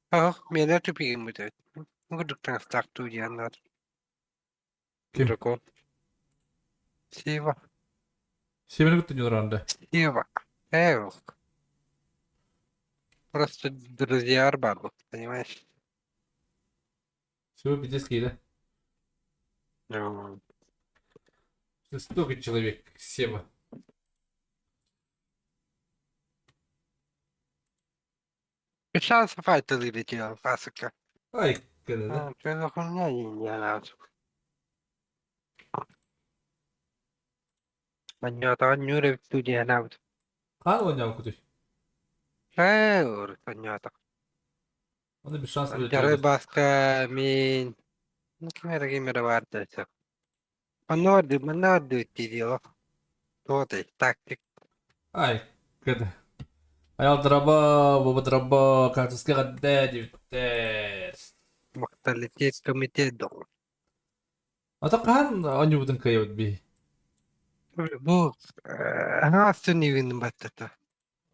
Ага, меня тупик мутает. Вдруг там старту надо. Kim? Дракон. Сива. Север кто не ранда. Сива. Эвок. Просто друзья Арбагу, понимаешь? Всего 50 кида. Ну. Столько человек. Сева. Сейчас файт летел, пасыка. Ай, когда, да? Что за хуйня не надо. Понятно, нюре в студии надо. Хан oynayan kutu. Понятно. Onda bir şans verecek Жарай olur. баска мен. Ну, кемера вардайся. Манорды тизило. Тоты, тактик. Ay, kada. Ayol draba, baba draba, kartuska kadda dibter. Макталитет комитет дом. Ata kan anyu budun kayod bi. Bu nasıl nevinin battı?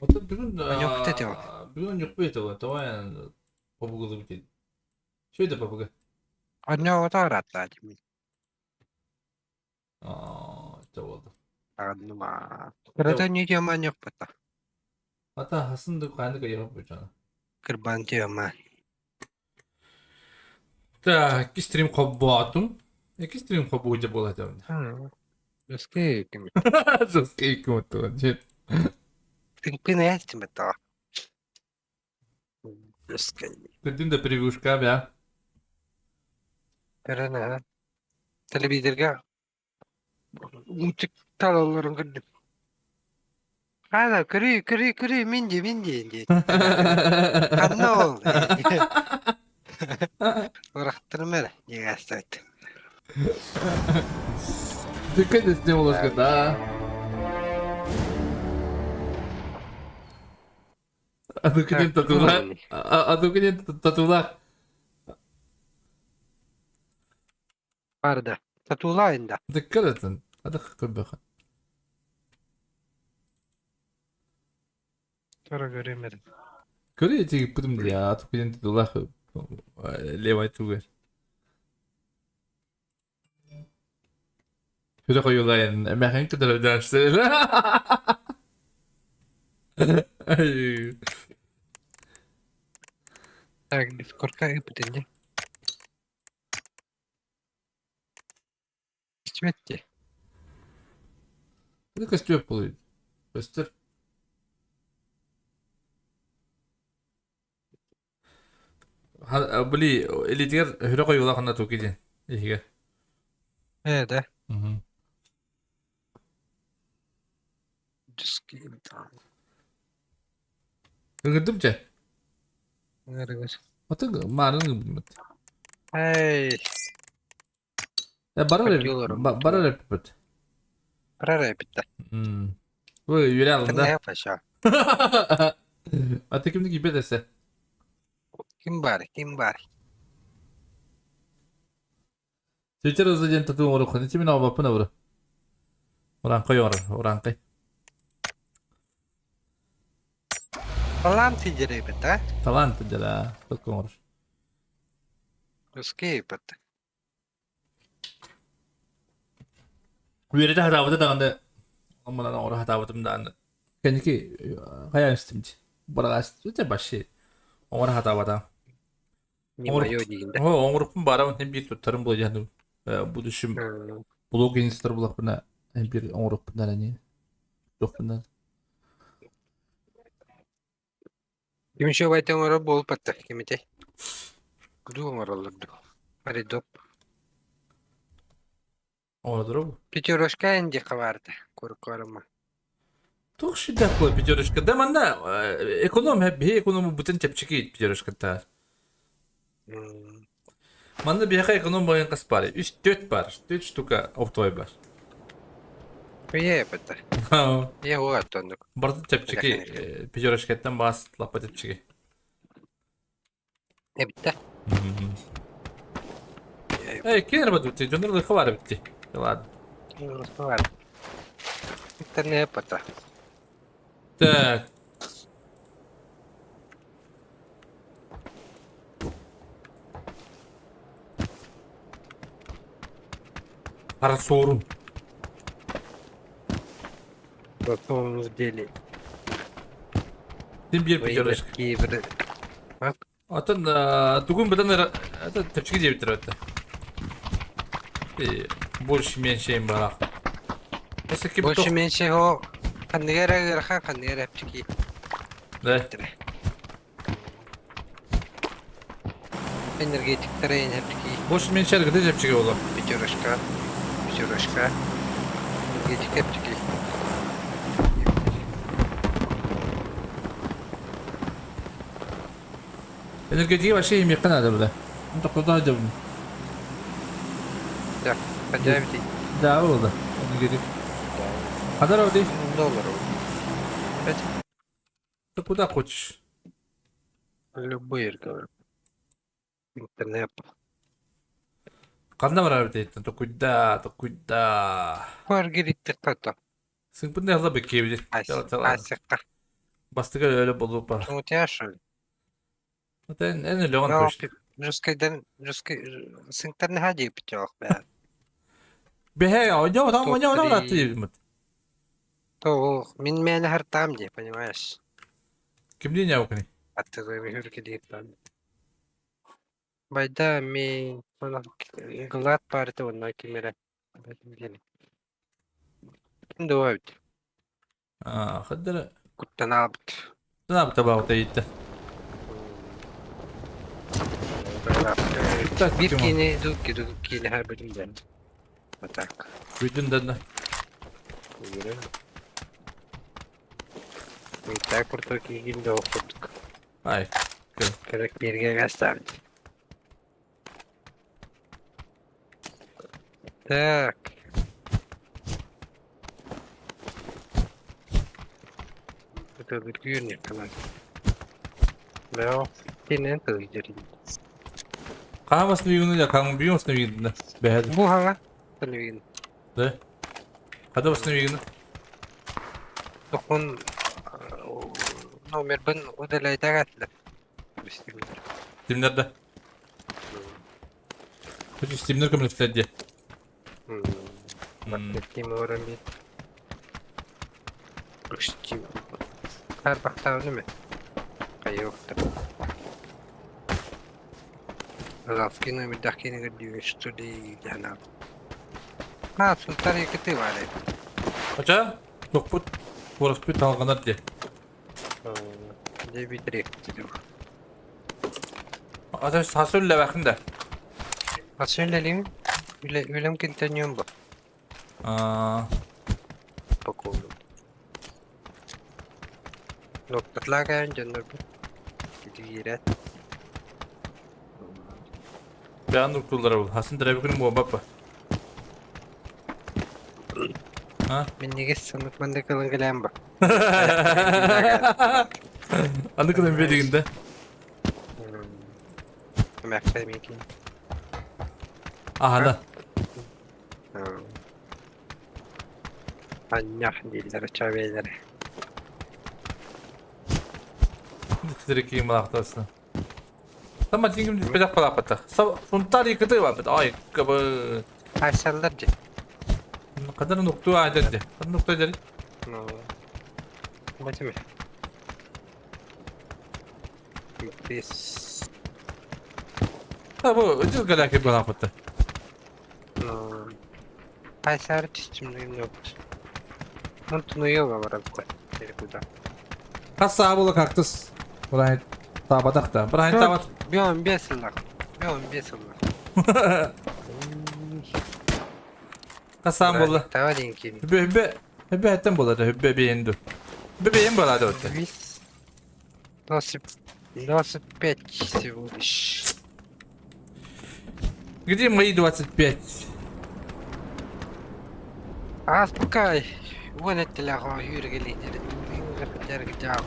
Ata bugün Yok dedi o. bugün yok bu etalı. Tamamen pabugalı bir şey. Şöyle pabuga. Anne o da rahatladı. İşte oldu. Anlıma. Burada ne diyorum yok bata. Ata hasında kendi kayıyor bu cana. Kırban diyorum ben. Ta iki stream kabbu atum. İki stream kabbu uca bola tamam. Eski kimi? Sus keyik mutlu. Jet. Pin ettim bata. Eski. Kırdım da preview ya. Karena televizyon uçuk talaların kırdım. Hala kırı minci. Kanna oldu. Uğraştırma da. Yegasaydı. Dikkat et ne olur da. Aduh kalian tatulah. Aduh kalian tatulah. Vardı. Tatulayında. Dikkat edin. Hadi kakıl bakın. Sonra göremedim. Köreye çekip kudum ya. Aduh kalian tatulah. Lewat juga. Sudah koyulayın. Emeğin kadar dersler. Ay. Так, Discord'ka yapıtınca. Hikmetti. Bu kostüm yapılıyor. Göster. Beli elitiger hüre koyuyorlar kanına tokidin. İyi. Evet de. Hı hı. Discord. Kırdım ki. Nerede? Atın mağaranın gibi. Hey. Ya bara Bakıyorum. bara repet. Para bitti. Bu yüre Sen ne alında. yapacaksın? Atı kimdi gibi dese. Kim bari? Twitter hızlıca tatu oru konu için ne yapıp ne vuru. Orang koy orang koy. Falan ticari bitti. Talan tejala. Çok olur. Eski bitti. Yüre de hatavatı da anda. Amalan oru hatavatım da anda. Kendiki kaya istimci. Baragas itu başı. Orang hatavatı. Ne mayo diyinde. Onur pun bara hem bir tutarım bulacağım. Bu düşüm blog inster bulak buna hem bir onur pun ne? Yok bundan. Kim şu baytam var bol bitti. Kimite? Kudu var olurdu. Hadi dop. Onadır o. Picoroşka indi vardı. Korkarım. Çok şiddet koy pijoruşka. Demen de ekonom hep bir ekonomi bütün tepçiki pijoruşka ta. Manda bir ekonom boyun kas var. 3-4 var. 4 штука otoy var. İyi bitti. İyi o atındık. Barda tepçiki pijoruşketten bas lapa tepçiki. Ne bitti? Ey kenara badı. Jonlar da var bitti. Yalan. Var. Bitti ne bitti? Так. Kara sorun. Bakalımız deli. Din bir Vay pijaraş. bir biri. Bak. Atan tugun bilen atan tepçiki diye bitir hatta. Boş men şeyim var. Mesela ki bu Boşu men şey o. Kandigara gırha kandigara hepçiki. ne? Energetik in hepçiki. Boş men şeyler gide tepçiki oğlum. Pijoroşka. Pijoroşka. Energetik hepçiki. Enerjetiği var şeyim yakın hadi burada. Mutlaka daha da bunu. Ya. Acayip değil. Daha oldu. Enerjetik. Kadar o değil. $10 o. Evet. Куда хочешь? Любые говорю. Интернет. Канда бар abi deytin. To kuyda. Var gitti kata. Sen bunu yazla bekleyebilir. Асика. Bastık öyle bulup var. Ну, у тебя что ли? Zaten en öyle olan Ну, koştu. русской с интернета пятёх, да. Behe ya oynuyor Топ-3. rahat değil. То, мен хартам, понимаешь? Kim diyor ya o kani? А ты говорю, где там. Байда, ми... Глад парты, он на камере. Kim dövüldü? Aa, kadar. Kutta ne yaptı? Ne yaptı bu hafta gitti? Так, Bir Тимон. kini, dukki her bölümden. Atak. Gücünden de. Yürü. Bir tak kurtuk ilginde okuduk. Ay. Kırık bir gösterdi. Так. Это дыргюрник, канал. Да, yine tığcırın. Kahvasını yiyordun ya kahvasını biliyor musun yiyordun da? Behe. Bu hava televizyon. De. Hadi basını yiyordun. Dokun номер ben udalayacaklar. Steam'lerde. Peki Steam'ler komünistler diye. Bak bakayım öğrenmeyi. Steam. Her bakta öyle mi? Hayır yoktur. Рафкину и Дахкину говорили, что ли, она. А, султан ты вали. Kaça? Yok bu. Burası bir talganar diye. Devi direkt gidiyor. Ateş hasölle bakın da. Söyleyelim. Öyle mümkün tanıyorum bu. Aa, Bakalım. Noktalar gelince ne bu? Gidiyor. beyan noktaları oldu. Hasın trafikinin bu baba. Ha? Beni sanık bende kalın gelen bak. Anı kadar verdiğinde. Merkez mi ki? Aha da. Anyah değiller çaveleri. Direkt yiyeyim balaktasın. Tamam şimdi dispecak balakata. Suntar yıkıdı var. Ay kabı. Aysallarca. Kadar nokta adet de. Kadar nokta dedi. No. Bacım. Biz. Ha bu ucuz galaki balakata. No. Aysar çizimlerim yoktu. Unutun yok var arada. Geri burada. Kas sahibi ola kaktus. Burayı tabadak da. Burayı tabat. Bir an bir sılak. Bir an bir sılak. Kas sahibi ola. Tava dinkin. Hübbe etten boladı. Hübbe beğendi. Hübbe beğen boladı öte. Biz. Nasıl 5 всего лишь. Где мои 25? А спокай. Вон это ляга yürgeli. Yürgeli cevap.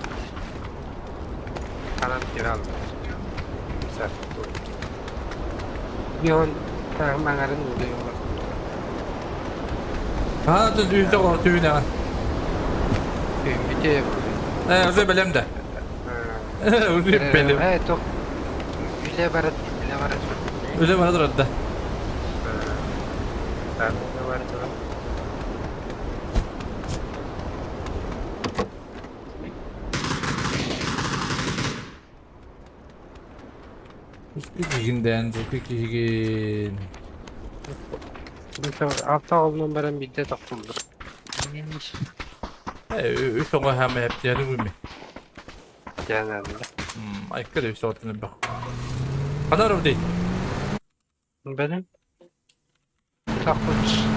Karan kiral. Sert. Bir an mangarın oluyor. Ha da düğünde var düğüne var. Bir de Özür belem de. Özür belem. evet o. Bile barat. Öyle vardır orada. Ben var da. Üsküginden, Üskügin. Mesela altta olduğundan beri bir de takıldı. Üç ona hem hep diyelim mi? Genelde. Aykırı bir sortuna bak. Kadar o değil. Benim takıldı.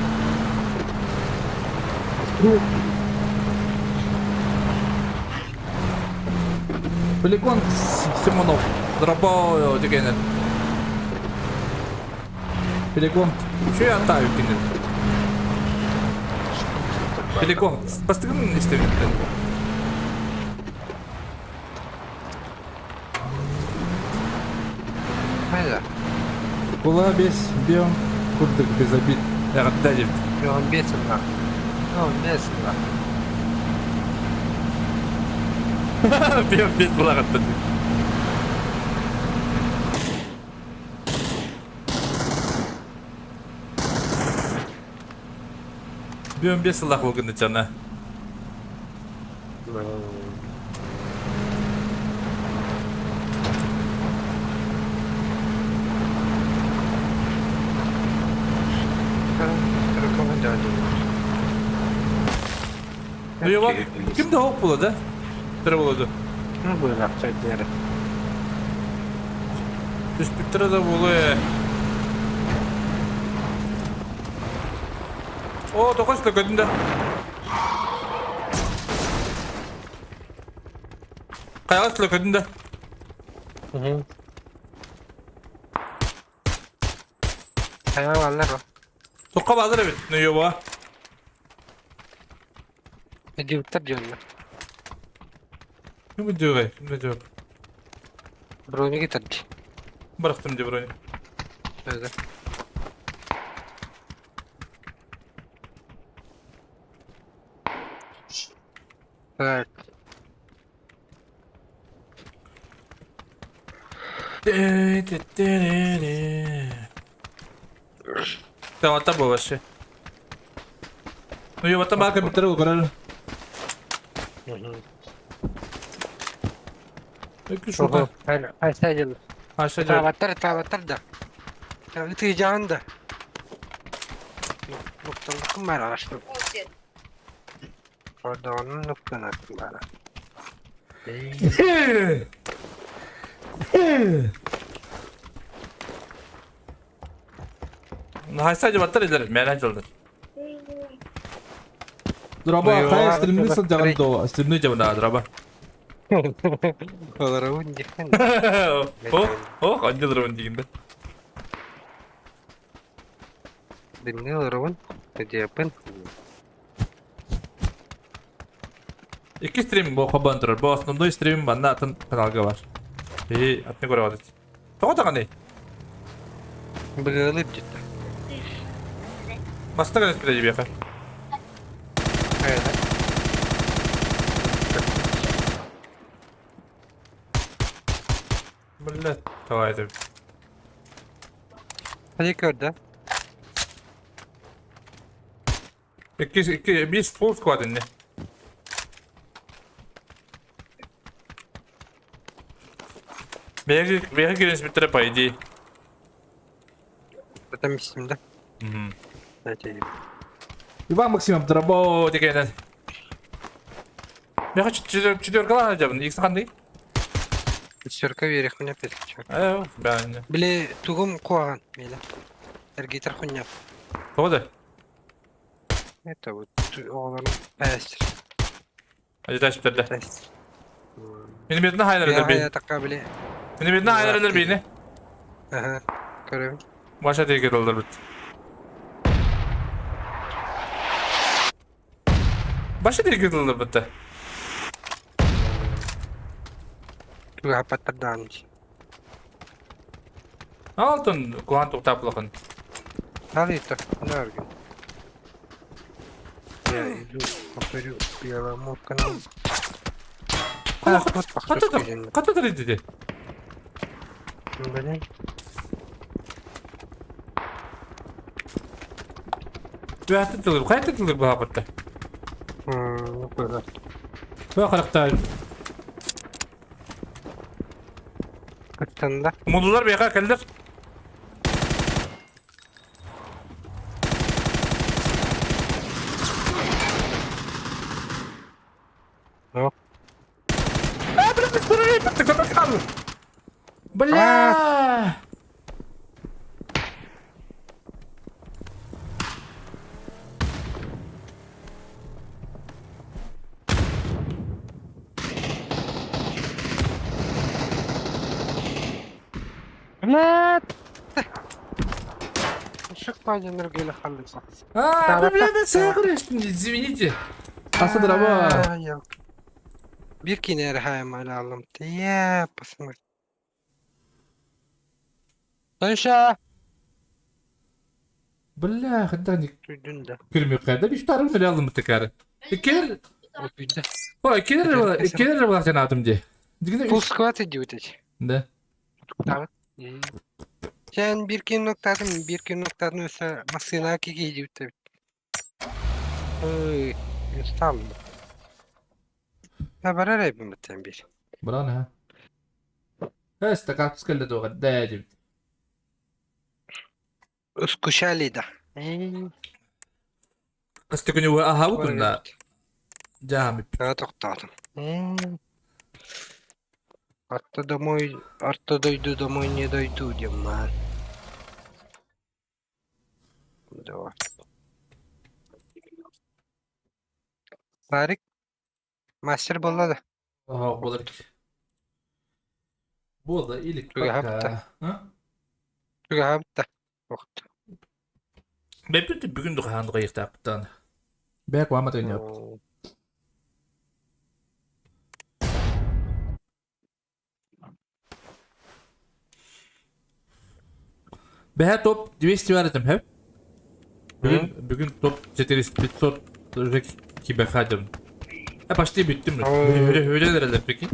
Полигон Симонов. Дробо дегенер. Полигон. Şu yatağı yüklenir. Полигон. Постыгın istemiyorum. Hayır. Была без биом курдык без обид. Я отдадим. Yoğun besin var. Yoğun besin var. Биом без была отдадим. Биом без лах olgun cana. Bak kim de hop buladı? Tere buladı. Ne böyle yapacak yere? Üspüttere de buluyor. O dokuz da gözünde. Kayası da gözünde. Hı hı. Hayvanlar o. Sokağa bağlar evet. Ne yiyor bu? Ne diyor diyorlar. Ne bu diyor gay? Ne diyor? Brownie getirdi. Bıraktım diyor burayı. Öyle. Evet. Tamam tamam bu başı. Ne yiyor? Batam arka bir tarafı koyalım. Hı hı. Peki şurada. Hayır. Hayır sayılır. Aşağıya. Tavatlar da. Tıyacağın da. Noktalıkım var araştırdım. Orada onun noktalıkım var. Hayır sadece batar ileri. Merak oldu. Ну, Дрова, его хай надо стремится туда jangan встретить. do. Стремны jauh dah дрова. Olarak kan. Oh, anjir дрова dingin. Dinle olarak jadi apa? İki stream bu kaban durur. Bu aslında streamim bana atın kanalga var. İyi, atını göre var. Toka da kanı. Begalit cidden. Basta kan espri bir yakar. Evet. Millet tavaya da. Hadi gördü. Bir full squad inni. Beyaz giriniz bir trap ID. Zaten isimde. Mhm. Hadi. Иван Максимов, дрова дегенер. Бяха четверка lan acaba. İkisi kandı. Sörka verip ne pesçak. Evet, ben. Bile tugum koğan bile. Ergitar kunyap. Toka da. Это вот oğlanın pestir. Hadi taş bitirdi. Pestir. Benim birine hayal eder Ya beni. hayata bile. Benim birine hayal eder beni. Aha. Görevim. Başa tehlikeli olur bit. Başa tehlikeli olur bitti. Tuh apa terdanç. Altın kuantuk taplakın. Hal itu. Ne örgün. Ya itu. Apa itu. Biar mutkan. Ah, kut bak. Kaçta dedi? Benim. Vahdet tılır. Kayıt tılır bu habertte. Bu kadar. Bu karakter. Kıttığında. Mulular bir yaka keldir. Yok. Bля! Нет! Шикпай энергия халыса. Бля, сыгрышь, извините. Асаdır ama. Yok. Bir kiner hemen aldım. Ya посмотри. Tanşa. Bля, хадани. Duydun da. Gülmüyor kadar. Bir tarım bile aldım bu tekrar. İkiler. O duydu. O ikiler var sen adım diye. Full squat ediyor öteci. Ne? Evet. Sen bir noktadan öse masına ki gidiyor tabii. Oy. İstanbul. Ya bana ne bu mutten bir. Bura ne ha? Hesta kapıs kelle doğru. Dayacım. Uskuşali da. Kısta günü bu aha bu bunda. Cami. Ha toxtadım. Артта дойду, домой не дойду, Диман. Давай. Тарик. Мастер болады. Aha olur ki. Bu da iyilik Tüge bak hapta. ha. Түгі хабытта. Оқты. Ben de bugün de handı kayıkta yaptan. Belki var mı da yap. Ben top 200 verdim hep. Bugün top ceterist bir sor ki bakadım. Başta bittim mi? Öyle nereler peki?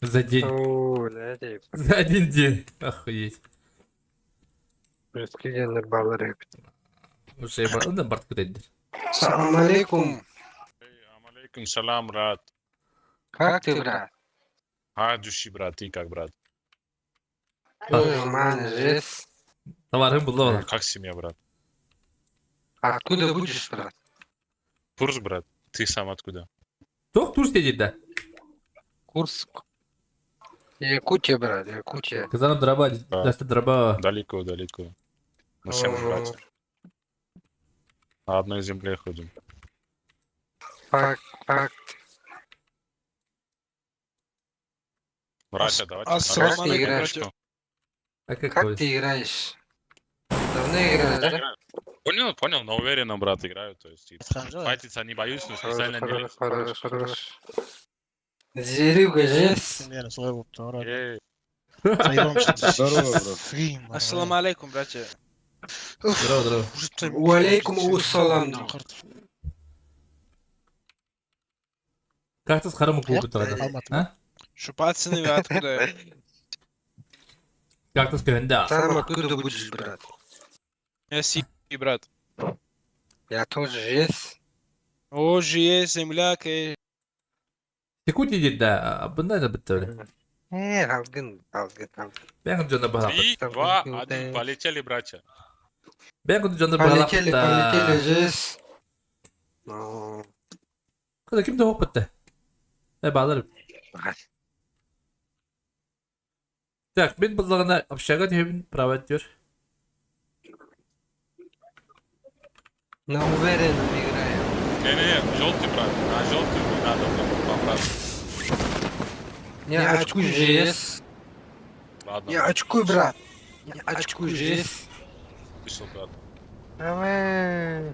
Zadin. Ооо, ләдеп. Zadin diye. Ah iyi. Өскелендер балар ебіт. Bu şey var. Ondan Bartkı dediler. Салам алейкум. Алейкум салам, брат. Как ты, брат? Души, брат, ты как, брат? Нормально, жест. Tavarım buldu ona. Как семья, брат? Откуда будешь, брат? Курс, брат, ты сам откуда? Çok turist dedi. Курск. Якутия, брат, Якутия. Kızanım draba. Dasta draba. Далеко, далеко. Мы все мы братья. На одной земле ходим. Факт, факт. Братья, давайте. Ассалам народ, алейкум, играчку. Как ты играешь? Давно играешь, да? Понял, но уверенно, брат, играю. То есть файтиться не боюсь, но специально не... Хорош. Зерюга, жест. Эй, Здорово, брат. Ассаламу алейкум, братья. Draba. Уалейкум уссалам. Kaçtız karımı kubu taradı. Ha? Şu пацаны, вы откуда? Kaçtız köyünde. Сам откуда будешь, брат? Я Си, брат. Я тоже жест. О, жие, земляк, Tekuti dedi. Bunda da bitti öyle. Алгын. Ben kutu bağlap. 3, 2, 1, полетели, братья. Ben kutu canı bağlap. Полетели, жест. Ну, Kızı kimde hop bitti. Bağlarım. Так, ben bunlarına aşağıya diyeyim. Pravet diyor. на уверенном играем. Не, желтый, брат. На желтый не надо, брат. Не очкуй, жест. Ладно, Не очкуй, брат. Не очкуй, жест. вышел, брат. Давай.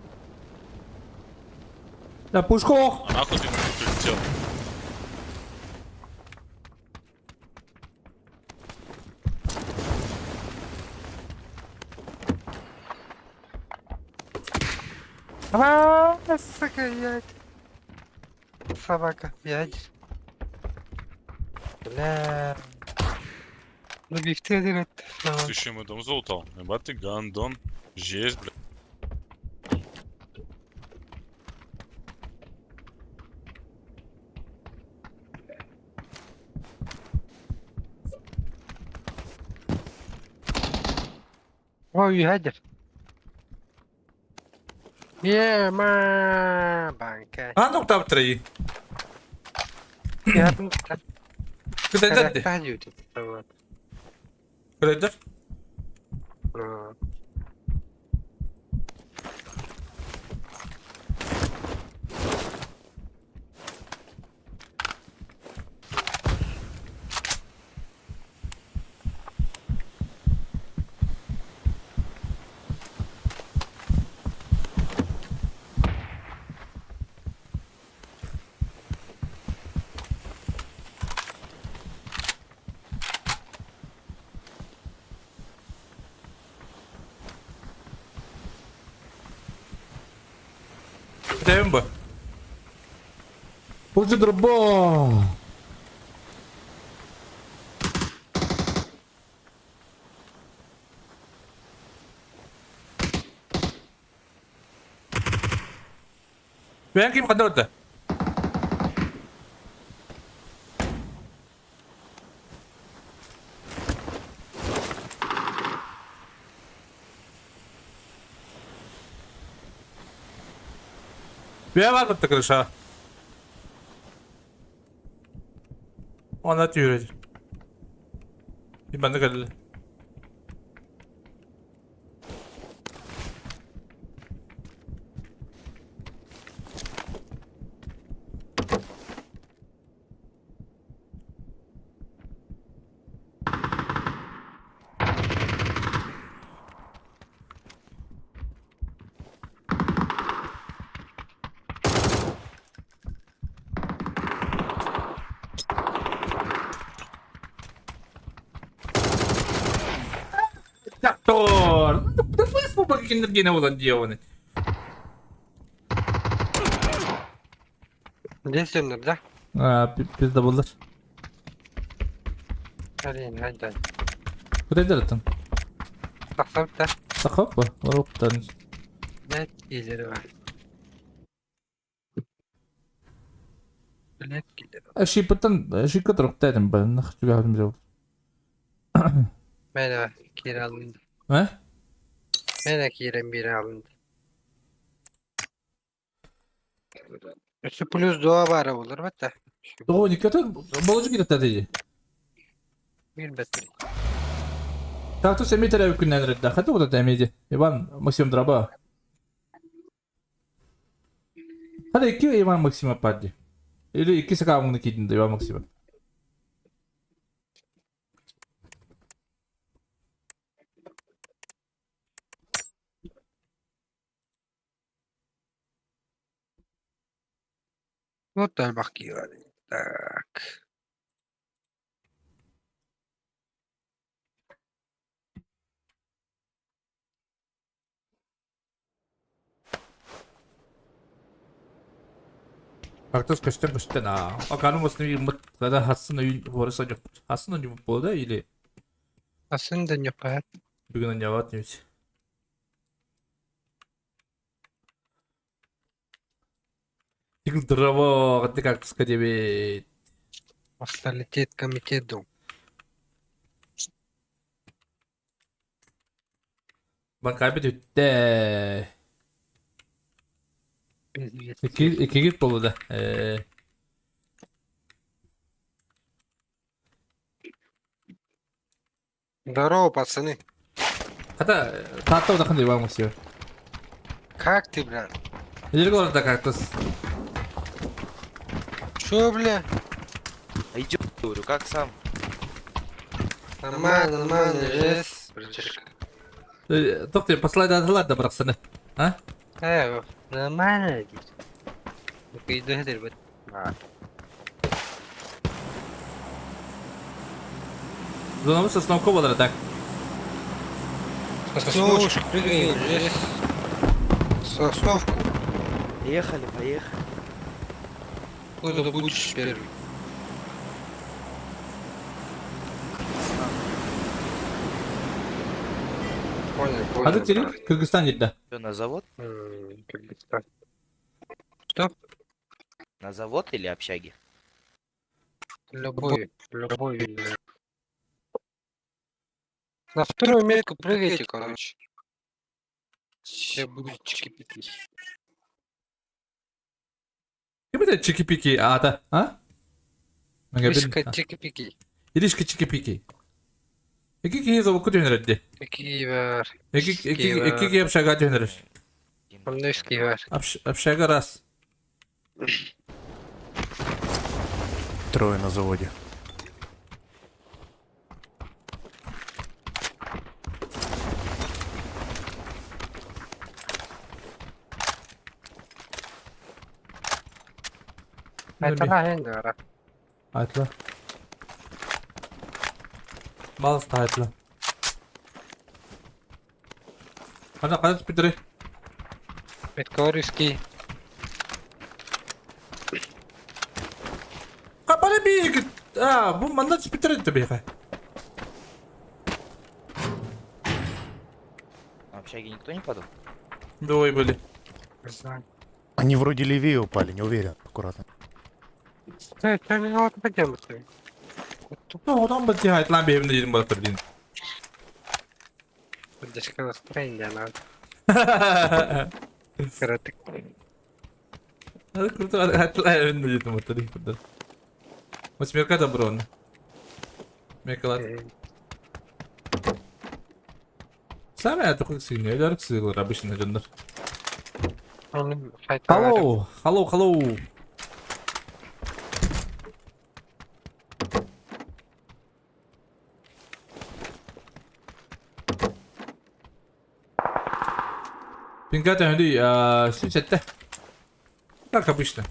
Ya Puşko. А нахуй ты прилетел? Давай, сука, ядь. Собака, ядь. Бля. Ну, бифтедер это. Слушай, мы дом залутал. Ебать ты гандон. Жесть, блядь. Ой, гадер. Ема, банка. А ну там трои. Yardım Куда дали? karakter diyordu. Tamam. Куда? Ha. Gidelim bu. Ucudur bu. Ben kim kadar orada? Bir var mı tıkırış ha? Ona tüyürecek. Bir bende geldi. Трактор! Да вы спокойно энергийно владееваны. Здесь дönür da. Pizda bulur. Hadi hadi. Kudaydı zaten. Baksana da. Sakop mu? Var o kutanın. Ne ileri var. Bilet gider. Şi katarok dedim ben. Nakit bir abim yok. Merhaba. Kira alındı. Ne? Merhaba Kirem biri alındı. Üstü plus doğa var olur mu da? Şu Doğu nikatı bolucu gitti dedi. bir betre. Taktı semi teravi künden redden. Hadi o da demeydi. Ivan maksimum draba. Hadi iki Ivan maksimum yapardı. Или iki sekamını kidin de Ivan maksimum. Вот так bakıyor. Tak. Кактус көстен а. Аканын осыны юмут. Когда хатсын үйін орысы жоқ. Хатсын юмут болды или Aslında ne yapar? бүгін ойнават немесе. Тигл драво, гадды кактуска дебет. Осталитет комитет дом. Ben kaybediyor. İki git bolu da. Здорово, пацаны. Hatta tahta odakın diye varmış ya. Как ты, брат? İleri orada kaktüs. Чё, бля? Идем, говорю, как сам? Нормально, нормально, жест. Братишка. Doktor послай da bıraksana. Ha? Нормально, дядь. Ну-ка, иди, гадер, бля. Zonamı sasına kovalara tak. Сосновушек, прыгай, жест. Сосновку. Поехали, поехали. Куда будешь первый? Понял, понял. Hadi Çelik, Kırgızistan ciddi. Что, на завод? Кыргызстан. Что? На завод или общаги? Любой. На вторую метку прыгайте, короче. Я буду чики-пики. Kim de çiki piki ada? Ha? Мишка чики-пики. İlişki çiki piki. İki kişi zavuklu dönerildi. Какие var? İki kişi yapşaga dönerir. Помножки var. Yapşaga раз. Трое на заводе. Это легенда. Aytla. Balız da aytla. Hadi spideri. Петкориский. Bana bir git. Bu mandat spideri de bir. В общаге никто не падал? Двое были. Они вроде левее упали, не уверен. Аккуратно. Что не вот пойдем ты? Ну, adam batı aytlan bir evimde yedim balık bildiğin. Поддержка настроения надо. Коротко. Hadi kurtu aytlan evimde yedim balık bildiğin. Восьмерка добро. Мекалат. Сами я только сильнее, я только сильнее, обычно жандар. Он хайта. Hello. Пинката хэнди, сюжетте. Как обычно.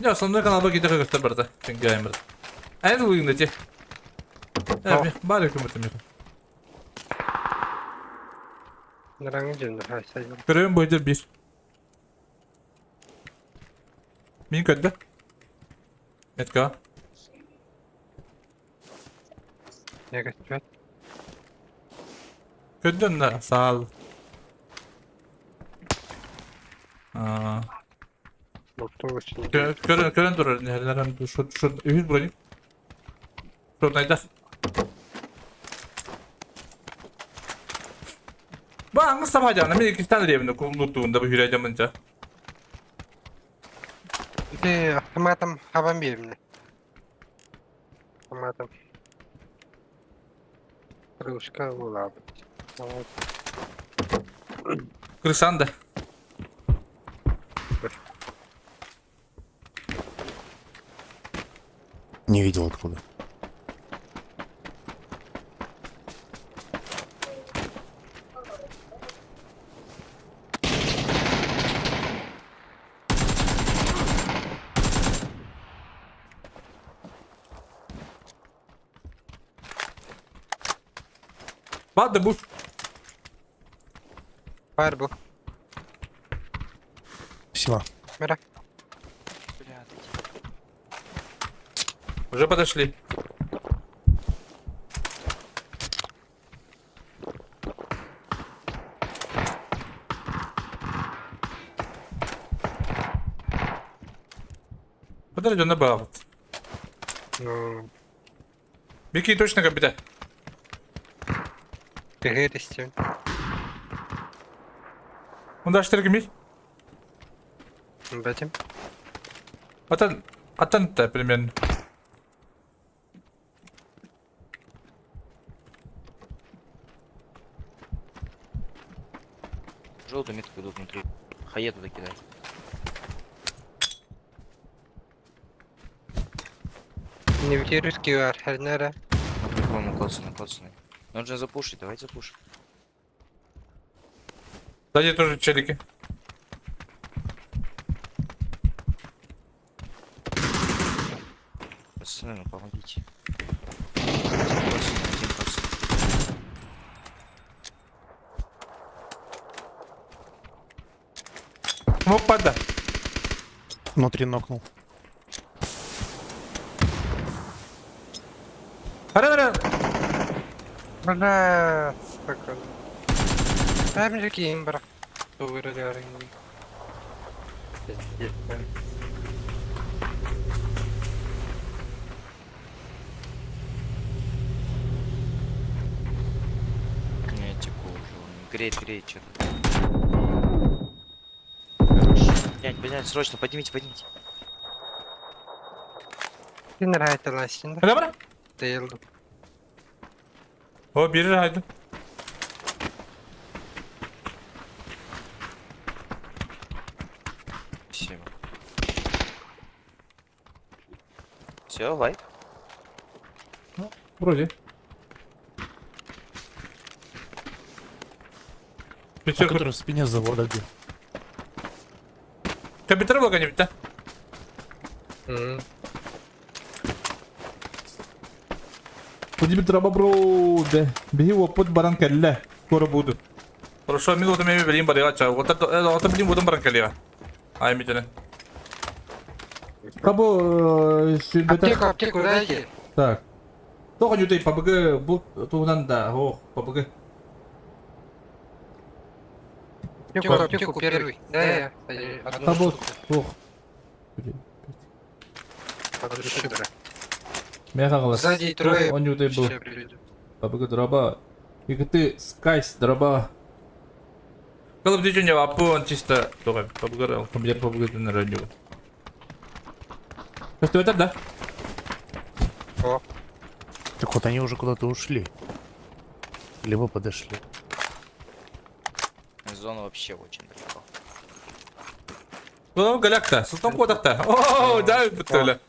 Я основной канал баки дага göster barda. Пингаймер. Aynı oyunda ce. Evet, bari kumurtum yok. Наранги джинда хайта. Görevim boyunca bir. Min kötü. Metka. Я говорю, Kötü de sağ ol. вот то очень. Körün durur. Nereden şu ühüz burayı. Şu neydi? Bu hangi sabah canım? Bir iki tane evinde kullanduğunda bu hüreyeceğimince. Ты автоматом хабамбирный. Автоматом. Крышка была. Вот. Kırsan da. Не видел откуда. Bak da bu. Фарбу. Все. Мира. Уже подошли. Подожди, на бабу. Ну, Беги точно капитан. перерести. Он даже тергемей. Бэтим. Atan примерно. Желтую метку идут внутри. Хае туда кидать. Не вирусский вар, Хернера. По-моему, коцанный. Он же запушит, давайте запушим. Сзади тоже челики. Пацаны, ну помогите. Один коцанный. Мог пода. Внутри нокнул. Ара. Бля, сука. Там же кимбра. Выродил. Пиздец. греет что-то. Хорош. Блядь, срочно, поднимите. Bir nihayet lan şimdi. Hadi bana. Değildim. O biri haydi. Спасибо. Все, лайк. Вроде. А Причем который в спине завода где? компьютер логонит, да? Hı. Тоді треба броде. Біги опут баран келле. Скоро буду. Хорошо, минуту мені берім барігача. Ота блін будем баран келле. Ай, мітіне. Кабо, Аптеку, аптеку дайте. Так. Тоға ютай пабыгы бұл туғынан да. Ох, пабыгы. Аптеку первый. Да, я. Одну Кабо, штуку. ох. Подруши, да. Мега қалас. Сзади трое. Он ютай бұл. Ще придут. Пабыгы дроба. Икыты скайс дроба. Call of Duty не вапон чисто. Тоға, пабыгы, компьютер пабыгы дын радио. Что это, да? О, Так вот они уже куда-то ушли. Либо подошли. Зона вообще очень далеко. Ну, галяк-то, сосном кодах-то. О, да, бутыля.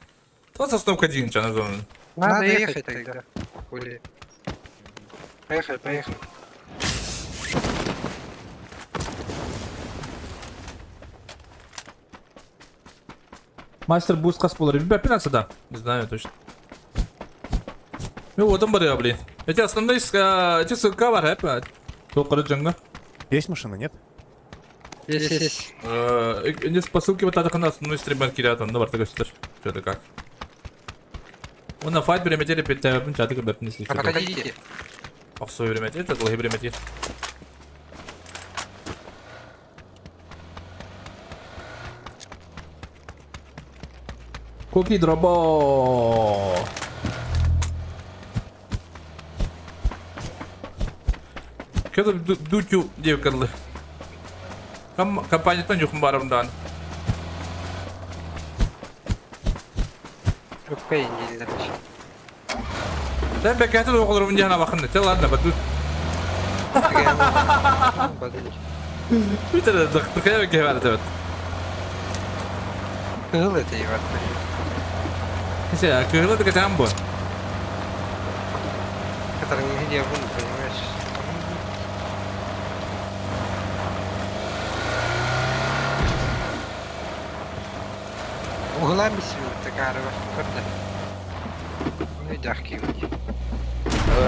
То сосном один, что на зону. надо ехать тогда. Хули. Поехали. Мастер буст касполар. Бепинаться, да. Не знаю точно. Ну, вот он барыга, блин. Эти основные эти ссылка бар, хэп. Только джанга. Есть машина, нет? Есть. Не по ссылке вот так на основной стример кирятон. Ну, бар, что это как? Он на файт время теле пятая, чаты как бы не слышит. Подходите. А в свое время теле, это долгое время теле. Коки дроба. Что-то дутю девкарлы. Компания то нюхм барымдан. Öpmeyin gelirler. Sen bekletin okurum diyana bakın. Tel ladna badu. Bir tane dıkaya bekle var evet. Kıl eteği var. Neyse ya kıyılı dıkacağım bu. Который не где вон, понимаешь? Углами себе такая рвать. Ну и дягки.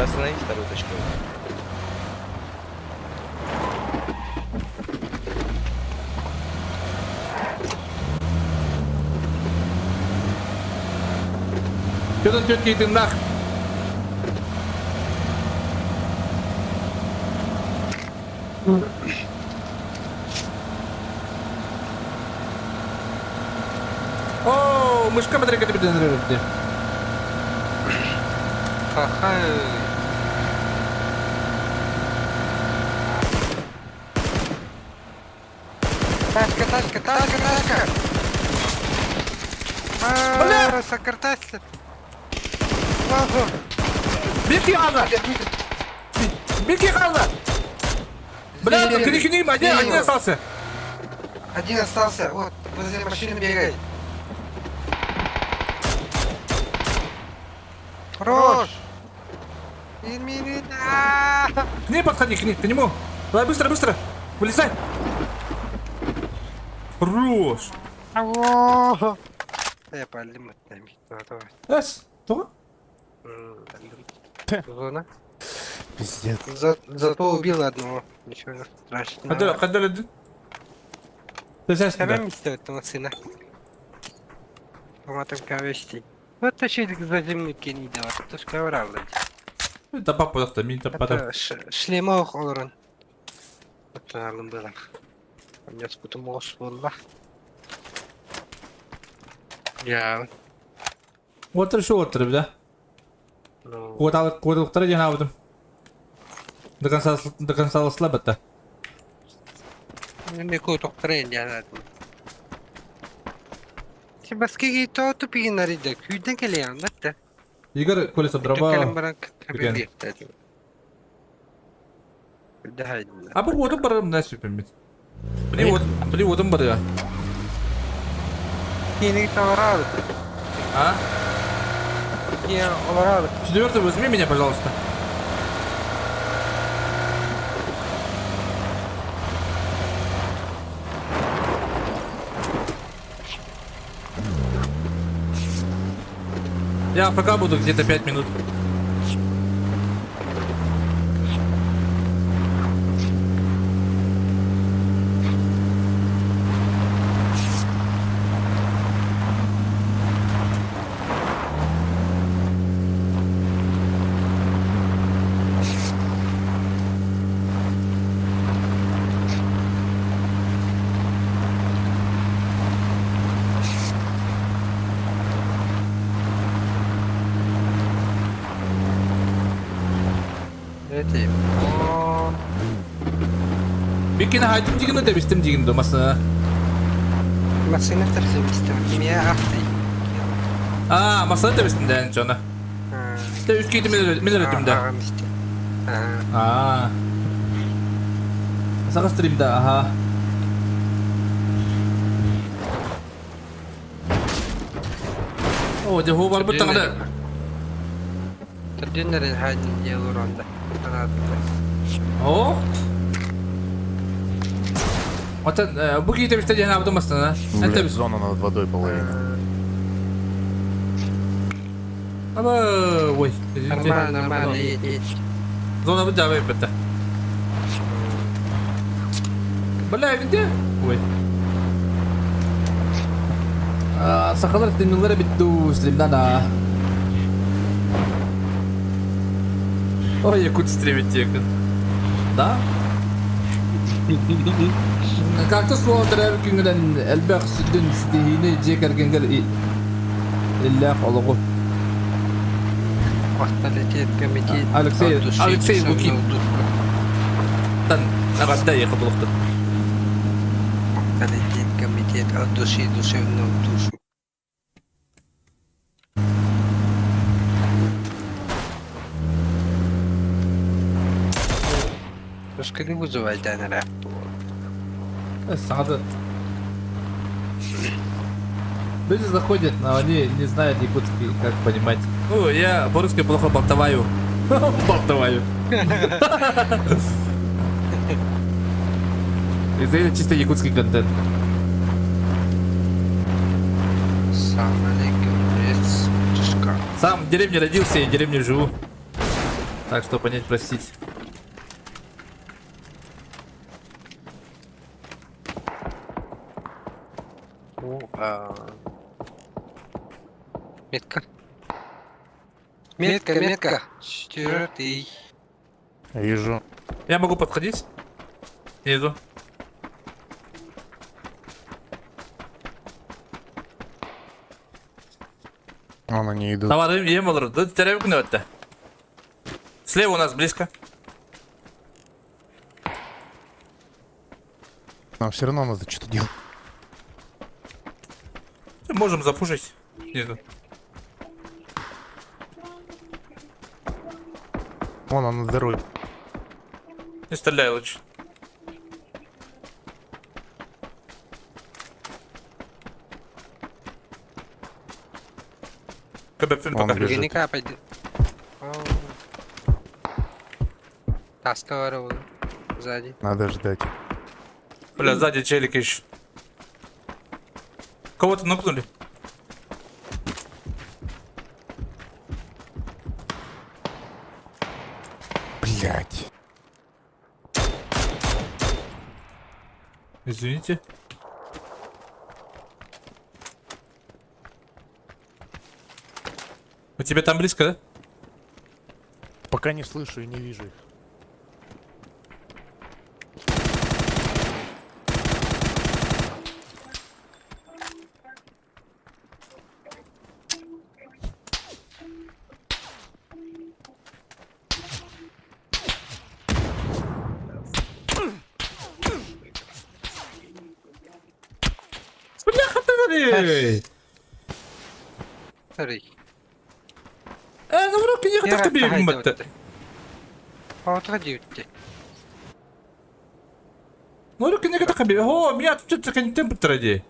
Останови вторую точку. Что там тетки ты нах? О, мышка смотри, как тебе нравится. Ха-ха. Тачка. Бля! Сократайся. Беги, Анна! Беги, Анна! Бля, Здесь крикни им, один Здесь остался. Один остался. Вот, возле машины бегает. Хорош! К ней подходи, к нему. Давай, быстро. Вылезай. Хорош. Я полим от нами. Эс, что? Зона. Пиздец. Зато убил одного. Ничего страшного. Кадал один. Ты сейчас Камень стоит этого сына. Поматом кавести. Вот тащили за земляки не делать. Это ж ковра вроде. Это папа, это мин тапата. Это шлема холоран. Это было. У меня сколько мос было. Я. Отыр şu отыр, да? Ну. Кодалык, кодалыктар жана алдым. До конца слабата. Не куток тренdia zaten. Şimdi başka git o tüpüğün arayacak. Hüyden geliyor anlattı. Игорь колесо Tüpüğün дрова. bırak Güzel. kabili dedi. Daha iyi. А бұл отын бар мына süpürmez. Блин, отын бар ya. Yeni tavara aldı. А? Yeni olarak aldı. Четвертый возьми меня, пожалуйста. Я пока буду где-то 5 минут. Ne diyeyim? Bir kere haydim digini demiştim digini domasına. Masını tırsım istedim. Ya ahtı. Aa, masada demiştim de önce ona. İşte üst giydim öğrettim de. Ağam işte. Ha. Aa. Sakın stream'de aha. Oh, jauh var bu tangda. Terdünlerin halin yağır onda. Oh. Вatan bu giydim işte cenabı domasına. Sen Блядь, de зона над водой половина. ama oy. Normal iyi iyi. Zona bu cevap yaptı. Bala evinde. Oy. Sakınlar streaming'lere bitti stream'den ha. Ой, Якут стримить якут. Да? Как-то смотрел күнгіден әлбәқ сүдін стихini жекергенгер иллях олығы. Вахталитет комитет. Алексей Лукин. Тан нағадда еқы бұлықты. Вахталитет комитет от души душевную душу. Расскажи вызывай Данера. Сағады. Люди заходят, но они не знают якутский, как понимать. Ну, я по-русски плохо болтоваю. Болтоваю. Это чисто якутский контент. Салам алейкум. Чешка. Сам в деревне родился и в деревне живу. Так что понять, простить. Метка. Метка. Четвертый. Вижу. Я могу подходить? Снизу. Вон они идут. Товары ем olur. Да теревик не это. Слева у нас близко. Нам все равно надо что-то делать. Можем запушить. Снизу. Вон он на дороге. Не стреляй лучше. КБ фильм Он пока. бежит. Не капает. Таска воровал. Сзади. Надо ждать. Бля, сзади челик еще. Кого-то нокнули. Блять. Извините. У тебя там близко, да? Пока не слышу и не вижу их. Ой. Sorry. Ну вроде не так бегим бат. Отходи ты. Ну вроде не так бегим. О, меня тут что-то контент тради.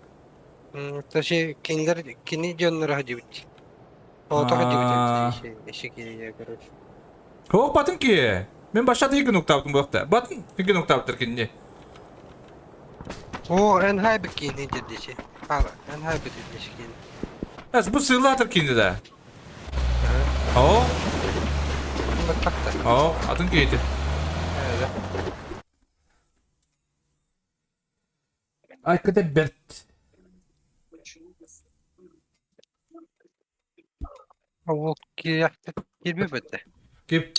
Точнее, кини дённор ходить. Отходи ты. Ишики, короче. О, батın ki. Ben başladı iki nokta yaptım bu hafta. Batın iki nokta yaptır kendine. О, энхай бикини дедişi. Hala, энхай бикини. Ez bu sığla atır kendine de. O, Bak da. o, atın ki. Evet. Ay kadar bert. O kıyafet gibi bitti. Ki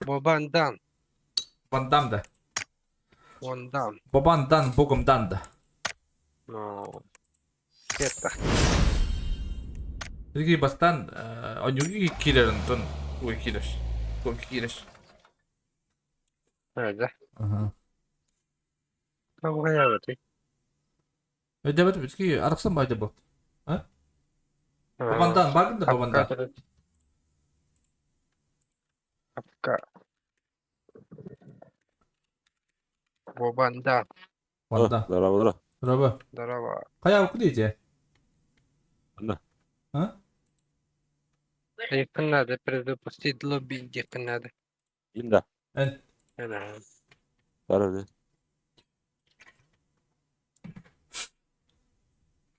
Babandan. bandan da. Ondan. Babandan, bogumdan da. No. Ketta. Jadi bastan oyuncu kilerin ton o kiler. O kiler. Evet. Aha. Tamam kıyafeti. Ödemet bitki araksın baydı bu. Ha? Babandan, bakın da babandan. Apka. Babandan. Babandan. Здорово. Bravo. Здорово. Kaya oku diyece. Да. Ha? Yakın надо предупредить лобби yakın надо. Инда. En. Ana. Здорово.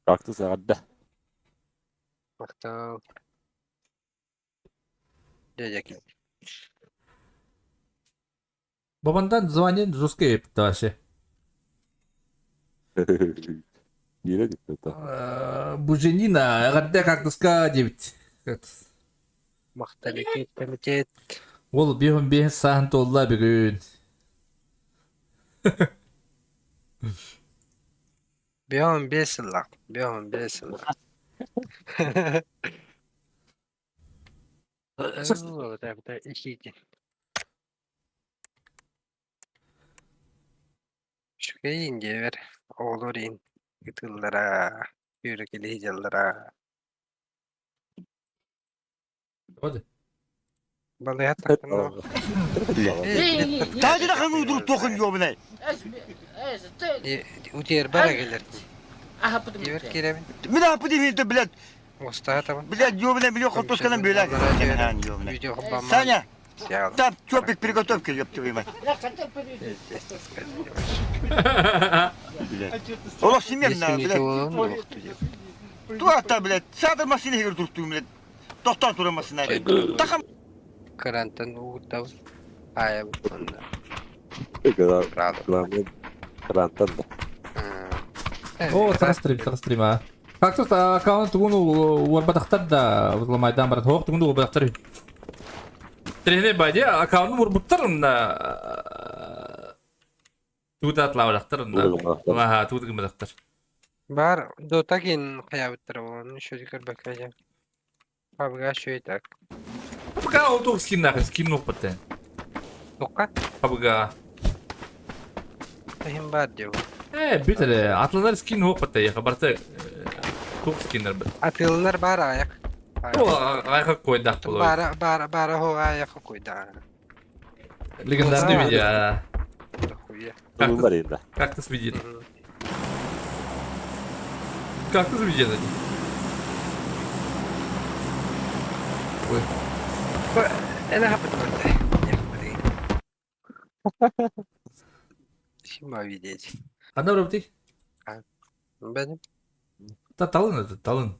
Как ты сагадда? Baktım. Diyecek. Babandan звонит жесткий пташи. Гире gitti. Буженина, гадда кактуска дебит. Muhtelif komitet. Ол бехун бехин сахан толла бүгүн. Biyom besilla. Biyom besilla. Oo, da işiydi. Şu yiyince ver. Olur in. Yıtıllara. Yürükeli hicallara. Hadi. Balığa takın o. Tacı da kanı uydurup dokun diyor bile. Udiyer bara gelir. Diyor kiremin. Bir daha yapı değil de bilet. Usta tamam. Bilet diyor bile biliyor koltuğuz kalan böyle. Hemen diyor bile. Video hoppa. Саня, Ya. там чопик приготовки, ёб твою мать. Ola simyem na bilet. Tu hatta bilet. Sadır masini hir tuttuğum bilet. Doktor turamasına bilet. Takam. Karantan uğurda. Aya bu konuda. Когда Rado. главный Крантон. О, сарастрим, а. Кактус аккаунт тугуну урбатактар да узламайдан барат. Хок тугуну урбатактар. Трехне байде аккаунту урбуттар да. Тугута атлавалактар да. Ага, тугута гымадактар. Бар дотагин кıyafetleri olan çocuklar bakacak. Abi şöyle tak. Пабга олтук скин нахер, скин нокпаттен. Tokat. Пабга. Hem var diyor. Битер, атланар скин нокпатта я хабарта. Тук скиннер бит. Atıllar bara ayak. О, айха койдак болой. Bara ho ayak koydu. Легендарный видео. Хуя. Маринда. Кактус видит. Кактус видит. Ой. Ana yapmadı. Yapmadı. Şimdi видеть. Anda berarti? Benim Talın это, talın.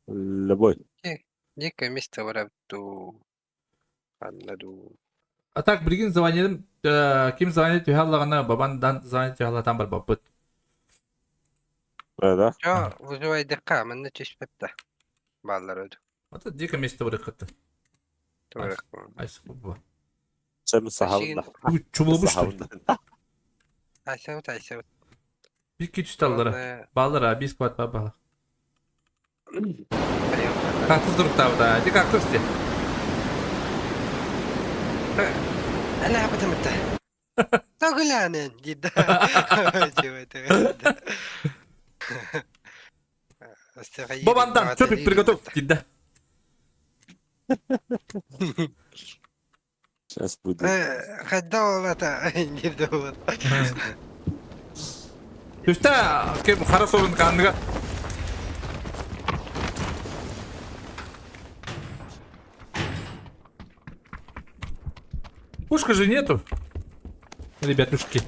Любой. некое место врапту. Anladım. А так bir gün звонедім, ким звонит түйаллағана, бабандан звонит түйаллатан бар бапыт. Да? Ya vuzuvay dikkat. Ben de çeşmette. Bağlar ödü. Ата дика место бұрыққытты. Doğru. Айсы бұл. Sen sahavında. Чубылбыштыр. Aysavut aysavut. Bir keçi tallara. Bağlar abi, biz kvat bağlar. Kaktüs durup da. Di kaktüs de. Ana yapmadım da. Tağılanen. Gidda. Бабандан, чопик приготовь, кидда. Сейчас будет. Хаддалата, не вдоволь. Üste, kim Karasol'un kandıga. Пушка же нету, ребятушки.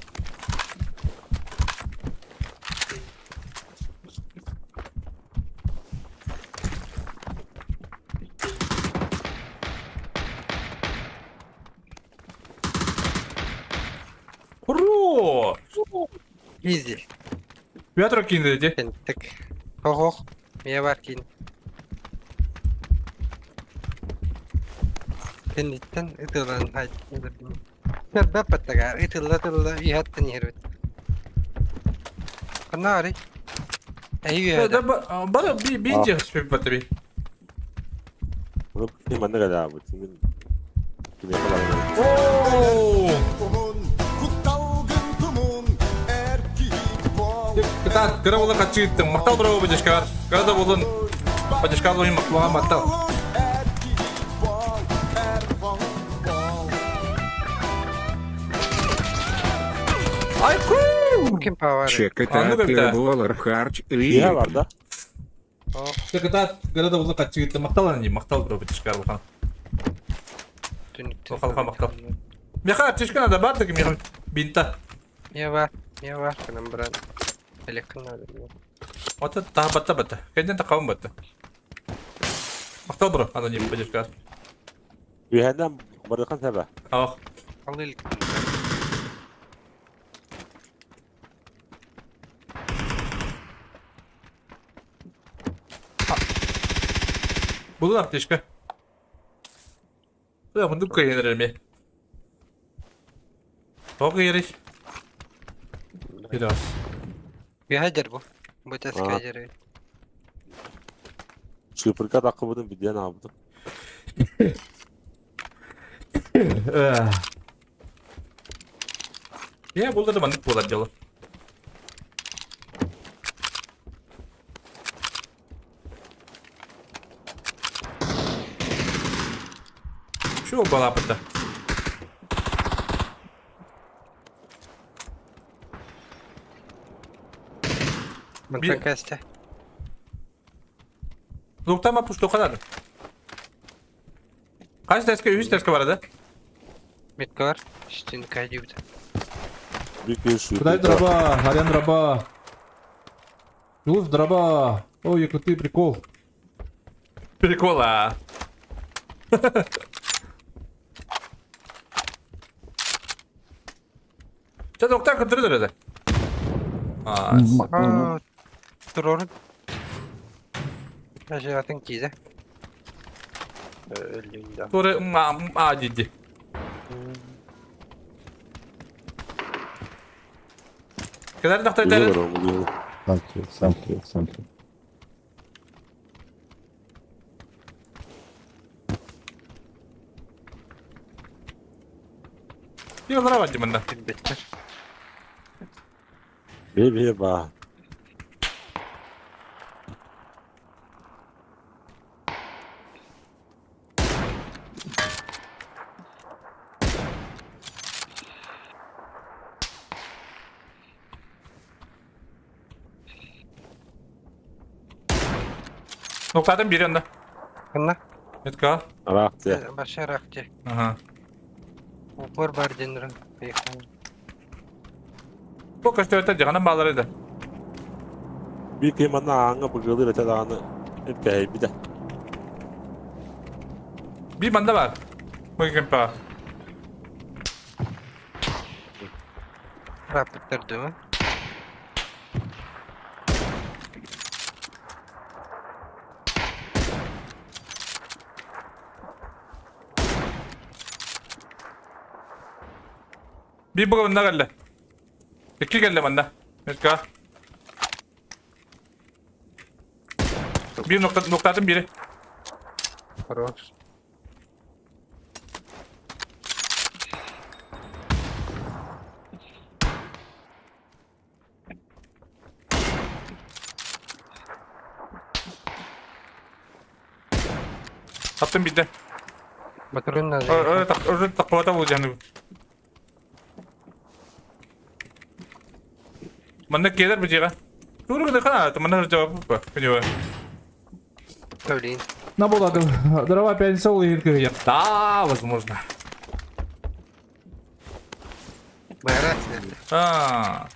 Хорош! Изи. Ветра кинули, де? Кенттик. Хох. Мия бар кин. Кенттен итылан хайт. Набба паттага итылла ихаттан хервет. Канари. Ayı Да, бара бинде спи по тебе. Bunu kim anne kadar bu? Şimdi kim yapar? Ооо! Kita kira bolon kaçı gittin. Maktal bravo bacışkar. Kira da bolon bacışkar oyun makluğa maktal. Ay kuu! Kim power? Чекать Anladım bir daha. $1 харч Ya var da. Kita kira da bolon kaçı gittin. Maktal anlayayım. Maktal bravo bacışkar bakalım. Bakalım maktal. Meka çişkana da bardı ki meka binta. Мия бар канам бран. Элеккан надо. Ота таа бата. Кайдан та каван бата. Maktal bro anlayayım bacışkar. Bir yerden bırakın tabi. Ah. Алыл. Bulun apteşka. Ya bunu koyuyor mi? Çok iyi. Biraz. بيهاجر بو. بوتاس آه. كاجر. Çırpırka dakika budun bir diyen abi. Ya burada da bandık bular diyorlar. Şu bala apıtta. من كاسته. Luktan mı puştu o kadar? Kaç deske? 100 deske var arada. متكار. شتين كاجيب ده. Büyük bir şu. Кидай дроба, Арян дроба. Плюс дроба. Ой, какой прикол. Прикола. Sen doktor kıtırır öyle. Aa, ترور. أشياء كيزة. اللي sonra ciddi. Kadar doktor Buluyor der. onu buluyor. Thank you. Bir onlara bacım bunda. بيتر. Bir bak. Noktadan biri onda. كنا. Etka. Arak diye. بشر أختي. Aha. وبر باردين بيخان. Bu kaç tane canım bağlarıydı. Bir kıymanın ağına bıgılır öte dağını. Hep bir de. Bir banda var. Bakayım pa. رابطر دوما. Bir bu banda geldi. İki geldi banda. Etka. Bir noktadan biri. хорош. Attım bir de. Batırın da. Öyle takvata olacağını. Mana gelir mi cira? Dur kadar kana, mana cevap bu. Biliyor. Söyleyin. На было дрова пенсил и говорит, да, возможно. Bayarat nerede? А,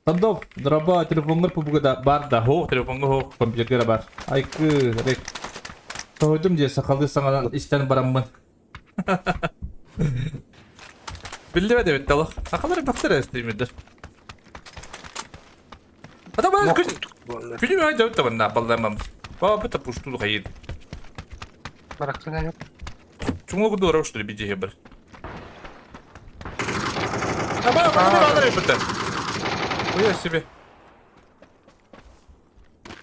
Тандов, дрова телефонlar побугада бар да, хо, телефонга хо, компьютерге бар. Айкы, рек. Тойдum diye sakalı sana işten baramın. Bildi mi evet dalı? Akaları baktır estimidir. Adam bana Film aja udah benar, balai Bawa betul pustu tuh kayak. Barakta da yok. Cuma gue dorong sudah biji hebat. Apa ini ada betul? Oh ya sih be.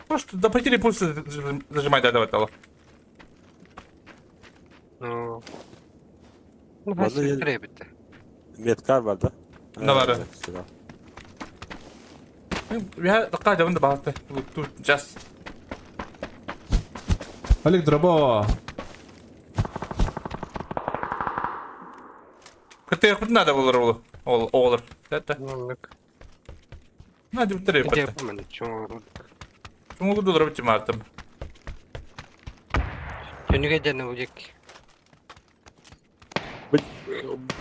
Просто да потери пульс зажимай да давай того. Ну. Ну, Bana ben yeni- süreye bitti. Metkar var da. Ne var? Silah. Ya dakika aja bunda bahas deh. Tuh just. Balik drobo. Ketika aku nada olur. Olur. Zaten. Anladık. Hadi bitir Bir de ya. yapamadık. Çünkü Cuma gue dorong cuma atom. Dönü gece ne olacak?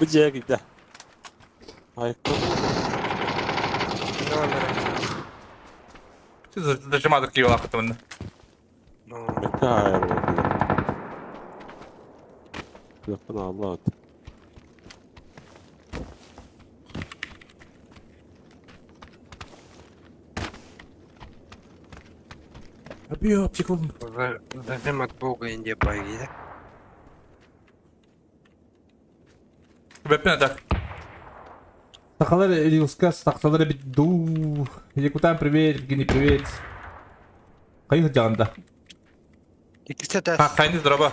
Bıcıya gitti. Ayıktı. Ne var? Siz zajmadık ki olarak temen. Metka hayır oldu. Yakın Allah. Abi ya çıkalım. Зажим от Бога Индия поедет. Web'e ne tak? Takhaları Iliuska, takhaları bir du. Yakut'tan привет, Gini привет. Kayıh canında. İkisi de Ha kayınız droba.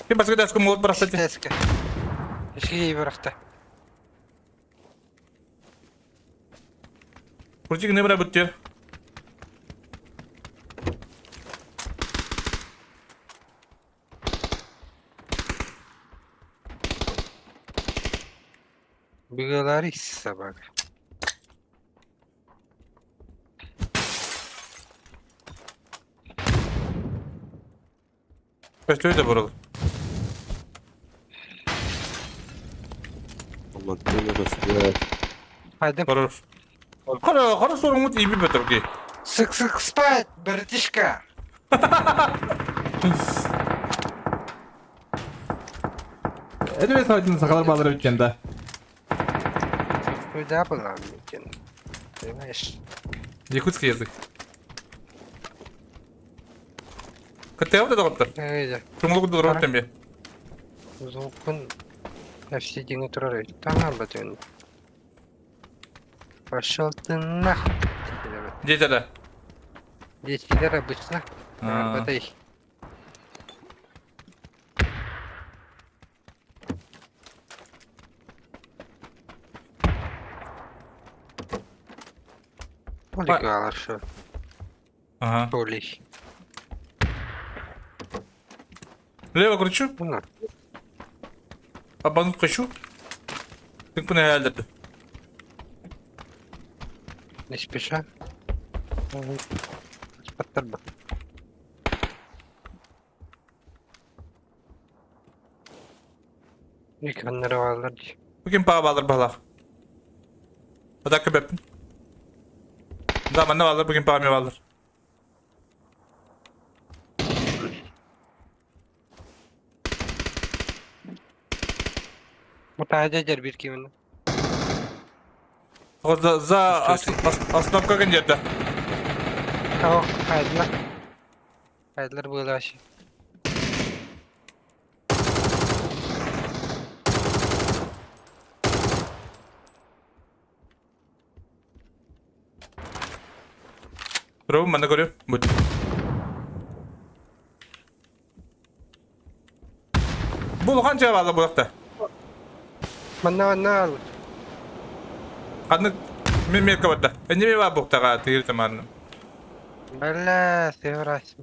Kim başka ders kumul bıraktı? teske. Eski iyi bıraktı. Kurcuk ne bırak bitiyor? Бегаларис собака. Kötüyü de vuralım. Aman tanrım gösteriyor. Hadi. Vurur. Kara sorumlu iyi bir beter ki. Sık спать, братишка. Edebe saydın sakalar bağları bitiyen de. Köyde yapılan bir gün. Понимаешь? Yakutski yazık. Kıtaya da doktor. Öyle. Cumhurlu durum tembe. Звукын әфсидеңе тұрар еді. Таңан ба төн. Пошел ты нахуй. Детеля. Детскилер обычно. Работай. Olик alır şu. Ага. Olик. Лево кручу, Bunlar. обманут качу. Ты по нереально. Не спеша. Спаттар ба. Ekranları varlar. Bugün paha bağlar bağlar. O da köpek. Zaman ne bağlar bugün paha mı bağlar? Mutahacacar bir kimin. O za основка где-то. Tamam, hayırlar. Hayırlar bu aşı. Bro, mana görüyor? Bu. Bu kanca bağlı bu dakta. Mana al. Kadın mimir kavada. Ini mi var bu dakta tigir teman. Бля, ты врать.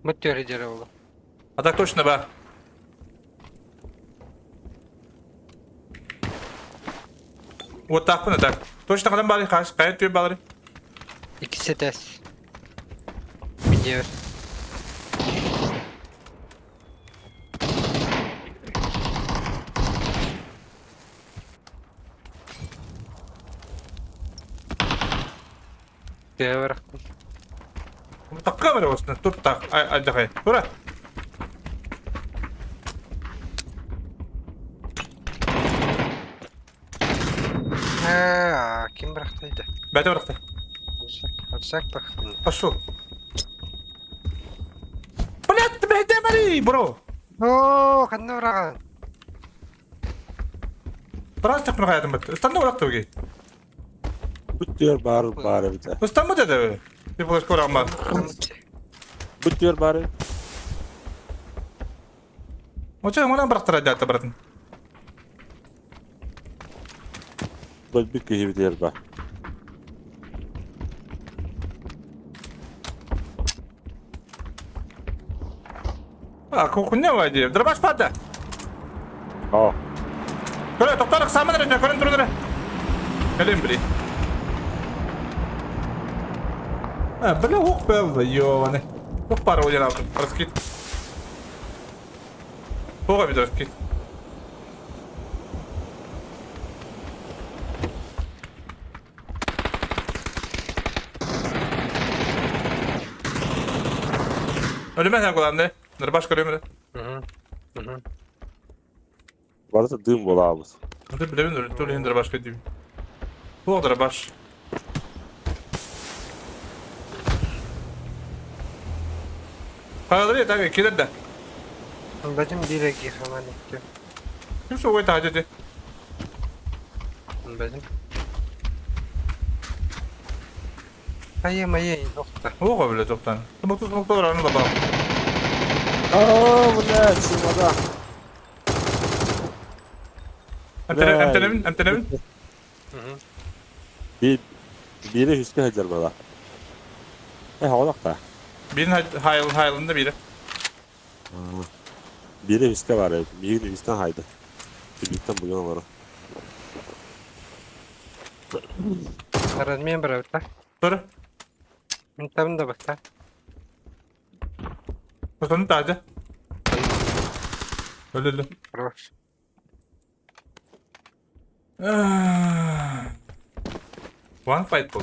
Мутер лидировал. А так точно ба. Вот так bunu так. Точно kadar bari karşı kayıt diyor bari. İkisi ters. Biliyor. Devre. Bu tak kamera olsun. Tut tak. Ay dakay. Dur. Kim bıraktıydı? Bete bıraktı. Alsak bakalım. Пошел. Блядь, ты бейте мари, бро. Oo, kanına bırakın. Biraz tak bunu hayatım bitti. İstanbul'da bıraktı bu gey. Bütüyor bari bir de. İstanbul'da da. Bir polis koran var. Bütüyor bari. O çay bana bıraktı radyatta bıraktın. Böyle bir kişi bitiyor bari. Kunya var diye. Dırbaş patla. Oh. Köle toptarak sağma derece. Körün durun. Gelin biri. Ha, böyle huk böyle. Yo, ne? Huk para oyun aldım. Parası git. Hoga bir dört git. Ölüme sen kullandı. Dırbaş görüyor mu? Varsa dığım bolağımız. Hadi bilemin öyle. Dur indir başka diyeyim. Bu kadar baş. Kaldırıyor tabii ikiler de. Benim direkt yıkaman istiyor. Kimse o kadar haceti. Benim. Hayır nokta. O kadar bile çoktan. Smoksuz var anı da bak. Aaa bu ne? Şurada. Emtenemin. Biri Hüsnü Hacer bana. Oğlak da. Birinin haylında biri. Biri Hüsnü var ya. Biri Hüsnü haydi. Birlikten bu yana var. Размен брат, да? Sonra. Там да бата. Sonra taze. Öyle. Хорош. One fight bu.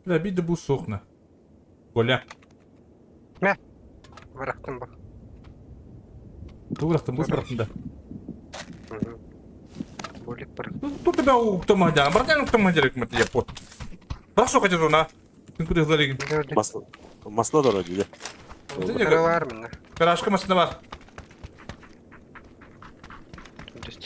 Ve bir de bu soğukna. Golya. Bıraktım bak. Bu bıraktım da. Болик бırak. Тут тебя уктамадян. Братан уктамадян hükümeti yapı. Bırak sokacağız ona. Çünkü hızları gibi. Gördük. Masna doğru gidiyor. Para var mı ne? Karışkı masında var. Düz.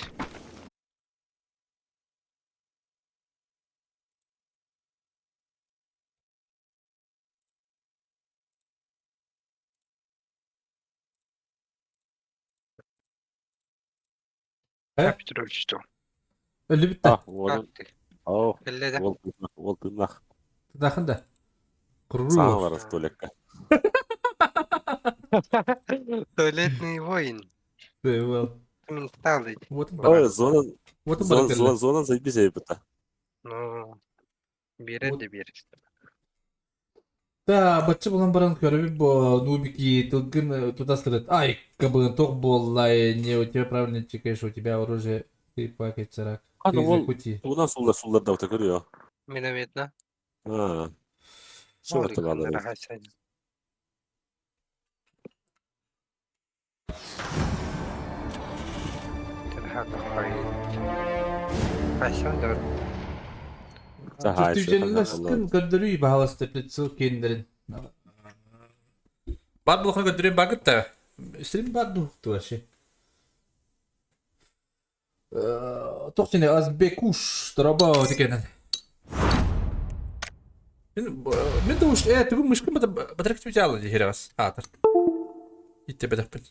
Kapitol işte. Öyle bitti. Ah, oğlum. Oh, Belli de. Voltınlak. Dakın da. Sana var stolekka. Туалетный воин. Well. Менталый. Вот Ой, вот зона зайди yapıta. Ну, берет да берет. Да, бачы болан баран көріп, нубики, тылгын туда сказать, ай, кабын тоқ боллай, не, у тебя правильно чекаешь, у тебя оружие, ты пакет царак. Ана, Ты ол, закути. Bundan sularda da görüyor. Минометно. Ha. Şurada kaldı. Рахасань. Пойдем. Түйженілі скын көндірі бағаласты плетсіл кендерін. Бар бұлқын көндірен бағыт та. Үстірін бар дұқты башы. Тоқ сені азбек уш дұрабау декенін. Мен de tügün müşkün badarak tüyce alın diye heras. Hatır. İtte bedakpın.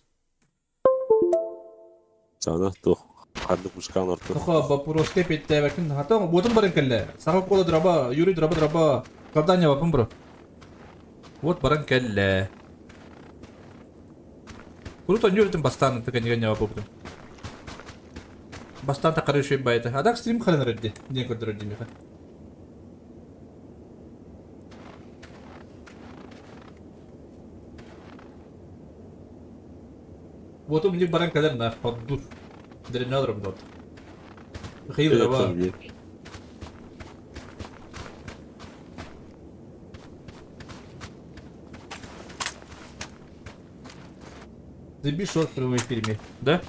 Sana tuh. Kandık muşkan orta. Тоха бапуроскай петте бакин хата бодун баран келле. Сага кола драба, юри драба. Кардания бапын бро. Вот баран келле. Круто юритин бастан тегенге бапын. Бастан та карышы байты. Адак стрим халын редди. Не көрдүр демеха. Вот у меня баран келле на поддур. Дренадырым дот. Хейр драба. Заби шорт в прямом эфире, да?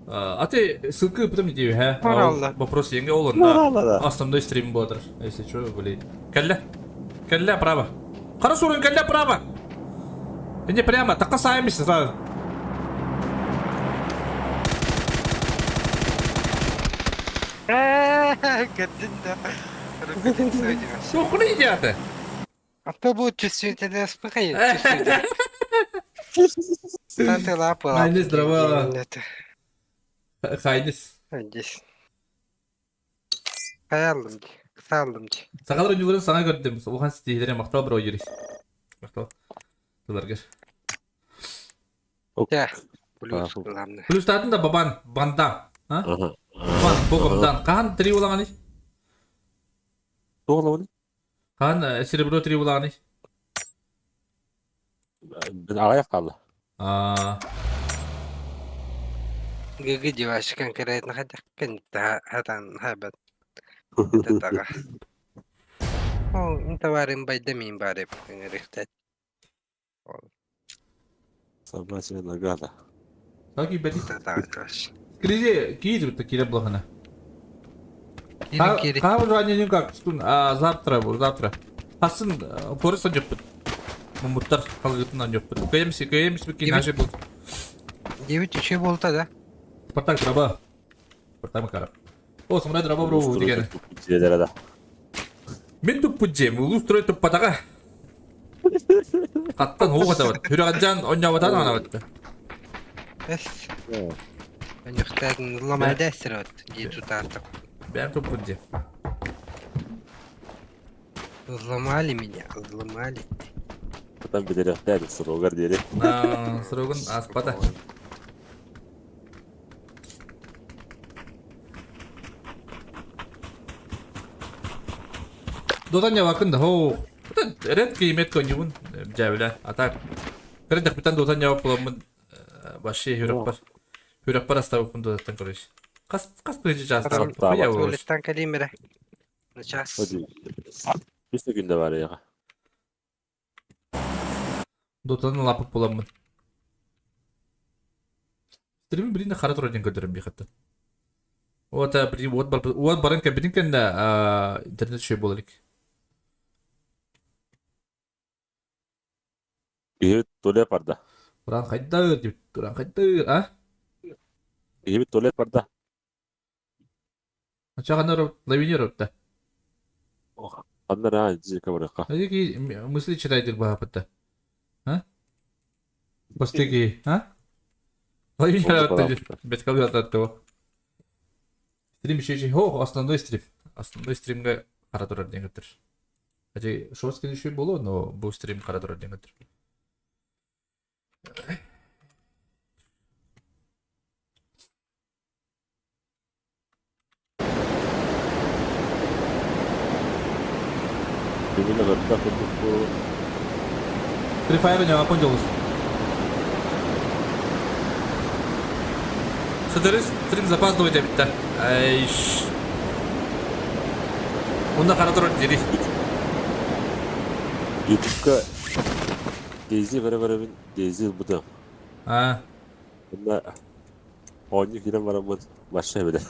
А ты ссылку потом не делай, ха? Пожалуйста. Вопрос я он Пожалуйста. на основной стрим ботер. Если что, блин. Калля право. Хорошо, он калля право. Не прямо, так касаемся сразу. Gördün de. Gördün söylüyor. Что не идет? А то будет чувствовать это успокоит. Ты лапа. Майнес дрова. Хайнес. Здесь. Каялым. Кысалым. Сакалар oyuncuların sana gördüm. Ohan stihilere maktal bro yürüyüş. Maktal. Dolargır. Я. Плюс главное. Плюс татын da baban. Bandam. Ha? Aha. Baban. Bogomdan. Kahan tri ulan ani? Doğru lan. Kahan Cerebro tri ulan ani? Ben ağaya kaldı. Aa. Гиги деваш конкретно хотя кента хатан хабат. Это тага. О, товарим байдамин баре рихтат. Sabahçı nagada. Taki bedi. Это так. Скажи, киди вот такие блохана. Кири кири. Kahan ранее никак. Завтра bu, завтра. Aslın porsa yapıp. Mumutlar kalgıtından yapıp. Kayemsi bir kinajı bul. 9 еще болта, да? Спартак драба. Спартак макара. О, самурай драба бро дигene. Şeylere de. Мен туп пуджем, улус трой туп патага. Каттан хоога тават. Хүраган оньяватан анаватты. Эс. Нюхтан ломадесрот. Диту тартак. Ben туп пуджем. Взломали меня, взломали. Потом бедерек derdi sırogар diyerek. Срогун аспата. Додanya bakın ho. Red kıymet koyumun cevle atak. Kırık kaptan dodanya yapılamın başı hürek var. Hürek var hasta bakın dodatan koyuş. Kas kırıcı casta. Tamam. Ya bu. Улистан калимера. На час. Hadi. Bir de günde var ya. Доданын лапып боламын. Стримин бірінде қара тұрайден көтерім бейхатты. Вот баран кабинин кәнді интернет шөй болалик. İyi tuvalet var da. Уран қайдыр деп, уран қайдыр, а? İyi bir tuvalet var da. Ачағандар лавинер да. Onlar ha cika bırakka. Әдеки мысли читайдыр бағапытта. А? Бастеки, а? Лавинер өтті. Беткал өтті о. Стрим шеші, о, основной стрим. Основной стримге қара тұрайден көтір. Әде шоскені шөй болу, но бұл стрим қара тұрайден көтір. Birbirine karışta kurduk bu. Free Fire'ın ya понравилось. Садырыс, стрим запаздывает битті. Айш. Онда қара тұрады деді. YouTube'da Daisy beraber Daisy bu da. А. Bunda 10 film var ama başlayabilir.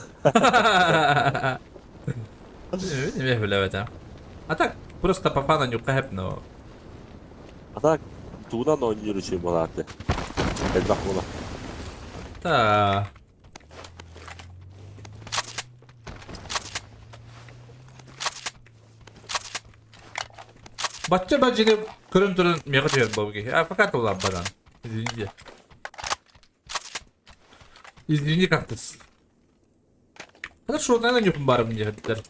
Не бля это. А так, просто по фану не кайф, но Hatta Tuğ'dan oynuyor şey bu artık. Bedbah ola. да. Батча бачыны көрөн туран мега жер бабги. А факат улам баран. Извините. Извини, кактус. Хорошо, наверное, не барым мне хотят.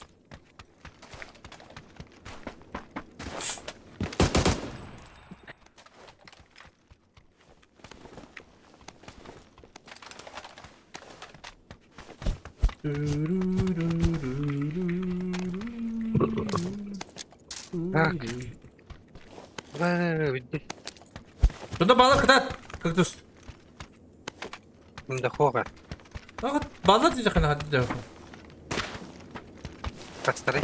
Так. Туда балык катат. Кактус. Да хора. А балык здесь хана хатты. Подстарай.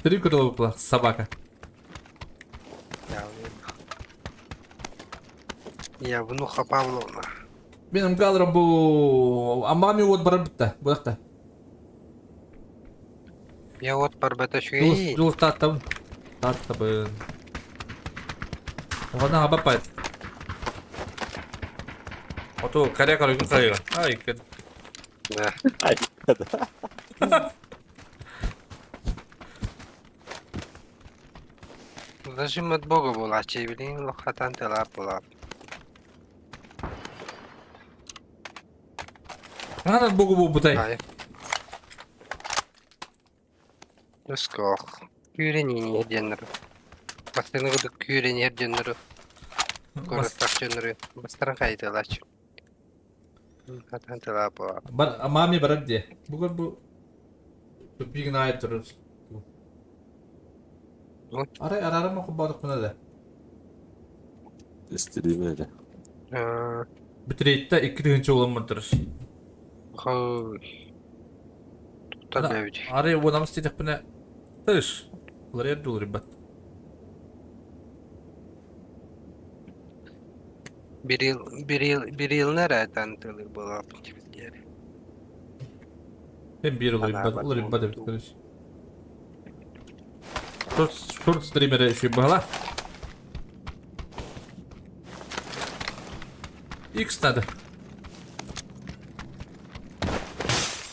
Смотри, куда выпала собака. Я внуха Павловна. Benim kalırım bu amami ot barab bitti. Bu dakika. Я вот парбета шуи. Yol tattım. Tattım. Ona haba pat. Oto karya karı gün kayıyor. Ay kız. Да. Ай, Зажим от Бога була, чи блин, лохатан тела була. Ana bu butay. Ай. Ускох. Кюрени ерденнер. Бастыны кюрени ерденнер. Горостак жөннөр. Бастырын кайталач. Лохатан тела була. Bar amami barab diye. Bugün bu bir ait durur. Ararım okul balık buna da. istediğim öyle. Bitireydi 2 günce olamırdır. Хоy. Tutar bevci. Araya oynamız dedik buna. Tırış. Bunlar yerde olur ibat. Bir yıl nereden tılır bula? Ben bir olur ibat. Olur ibat evet kardeş. Short streamer'e şu bağla. X nerede?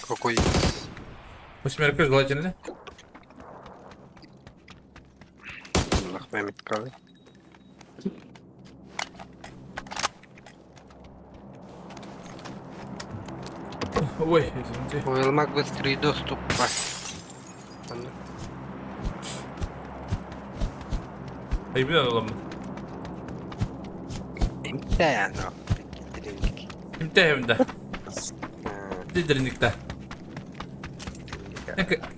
Какой? Восьмерка желательно. Allah Mehmet Kavli. Ой, извините. Уэлмак быстрый доступ. Ayıbı alalım. İmtihan o. İmtihanda. Didrinlikte.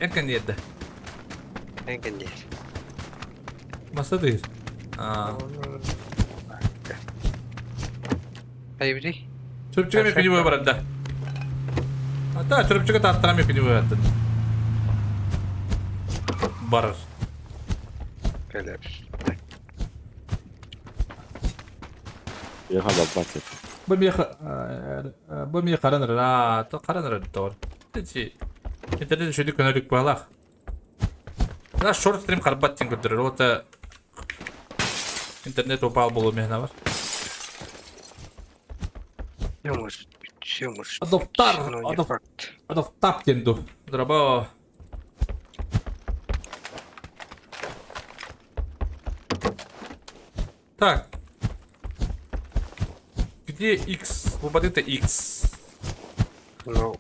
Yakın yerde. Engin değil. Masa değil. Aa. Hayvri. Çöpçüğe mi pinimi var Hatta çöpçüğe tattıram mı pinimi var Barar. Böyle bir. Bir hala bakın. Bu mi karanır ha, to karanır doğru. Dedi. İnternet şöyle könüllük bağlak. Ya short stream karbattin götürür. O da internet opal bolu mehna var. Все может. Адоптар, Но не адоп- факт. Adaptap kendu. Драбо. Так. Где X? Лободыта X. Ну,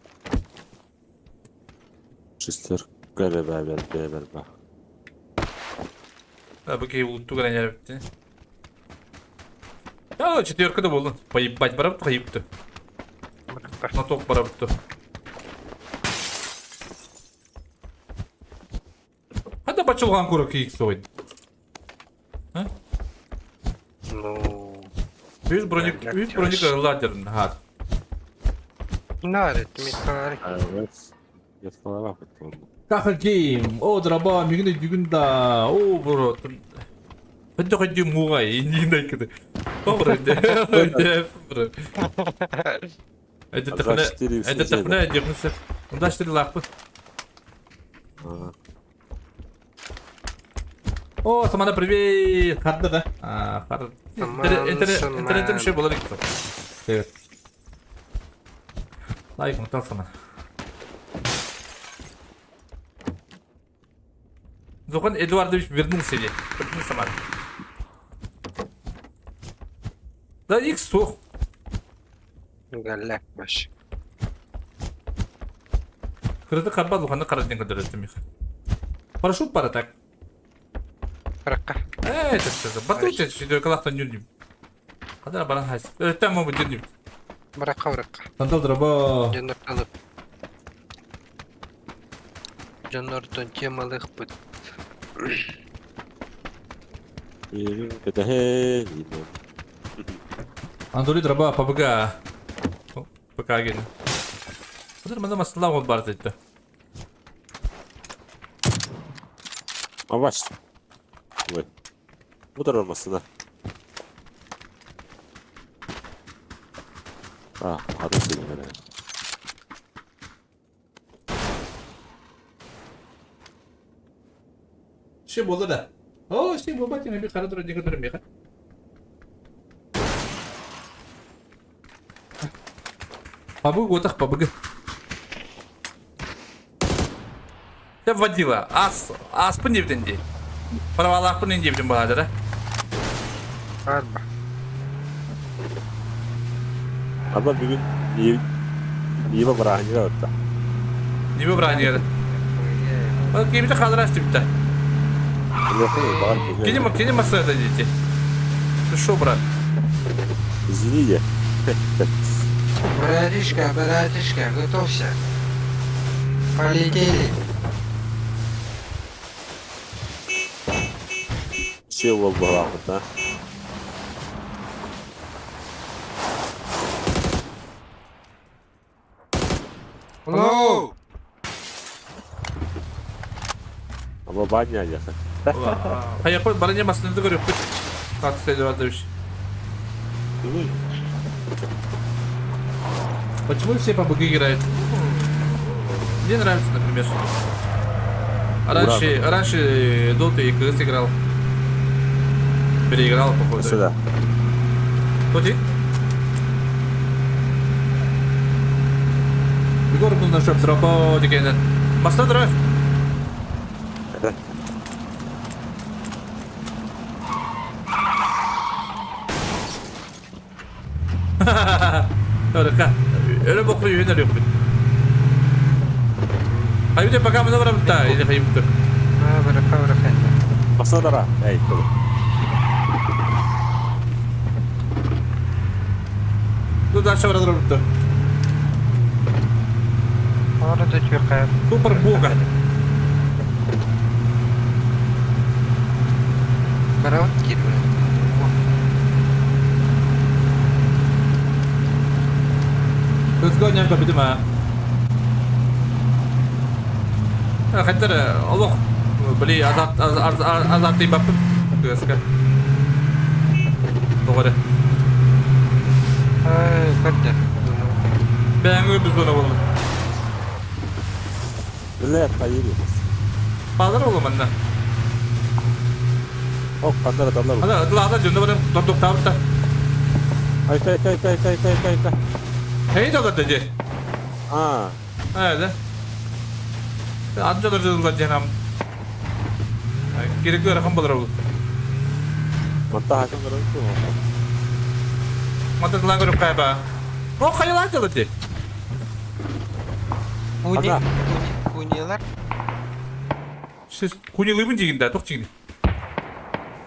Шестерка beraber bak. Да, быки улутту гана järvipti. Ya четверка да болдун. Поебать барабыт кайыптı. На топ барабыттı. Hadi бачылган көрөк X ойды. ну, 100 броник ладерін хат. наред, Михаил. Evet. Yatmalara bak bakalım. Кахалгейм, о драба, мигне дүгүнда, о бро. Хадди мугай, индиндай кыды. Добро, де, бро. Это тахна, дегнуса. Унда штыри лакпы. Ага. О, Самана, привет! Хадда, да? А, хадда. Интернетім şey болар екен. Evet. Лайкын тал Саман. Zokan Eduardovich вернул себе. Вернул сама. Да их сох. Галляк баш. Кырды карба Зуханны караден кадырыттым их. Парашют пара так. Быракка. Это что? Батуча сюда калахтан юрдим. Кадара баран хайс. Там мы будем. Быракка. Тандал драба. Жаннар алып. Жаннартан темалык бут. Иrin кетехен. Андоли драба пабга. Пока ген. Кадар мана масла ол бар dedi. Avaş. Vay. Bu da olmasın ha. Ah, hadi senin bana. Şey boldu da. Oo şey bu bakın bir kara dura diye durum ya. Пабуг вот так пабуг. Я водила. Ас пунивденди. Парвалах пунивден болады да. Арба. Ama bir gün iyi mi bırakın ya orada. Не выбрание. Вот какие-то хадрасти бта. Кинем это дети. Ты шо, брат? Извини. Братишка, готовься. Полетели. Şey oldu bana. Hello. Ama banyo yakın. Hayır, bana ne masasını da görüyor. Как ты Эдуардович? Почему все пабуги играют? Мне нравится, например. Раньше Dota и CS играл. Переиграл, походу. Сюда. Кто ты? Егор был на шоп с работой. Маста драйв. Harika. Öyle boklu yönler yok. Hayır bir de bakalım ne var burada. İyi hayır bir de. Bıraka. Masadara. Ey tamam. Dur daha aşağı var burada. Orada çöker. Супер буга. Браут кидывает. Özgün yapma bir ha. Hatta Allah beli azat değil bakın. Gözüküyor. Doğru. Kırdı. Ben öldüm sonra oğlum. Ne kayırıyoruz? Bağlar oğlum anne. Ok kanlar adamlar. Hadi hadi cümle varım. Doktor tavırda. Kay. Hey de dedi. Aa. Öyle. Adca da cıldı canım. Gerekli rakam bulur oğlum. Mantap hakim var mı? Mantıklı görüp kayba. O kayalar cıldı. Кунилар. Siz kunyalı mı diyeyim de, tok diyeyim.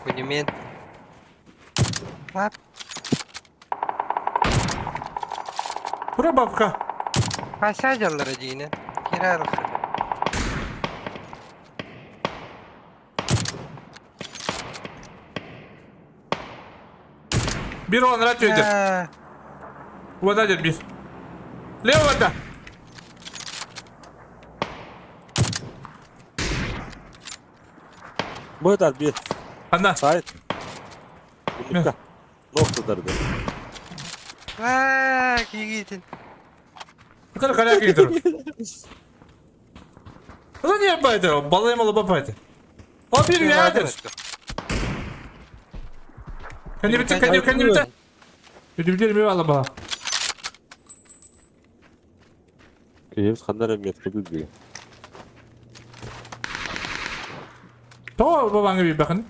Кунимен. Lap. Bura babka. Pasajlarlara diyine. Girer. Bir onlara söyledim. Vadadır bir. Leo vada. Bu kadar bir. Anna. Sahip. Nokta. Noktadır be. Gidin. Bu kadar karayak gidiyorum. Ulan niye yapaydı? Balayım alıp yapaydı. O bir rüyadır. Kendi bitti. Ödümlerim yok Allah bana. Kıyımız kanlar emniyet kıdı diyor. To babana bir bakın.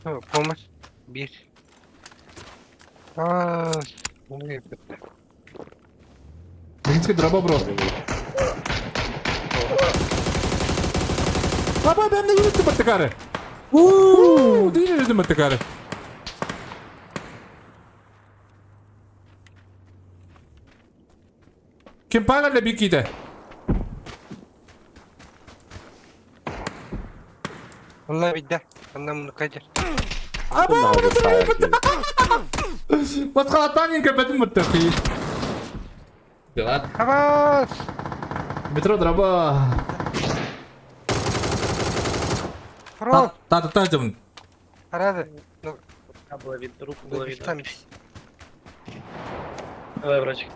Tamam, olmaz. Bir. Aa, bunu yapıyor. Minski draba bro. Baba ben de yürüttüm attıkarı. Değil yürüttüm attıkarı. Kim parayla bir kide? Vallahi bir de. Ondan bunu kaçır. Aba Hadi bunu sayar durayım. Maskalattan yine köpetim mutlaka. Devam. Abbas! Metro draba. Ром! Татататım. Рады. Ну, там Давай, братик.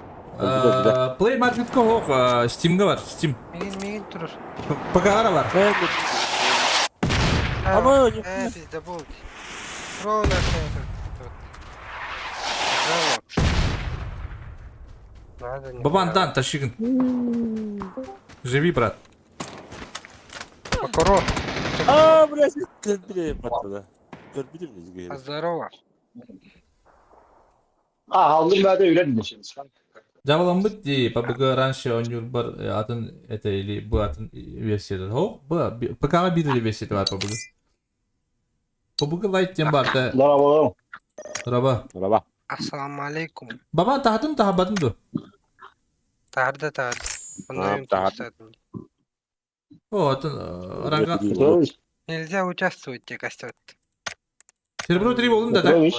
Play Market'ka yok. Steam'de var. Steam. Мигин durur. PK'da var. Ama- Bizde bul. Pro nasıl? Bravo. Надо не Babandan taşıyın. Живи, брат. Покоро. Aa burası biri patladı. Dur bilir miyiz geri? Здорово. Aldım ben de öyle dinleşim. Javalan bitti. Pabuga раньше он var adın eteğili bu adın versiyonu. Ho, bu PK'da bir versiyonu var Pabuga. Pabuga Lite diye var da. Bravo. Raba. Merhaba. Assalamu alaikum. Baba tahtın tahabadın du. Tarda. Tamam, tarda. O adın ranga. Нельзя участвовать, тебе кастет. Server trip olun da da.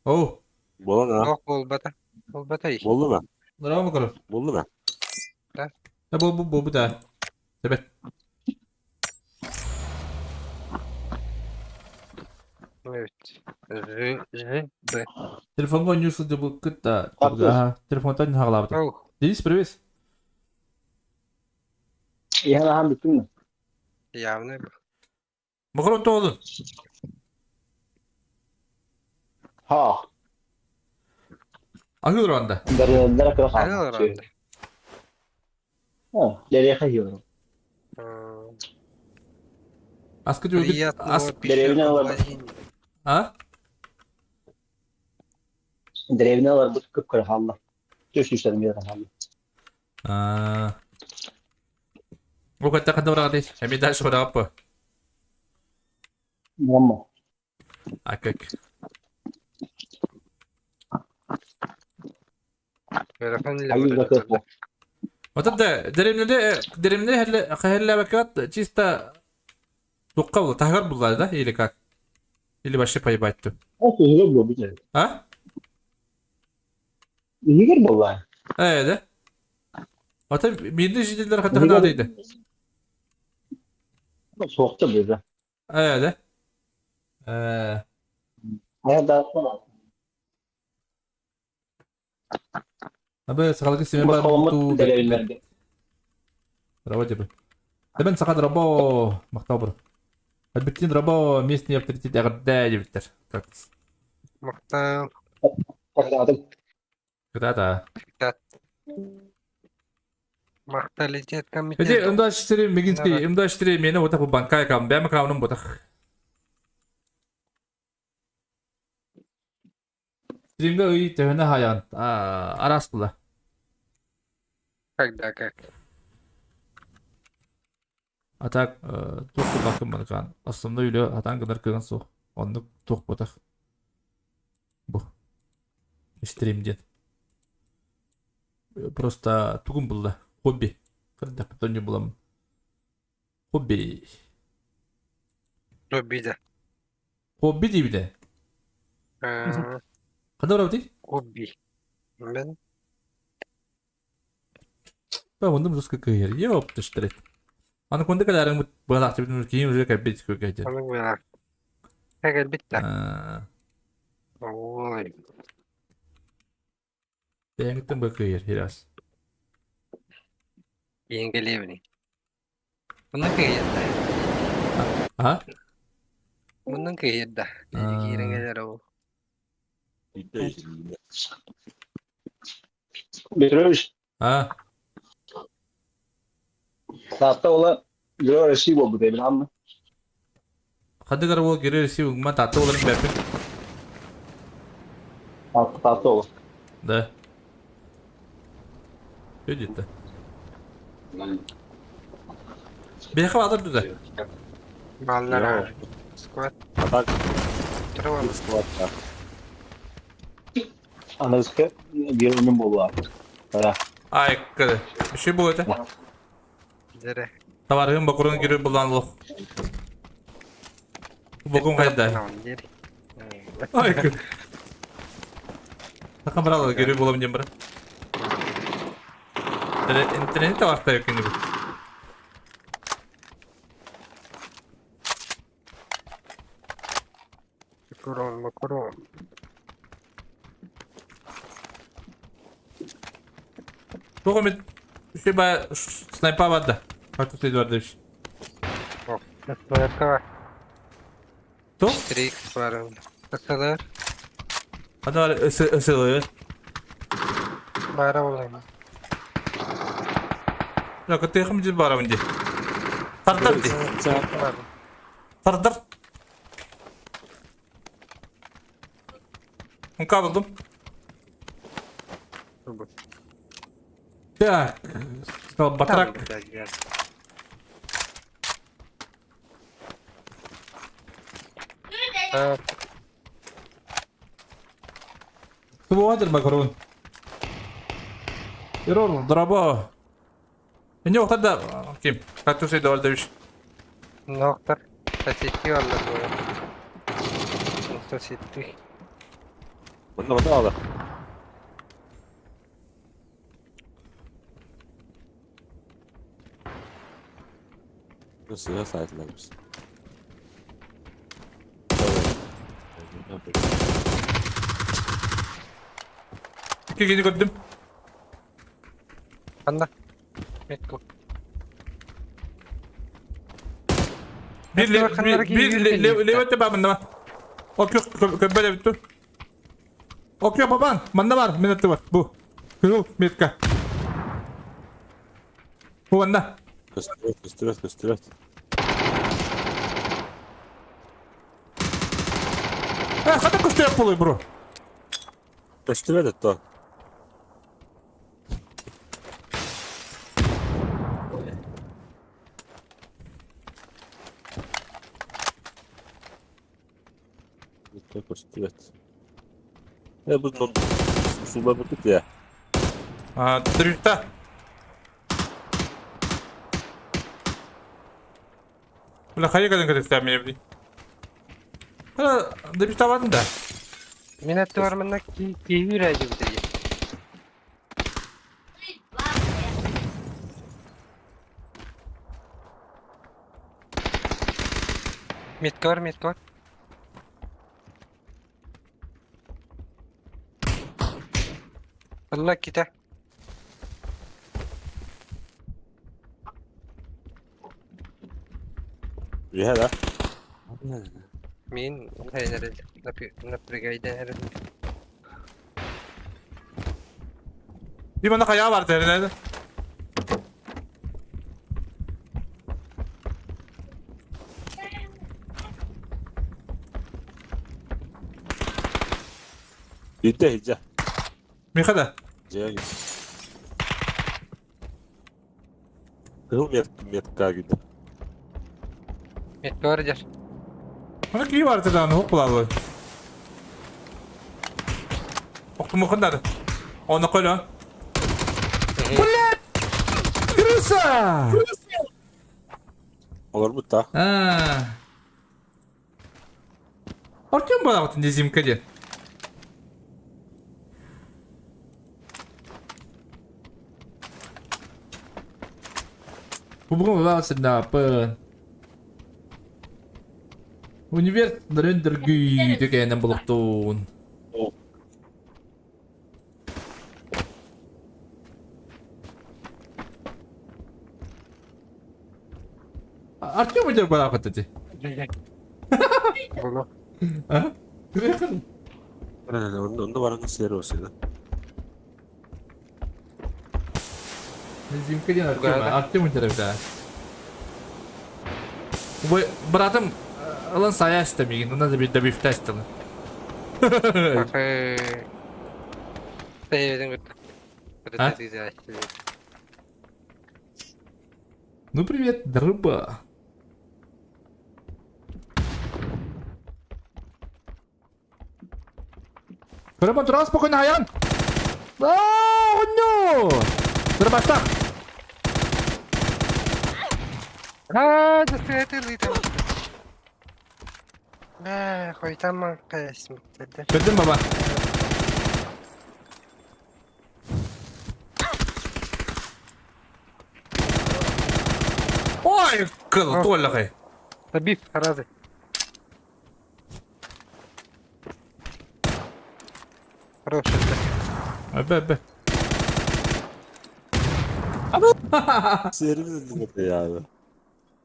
Oh. Bulun ha. Yok bolbata. Bolbata iyi. Buldu mu? Bravo mu karo? Buldu mu? Ha bu da. Evet. Evet. B. Telefonga oynuyorsun da bu kıtta. Aha, telefondan hağlamadın. Oh. Deniz привет. Yani hem bütün mü? Явно. Makaron toğulun. Ha. Hangi oranda? Derelere kadar Arıyorlar kaldı. orada. Ha. Nereye kayıyorum? Askıcı ödü. Приятного Деревня пищеварения. Ha? Derevine var bu kıpkırı halde. Düş düşlerim bir halde. Aa. O kadar orada değil. Hem bir daha sonra apa? Ama. Akak. Telefon ile Hayır böyle bakın. Otan da derimde helle bakat çista Tukka oldu. Tahgar buldular da iyili kak. İyili başı payı bayttı. O kızı bu bir kere. Ha? İyi gel vallahi. Evet. Otan birinde ciddiler hatta kanadıydı. Soğukta böyle. Evet. Hayat dağıtma. Abi sakalı kesimen Bu var kavamı tu. derevinlerde. Rawa jabe. Taban sakad rabo maktabur. Albitin rabo местный авторитет агадда дебиттер. Как? Мақта. Patladım. Когда-то. Мақталитет Эти комитет. МД4 Мегинский, МД4 мені вот так вот банкай кам, бәм крауным вот так. Стримге үй тәуіне хаян, арас бұла. Когда как? Атак, тоқты бақым банкан. Асымда үйлі атан кынар кыган соқ. Онды тоқ ботақ. Бұ. Стримден. Просто тугум бұлда. Хобби. Қырда питонне бұлам. Хобби. Обида. Хобби дей біде. Қандай ұрау дей? Хобби. Мен Ба, онда мұзысқа күйер. Еоп, түштірет. Аны конда кадарың бұт бұғын ақтыбетін кейін уже кәбет көкәйден. оның бәрі. Как әлбетте. Ой. Бәңіттің бұ күйер, херас. Еңгелевний. Мұның күйедді. Aha. Мұның күйедді. Еріңелер ол. Bitiriyoruz. Ha. Saatte ola göre receive oldu demin anla. Hadi gara o girersi ugma tatlı olalım bepin. Tatlı olur. Da. Öyle de. Bir kafa alır düze. Ballar Yo. abi. Squat. Atak Duralım. squat'ta. Anızkı bir önüm bolu var. Para. Ay kıdı. Bir şey bu öte. Dere. Tavarın bakurun giri bulanlık. Bugün kayda. Tamam, geri. Ay kıdı. Takım bıralı giri bulamayacağım bırak. İnternet de var da yok yine bu. Kurun. Çok ümit. Bir şey baya sniper vardı. Farklı sayıda vardı bir şey. Nasıl var? Çok. Trix var. Kısalar. Hadi var ısılı. Bara olayım. Ya kıtı yakımcı bara önce. Tartar di. Var. Tartar. Muka buldum. Ya. Batarak. Evet. Bu vardır bakarın. Error, draba. Ne yok da kim? Kaç sayıda var demiş. Nokta. Sasiti var bu. Sasiti. Bunda ağla. Nasıl ya sahiplenmiş? İkinci gördüm. Anda. Metko. Bir levette ben bende var. Ok yok böyle bitti. Ok yok baban. Bende var. Minette var. Bu. Kırıl metka. Bu bende. Göster. Hadi kustu yapılıyor bro. Göster et to. Göster et. Ya bu not usulda bitti ya. Drifta. Ulan hayır kadın kadar istemeyebilirim. Hala drifta vardı da. Minette var mı? Ki virajı bitiriyor. Mitkor. Allah kita. Ya da. Min hayır napregayda herhalde. Bir bana kayağı vardı herhalde. Bitti hiç. Mikada. Ceyhan. Kırıl metka gibi. Mitkor jar. Bana ki vardı lan o kulağı. Oktu mu kadar? Onu koy lan. Kırılsa. Olur mu ta? Ortaya mı bana dizim kadı? Bu bugün var sniper. Univers döndürgü tükenen buluktun. Artıyor mu diyor bana katı? Bunu. Ha? Güzel. Onda var nasıl yeri olsaydı. Dizim kadı artıyor mu? Artıyor mu tarafta? Bu bıraktım Alan saya istemeyin. Ona da bir de bifte istedim. Sevdin gördüm. Ha? Güzel. Ну привет, дроба. Кырма тура спокойно, Аян. No! Дробаш Aaa, засветили там. Koytan kayasım dedi. Gördün baba. Ой, кыл, толлахай. Tabip, harazi. Хороший, да. Be. Serimiz dinledi ya abi.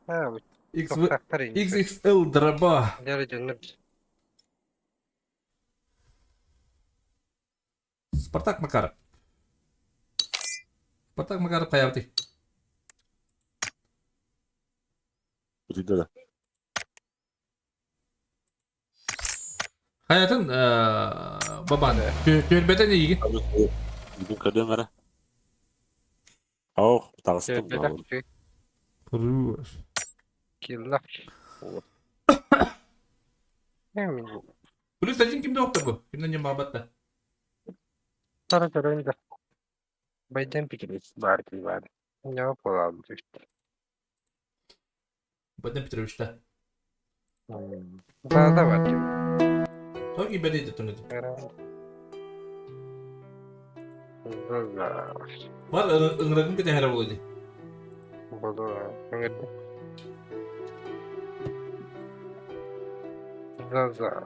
Ha, bu X, topraklar indi. XXL дроба. Yarı dönür. Спартак Макаров. Спартак Макаров каябыты. Burada da. Hayatın baban. Tülbeten iyi. Bugün kadın var. Oh, tavsiye Bedak mi? şey. Хорош. Killah. Emin bu. Polis sacın kimde yoktu bu? Kimden cemabatta? Para önde. Bayden pikiriz. Var ki var. Ne yapalım işte. Badem Petrovic'te. Daha da var ki. Çok iyi bedeydi tonu. Herhalde. Var ıngrakın bir de herhalde oldu. Bolu. Ngerti. Zaza.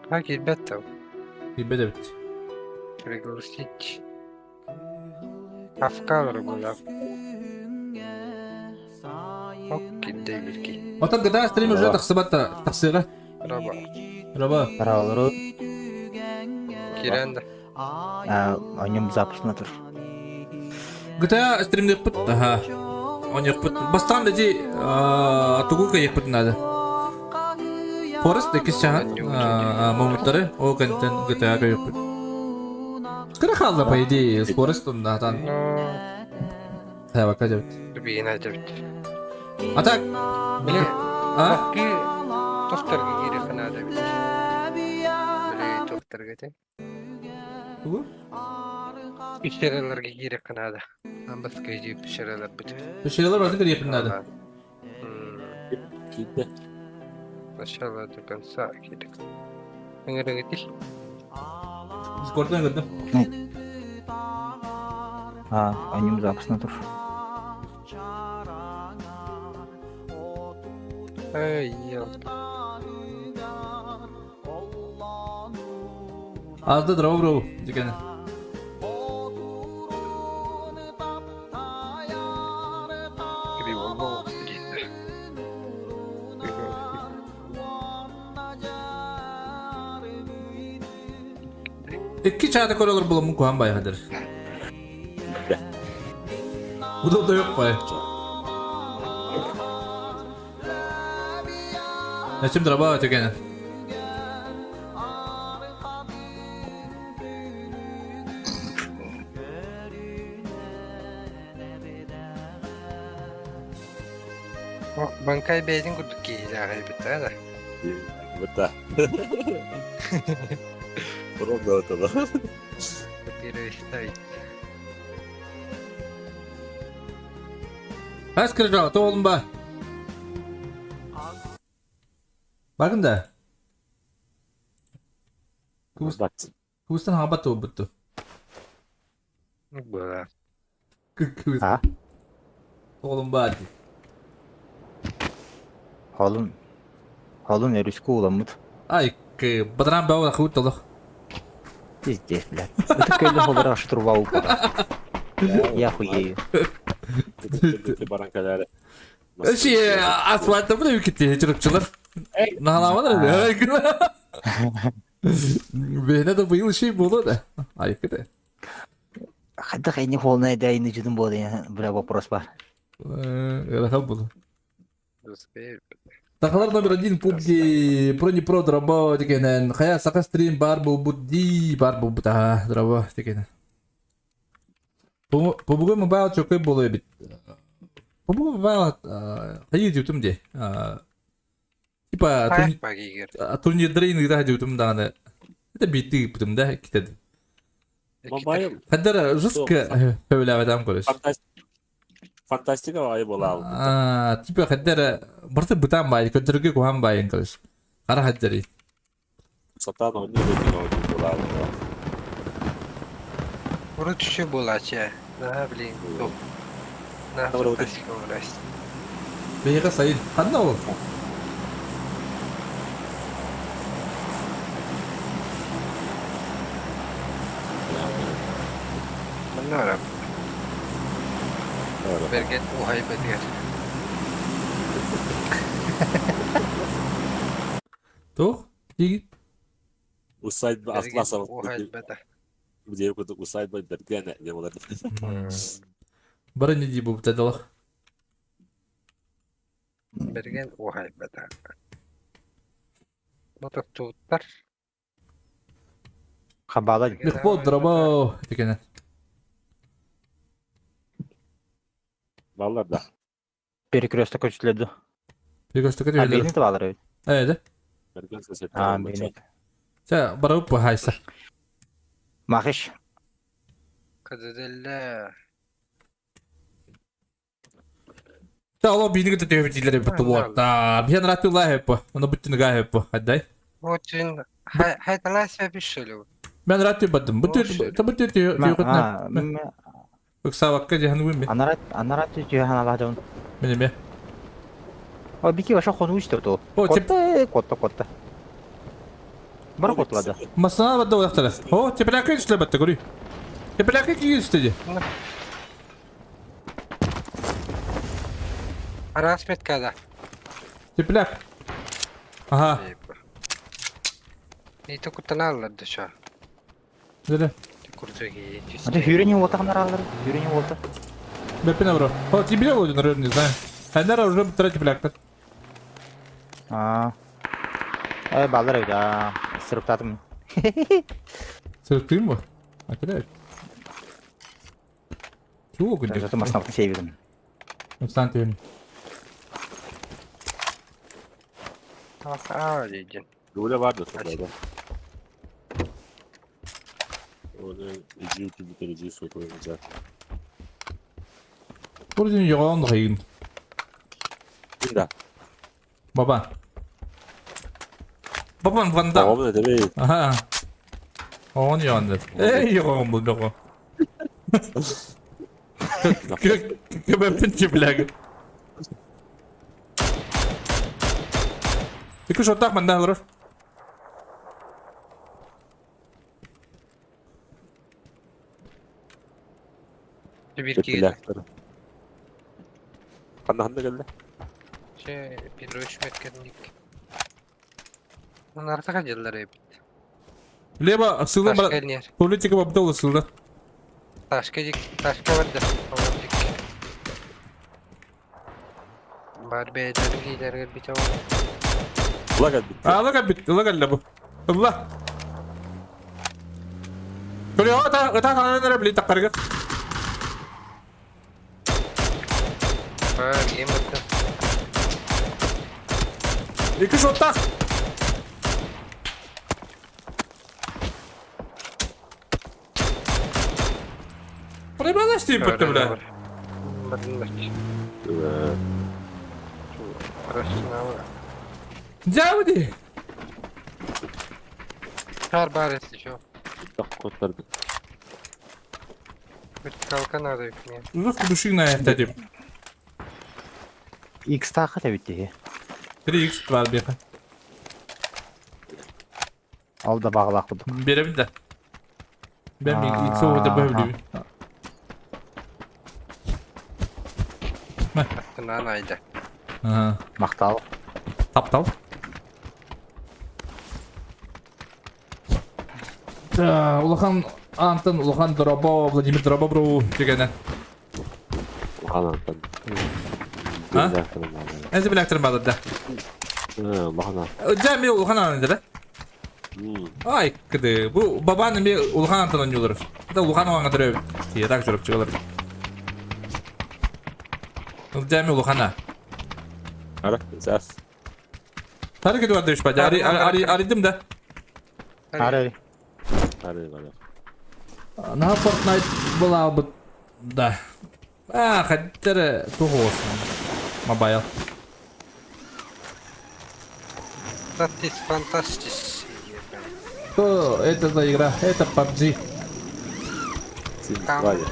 Haki beto. Bir bede bitti. Пригласить. Afkalar bu laf. Okey değil ki. Otan gıda stream уже taksibatta taksiga. Raba. Raba. Параллелу. Kiren de. О нем запуск натур. Gıda streamde yapıt. Aha. On yapıt. Bastan da ci atugu ka yapıt nada. Forest ekis çahan. Mamutları o kanten gıda ka yapıt. Kira kaldı paydi. Forest ondan. Saya bakar jawab. Bir inacı bitti. Atak. Bile. Ha? Ki doktor giri kana da bitti. Bile doktor gete. Bu? İşlerelerge giri kana da. Ambas kayıcı işlereler bitti. Bir şeyler vardı ki yapın nada. Gitti. Maşallah dükkan sağ gidik. Ngere gitti. Discord'dan gördüm. О нем запуск натур. Ay ya. Azdı drama bro. Dükkanı. Gibi oldu. Gitti. İki çağda koralar bulamın kuhan bayağıdır. Bu da yok bay. Neçim draba tükene. Bankay beydin kurduk ki ilahi bitti da. Burada. Burada ortada. Bir işte. Kaç kırıcı to oğlum ba. Bakın da. Bak. Kustan habat to buttu. Bu. Kus. Ha? Oğlum ba hadi. Халун эриску уламыт. Ay ki badran ba kut tolo. Пиздец, блядь. Это кэлли холдер аштурвау пора. Я хуею. Gitti barankaları. Şey asfaltta mı da gitti çocuklar. Nahalamadın mı? Beni de bu yıl şey buldu da. Ay kıdı. Хада хайни холна дайны жидым болды. Бля вопрос бар. Rakam buldu. Takalar номер 1 PUBG, Pro Pro Drabo degenen. Kaya saka stream bar bu budi bar bu buta Drabo degenen. Bu mobile çok iyi buluyor bit. Bu mobile hayır diyorum diye. Типа Ayak bak Igor. турнирдер иногда diyorum da hani. Это bitti diyorum da kitadi. Mobile Kadar жестко öyle adam konuş. fantastik ama ayıp ola aldı. Типа kadar burada butan bay kötürge kuhan bay konuş. Kara hadari. Satan oynuyor dediğin oynuyor ola aldı. Vurut şu bulaça. Ne bileyim. Yok. Ne Doğru, yapacak uğraştı. Beyga sayın. Kanna o. Ben ne aram? Berget o haybet yer. Tuh. İyi. Usayd asla Berget sabah. o haybet. Bu diye kutu Usayd bay derken ne olur. Barın ne bu tadalı. Berget o haybet. Bu da tuttar. Kabala Lütfo Drabo degenen. Vallahi da. bir küresте köçüledi. Bir gösterge Ha diyor. beni de bağlar evet. Evet. Amerikan sesi. Ha beni. Ya bara bu haysa. Mahiş. Kadedelle. Ya Allah bini gıda diyor bitileri bitti bu arada. Bir yan ratullah hep bu. Onu bütün gay hep bu. Hadi. Очень. Haytalar sebebi şöyle. Ben ratü badım. Bu tür tabu tür diyor Ha, ne? Yoksa vakka cihanı bu mu? anarat Cihan Allah'ın. Benim ya. O bir ki başa konu işte o. O tip Kotta. Bara kotladı. masana badda odaktalar. O tepelakı üstüne battı görüyor. Tepelakı ki üstüne. Arasmet kada. Tepelak. Aha. Itu kutanarlardı şu an. Böyle. Kurtuğa giyeceğiz. Hadi hüreni olta kanlar alır. Hüreni olta. Bepine bro. O tibile oldu ne знаю. Ender orada bir tane tepelaklar. Ha. Bağlar evde. Sırıp tadım. Sırtıyım mı? Hakikaten. Çok güzel. Zaten masraflı şey verdim. Sen diyorsun. Aa diyeceğim. Böyle vardı sokakta. Onu eciyi dereceyi sokuyor. Burada yalan da yiyeyim. Bir daha. Baban. Baban Van Damme. Tamam ne demek? Aha. On yandı. Ey yalan bu ne? Köpek pinçi bile. İki şortak benden alır. Bir iki geldi. Handa geldi. Bir rüşmet kendik. Bunlar da kaçırlar hep. Leba asılın bana. Taşka yer. Politika babda olasıldı. Taşka vardı. Olamadık. Barbeyleri gider bir tane. Ula geldi. Allah kabit. Allah geldi bu. Allah. Kaya ata kanana beli takarga. Game baktım. İki şortak. Buraya bana işte yapıttı bile. Bakın bak. Arasına var. Cavdi. Kar baresi şu. Tak kurtardı. Bir kalkan arada yükmeye. Uzak düşün ne dedim. X takat bitti. 3x var bir. Al da bağlakladım. Birebir de. Ben bir x orada böyle. Aklından ayda. Aha. Maktal. Taptal. Ulakan Anton, Ulakan Drabo, Vladimir Drabo bro degenden. Ulan anladım. Ha? Ezi bilaktırım bağladı da. Allah'ına. Cem Ulhan anıdır. Ay kıdı. Bu babanın bir Ulhan antılan yolur. Bu da Ulhan oğanı dırıyor. Yadak çoruk çıkılır. Cem Ulhan'a. Ara, zers. Tarık ediyor demiş bacı. Aradım da. Hadi. Hadi hadi. Ne Fortnite bula bu da. Kadir tuh olsun. Mobile. Tatis fantastis. То это за игра, это PUBG. Sims Tamam. var ya.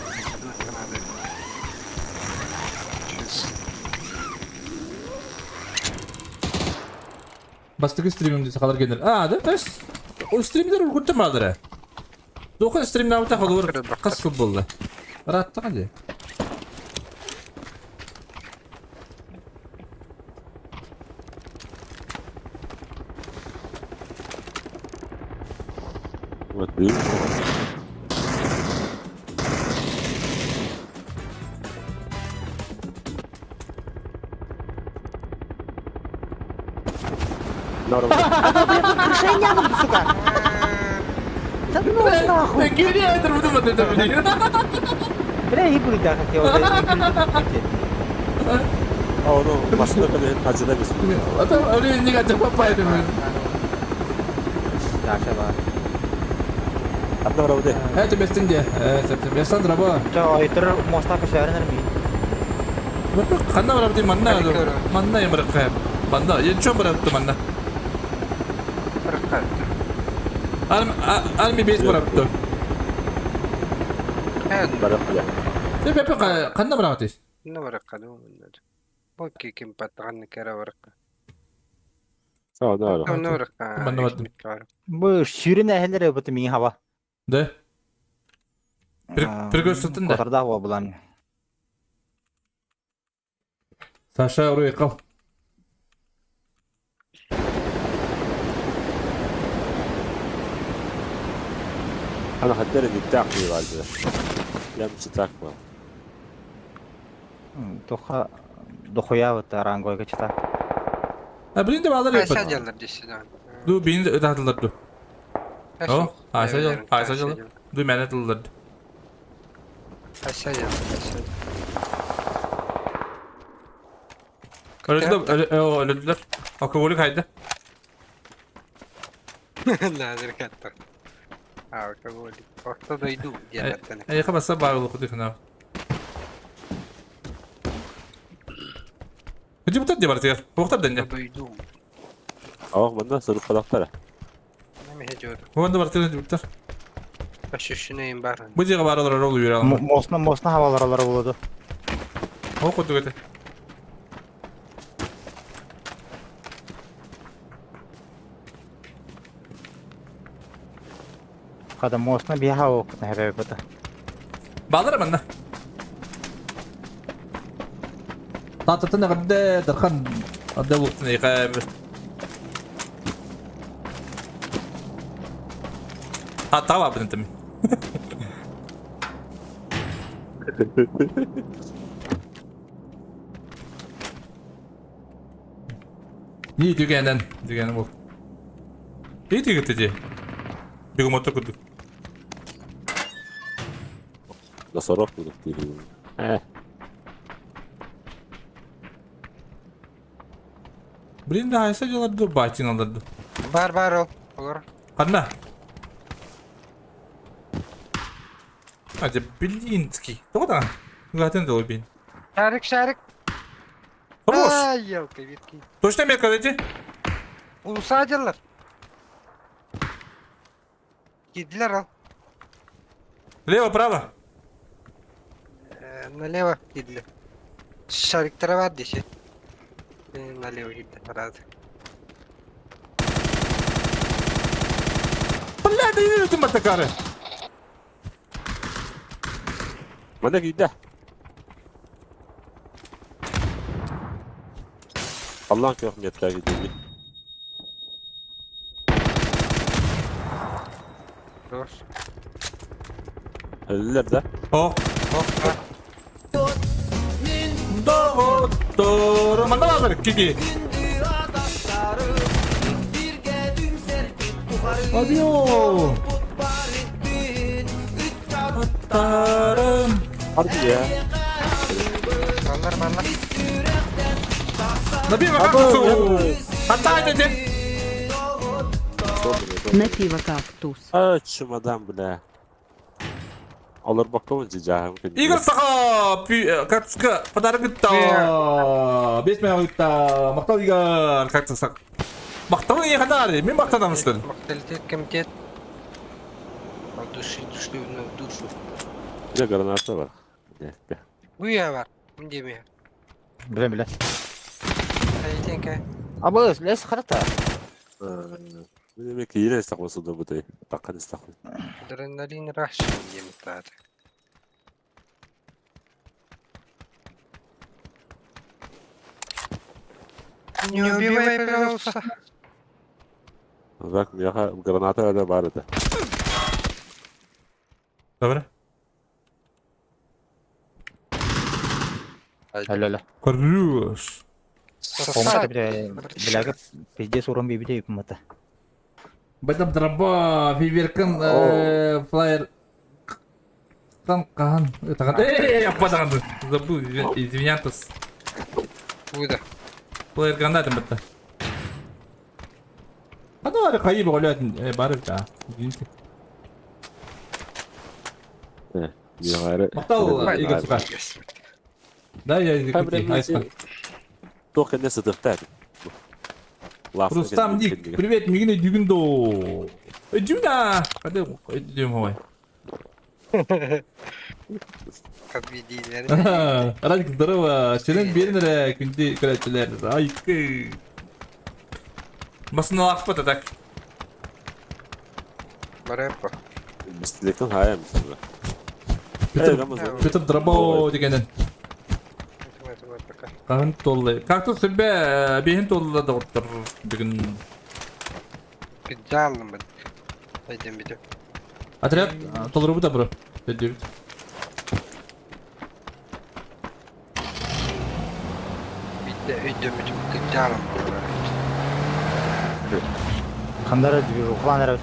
Bastık streamimde sakalar gelir. Da bes. O streamler urguttum aldıra. Dokun streamler avta kalır. Kas futbolla. Rahatta hadi. Evet, büyük. Normal. Ben geriye aydır bu da Bire iyi bunu da katıyor. Onu masada kadar acıda bir sürü. Adam öyle ne kadar papaydı mı? Yaşa bak. Hatta var orada. Evet bestin diye. Evet, bestin draba. Coba itu mosta kesaran mi? Bak kanna var bir manna ado. Manna ya mereka. Banda ya çok bıraktı manna. Almi base bıraktı. Evet. Barak ya. Ya Pepe kanna bıraktı. Ne bırakalım onları. Okey kim patron kere bırak. Sağ ol, doğru. Ne bırak? Ben de vardım. Bu şirin ehleri bu temi hava. De. Bir göstertin de. Kotarda hava bulan. Sasha oraya kal. Ana hatta bir takviye vardı. Yanlış takma. Dokoya bu rangoy geçti. Birinde bağlar yapar. Aşağıyalar dişiden. Du beni de dağıtırlar du. O, aşağıyalar. Du mene tılırlar. Aşağıyalar. Öldüler. Akıvolu kaydı. Nadir katta. Kabul. Orta doydu. Diğer Yakabasa bağlı kudu kana. Hadi bu tadı var diyor. Vaktar denge. doydu. Ama bunda sırf kadaflara. Ne mi hediyor? Bu anda var diyor bitter. Başı şunayım bari. Bu diye bağırlar oluyor ama. Mosna havalar oldu. O kudu gete. Kada mosna bir hava okutna hebe bu da. Bağlar bana. Tatlı ne kadar derkan. Adda bu ne kadar. Hatta var benim tabii. İyi düğenden bu. İyi düğüteci. Bir motor kudu. Nasıl rock bulduk diyelim. Birinde haysa diyorlardı, bahçin alırdı. Bar ol. Olur. Anna. Hadi bildiğin ki. Doğru da. Zaten de o bin. Şarik. Хорош. Ay yalka bitki. Точно метка дайте. Usacılar. Gittiler al. Лево, право. Налево gittiler. Şarik tarafa dişi. Налево gitti herhalde. Бля, да иди ты матакары. Bana gitti. Allah'ın köhmiyetler gidiyor. Dur. Ölüler de. О. Bak. Doktor. Manda var Kiki. Abio. Atlarım. Harbi ya. Vallahi vallahi. Nabi bakalım. Hatta dedim. Nativa kaktus. Açım adam bile. Alır bakalım cicahım. Игорь Сахап, карточка, подарок гитта. 5 миллион гитта. Мақтау Игорь, как ты сақ. Мақтау не қадар, мен мақтадамын что ли? Мақталитет комитет. От души в душу. Bir de granatı var. Gel. Bu ya var. Bu demiyor. Білем. Айтенка. Абы, лес қарата. Ne demek ki yine istakosu da bu da. Bakın istakon. Адреналин раш емтады. Не убивай, пожалуйста. Bak ya granatı öyle vardı. Добре. Әлі. Хорош. Қомата біләгі пиздес урын бейбіде үкіматы. Байтам драба, фейверкін, флайер. Қан. Аппадағанды. Забыл, извинятос. Буда. Флайер гранатым бітті. Қада бары қайы бұл ойлатын, бары біті. Извините. Мақтау, Игорь Сахап. Да, я изекути, айсқан. Только не сыдықтар. Рустам Ник, привет, мигіне дюгіндо. Дюна! Қады дюм хавай. Победили. Радик, здорово. Челен берінірі күнде көрәтілер. Айқы. Басына лақпыт атак. Барепа. Бістіліктің хая мısın? Петр Драбо дегенен. Пока. Қағын толы. Кактус сүрбе бейін толы да отыр бүгін. Кыджалым бит. Айдем бит. Отряд толыры бұда бұры. Бәдеуіт. Битте өйдем бит. Кыджалым. Қандары ұқылан әрі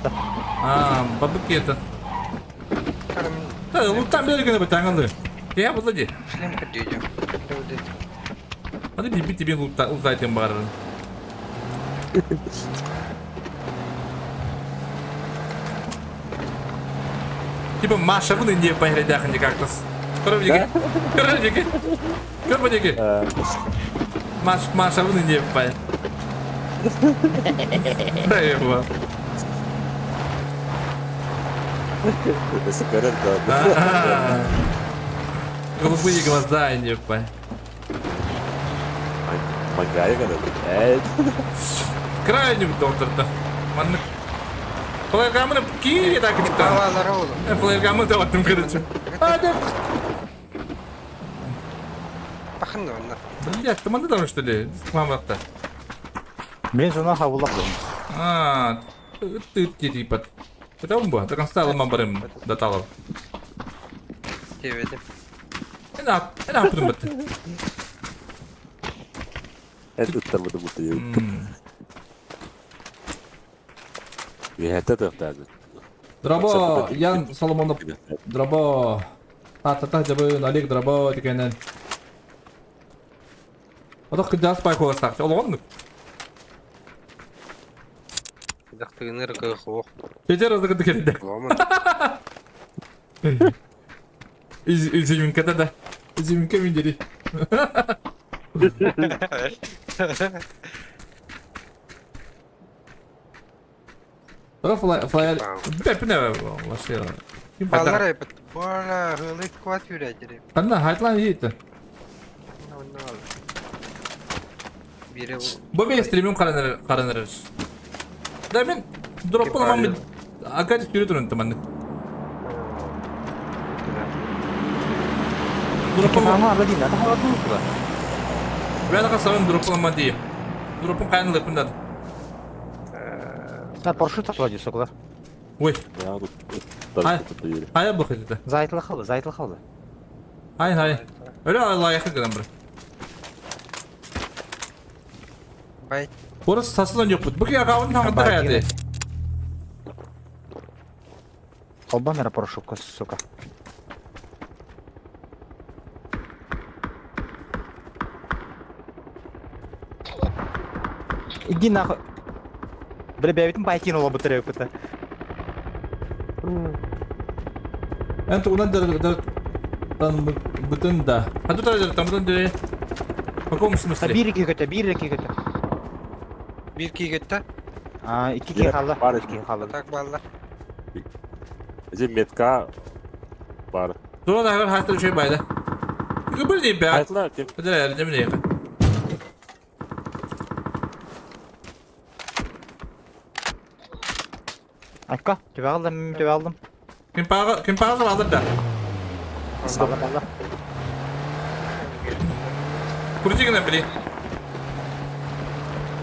Бабык еті. Карам Ұлттан бергені бұд таңылды. Кея бұлды де. шлем кыдыйдем. Hadi bir тебе ұлтайтын бар. Типа Маша бұны не байрайдақын де кактус. Көріп деге? Көріп деге? Көріп деге? Маша бұны не бай. Да его. Nasıl görer de. Голубые глаза не бай. Mangaya kadar. Evet. Крайним доктор-то. Маннык. Флайергамыны кире так и там. Алалары олу. Флайергамы да оттым короче. Адам. Бахын онна. Блядь, ты мандадам что ли? Мамакта. Мен соны хабулақ дедім. Ты типа. Потому бы, до конца лома барым доталов. Деведем. Ena yaptım bitti. Evet tutamadı mutluyum. Bir hata taftadı. Драбо, Ян Соломонов. Драбо. Та жабын Олег Драбо дегенен. Одақ кыдас байқуға сақты. Ол оғандық? Дақтығыны рықығы қоқ. Кетер азықынды кереді. Ломын. Üzümünke de. Üzümünke minderi. Sonra flyer... Bep ne var? Баллар айпыт. Бара, ғылық қуат үйретері. Қанна, хайтлан ейті. Бері бұл. Бұл мен стримім қаранырыр. Да мен дроппын амам акадис үйретірін тыманды. Дроппын Аңа дейін, ата қалатын ұлты ба? Ben de kasabım drop'un ama diyeyim. Drop'un kaynını yapındadır. Sen парашют тапла дейсі оқылар. Ой, Ya bu. Hayır. hayır bakıyor da. Зайтылы қалды. Hayır. Öyle Allah'a yakın kadar bırak. Бай. Orası sasılan yok bu. Bu ki yakavının tanıdığı hayatı. Оба мера порошок, сука. Иди нахуй. Бля, я ведь покинула батарейку-то. Ben tuğundan dan bütün da. Hadi da tamdan dire. Bakalım mısın Ha, mesela? 1-2 kötü, 1-2 kötü. 1-2 gitti. Aa, 2 Ya, kaldı. var 2 kaldı. Tak ballar. Ece metka var. Sonra da her hafta şey bayda. Kıbır deyip ya. Hayatlar kim? Hadi ya, ne bileyim. Akka, tüve aldım, tüve aldım. Kim pahalı alır da. Allah. Kurucu yine bileyim.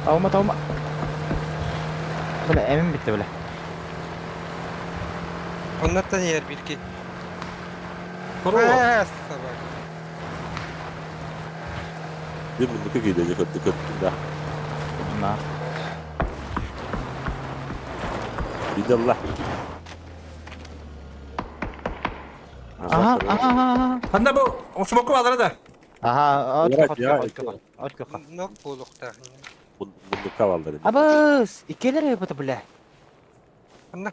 Tavma. Böyle emin bitti böyle. Onlardan yer 1-2. Soru var. Sabah. Bir bunluk gidecek dikkat da. Na. Bidallah. Aha. Handa bu smoku alır da. Aha, Yarak ya, at köka. Nok bulukta. Bunluk kavalları. Abız, 2 lira yapıdı böyle. Anla.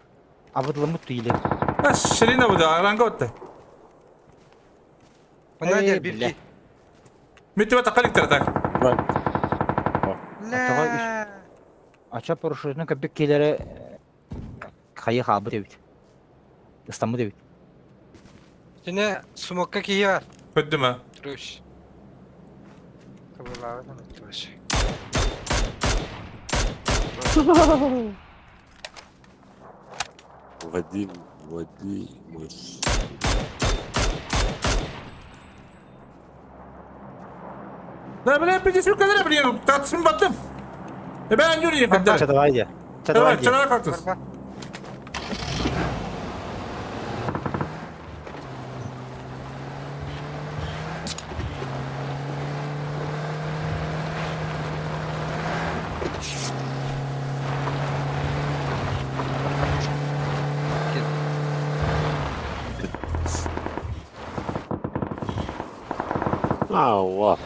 Abıdlı mutlu ile. Ha şirine bu da ranga otta. Onlar Ey, yer bile. 1-2. Mitti vata kalik taratak. La. Açap poрошunu köpek kilere kayı kabı devit. İstanbul devit. Yine smokka kiyi var. Kötü mü? Duruş. Kabul abi. Duruş. Vadim mış. Ne bileyim bir şu kadar biliyorum. Tatsın battım. Ben yürüyeyim kadar. Çadavaydı. Evet, Çadavaydı. çanağa kalktınız. Bak. Allah.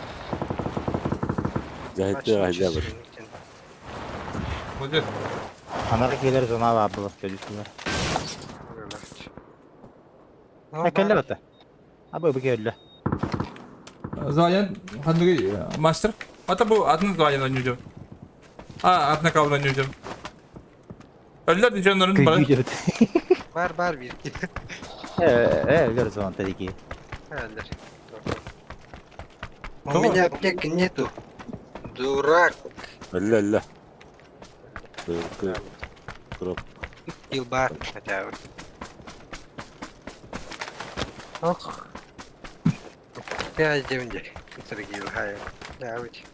Cahit'te acaba. Hocam. Anarı geliriz ona abi abla. Gözüküyor. Ha kelle battı. Abi bu geldi. Zayan hangi master? Hatta bu adını Zayan oynayacağım. Adına kavga oynayacağım. Öller diyeceğim onların bana. Gücü Var 1-2. görürüz o zaman tabii ki. Öldür. У меня аптек нету. Дурак. Allah. Kırıp. Илбар хотя бы. Ох. Я девнде. Сергей Лхаев. Да, ведь.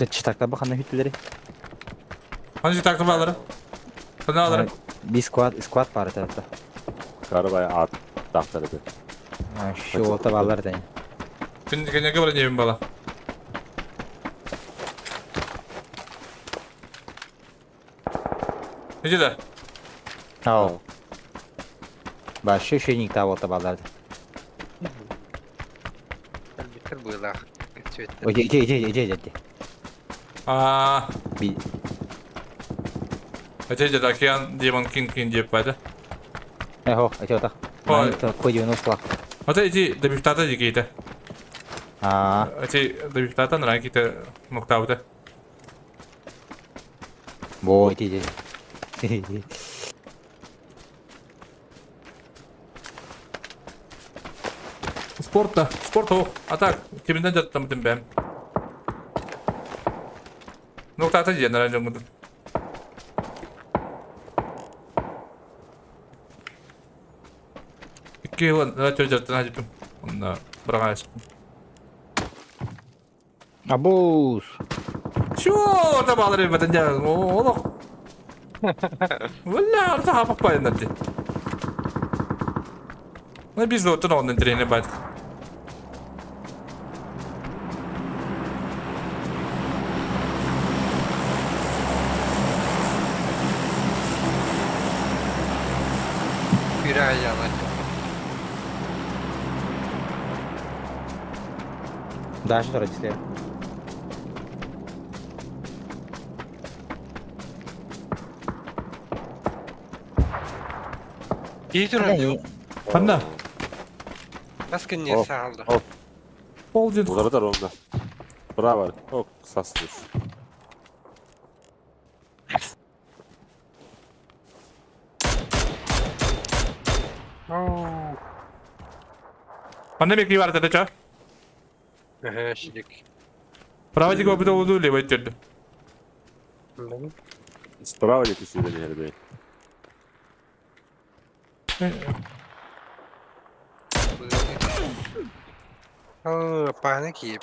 Çıtakla bakan hütleri. Hangi takım alırım? Ne alırım? Bir squad var tarafta. Karabaya at. Tahtarıdı. Ha, şu orta ballar da. Şimdi kenya kabul edeyim bala. Nece de? Tamam. Başka şey nikta orta ballar da. Bitir было. Цвет. Oje. Bir Ötece de akiyan Demon King cep vardı. eho, это Ой. так. Koyu nosla. Hatta içi debütata dikeydi. Ha, İçi debütata nara kita muhtavda. bu iti. Sport o. Atak. Kiminden jattım ben. Muhtavda diye nara jangudun. İki yıl nara jattın hacipim. Onda bırakın açtım. Abuz. Şu orada bağları bir ya. Oğlum. Valla orada hapak payın dedi. Ne biz de otun onun treni bak. Hüre ayağlar. Дальше второй дисплей. İyi durun. Panda. Baskın niye Hop, sağladı? hop. Oldu. Bunları da onda. Bravo. Çok kısaslıyor. Panda bekliyor var dedi ça. Ehe şirik. Праводи го буде воду лево тёрдü. Справа не пиши, да не гербей. Пане київ.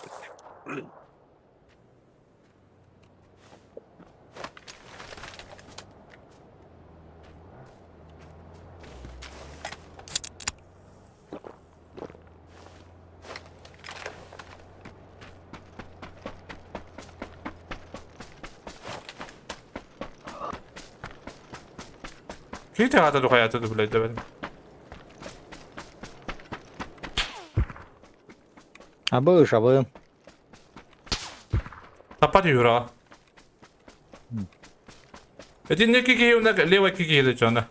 Şey tehata da hayata da bile demedim. Abı. Tapati yura. Эти не кики, лево кики или что, да?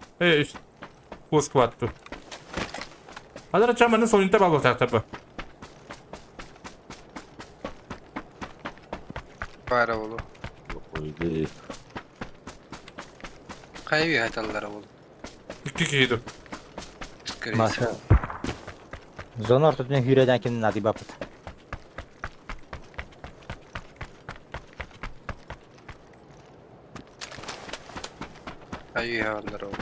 Пускватту. А зараз чаманы сонунта багыл тактапы. Para oğlu. Oydu. Kayıvi hatalara oğlu. İki kiydi. Маша. Зона ортотун хүрөдөн ким нади бапыт. Kayıvi hatalara oğlu.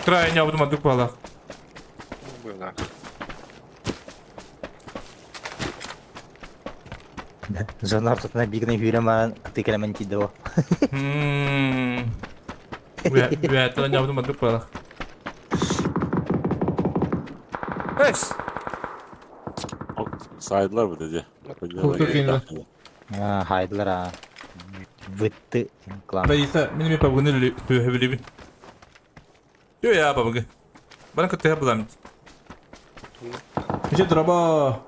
Крайне авдумадык бала. Böyle. Зона ортотуна бигне хүрөмөн тыкеленмен тиди о. Уятла не авдумадык бала. Эс. Saydılar mı dedi? Çok iyi. Хайдлар а. Вытты клан. Bayisa benim yapabını tühebilibin. Yo ya babagı. Bana kötü yapılan. İşte draba.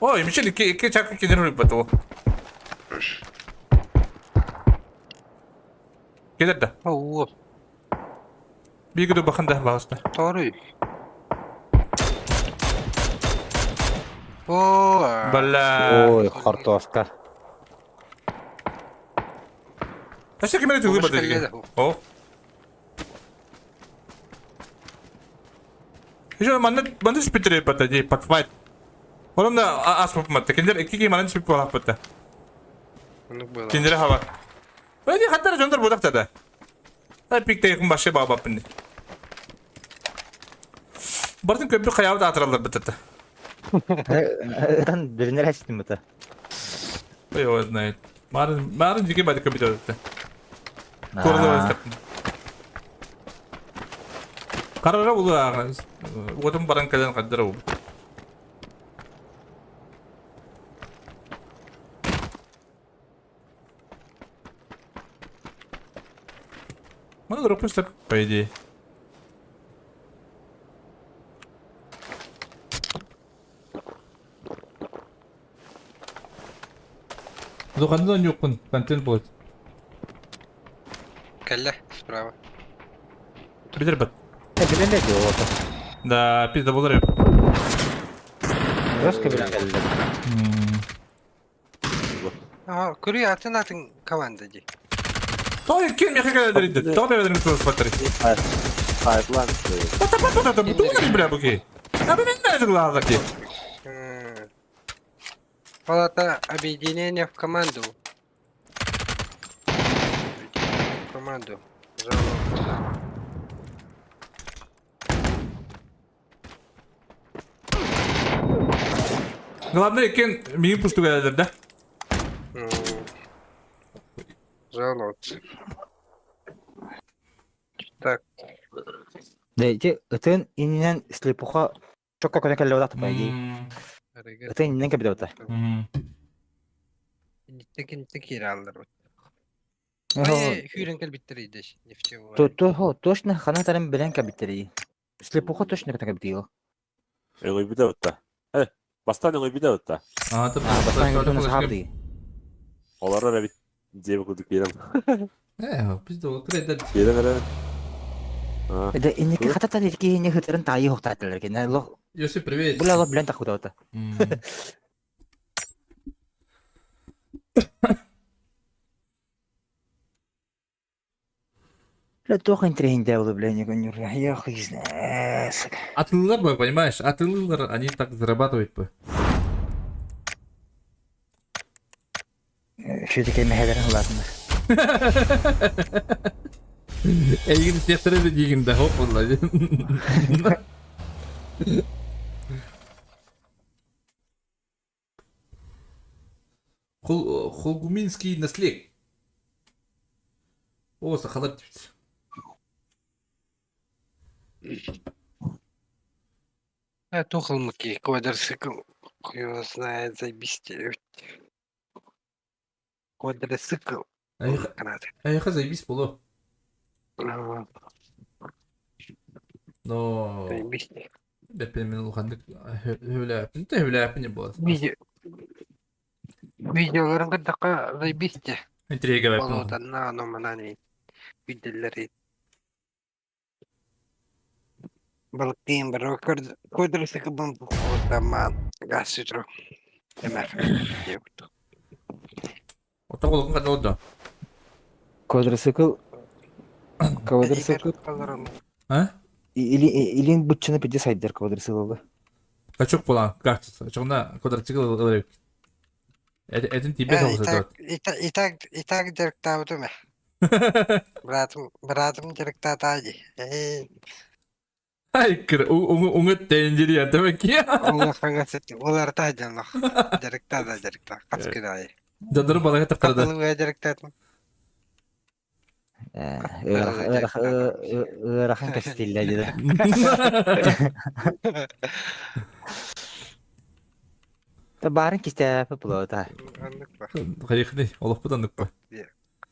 Oy, Michel iki çakı kendini rüpatı o. Gelir de. Oo. Bir gün bakın da bağısta. Doğru. Oo. Balla. Ой, хартовка. Taşta kime de tüyü batı. O. Hiç bana spittere yapatı diye patfight. Oğlum da as yapmadı. Kendileri iki kişi bana spit olarak yapatı. Bunu böyle. Kendileri hava. Böyle hatta jonlar budak da. Tabii pikte yakın başka bağ bapını. Bartın köprü kayağı da atıralar bitati. Там биринер ачтым это. Ой, его знает. Марын жеке бады көбүт өтті. Көрді өстіп. Қарара ұлы ағыз. Отым баран кәден қаддара ұлы. Мана дұрып өстіп, по идее. Зоқандан жоқпын, контент болады. Kelle. Sправа. Бітір бат. Биринер де ото. Да, пизда болар еп. Рöska bilen geldi. Aha, kuruyor atın kavandacı. Той, кем яхи кәдер иді. Тау бәбәдерін тұрыс баттыры. Saydılar işte. Пата-пата-пата, бұл тұғын бля бұки. Абы мен нәзір лағыр ки. Палата объединения в команду. В команду. Жалко. Главное, екен миң пұшту кәдер да. Жалко. Так. Да, эти ытын иннен слепуха чокка көтөн келе батат по идее. Ытын иннен кепе бата. Теkin aldılar. Ay, hüren kal bittiriydi. Nefçe var. То точно хана тарым билен кабиттери. Слепуха точно как бдил. Ой, биде өтті. Бастан ой биде өтті. Атып. Бастан гөрдүн сабды. Олар бит жебі күдік келем. Biz de o kredi. Келем әрі. Да инеки хатата лирки не хытрын тайы хоктатылар кен. Лох Йосип, привет. була лох билен такуда ота. Ля тох интрин девлы блин, гонюр. Я хуй знаю. Atılılar bak, понимаешь? Atılılar, они так зарабатывают бы. Şu dike meheleren ulatınlar. Elgin tiyatro da diginde hop vallahi. Холгуминский наслед. О, сахалат. Тухал муки, квадроцикл. Хуй его знает, заебись. Квадроцикл. Аяха заебись было. Но... Заебись. Беппен улхандык хөвләпин, не было. Видеоларын кырдакка заебись. Интрига беппен. Болодан нано манани. Виделери. Балкин бар квадроцикл бам таман. Газ ütro. Эмер. Ота колокун кандай болду? Квадроцикл. А? Илин бутчаны пиде сайдер квадроциклга. Качок болан, кажется. Чогна квадроцикл ылырып. Эдин тебе толса. Итак директор утуме. Братым директор тади. Ай, кыр, уңыт тендери ятамак ки. Оңа хангасет, олар тадянлах. Директор, каскидай. Жадыры балага такырды. Катылы директор. Ырахан кастилля деди. Та барын кисте пулота. Харихни, олоп буданнык ба.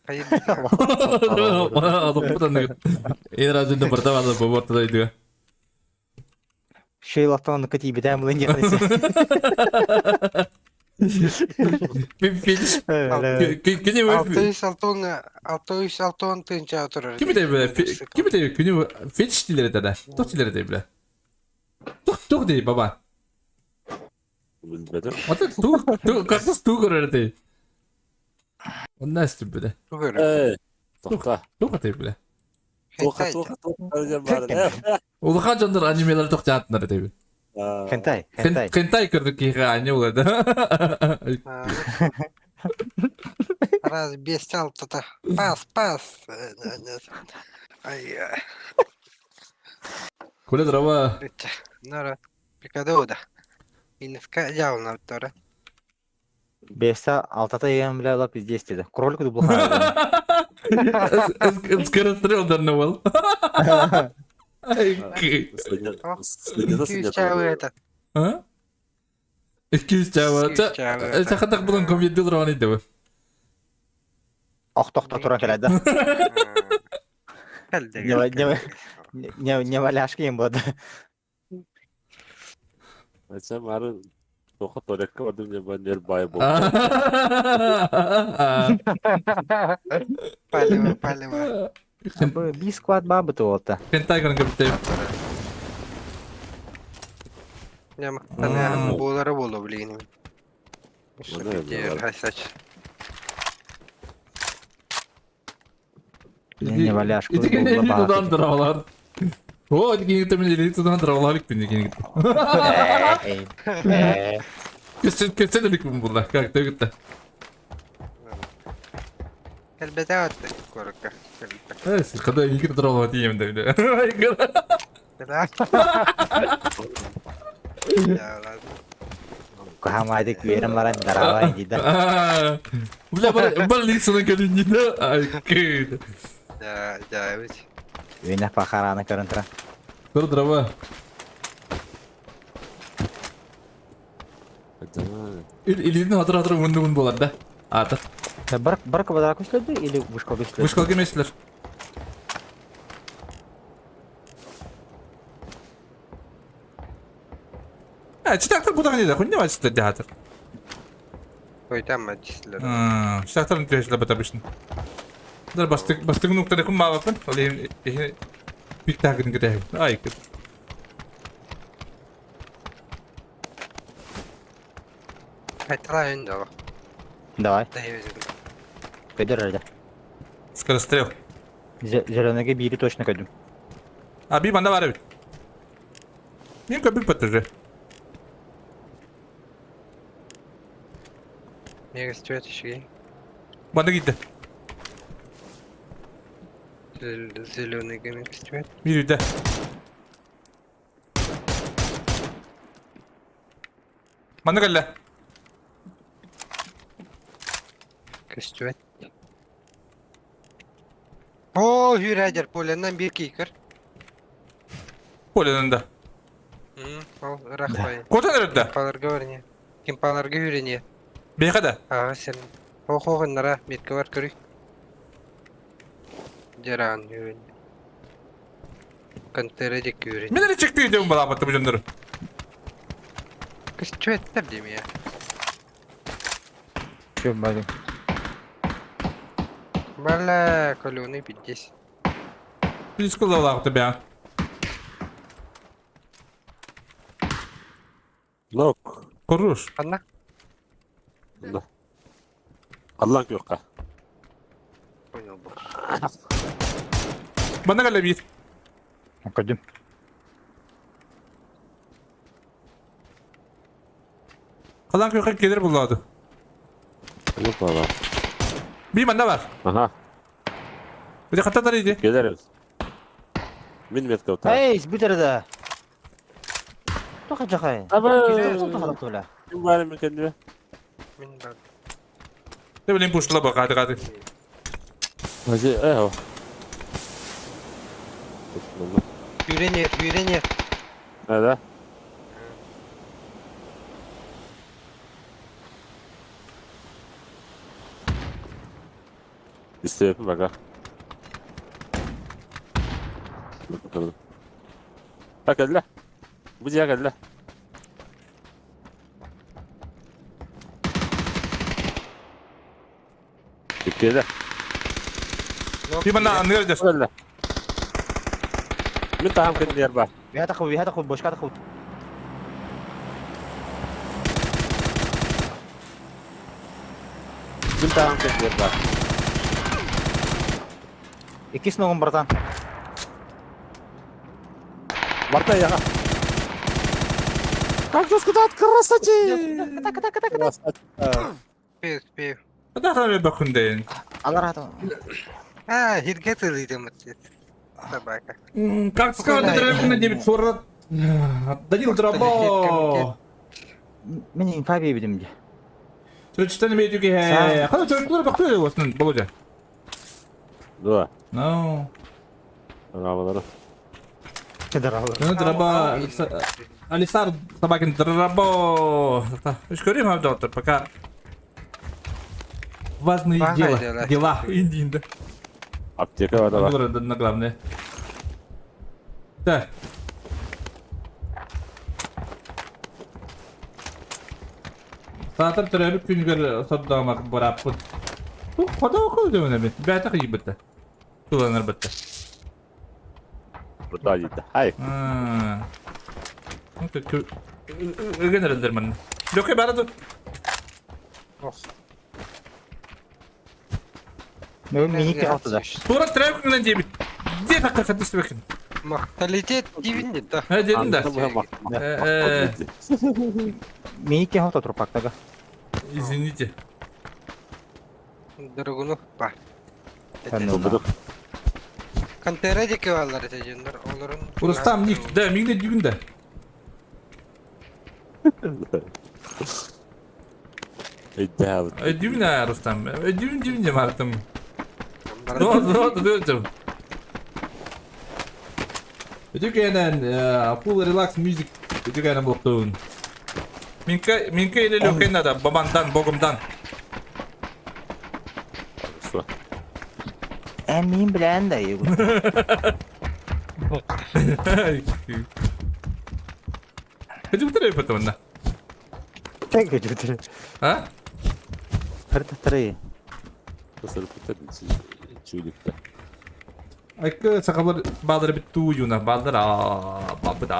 Hayır. Олоп буданнык. Эн разында бартавада бу ортада идига. Шейлактан кати бидам лен яхысы. Финиш. Кини вы? 606 тынча отурар. Кими де күнү финиш дилер да. Тох дилер де биле. Тох де баба. Білбедім. Вот ту картос ту көрөр де. Онна стүбүдө. Тоқта. Тох де биле. Тоқта. Улахан жандар анимелер тох жаатындар де. Хентай. Хентай көрдүк ки аня улады. Раз бестял то пас. Ай. Куле дрова. Нара. Пикадода. Инфка явно тора. Беса алтата ем бля лап здесь деди. Кролик дублха. Скорострел дарнавал. Это. А? 200 чава. Сахатак булан комедия драны деп. Охтохта тура келеді. Не валяшки им болды. Айтсам, ары тоқы торекке бардым, не бар нер бай болды. Палево. Бискват бабы туолта. Хентай кан кепте. Нема. Тане болары болу блин. Не валяшки. Идиген тудан дравалар. О, идиген темен тудан дравалар икпин. Kesin dedik mi bunlar? Kalktı gitti. Elbette attı korka. Evet, kadar iyi ki drama diyeyim de bile. Kahamadik verim var darawa jida. Bula balik sana kalin jida. Ay kid. Ya evet. Wena pakarana karantra. Dur drama. Илидин атыр мынды болар да. Аты. Бар квадрат көчлөдү или вышка көчлөдү? Вышка келмесилер. Ha, çıtaklar bu da ne de kun ne var size de hatır. Koytan mı cisler? Çıtakların tüyesle batabışın. Dar bastık noktada kun ma bakın. Olayım bir takın gidelim. Ay kız. Haytala önde o. Давай, Dayı пойди ради. Скорострел. Зеленые били точно кайдым. Ha bir banda var evet. Benim köpük patlıcı. Mega stüet işi. Banda gitti. Zеленый гамик стюет. Bir de. Banda geldi. Stüet. Oo, Hürreder polenden bir kicker. Polenin de. Al, rahbayı. Kota nerede? Kimpalarga öğreniyor. Kimpalarga öğreniyor. Bir kadar. Ha sen. Hoğunlara metke var körü. Jaran öğreniyor. Kanterecek öğreniyor. Minere çıktı videomu bana battı bu canları. Stüet de bileyim ya. Чё, блин? Valla koloni biteceğiz. Bir skılı olacaktı be. Look. Korur. Anla. Allah'ın yok ha. Oyun bu. Banda geldi bir. Кайдым. Kalan kökek gelir buladı. Yok valla. Bir banda var. Aha. Bir de katta tarıydı. Geliriz. Min metka utar. Эй, сбитер да. Тоха жахай. Тоха тола. Kim var mı kendine? Min bak. Ne bileyim puştula bak hadi. Hacı o. Öğreniyor. Nerede? İsteyip bak ha. Bakalım. Bak geldi. Bu diye geldi. Geldi. Bir banda anlıyor. Geldi. Min taham kendine yer bak. بيها تاخد بوشكا تاخد. Min taham kendine yer bak. Икис ногом, братан. Marta ya. Как же сказать, красавчик! Спею. Hadi hadi bakın deyin. Allah rahat ol. Ha, hirget ılıydı mutlu. Собака. Как сказать, драйвна 940. Данил Драбо. Мен инфа бейбидим де. Çocuktan bir diyor ki he. Hadi çocuklara bakıyor ya aslında babaca. Dur. No. Bravoları. Ну, Драбо. Алисар собакин Драбо. Уж говорим, а доктор, пока важные дела. Индийда. Apteka var da var. Было на главное. Так. Сатыр төрәліп күнгер соддамақ бараппын. Хода оқыл деміне бе. Бәті қиып бітті. Туланыр бітті. Burada gitti. Hay. Ögen erілдер мәні. Löke бәрі dur. Мен миники алтыда. Тура тірәу күнгілен дейбіт. Де таққа қадысты бәкін. Мақталитет дивинде да. He dedim de. Миники алты турпактага. Извините. Дұрғыны бар. Bulduk. Kanterecek varlar eteceğinler. Onların... Burası tam nik. De mingde düğün de. İddia. Düğün ne Rustam? Düğün de martım. Ne oldu? Ödükenen full relax müzik. Ödükenen boktuğun. Minka ile löken da babandan, bogumdan. Min bilen de iyi. Hadi bu tarafa bakalım da. Tek götürür. Ha? Harita tarayı. Nasıl biterim çiğlikte. Ay sakalar bağları bir tuyuna bağlar babda.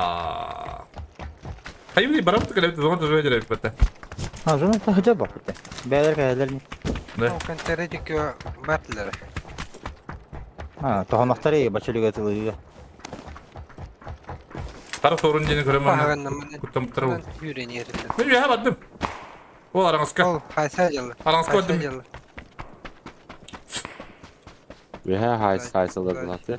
Hayır barang tuh kalau zaman tuh aja repot. Ha zaman tahca bak burada. Beyler kayarlar. Ne? O kan teredik yo batları. Ha tohonakları iyi başarılı atılıyor. Para sorun jeni göremem. Bahagan namanya. Kutam terus. Yüreğini yerinde. Ne ya badım. O aranızka. Ol haysa jalı. Aranızka badım. jalı. Ve her haysaladın hatta.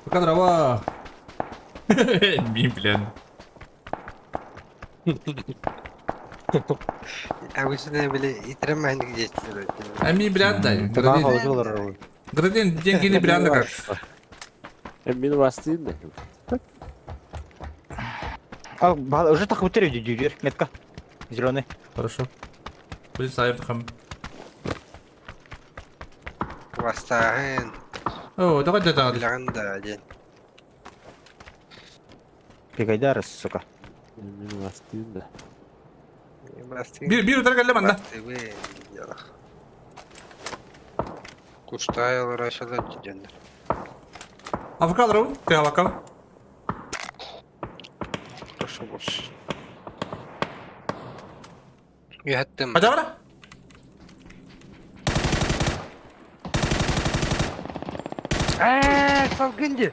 Bu kadar ama. Mim plan. Ağustos bile itiremeyen geçtiler. Mim plan da. Daha Gradin. fazla olur araba. Gradin jengini plan da kak. Hem beni bastıyım da. А, уже так вот дверь, метка. Зеленый. Хорошо. Будет sayıp ham. Vastahin. Oo, da kadar da. Bilan da jen. Пригодярыз, сука. Hem beni bastıyım da. Bastin. Bir utar geldi bana. Kuştayalar aşağıda cenler. Afrika alır oğlum. Kaya bakalım. Proszę boş. Yattım. Hadi bana. Salgıncı.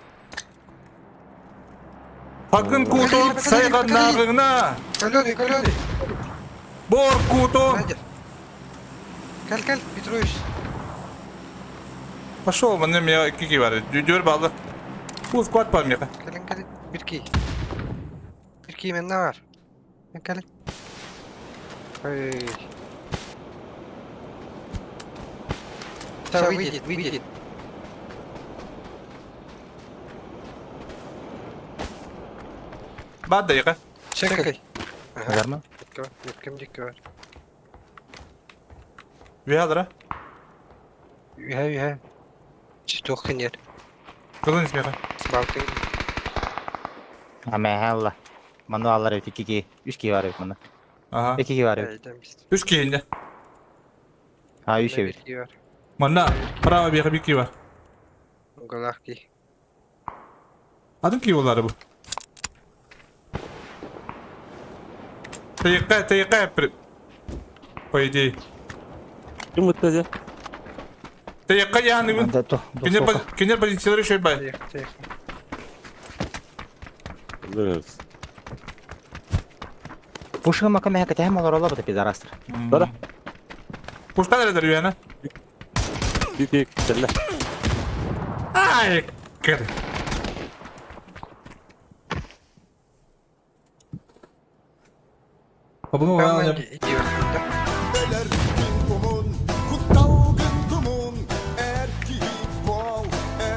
Fakın kutu saygan nağına. Kalori. Bor kutu. Hadi. Kal, Petrovич. Пошел, вон меня кики варит. Дюдер балды. Пусть квад пальмеха. Kalın. Bir ki ne var? Kalın. Hey. Все, выйдет. Bad dakika. Çekay. Var mı? Dikkat var. Bir alır ha. Yuha. Çitokun yer. Kılın ismi ha. Balkın. Ama Allah. Manuallar evet 2 3 var evet bunda. Aha. 2 var evet. Üç kiyinde. Ha 3 evet. Var. Mana. Bravo bir ki var. Golaki. Adım ki yolları bu. Teyika yapır. Koydu. Kim mutlu Teyika yani gün. Да то. Кинер позиционları şöyle bay. Anlıyoruz. Пушка макаме hakikaten hem olur olabilir bir zarastır. Dara. Kuşta neredir yani? Bir kelle. Ay kır. Babamı var ya.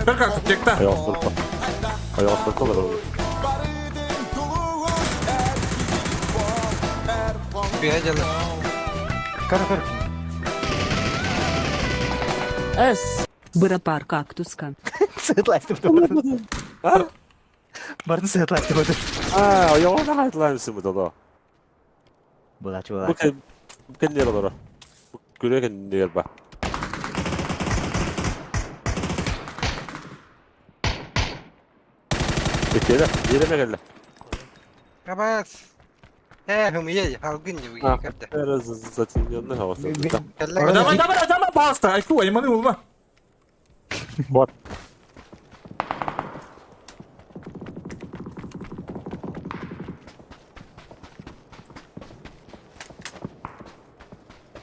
Kır kalk çekti. Ayağı sırtı olur oğlum. Bir acalı. Kar. Бырапар кактуска. Sığıtlaştı bu. Barın sığıtlaştı bu. Haa ayağı ne hayatlar mısın bu da? Bulaç. Bu kendi yer olur. Görüyor kendi yer bak. Peki yere geldi. Kabas. Hımıye halgınca bu Ha. yıkardı. Biraz zaten yanına havası. Adama bastı. Ay kuva imanı olma. Bot.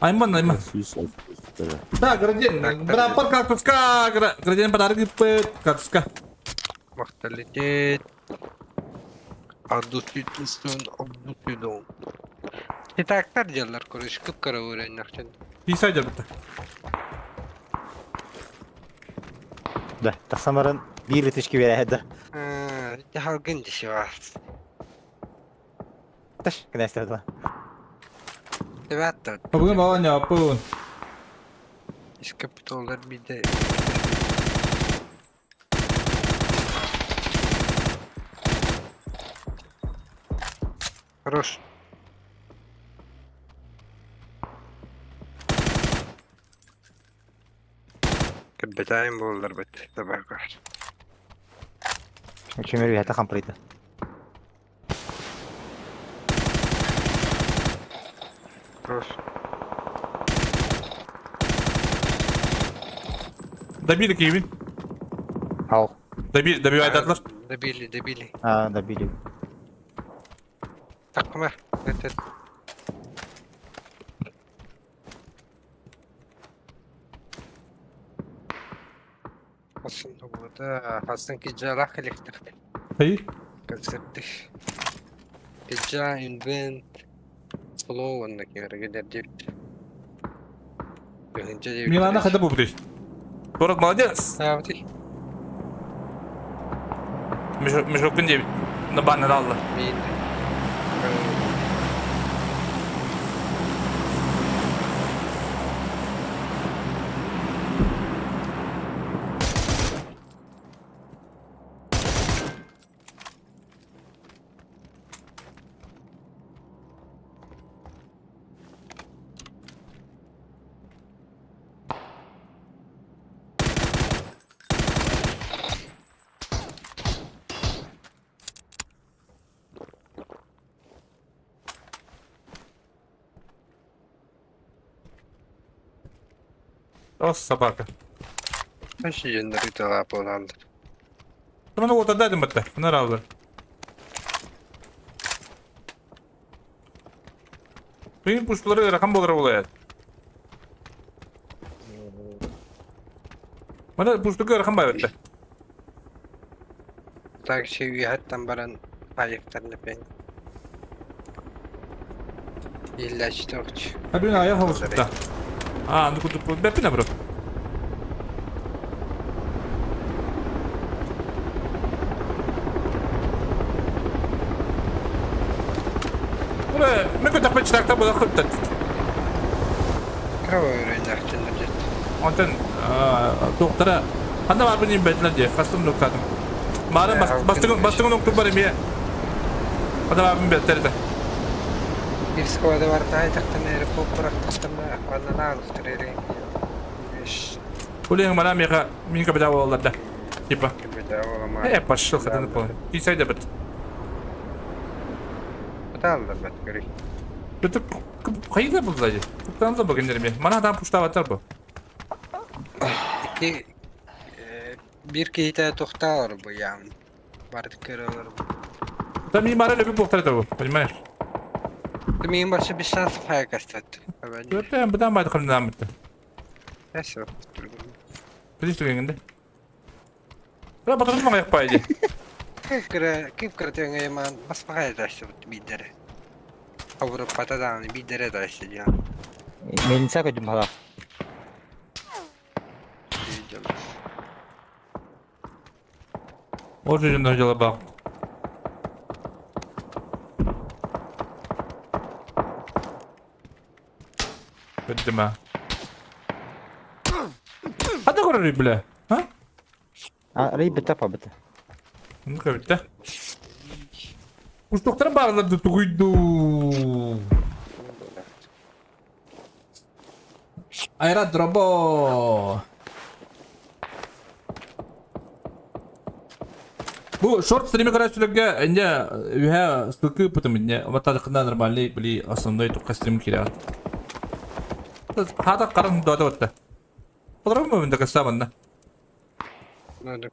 Ayman. Да, градиент. Berapa kaktuska? Gradient pada hari dipet kaktuska. Mortalitet. Adutütüsün. Hitaklar jallar konuş. Kıpkara öğrenler için. Bisa aja bitti. Da. Tasamarın bir itişki vereydi. Halgınca şey var. Taş. Kına istedim. Evet da. Bugün bawa ne yapın? İskapitolar bir de. Хорош. Кабетаем болдар бит. Табака. Чемер вята хамприта. Хорош. Добили Кевин. Ау. Добивайдатлар. Добили. Добили. Takma. Evet. Aslında burada aslında gece kolektif Hayır. konsepti. Gece invent slow onda kere gider diye. Önce diye. Milana hadi bu buraya. Город молодец. Ha bitti. Мешокын дебит. На баннер алды. Miydi? О, собака. Kaç yıldır italap olandı. Bunu ortadaydım hatta. Bunlar avlar. Benim puştuları rakam bolara olaydı. Bana puştuları rakam bayrattı. Tak şey hatta baran ayaklarını ben. İlla çokç. Hadi ben ayağı havuzda. Aa, ну куда бепина, bro. Buraya ne kadar peçetekte bu da kırttı. Kava öğrenler kendince. Ondan doktora handa var benim bedler diye kastım noktadım. Mağara bastığın nokta var mı? Hada var benim bedlerde. Bir squad var daha taktan eri poprak taktan bana aldık trailing. Beş Ulan bana mika bedava oldu. Tipa. gibi de olama. Hep başlık kadını bu. İsaydı bet. Daldı bet göre. Betul kayıda buldu acı. Tuktan da bakın derim ya. Bana adam puşta atar bu. İki bir kıyıta tokta var bu yani. Bardık kere olur bu. Tam mimara löbü bohtar da bu. Bilmem. Demin başı bir şans faya kaçtı. Gördüm buradan baydı kılından bitti. Neyse. Bilis tüyenginde. Bura batırız mı ayak paydı? Kim kırdı yaman bas faya taştı bir dere. Avrupa patadan bir dere taştı ya. Melisa koydum hala. O çocuğundan yola bak. Bitti mi? Hadi kurarı bile. Ha? Arayı bitti apa bitti. Bunu bitti. Kuş doktora bağladı tuydu. Aerodrobo. Bu short stream'e kadar sürüge önce ühe sıkı pıtımınca ama tadı kından normalde bili aslında itu stream kira. Hada karın doğada otta. Olur mu bunda kasabanla? Nerede?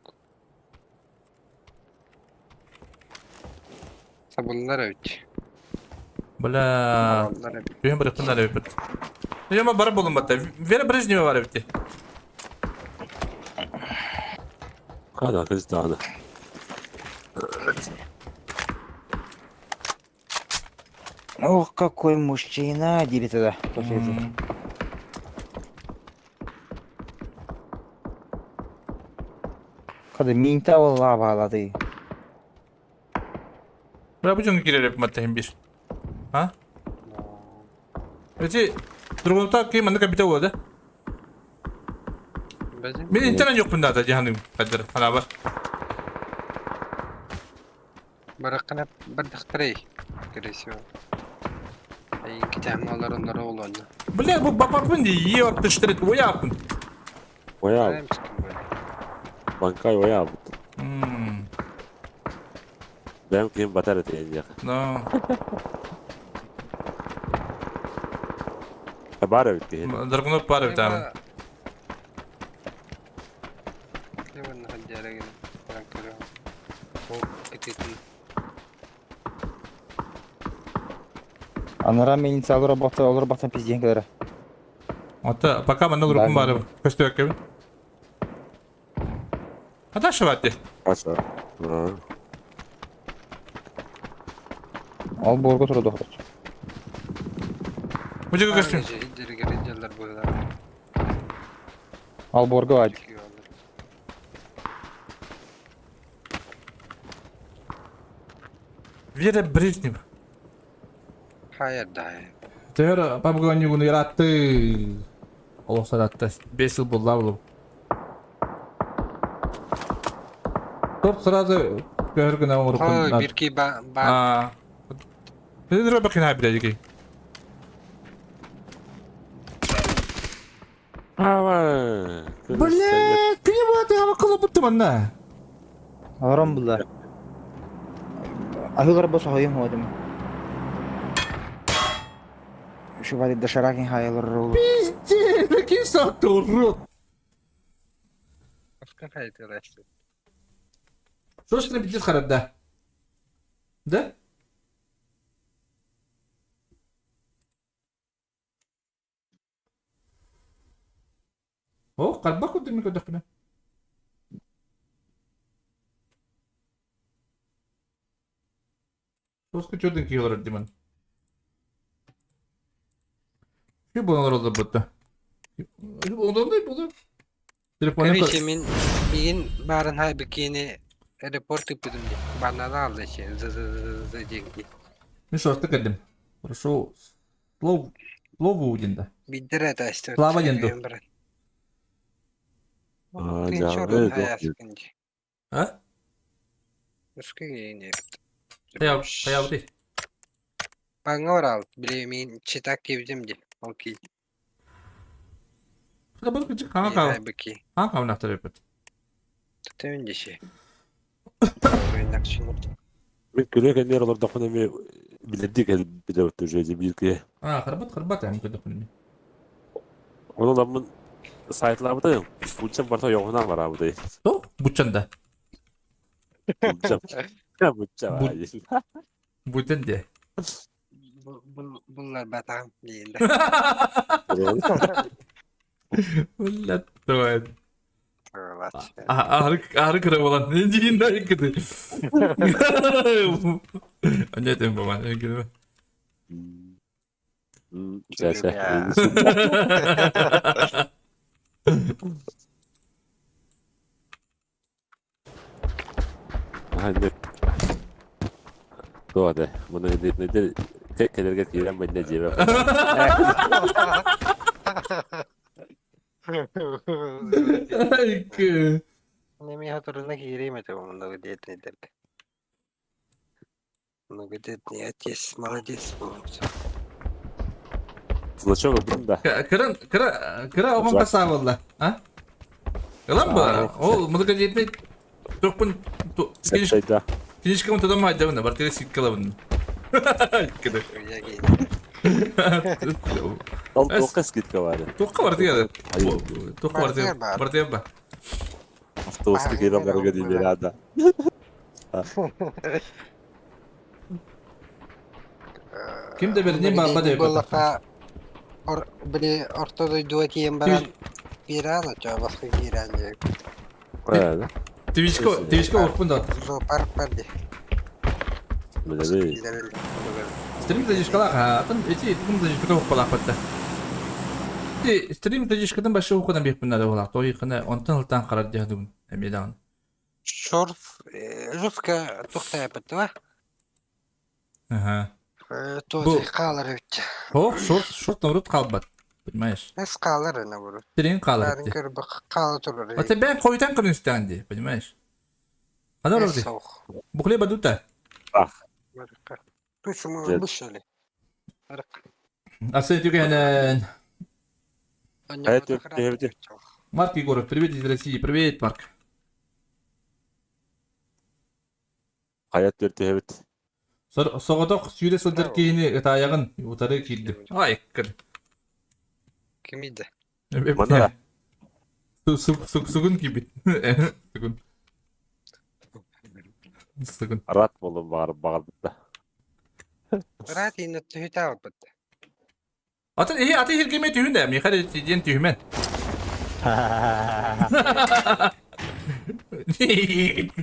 Sabunlar evet. Bala. Sabunlar evet. Ühe bıraktın da evet. Ama bara bulunmadı. Vera Brejneva var evet. Hadi kız daha da. Ох, какой мужчина, дили туда. Kada minta vallahi bağladı. Bura bu çünkü girer hep maddehim bir. Ha? Peki durumda ki mantık bir oldu. Benim internet yok bunda da cihanım kadir. Hala var. Bırakın hep bardak trey. agresyon. İki tane onlara olandı. Bля, bu babamın diye yok dıştırık. Bu yapın. Oya Nereye mi çıktın böyle? bankay oya bu. Hmm. Benim kim batar eteyecek. No. Bara bitti. Dargunu para bir tane. Ne var ne hadi yere gelin. Ben kırıyorum. O etetin. Анара мен инициалды алыр бақтан пизден келер. Ата, пока мен группам бар. Көстөк кебин. Ата шабатты. Kaça? Ha. Ал борго турду хат. Bu jega көстөк. Sadece ileri gelinceler burada. Ал борго ад. Çıkıyor onlar. Вера Брежнев. Hayır daha. Тер бабга нигуну яратты. Allah salatта 5 yıl buldu oğlum. Top sırada görgüne Oy vurukun. bir ki ben Aa. Nedir bakın abi birazcık. Ama. Бля, кіне болады ама қылып бұтты манна. Арам булар. Ахылар бос хайым хадым. Şu var dışarıkin hayalır olur. Пизде, кім сатты урод. Başka hayat uğraştı. Что ж ты пиздец харат, да? Да? О, қалба көтті ме көтті күні? Соска чөдің кей олар деймін. Şu bunlar oldu burada. Ondan değil bu. Telefonum Kardeşimin bir gün barın hay bikini report yapıyordum diye. Bana da aldı şey zı cengi. Мы что стыкаем? Хорошо. Слово удинда. Bildire de işte. Slava yendu. Aa, Pinç canım, orada evet, hayat yok. sıkıntı. Ha? Başka yine. Hayal değil. Bana var al. Bileğimin çıtak gibiydim diye. Okey. Şurada balık küçük. İyi Hangi hay biki. anahtarı yapıyor? Tutayınca şey. Oynak şunu. Ben köle kendi oralarda konemi bildik el bir de ötüreceğiz bir ki. Ha, kırbat yani kötü kulübü. Onun adamın saytları da yok. Bulacağım varsa yoğundan var abi değil. To, buçanda. Bulacağım. Ya bulacağım. Bu- Hayır. Buçan diye. Bunlar batağım diyeyim de. Ulan tuvalet. Evet. Ağrı kırım olan. Ne diyeyim daha kötü. Anladım baba. Ne gibi. Güzel. Ya. Hani doğru. Bunu nedir? Tek kadar giren ben de cebe. Ay ki. Nemi hatırına gireyim et ama много дед не дед. Много дед не отец, молодец получился. Значок bunda. Kıra oğlum kasa valla. Ha? Yalan bu. O mızıka yetme. Tokpun. Şeyda. Finişkamı tadamı hadi bunda. Barteri sikkala bunda. Kıra. Я гей. Al tokas git kavarı. Tokka var diye. Hayır. Tokka var diye. Barteri bak. Hafta usta gelen bana göre değil hadi. Kim de verdiğin baba da yapıyor. Balığa biri ortada duatiyem baran bir an acaba başka giren Öyle. Twitch'ka orkun da. Zoopark var diye. Böyle değil. Gidelim. Stream zajishkalar ha. Tam eti tum zajishkada hoqpalaq patta. Ti stream zajishkadan başka okudan bir bunlar olar. Toy qana ondan hiltan qarar diydum. Emidan. Шорф жестко тухтая пытва. Ага. Тоже қалар өтті. О, шорт наврут қалбат. Понимаешь? Нас қалар наоборот. Stream қалар. Бәрін көріп қалы тұрыр. Вот тебя койдан кырын истенди, понимаешь? Ana orada. Bu kulübe duta. Ah. Tuşumu bu şöyle. Bırak. Asıl tükenen. Hayat yok, evde. Марк Егоров, привет из России. Привет, Марк. Hayat dörtü evet. Соғодоқ сүйре сылдыр кейіні ытаяғын утары кейді. Ай, кір. Kim idi? Манара. Сугун gibi. Сугун. Сугун. Rat bolun bağırdı da. Rahat yine tühüte alıp bitti. Atı hirgime tühün de. Mihar ettiğin tühümen.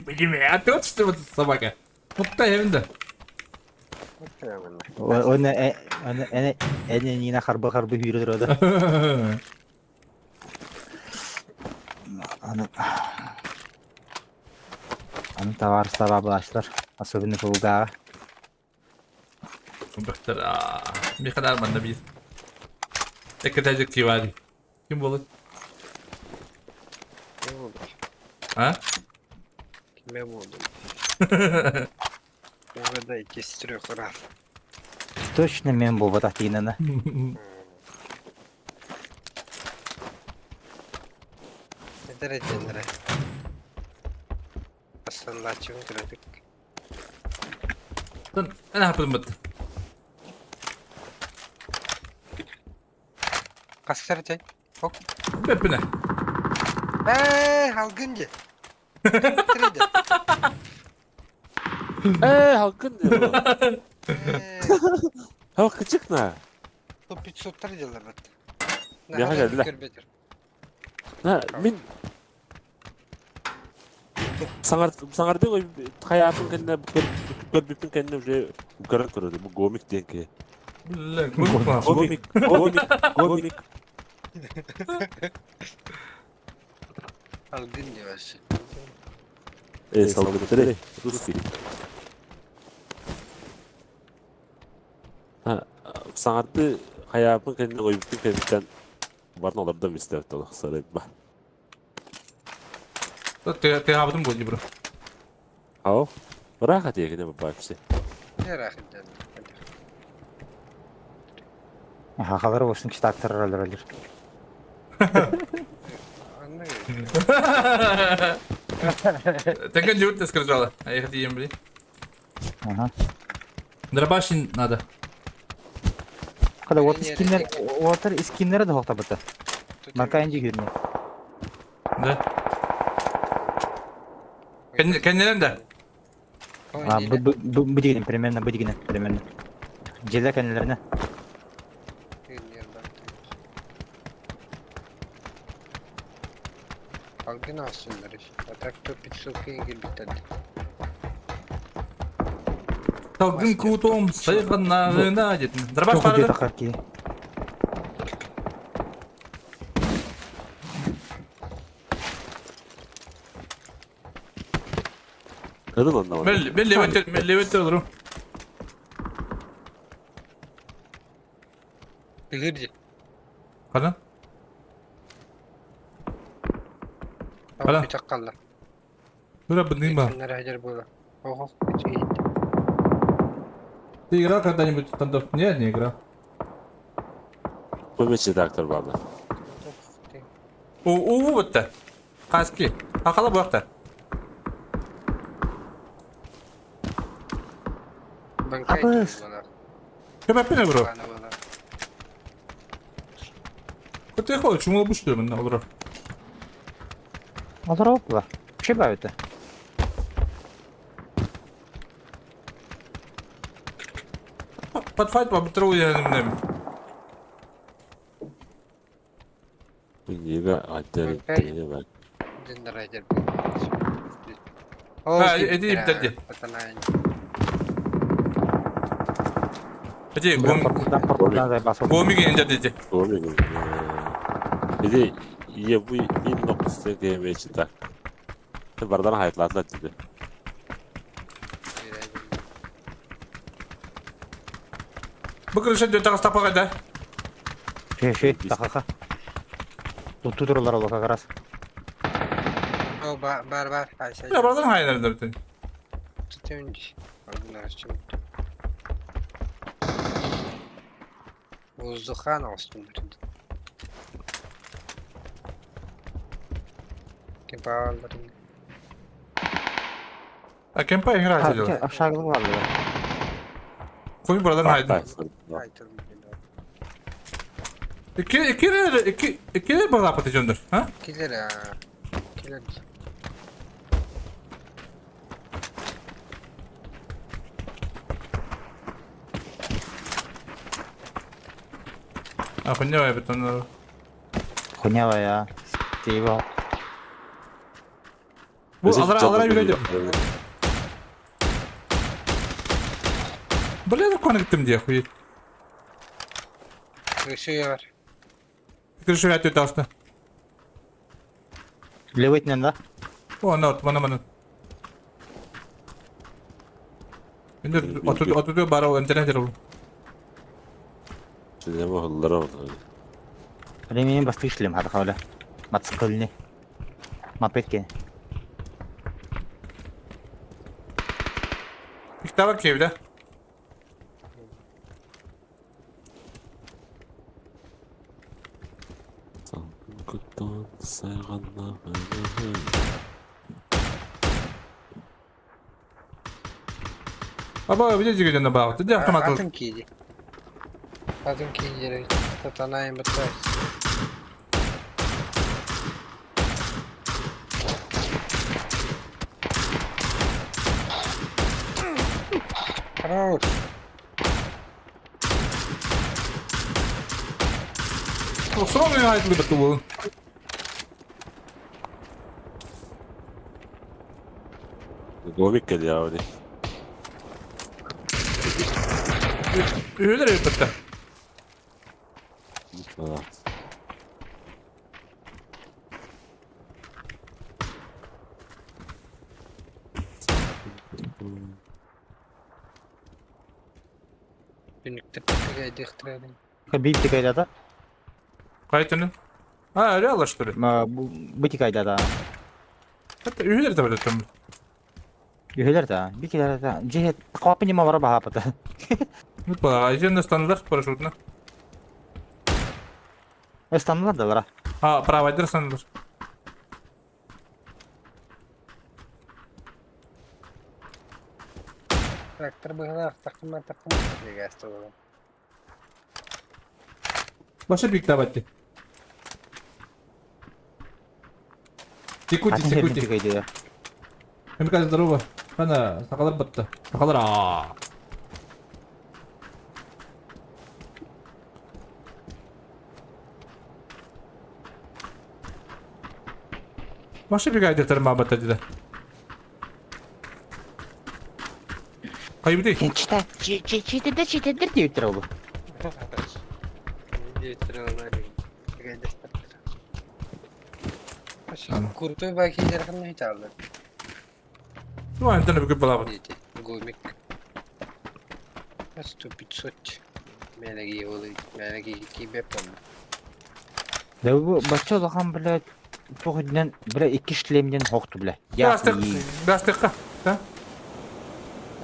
Bilime ya. Tut sabaka. Mutlu evinde. Onu ene yine harbi yürüdür o da. Onu tavar sababı açlar. Особенно по угара. Бахтар. Ne kadar bana bir. Ne kadarcık civarı. Kim olur? Kim oldu? Ha? Kime oldu? Orada kestiriyor Rahat. Точно мен бұл батақ дейінені. Ne derecelere? Aslında açığım kırdık. Lan ne yapalım battı? Kaç derece? Hop. Öpüne. Halkıncı. Bitirdi. Halkın diyor. Halkı çık ne? Top 500 dereceler battı. Ne geldi lan? Ha, min Sangar diyor hayatın kendine bütün kendine şey yukarı kırıyordu. Bu komik diye ki. Lan korkma. Komik. Halkın diyor. Saldırı. Rus film. Ha, sangardı hayatın kendine koyup bütün kendinden varın olur da müstahit olur. Sonra bir bak. Tehabıdım bu libro. Hao. Rahat diye gene bu hepsi. Ne rahat edin. Haqalar olsun ki taktırır ölür. Anlıyorum. Тенган живут ты сказала. А я хотел блин. Ага. Драбашин надо. Kada orta skinler, orta skinlere de hokta bıta. Makayınca görünüyor. Да. Kendilerine de. Bu diginin, примерно. Celde kendilerine. Halkın aslında iş. Atak top 500 gibi bitti. Талгын кутом сайғанағына дедім. Драбаш Çok барды. ödedi haki. Kadın anlamadım. Ben levetter olurum. Bilirci. Kalan? Hala. Bir takalla. Böyle bındayım bak. Bunlar hacer böyle. Oho. Hiç iyi. Ты играл когда-нибудь в стандофф? Нет, не играл. Bu meçhede aktör vardı. У бітті. Қаски. Ақалы бұяқта. Абыз. Köp әппіне бро. Көтек ой, чумыл бұш дөрмін, олар. Olur hopla. Bir şey bavete. Подфайт по бітіру енімдем. Yine alternatif var. Dinler hacer. Ha, edeyim dedi. Hadi, Korkudan da basıldı. gomi gelince dedi. Doğru mu? Bir de iyi bu iyi noktası GM'ci tak. Bardan hayatlatlar dedi. Bu kırışa dön takas tapağa da. Şey, takaka. Tuttururlar o baka karas. O bar. Ya buradan hayırlar da bütün. Tutunca. Bunlar için. Воздухан olsun bütün. Kim bağırların? Kempa играть Ha, ediyorlar. aşağılık var ya. Koyun buradan haydın. Aytırım. İkileri bana atacaksındır. Ha? Kiler ha. Kiler. Ахуй var betonları. Konya ya. Steve. Bu alara yürüdüm. Buraya da konu gittim diye huyu. Işığı var. Kırışı yatıyor aslında. Levit ne da? O ne bana. Şimdi oturuyor bari o internet yer oğlum. Şimdi ama hıllara oldu. Reminin baskı işlem hadi kavle. Mat sıkılını. Mapet ki. İkta var ki evde. Kuttan sayganlar. Baba bir de cigacında bağlı. De otomatik. Atın kiydi. Atın kiydi. Tatanayım betul. Хорош. Sonra ne ait bir bakı bu? Komik geliyor abi. Üyeler yapıtta. Valla. Günlükte pekaya diktirelim. Bir tikayda da. Kayıtının. Ha öyle alıştırıyor. Bu tikayda da. Hatta üyeler de böyle tam. Üyeler de. Bir kere de. Cihet. Kapı nima var baha pata. Mutlu. Ajenda standlar paraşütüne. İstanbul'da da var. Ha provider standlar. Traktör bıhlar takıma. Gasta oğlum. Başa bir kitap etti. Atın herin Секуйте. tikayda ya. Химикал, здорово. Ana, sakalar battı. Sakalar aaa. Başka bir gayet yeterim abi dedi. Kaybı değil. Çitedir diye ütür oldu. Kurtuyu belki yarın hiç aldı. Bu anten bir küp alamadı. Дети, гомик. Наступить соть. Melegi oğlu, melegi gibi yapalım. Bu başka olan bile çok edilen bile iki işlemden hoktu bile. Gaz tıkka. Ha?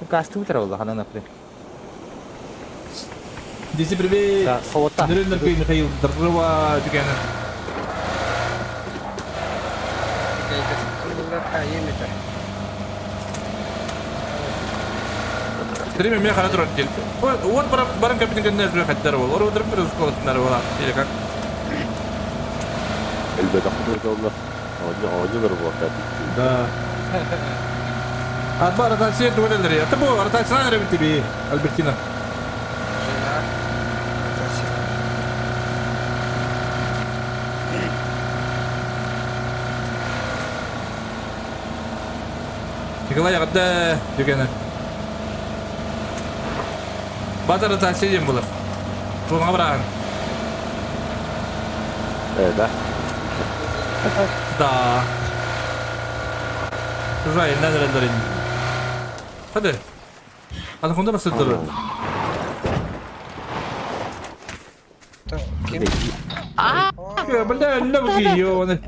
Bu gazete ütür oldu hanan apı. Desi привет. Ya havata. Нырындар көйін қайыл. Здорово, дүкені. Bunlar kayım yeter. Стримим меня хана тұрады келді. Вот барым капитан кәдінер жүрек әттері бол. Оры отырып бір ұзқолатынлары бола. Или как? Elbette kudurdu onlar. Oynuyorlar bu ortada. Да. Адба ротация дуэллер. Это был ротация на тебе, Альбертина. Жена. Николай ягда дүкені. Батыр ротация дейм бұлар. Жолыңа бараған. Evet. Да. Жай, нәдірелдер енді. Hadi. Hadi konda nasıl durur? Kim? Ya bile bu ki yo ne?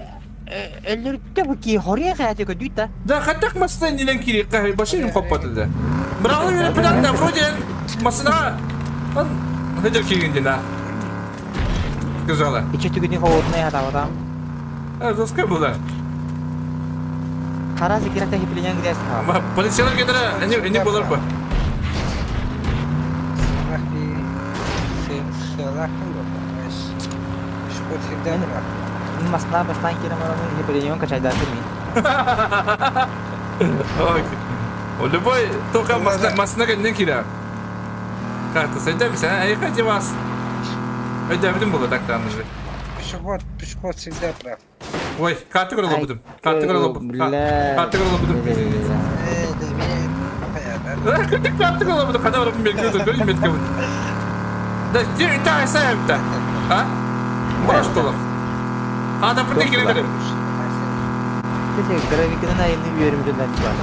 Öldürüp bu ki oraya hayatı kötü de. Da katak masasından inen kiri kahve başım kapattı da. Bravo yine plan da projen masına. Lan nedir ki gindin ha? Güzel. İki tügünü kovurmaya hata adam. Özgür bu da. Kara zikirete hiplenen gidersin ha. Ama polisyalar gelir. Ne bulur bu? Silah kan yok. Şu potilden bırak. Masna bastan kira malamın hipleniyon kaçay dersin mi? Oğlum boy, toka masına kendin kira. Kartı sen de misin? Ay kaçı vas. Ödemedim bu kadar tanrıcı. Şu potilden bırak. Oy, kartı kırıldı budum. Kartı kırıldı budum. Kartı kırıldı budum. Kartı kırıldı budum. Kadar varım bekliyordu. Göreyim etki budum. Da bir tane sayıp da. Ha? Burası dolu. Adam burada girin girin. Peki grafikinin ayını bir yerimizden çıkardı.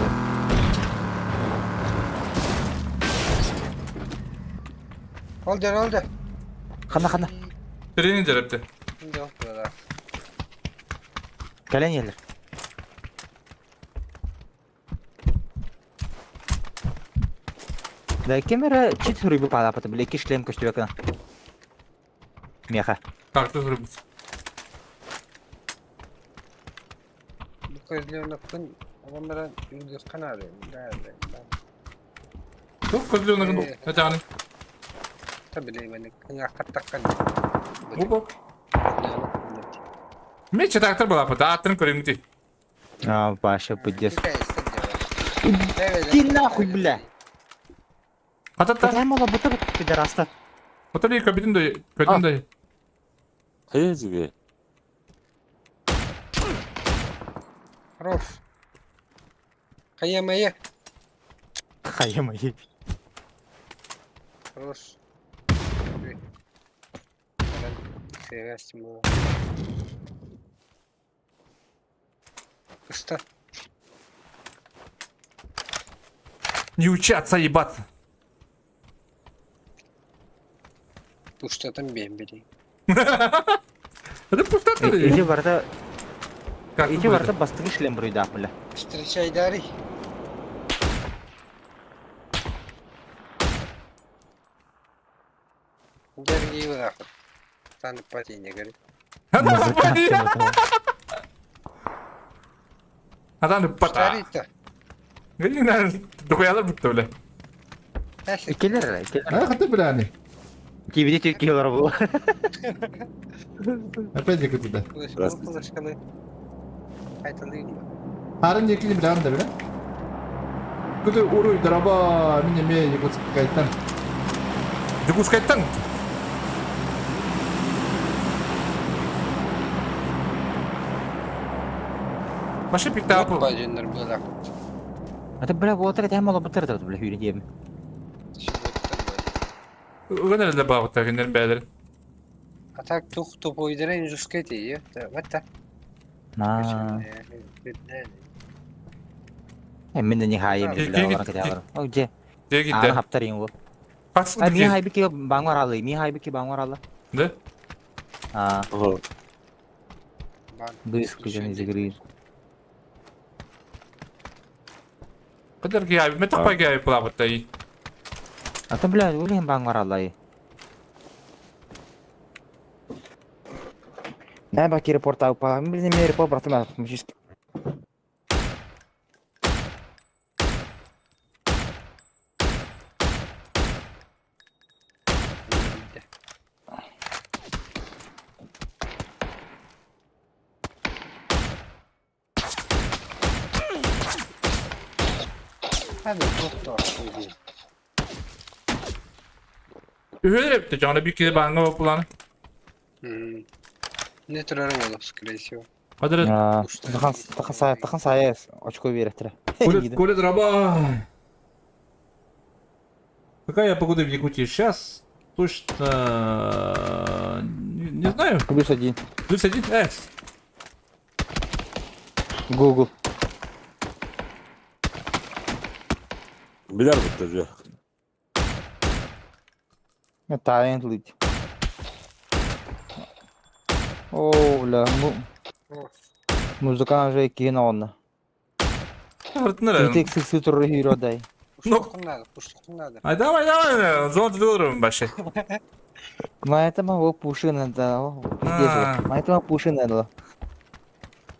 Oldu. Kana. Treni cerepti. Yok burada. Gelen yerler. Da kamera çit hürübü palapatı bile kişilem köştü bakına. Miyaha. Kartı kırıldı. Bu közlerini okun. Onlara yüz kan arıyorum. Nerede? Çok kızlı onu bu. Ne tane? Tabii beni kına kattakan. Bu bak. Meçe taktır bu lapata. Attırın kırayım gitti. Aa başa bıcız. Evet. Din nahuy bile. Hatta Hem ola bu bir de rasta. Otel yıkabidin de. Kötün de. Hayır gibi. Rof. Kayamayı. Kayamayı. Rof. Seversin bu. Usta. Не учатся, ебать. Puştatın ben bileyim. Это пустота. İki varda Как iki varda bastığı işlem burayı da apıla. Встречай Дарий. Дорогие нахуй. Стану потень, говорит. Adam pata. Старый-то. Geliyorlar. Dokuyalar bitti öyle. İkiler ara ikiler. Ha hatta bir hani. İki bir de Türkiye'ler bu. Epey kötü de. Kılıçkalı. Kaytalayayım mı? Harun yekili bir anda bile. Kudu uruy daraba minne me yukus kaytan. Yukus kaytan. Başka bir daha bu. Bacınlar böyle. Hatta böyle bu otel hem ola bu tarafta böyle hüyün diyeyim. Önerle bağlı takınların beylerin. Atak topu uydurayım Jusketi ya. Hatta. Na. Hem de nihayet bir bile olarak gidiyor. Oje. Diye gitti. Ana haptarın bu. Kaçsın Ay mi ki? hay bir ki bangwar aldı. Mi hay bir ki bangwar aldı. Ne? Ha, Oho. bu iskıcan izgiri. Kadar ki abi metak pagi abi pulavat tayi. Hatta bile öyle hem bangwar aldı. Ne bak report au pa. Bizim mi report bıraktım atmış. Hadi doktor. Öyle yaptı canı bir kere bana o planı. Ne tür aramalı скорее всего. Hadi. Ha, takan saya очко веретре. Коля дроба. Какая погода в Якутии? Сейчас точно не знаю. Плюс один. Плюс один. Google. Bilir bitti. Talent lead. О, ля, музыка уже кино. Артнером. Ты сутр hero дай. Пуштукун надо. Ay давай. Zor diyorum başı. Маятама ол пушина да. А. Маятама пушина да.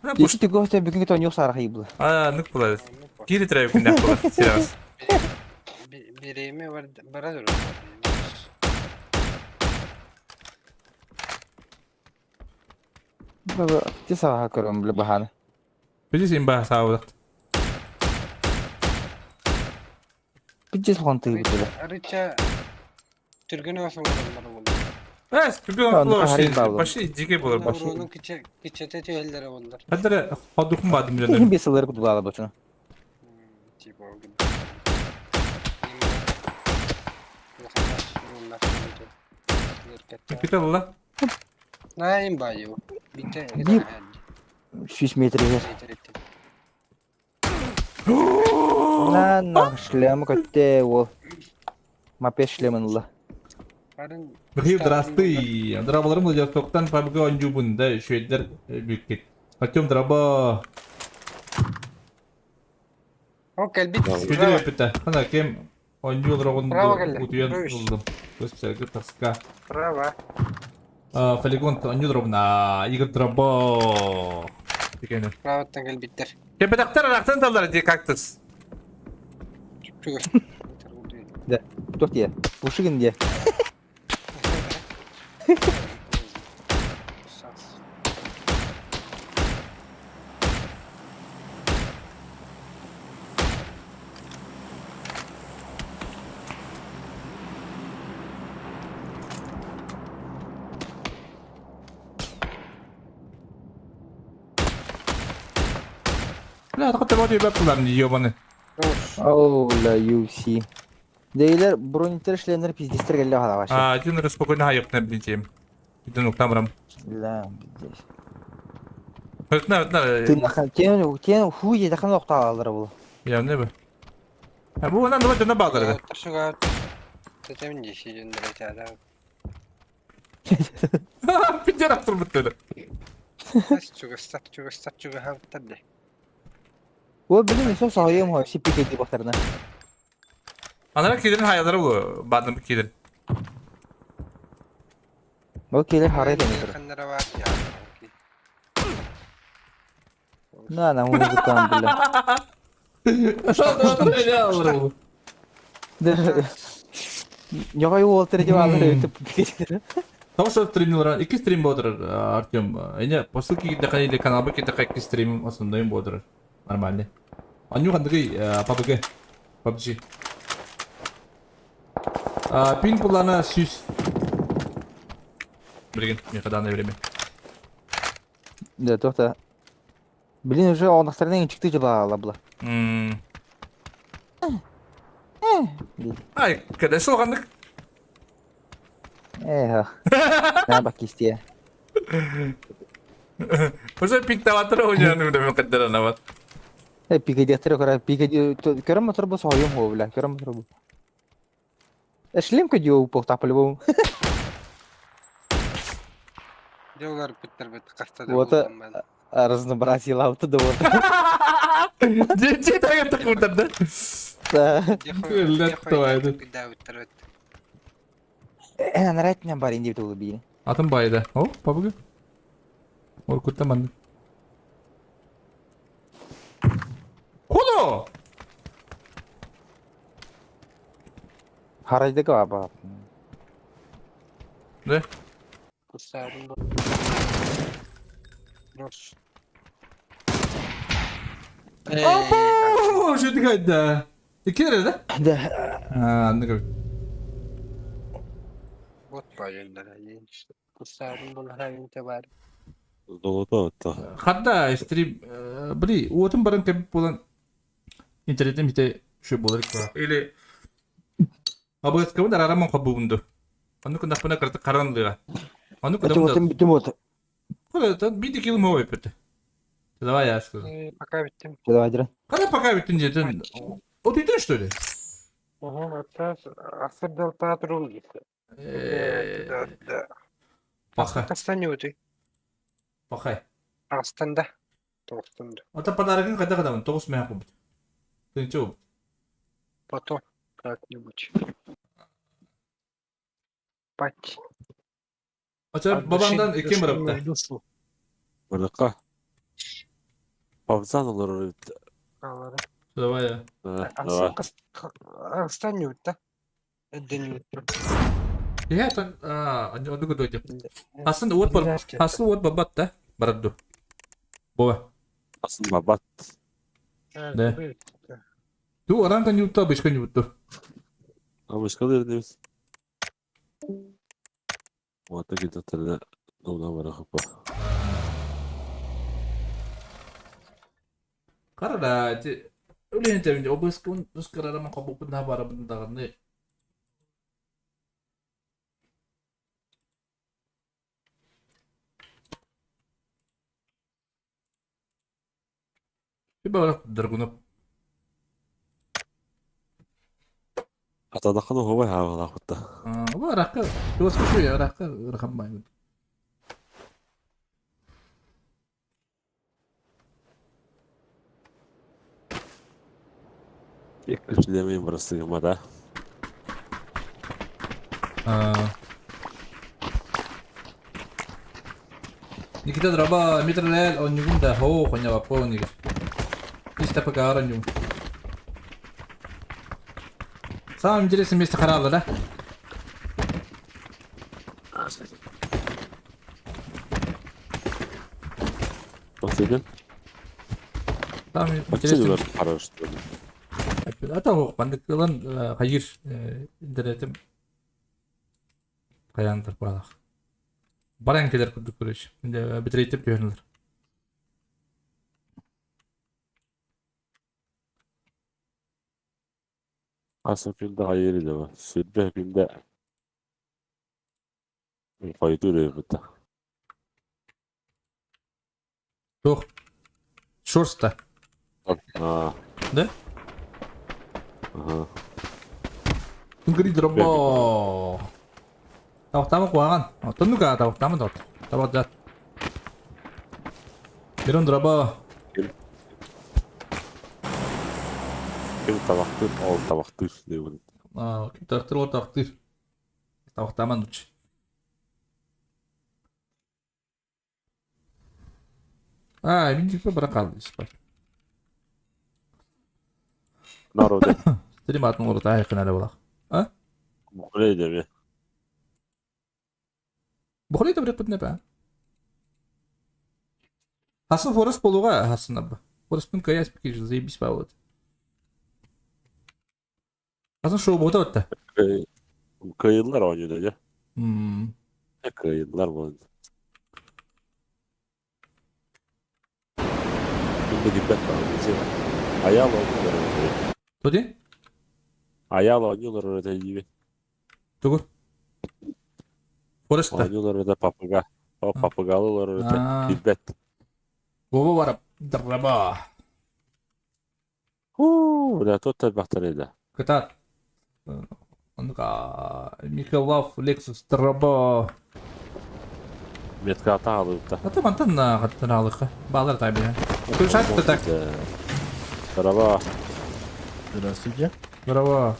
Ha, Деши ты гости бүгүнкү тоон yok сарах ийбла. Нык булат. Кири треб күндә булат. Сериус. Bireğime var, bana dur. Ти саха көрөм биле баханы. Биз син ба саудат. Бичес хонты биле. Arıça Türk'ün olsun adamları buldu. Эс, бүгүн Аны булар. карайын бабы. Башы диге булар башы. Onun kıçete tüyelleri bunlar. Хадыр ходукун бадым Ким биле. бесилер кудулала бочуна. Tipo o gün. Китә була. Naim bayı. Bitti. Bip. 300 метрге. На шлем көтте ол. Мапе шлемын ла. Karın Бихи здравствуй. Драбаларым да токтан пабга онжубунда шведдер бүккет. Атем драба. o kelbit. Шведдер өпөтө. Ана кем онжул Bravo рогунду geldi. утуян Bravo. булдым. Көсчәргә таска. Bravo. Полигон онжул рогуна игр драба. Дигәне. Bravo'dan kelbitler. Кепедактар арактан талдар ди кактус. Çok. Да. Тот я. Пушигин де. لا تقدر ما تبقى بلان يوبаны. Аула UFC. Дейлер бронитер шлемнер пиздистер келе хала башы. Один спокойно хайып на блинтем. Иден уктамрам. Ла, пиздец. Хэтна, Ты нахан кен хуй тахан окта алдыр бул. я не бы. Bu lan da bana bağlar. Şuga. Tetemin dişi döndüre çağda. Pincer aktır bu böyle. Çuga ha tabi. О, блин, еще саем ho, сипик ди бахтарна. Anlara kilerin hayalları bu. Badın bir kilerin. Бо келе харай демек. Kanlara var ya. На музыкан бля. Что öyle alır bu? Нёгай уолтер деп алыр өтүп. Там что стримилер, iki stream бодыр Артем. Эне посылки да канале каналбы кете как стрим основной бодыр. Нормально. Аню кандыгы PUBG. PUBG. Пин пулана сүз. Блин, мне когда на время. Да, тоқта. Блин, уже онақтарынан чыкты жыла бла. Ай, когда соғандық? На бак кисте. Уже пинтаватыр ойнаны мен қаддар анават. Пигади аттыр кара, пигади көрөм мотор бо союм хо бля, көрөм мотор бо. Эшлем көдү упоқта по-любому. Diyorlar bitter bit kasta Вот разнообразие лаута да вот. Ciddi tayet takımda. Нравится бар инде битул би. Atın bayda. O, PUBG. Orkut'ta bandı. Kolo! Харайды габа. Ne? Kusarım bu. Roş. Abo! Şu dikkat. İki lira da. Да. Anladım. Bot bayınlara yiyin işte. Kusarım bunlara yinte var. Doğru. Hatta stream biri otun barın kep olan internetten bir de şu bolar ki. Öyle abone olmanın araman kabulünde. Onu kadar bana karanlığa. Onu kadar Тимотин битимот. Kulağı bir dikili mi yapıyordu? Давай я скажу. Пока bittim. Давай, Дра. Когда пока ведь ты вот идешь что ли? Aha hatta asırda patron gitti. Да. Пока. Kastanıyordu. Пока. Ağustos'ta. Ağustos'ta. Это подарок когда он то смех будет. Ты чё? Потом как-нибудь. Bak. Açar babandan iki mırıptı. Bırıka. Pavzan olur öyle. Şurada var ya. Ha, Ağustan yurtta. Ödden yurtta. Ya tan anca onu kudu aslında uat bal aslında uat babat da baradu. Boa. aslında bat. Ne? Tu orang kan yuta bis kan yuta. Ama başka da yerdeyiz. Muhatta git hatırla. Ona bırakıp bak. Karena öyle yönteminde o bıskın karara mah kabuk pun dah bara benda kan ne. Bir bak dergunu. Atadakını hava hava hatta. Bu araka terus kusu ya araka rakam main. Yaklaşık demeyin burası yamada. Nikita draba mitralel on yung da ho kanya wapo ni. Ista pagaran yung. Sam jere semester kararlı da. Nasıl dedin? Sam Kaç jere yıllar para üstü? Hatta ho pandık lan hayır internetim kayandır balak. Barang keler kuduk kuruş. Bitireytip diyorlar. Aslında filmde hayır de var. Sülbe filmde fayda ürüyor bu da. Yok. Shorts'ta. Ha. Ne? Aha. Tunggu draba. Tawag tama kuha kan. Tunduk ka tawag tama to. Tawag dat. Meron draba. Kim tabaktır, al tabaktır diyor. Kim takdir o takdir. Tawag tama nuç. Hindi pa berakal ispat. Narode. Jadi matang urut ay kena ada balak. Öyle de mi? Bukan itu berikut ne pa? Aslında Forest Bolu'ga aslında bu. Forest'un kaya spikir zaybis pa вот. Aslında şu boda ötte. Kayıtlar oynuyor ya. Hmm. Kayıtlar bu. Şimdi dikkat kaldı. Ayağla oynuyorlar öyle. Tadi? Ayağla oynuyorlar öyle gibi. Tunggu. Forest'ta. Oynuyorlar öyle papaga. O papagalılar öyle. Bilbet. Gua warap draba. Udah total bakteriyada. Ketat. Untuk Mikhailov Lexus draba. Metkata alıyor da. Atau mantan na katanalık. Bağlar tabi ya. Kul saat tak. Merhaba. Здравствуйте. Bravo.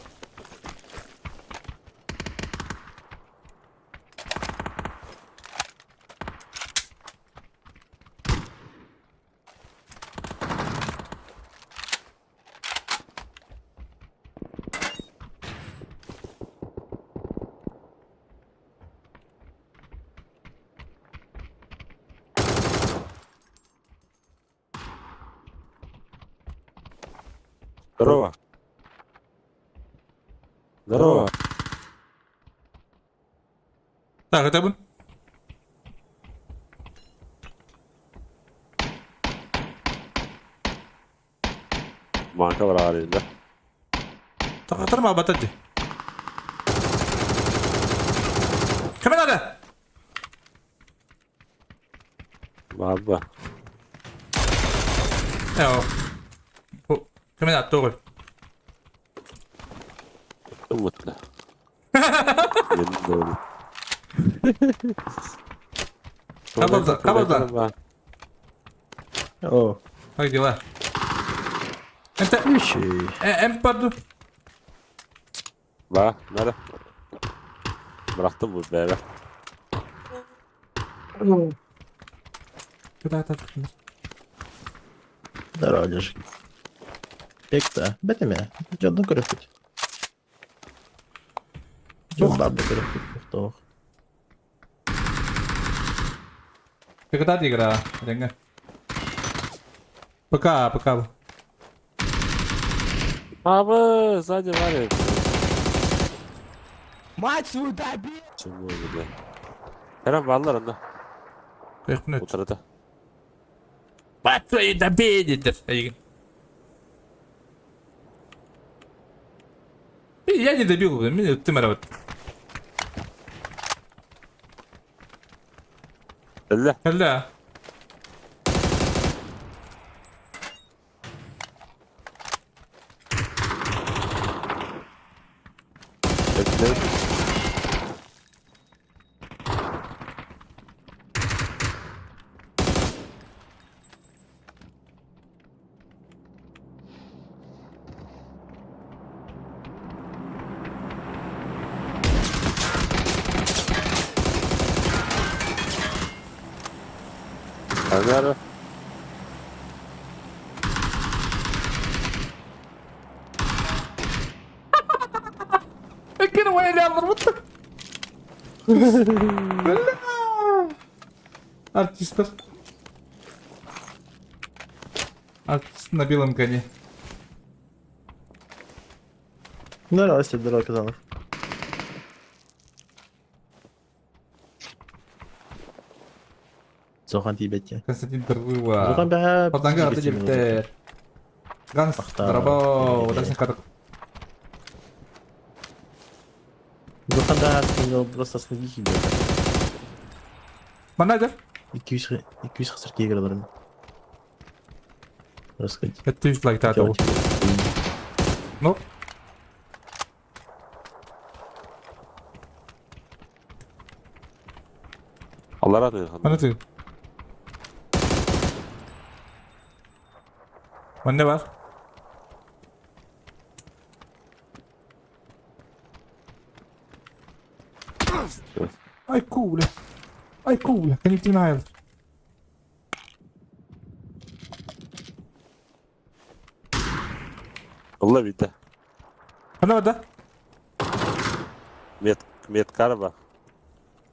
Здорово. Здорово. Tak, kata pun. Marka var halinde. Tak kata mah batat deh. Kemana ada? Valla. Ya. Kemana tuh? Mutlu. Benim de öyle. Kabardan. О, Как дела? Это вещи. М-паду. Va, nere? Bıraktım bu bebe. Kıda atak. Дорогишь. Пекта. Бетеме. Canını kırıktık. Çok da kırıktık. Muhtemelen. Kıda değil kıda. Rengi. Пока. Abi sadece var ya. Мать свою доби! Şimdi öyle de. Kerem varlar onda. Bekle. Bu tarafta. Батвою добедитер. Я не добил, блин, ты мэрот. Elle. لا. Elle. Nerede? Get away down what the... Артистов. Артист на белом коне. Здрасте, дорогой Казанов. Зохан тибетте. Константин Дрыва. Зохан бәһә. Патанга аты жебіттер. Ганс Драбо. Удачный кадр. Зохан бәһә сенде просто остановить gibi. Манайдер. 200 кısır кегерлерин. Рассказать. Это just like that. Ну. Allah razı olsun. Anlatayım. Ne var? Ay cool. Ay cool. Kan inte denial. Allah bitti. Ne var da? Metkar bak.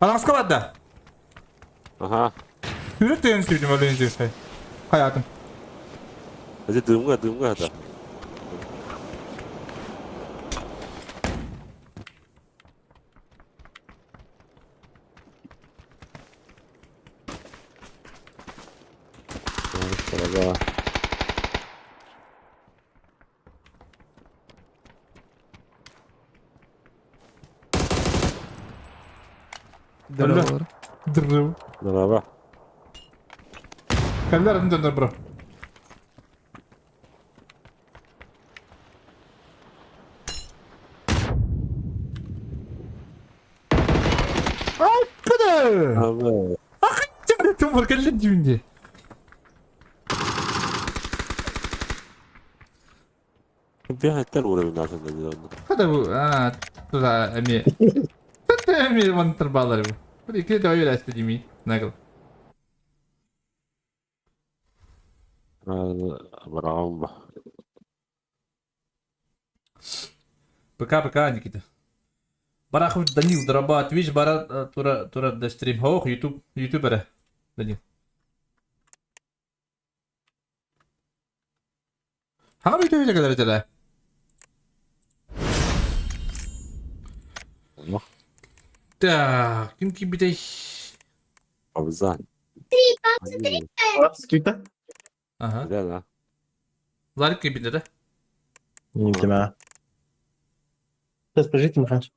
Alaska var da. Aha. Yürüt de en sevdiğim öyle şey. Hayatım. Hadi dığımga hadi. Merhaba. Drım. Merhaba. Kallar döndür bro. Ay kadar. Abi. Tüm var kallar düğünde. Bir hatten uğrayın aslında bir anda. Hadi bu. Aa, tuza emi. Tuza emi mantar bağları bu. Bu iki de öyle istediğim iyi. Nagel. Bravo. Пока, Никита. Барахов Данил дорабатывает. Видишь, бара тура до стрим. Хох, ютубера. Данил. Hangi videoya kadar etele? Так, kim bir de... Abzan. Сколько? Aha. Güzel ha. Zarik gibi de. Не понимаю. Сейчас, подождите, Махач.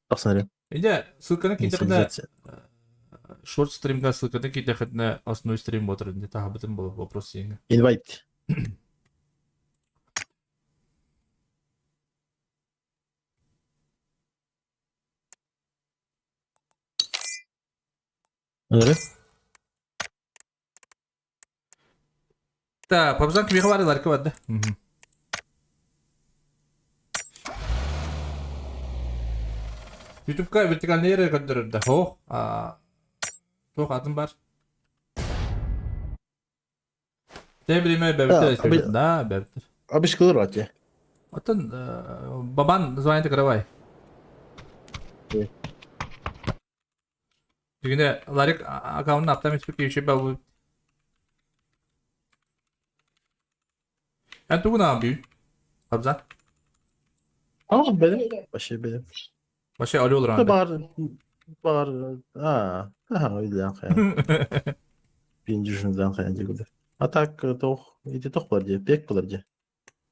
Посмотри. Иди, ссылка на кинтерне. Инициализация. Шорт стримга ссылка на кинтерне основной стрим отыр. Не тағы бітім бұл вопрос еңі. Инвайт. Öyle. Da, pabzan kimi var larka vardı. YouTube'ga vertikal nereye gönderirdi? Ho. Çok adım var. Ne bileyim bebekler istedim. Da bebekler. Abi şıkılır var ya. Atın baban звонит кровай. Evet. Düğünde Larik akavının aptam hiçbir şey bu. Ben tu ne yapıyorsun? Pabzan. Ama benim. Benim. Başka Ali olur Da anda. bağır. Ha öyle yani. Birinci düşünden kayınca gibi. Atak toh. İdi toh var diye. Pek bular diye.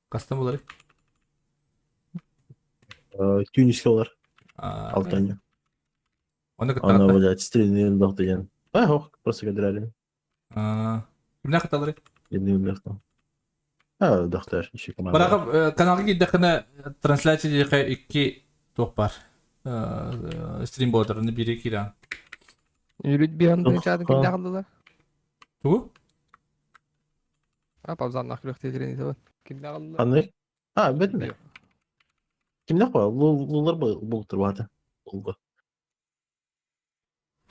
Kastam olarak. Tuniske olar. Aa, Altanya. Onu Ana kıtlattı. olacak. Stilini dohtu yani. Ha hoş. Burası göndərelim. Kimden kıtlaları? Yeni dohtu. Ha doktor. İşi komanda. Bırakıp kanalı gidekine translasyon iki top var. Stream border'ını 1-2 ilan. Yürüt bir anda çağırdı kimde kaldılar? Tu? Ha pabzan nakliyor tezireni de var. Kimde kaldılar? Anlayık. Ha benim mi? Kimde var? Lular buldur vardı. Buldu.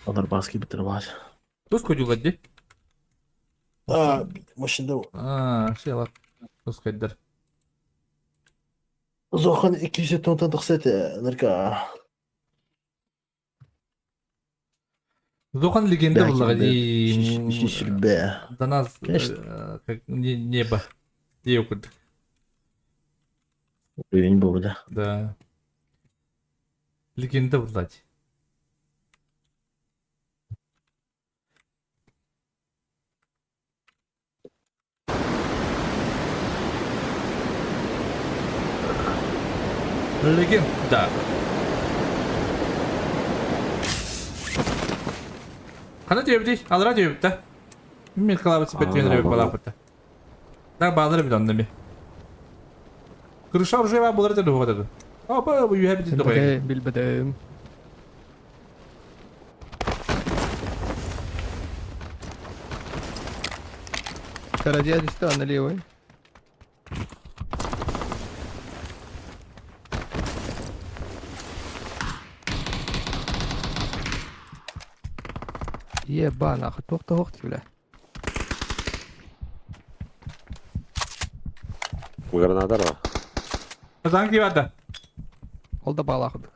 Onlar basket bitir var. Tuz koydu hadi. Başında Şey bak. Tuz koydular. Zohan 200 ton tıksat narka. Zokan legende bulduk hadi. Şişir be. Danaz İşte. neba diye okuduk. Oyun bu da. Da. Legende bulduk hadi. Legenda. Kana diyor bir de, alır diyor bir de. Bilmiyorum kılavuzı petvenleri bir bala pıta. Da bağları bir donda bir. Kırışa vuruşa var bunları da doğru dedi. Ama bu yuha bir de doğru. Bilmedim. Karacıya düştü anne oyun. Ебана, tohta hoht bile. Bu granadar var. Kazan gibi hadi. Ol da bağladık.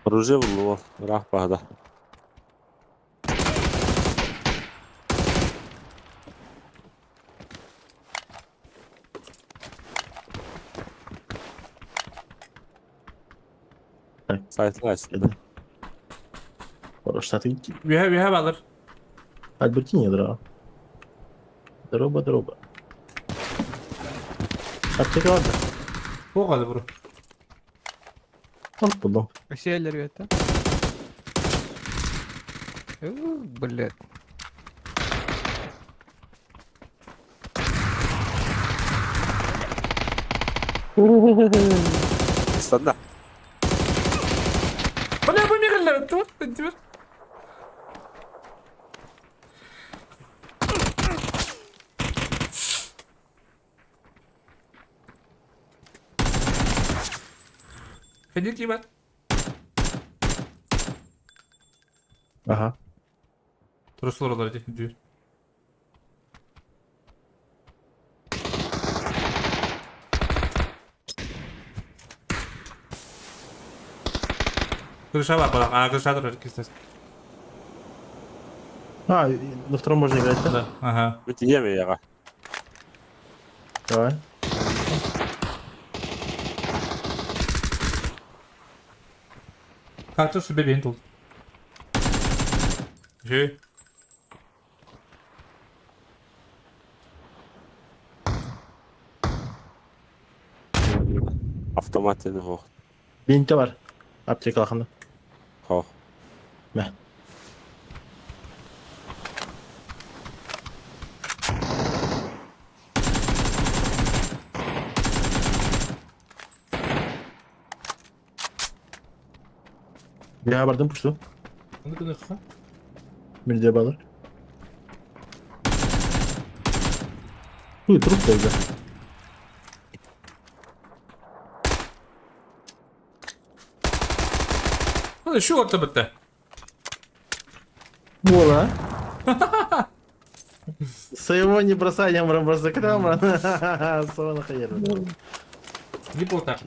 Proje buldu o. Rahbahda. Saytını açtı. Штаты. Yuha bağlar. Альбертин ядра. Дроба. Аптека vardı. Bu kadar bro. Alıp buldum. Şeyleri yeter. Блядь. Standa. Bu ne kadar tu? Dur. Fedil kim var? Aha. Turası oraları diyor. Крыша var bak. Крыша dur herkes. А, на втором можно играть, да? Да. Ага. Bitti yemiyor ya. Давай. Kalktır şu bebeğin dolu. Şey. Автомат dedi o. Binte var. Apteka yakında. Ho. Ne? Bir haberden puştu. Ne kadar kısa? Bir de bağlar. Bu durup da güzel. Hadi şu orta bitti. Bu ola. Своего не бросай, я просто крама. Сова нахер. Не полта.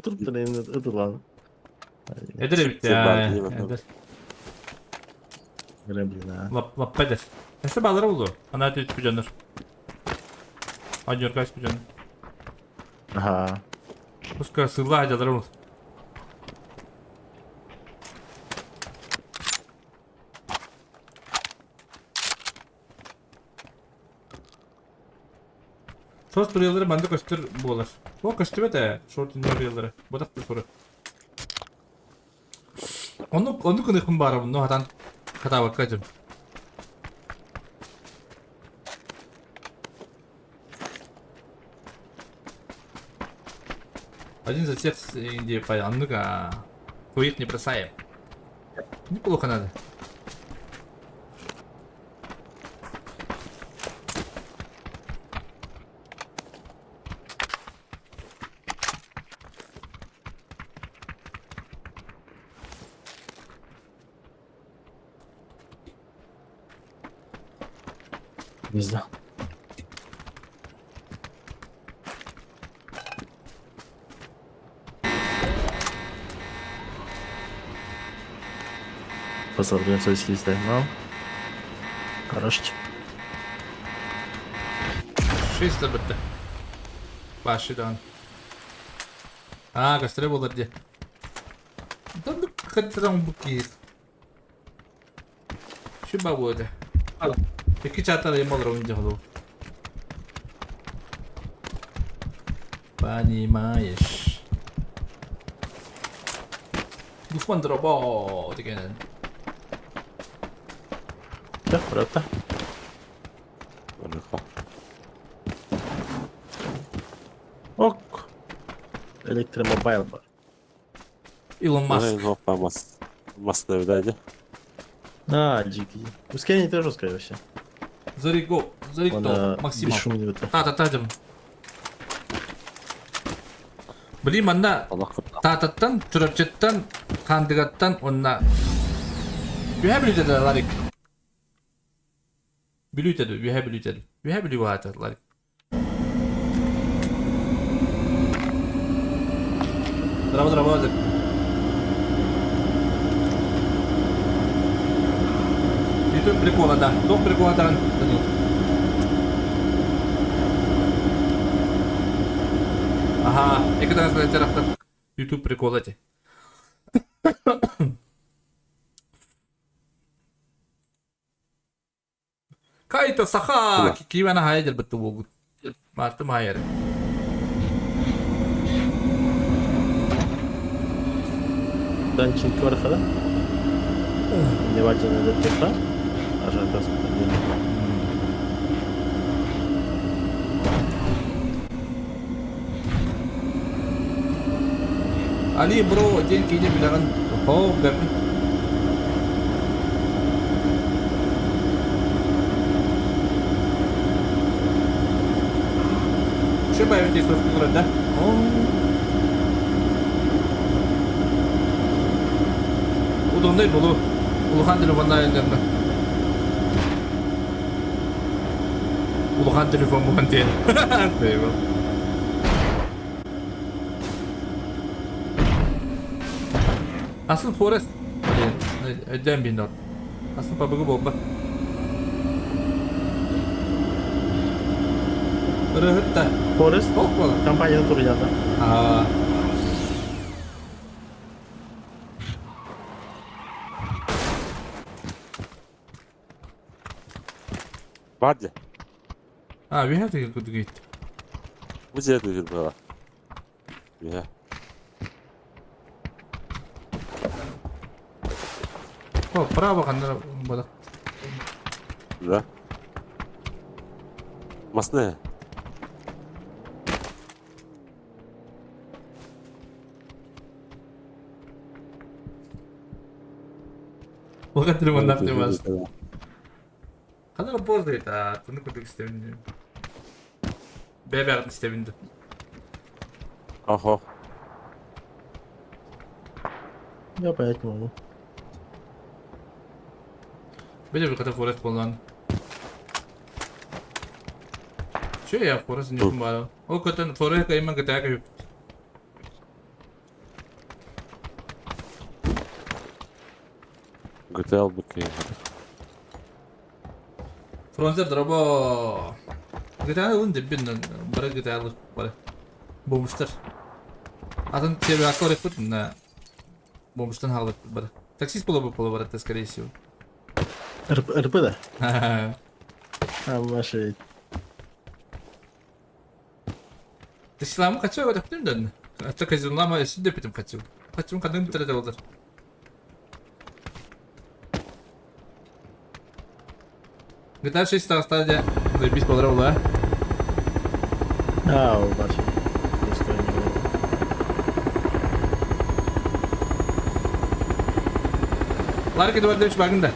Tutup da elini ıtılan. Edir bitti Sen ya. belki yemem. Edir. Görebilin ha. Lap bedir. Neyse bağları oldu. Ana hadi üç bucanır. Acıyor kaç bucanır. Aha. Muska sığla hacaları olur. Sos buryaları bende göster bu olur. Bu gösterme de short ince buryaları. Bu da soru. Onu kınıkım bari bunu hatan hata bakacağım. Один затец Индии паянныга. Куит не бросаем. Неплохо надо. Не знаю. Посмотрим, что есть но хороший. 6 bitti. Başladı. Göstere olur diye. Tanıdık katıran bu ki. Şu babuğda. İki çatal olur oyuncu olur. Понимаешь. Гусман дробо деген. Да, правда. Öyle bak. Ok. Elektromobile var. Илон Маск. Aynen hoppa mas evdeydi. А, дикий. Ускорение тоже жесткое вообще. Зарiko. Зарiko. Она Максимал. бесшумный в это. Тататacım. Bileyim anna Allah kırdı. tatattan, türapçettan, kandigattan onna. Yühe larik. Bilütedi, yühe bilütedi. Yühe bilü vaata larik. Drama hazır. Itu прикола, да. До прикола таран. Ага, iki tane tarafta YouTube прикола те. Kayıta saha ki bana hayır bitti bu. Martım hayır. Данчик вархада. Не важно, это типа. Аж это Ali bro, деньги ini bilangan. Oh, berapa? Siapa yang di struktur rendah? Oh. Udah değil dulu. Uluhan telefonla yanında. Uluhan telefon bukan değil. Eyvallah. Asıl Forest. Öden bin not. Asıl pabıgı bomba. Rahat da. Forest. Oh valla. Компания турьяда. Aa. Vardı. We have to go to gate. Bu cihaz duyur burada. Ya. Oh, право kan bodak. Da. Masne. Bakın telefondan demez. Kadar bozdaydı ha. Tını kurduk istevindim. Bebeğin istevindim. Oho. Я поэтому. Böyle bir kadar forest kullan. Şey ya forest ne yapayım bari. O kadar forest kayman kadar kayıp. Güzel bakayım. Frontier drabo. Kita un dibin bara kita harus bara. Bomster. Атын тебе аккорд пут на бомбштан халат bara. Таксист было bara скорее всего. РП, да? Ama şey. Ты силамы хотел вот так да. Это казино ama сюда питом хотел. Хотел kadın bir tane olur. GTA 6 стадия. Заебись поздравил, а? O başka. Başka ne var? Ларки дуvar demiş bakında.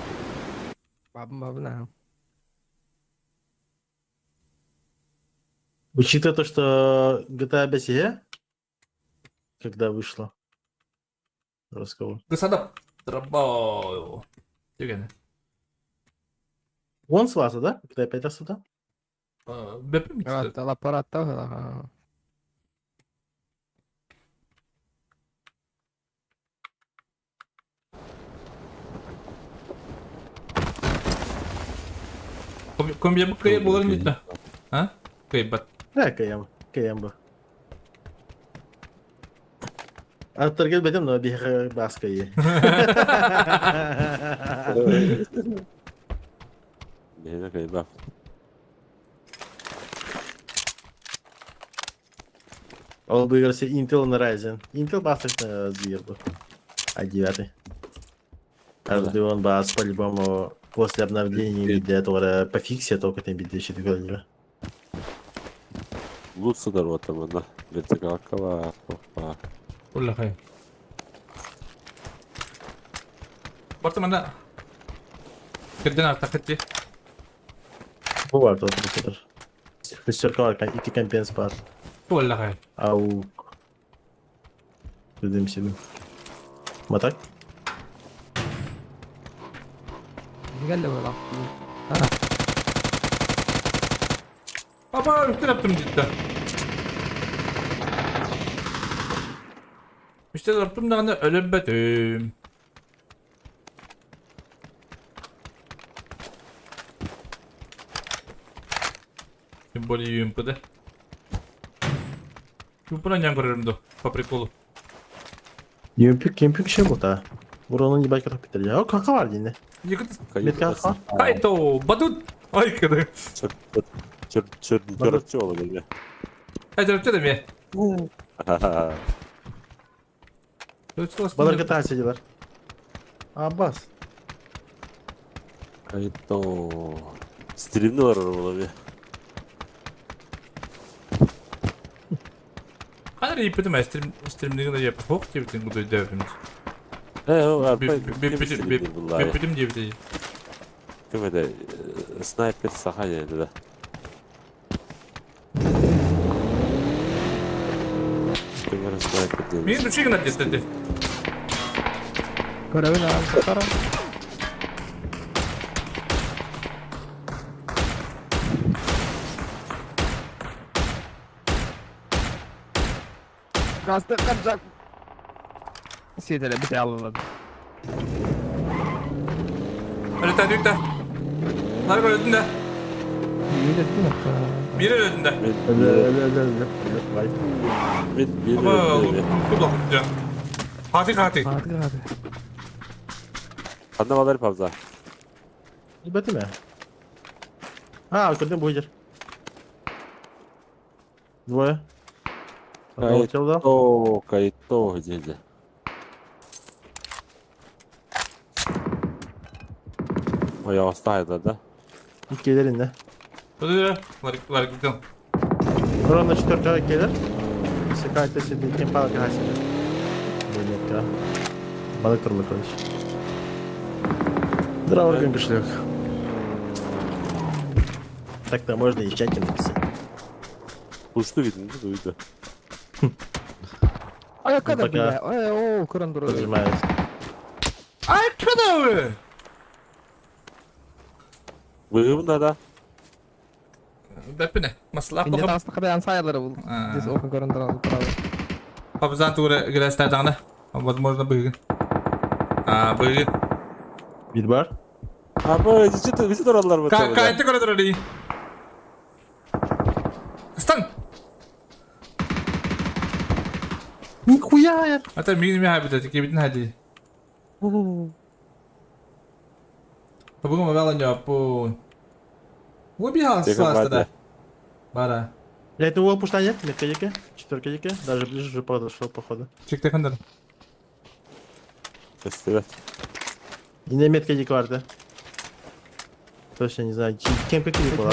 Бабна. Учитывая то, что GTA 5 когда вышло, разговор. Kısada. Drabo. Diyor gene. Он слаза, да? GTA 5 сюда? Bepe mi istiyor? L'apparatto. Kombiye bu kıyı bulalım gitti. Ha? Kıyı bat. Каям бы. Аттаргел бедем, но бихе баска е. Neyine kayıp. Он бы играл Intel на Ryzen. Intel басок на Zero бы. А 9. Он бас по-любому после обновления для этого пофиксия только там бит еще такое. Lutsu da rotamında. Vertikalka var. Hoppa. Ulla kıyı. Ortamanda. Kırdan artık etti. Bu var da bu kadar. Şesterka var kan iki kampiyans var. Ulla kıyı. Au. Dedim şimdi. Matak. Geldi böyle. Baba üstüne yaptım cidden. Üstüne yaptım da ölüm betim. Более юмпа, да? Юмпа не говорим, по приколу. Kempik şey bu da. Buranın gibi bakar bitir ya. O kaka var yine. Yakıt. Bir kaka var. Kayto, badut. Ay kadar. Çörükçü olur böyle. Hadi öpte mi? Balık kata açıcılar. Abbas. Kayıtta o. Stream'de var arabada bir. Kadar iyi pütüm stream'de de yap. Hop diye bütün bu da devimiz. O var. Bir pütüm diye bir şey. Kime de sniper saha yani de. Kime sniper değil. Bir düşük kadar istedi. Görevini al. Gazete kaçacak. Siyetele bir de alalım. Öyle tadı yükle. Largo önünde. İyi de değil mi? Biri önünde. Öyle. Vay. Bir Ama bu da hızlıca. Hadi. Hadi. Anne var pavza. Ibati mi? А, куда будет? Двое. Одного хотел, да? Kayıtta o hıcıydı. O yavaştaydı da. İki elinde. Hadi var gidelim. Ровно 4 gelir. Sıkayta sedi kim palka hasile. Böylelikle. Balık turlu kılıç. Дрова gün кошелек. Так-то можно и тщательно писать. Uçtu gidin de duydu. Ayakkabı Mutlaka. bile. Oo kurun duruyor. Поджимаюсь. Ay kadavı. Bıyığımda da. Bepine. Maslak İnce bakıp. taslık ben sayarları buldum. Ha. Biz okun kurun duruyor. Kapızdan tuğra giresten dağına. Возможно bıyığın. Bıyığın. Bir bar. Ama bizi oralar mı? Kayıtlı koridor değil. Kıstan. Нихуя я. Hatta bir mi habitat ki bitin hadi. Bugün mü valen cevap bu? Bu bir hasta da. Bara. Я это его пуштане, меткадики, 4 даже ближе же подошел походу. Çıktı kandarım. Evet. Yine metkadik vardı. Точно не знаю, кем какие была.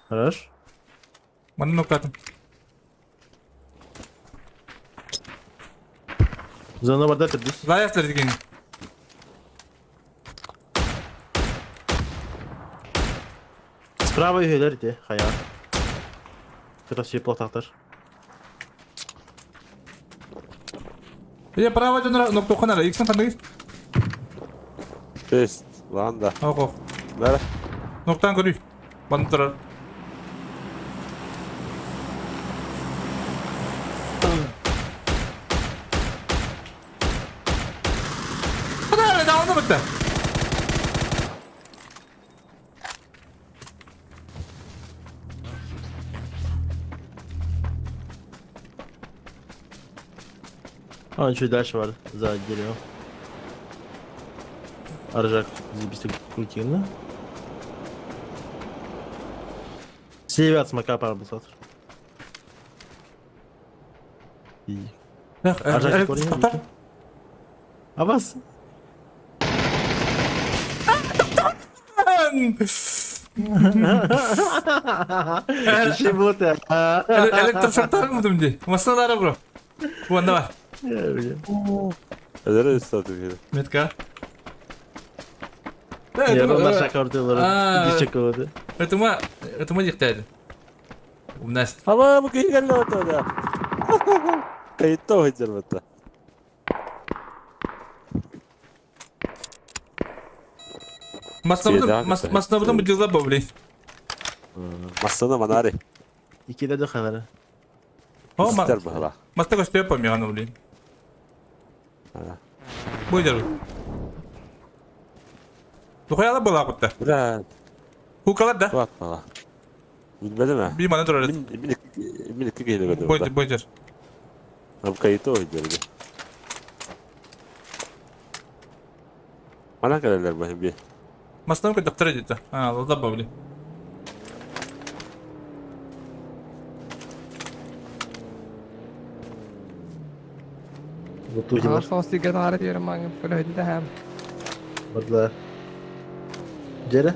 Хорош. Bana noktatım. Zona var da tırdık. Zayıflar dikeni. Справа üyeler idi, haya. Красивый платактар. Ya prava canına nokta okanara. İlk sen kandı. Test. Lan da. Oku. Nere? Noktan görüyor. Bana durar. Hadi öyle devamlı bitti. А, чуть дальше var. За деревом. Аржак забисты культивно. Слева от смока пара был сатр. Аржак корень. А вас? Почему ты? Elektroşoklar mı dümdü? Masada ara bro. Bu anda var. Nere istadı gibi. Metka. Я ровно шаг ордылары. А. Дичек oldu. Это мы диктайды. У нас Ama bu kıyı geldi orada. Kayıtta oynayacağım hatta. Masnavıdan bu cıllar bavli. Masana manari. İkide de kadar. İster bu hala. Masta göster yapamıyor anı bavli. Bu jarı. Dokuyala bola kutta. Ulan. Hukalar da. Bak bana. Bilmedi mi? Bir mana durar. Minik kıyı geldi orada. Boycar. Ama kayıtta oynayacağım. Bana gelirler bakayım bir. Masnavı doktora gitti. Ha, o da bavli. Вот тут var. Sos diye kadar diyorum ben. Böyle hadi de hem. Burada. Cere.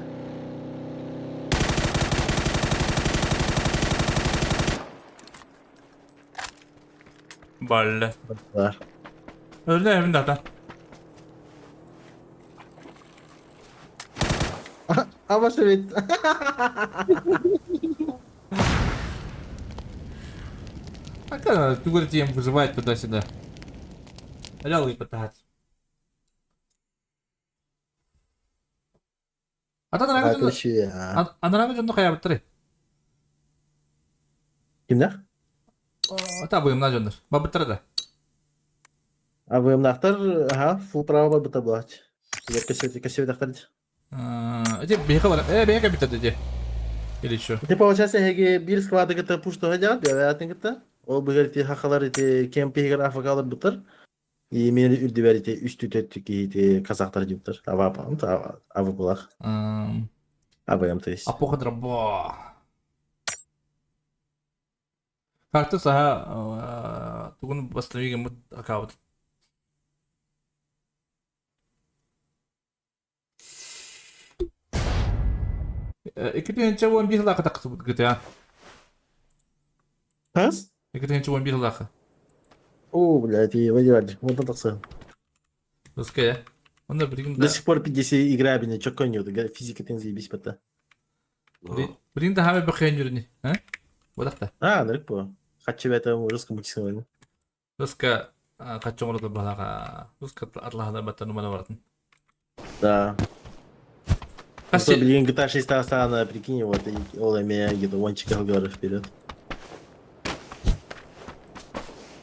Balle. Var. Öyle evin zaten. Ama evet. А как ты говорите, им вызывает туда-сюда? Рялый пытаться. Ата нравится, Arkadaşı ya. нравится, но хая бутыры. Kimler? Ата будем надежно. Бабутыры да. А вы нахтар, ага, full право бы таблать. Я кассете нахтарить. Эти бега var. Бега bitirdi diye. Или что? Ты получается, heге bir skvada gıta puştu hacı bir hayatın gıta. O bu gariti hakalar iti kempi gar afakalar bıtır. Meni ürdü ver iti üstü töttük iti kazaklar cıbıtır. Ava yapalım da ava bulak. Ava yamtayız. Апоха драба. Как-то сага тугун восстановили мут аккаунт. 2011 yılda takısı bu GTA. Kas? 2011 yılda. О, блядь, и Владимир, вот это все. Ruska ya. Onda bir gün До de сих пор 50 играбельный, чё конёт, физика ты заебись пота. bir gün de hame bakayın yürüni. Ha? Bu da. А, далеко по. Хочу в этом русском мультисовали. Ruska kaçın orada balaga. Ruska Allah'ına batan numara vardın. Да. Kas Что, блин, GTA 6 стала, прикинь, вот, и Олами, где-то вончика говорю вперед.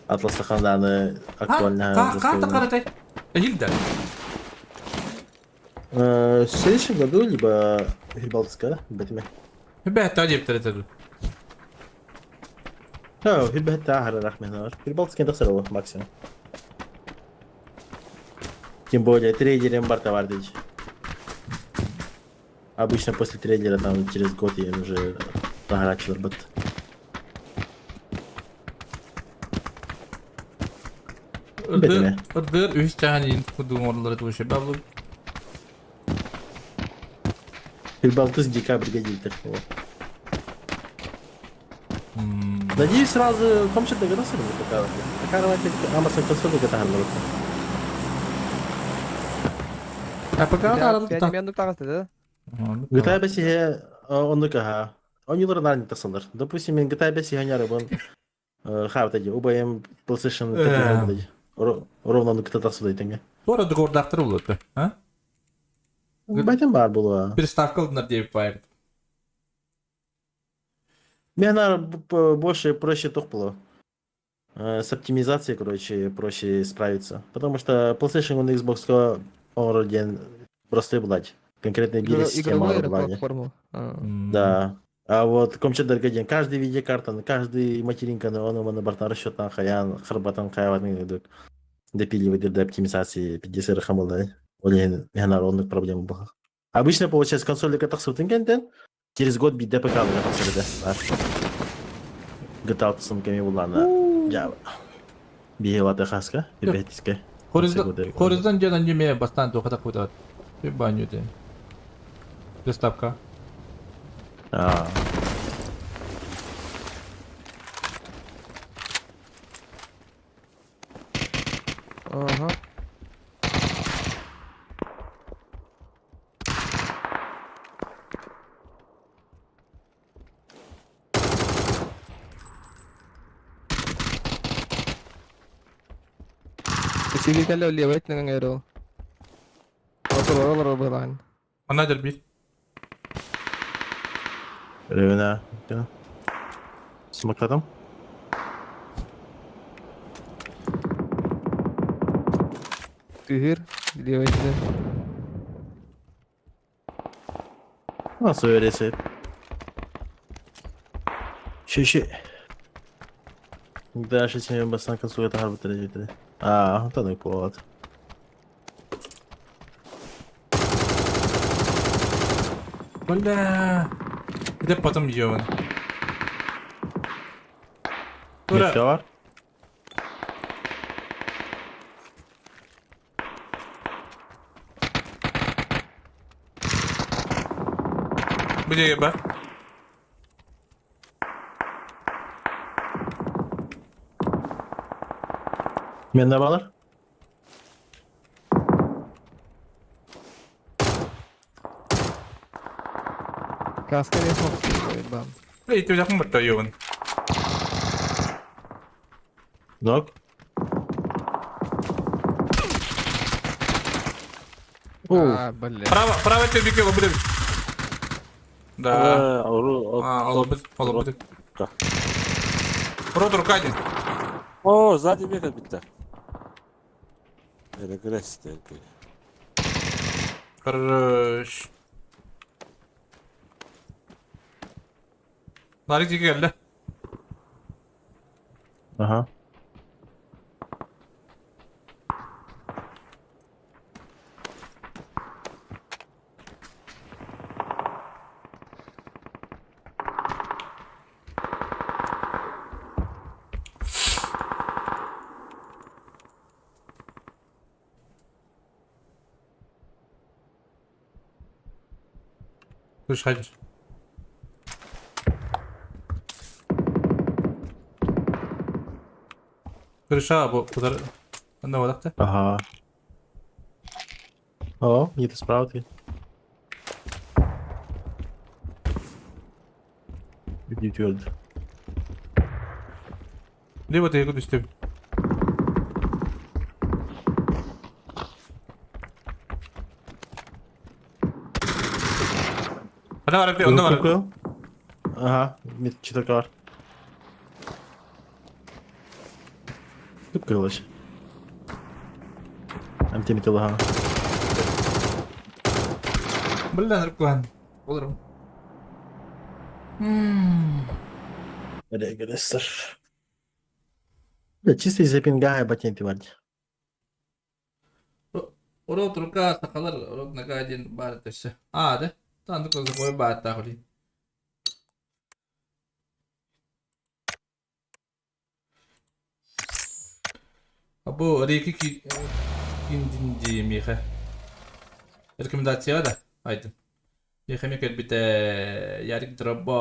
Атлас Хандана актуально. Kan takaratay. Yılda. В следующем году, либо Прибалтика, Бэтмен. Hübe hatta cep telefonu. Да, это агро рахмена. Прибалтика это сырого максимум. Тем более трейдером Барта Вардович. Обычно после трейдера там через год я уже награчивал бот. Betime. Irdır 3 tane kuduğum oraları bu şey. Bablu Прибалтус декабрь годит. Надеюсь, сразу комчат догадался бы такая. Такая Amazon консоль готова. Apakah aradı tak. GTA 5'e onu kaha. Oyunları narin tasılır. Допустим, мен GTA 5 гоняю, он хавтади, убаем PlayStation такие ровно ну кто-то сюда итенге. Sonra da kordaktır olurdu. Ha? Байтен бар было. Bir stavkalıdılar diye bir bayırdı. Мне, наверное, больше проще toch было. С оптимизацией, короче, проще справиться. Потому что PlayStation и Xbox он роден простой блядь. Конкретная биосистема платформу. Да. А вот компьютер дорогой, каждый видеокарта, каждый материнка, он на борта расчетна хаян, харбатан хаяватный идут. Допиливает до оптимизации 50 хамалай. Олен международных проблем было. Обычно получается консоль как через год бить ДПК на консоли, да. GTA с сумками улана. Java. Бігала Техаска, Бібетська. Horizon canın yemeğe bastante o kadar kuyuda. Bir banyo diye. Приставка. А. Ага. Sige ka lo, liwait na ngero. Otro beran. Anadır bir. Ревена. Смоктатом? Tühür, liwait na. Nasıl öyleyse? Şey. Даже если басна консоль это гарбат реалитет. А, то не повод. Valla. Bir de patım yiyor bana. Митка var. Bir de bak. Mende bağlar. Kaska ne soktu bam. Bir de itibak mı batta yiyor bana. Ног. Ah, balle. Prava te bir kere bir. Да. Olabilir. Родер Кадин. О, сзади бегает биттер. Регресс такой. Хорош. Narik geldi. Ага. Dur hayır. Крыша bu kadar. Ne olacak da? Ага. О, где-то справа ты. Иди твердо. Ne bu teyze düştüm. Hadi var bir onda var. Кукол. Ага, четверка var. Тут кылыч. Hem temi tolu ha. Billah rıkvan. Olurum. Hadi arkadaşlar. Ya чисто из-за пинга ботинки варди. Orada oturup gaz takalar. Orada ne kadar bari taşı. Hadi. Tanıdık olsa koy bari takılayım. Bu Riki ikinci Miha. Rekomendasyon da. Haydi. Miha Miha bir de yarik draba.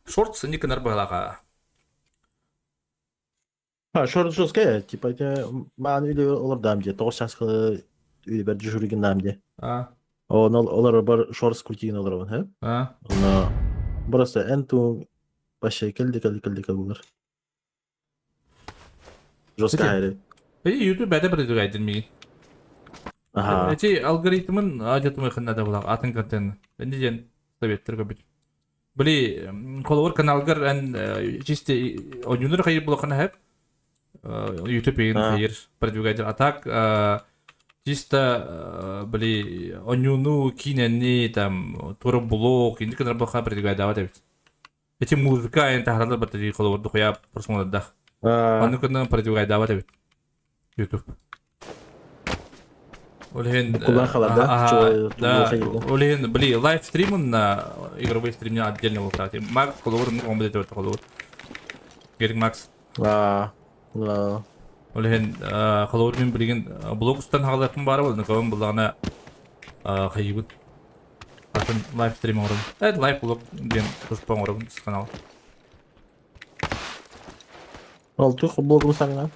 Shorts не канар балага. Ha, şurada жесткая, типа это ман или олардам где, то сейчас или бер журигендам где. А. Олар бар шорс культигин олар, he? А. Ona burası en tu başa keldi bunlar. Жесткая. Peki YouTube'da bir gaydırmayın. Aha. Эти алгоритмын ажатымы хыннада булак атын контент. Энди жен советтер көбүт. Били колор каналгар ан чисте oyunlar hayır bulakana hep YouTube'in hayır продвигатель атак чисто били oyunu кинени там турблог инди канал булака продвигать деп. Эти музыка эн тахралар батри колорду коя просмотрда. Аны канал продвигать деп. YouTube. Олен Кулан халада. да. Олен бли лайв стримын на игровой стримне отдельно болтати. Макс колор ну комбет это колор. Герик Макс. Олен колор мен билген блогстан халатын бары бол. Каван булгана хайбут. Атын лайв стрим орын. Лайв блог дем туспан орын с канал. Алтух блогом сагна.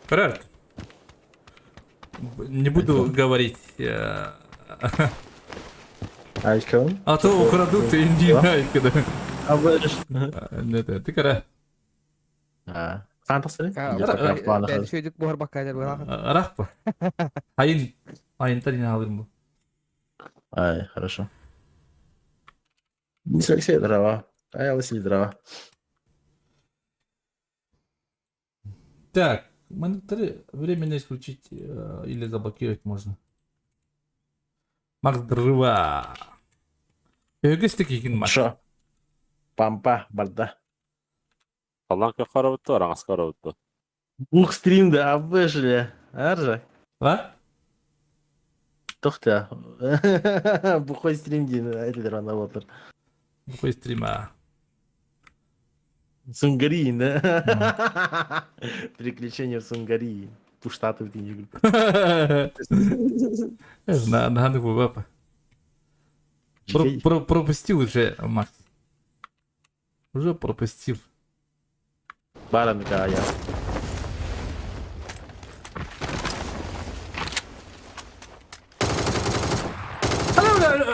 Коррект. Не буду говорить. Айкон. А то украдут и не знаю, когда. А вы... Нет, ты кара. Фантастик. Ben söyledik buhar bakaylar bu. Рахпа. Айын тарин алырмын. Ай, хорошо. Не Алексей дрова. А я Василий дрова. Так, мониторы временно исключить или заблокировать можно. Макс дрова. Ögesti kikin Макс. Шо? Пампа, барда. Allah'ın kakara bitti var, askara bitti. Ух, стримді, абыжылы. Аржак. Va? Тоқта. Бұқой стрим дейін, айтылар ана отыр. Какой стрима? Сунгарии, да? Приключения в Сунгарии. Пуштаты в деньги. Надо было папа. Пропустил уже, Макс. Уже пропустил. Баран кая.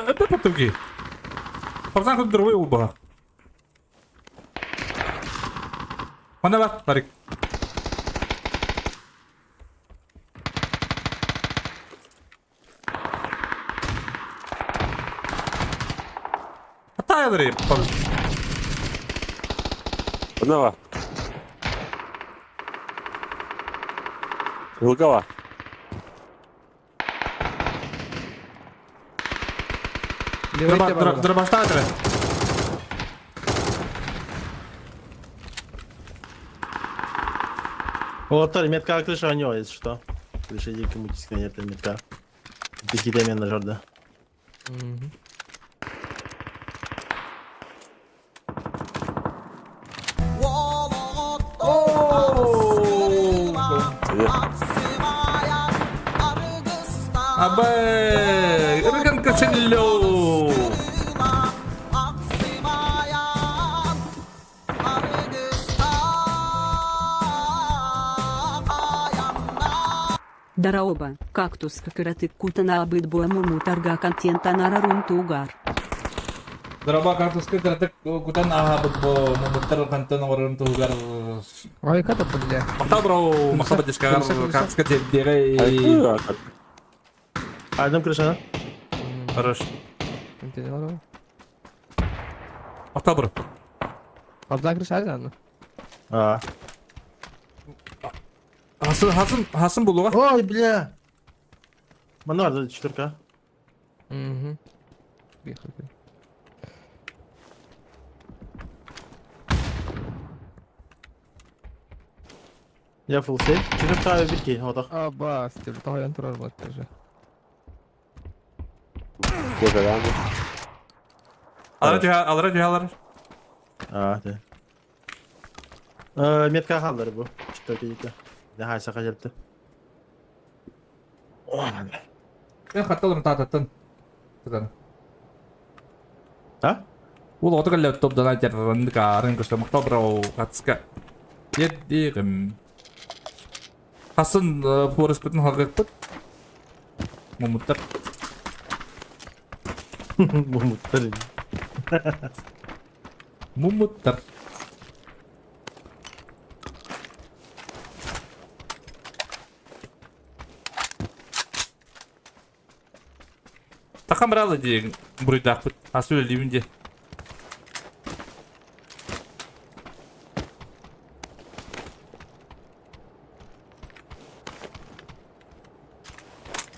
Это потуги. Пацан тут другой уба. Mana bak, tarik. Hata yadırayım. Ne var? Kılga var. Дробаштат. Вот, метка крыша у него, если что. Крыша дикомутическая, нет метка. Пикитамен на жорда. Абе, рыган качелло. Дараоба, кактус кыратык кутана абыт буэмуму тарга контентанара рунтугар. Daraba kartuska karatak kutan ahabot bo mumutar kanton orang tuh gar. Ой, как это, бля? Makta bro, makta badis kar kartuska jadi. Adam крыша. Harus. Makta bro. Абзак крыша, да? А. Hasın buluğa. Ой, бля. Мануар, да, 4К. Угу. Я full сейф. 4К битки, вот так. Аба, стиль, то я турар вот тоже. Tepeden mi? Alır. А, да. Метка халдыр bu. 4К. Ne haysa kaçırdı. Ben katalım tatatın. Tutan. Ha? Ул отогал laptop dan ajar rendaran kusam makta bro katska. Jadi Hasın forest putun halgak put. Memutar. Memutar. Memutar. Takkan berala dia beri dapat hasil living dia.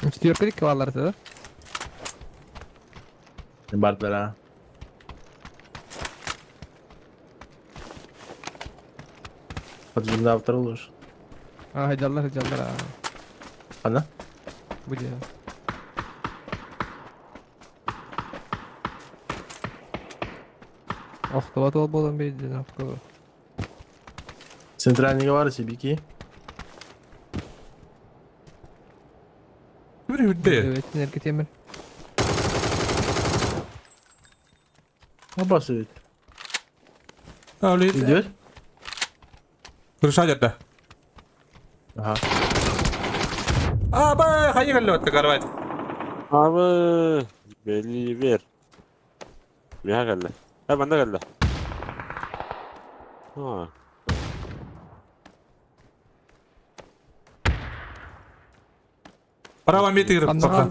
Четверка кваларда, да? Бартера. Поджимна автор лучше. А, жаллар. Ana? Будет. Охтолот ол болон бейди, нафкалы. Центральный var CBK. Böyle hüdde. Evet, nerede temel. Ne basıyor? Öyle. Gidiyor. Kırışa jatta. Aha. Abi, hayır geldi karvat. Abi belli ver. Bir geldi. Ha bende geldi. Ha. Para var tigir. Kandar.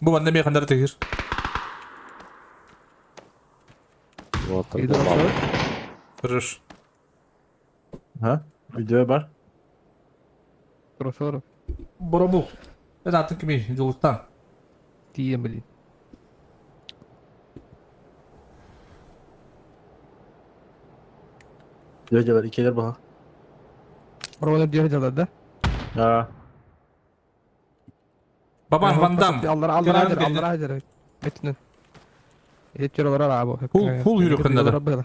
Bu bende mi kandar tigir? Water. İyi de Kırış. Ha? Video var. Profesor. Bora bu. Ben artık kimi yoldan. Diyeyim bilin. Video var. İkiler bak. Orada diyor da. Ha. Baban Van Damme. Allah hacer. Metnin. Yetiyor olarak abi. Hul yürü kandada.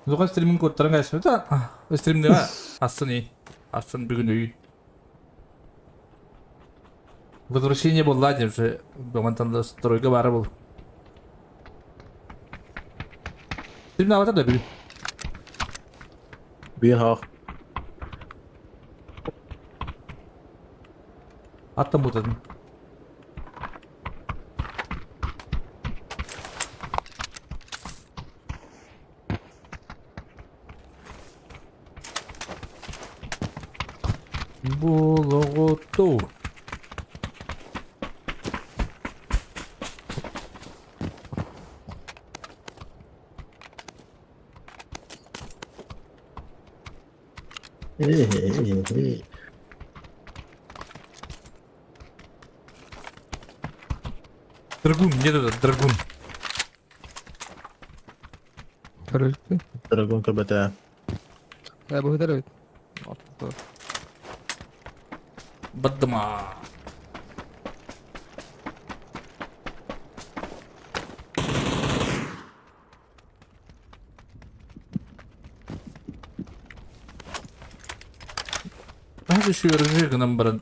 Zuka streaming kurtarın guys. Streamde aslında iyi. Aslında bugün iyi. Возвращение был ладен, что моментально стройка бара был. Stream ne var da bugün? Bir hak. Attım bu dedim. Bu logo tu. İyi. Dragun, где тут Dragun? Короче. Dragon KBT. Я бы ударил. Бадма. Hadi şu yarıcı gınan barın.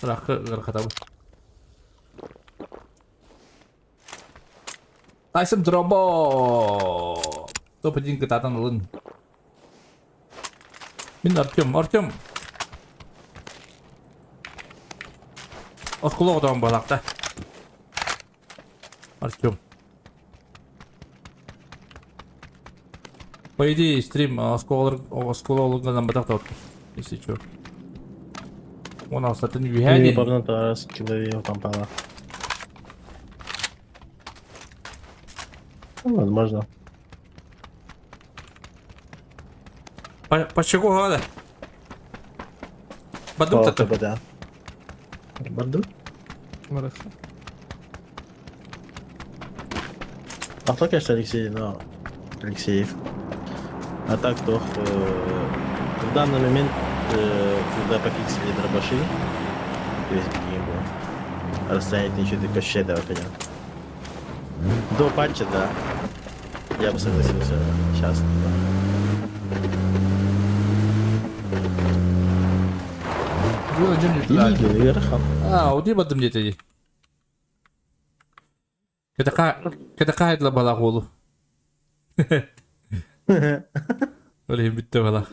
Rakı tabu. Tyson Drobo. Topu din ketatan ulun. Min Artyom. Oskolo odan balakta. Artyom. По идее, стрим осколологынан батак тот. Если чё. Он остатын Не вихани. помню, то раз человек попало. Ну, возможно. Почему гада? Бадум По тата. КБД. Барду? А кто, конечно, Алексей, но... Алексеев. А так, то в данный момент, когда пофиксили дробаши, то есть не было, расстояние ничего только щедро, понятно. До патча, да. Я бы согласился сейчас. Или верхом. Уди бадум жетеди. Кета кайт ла бала голу. Öyle bitti bala.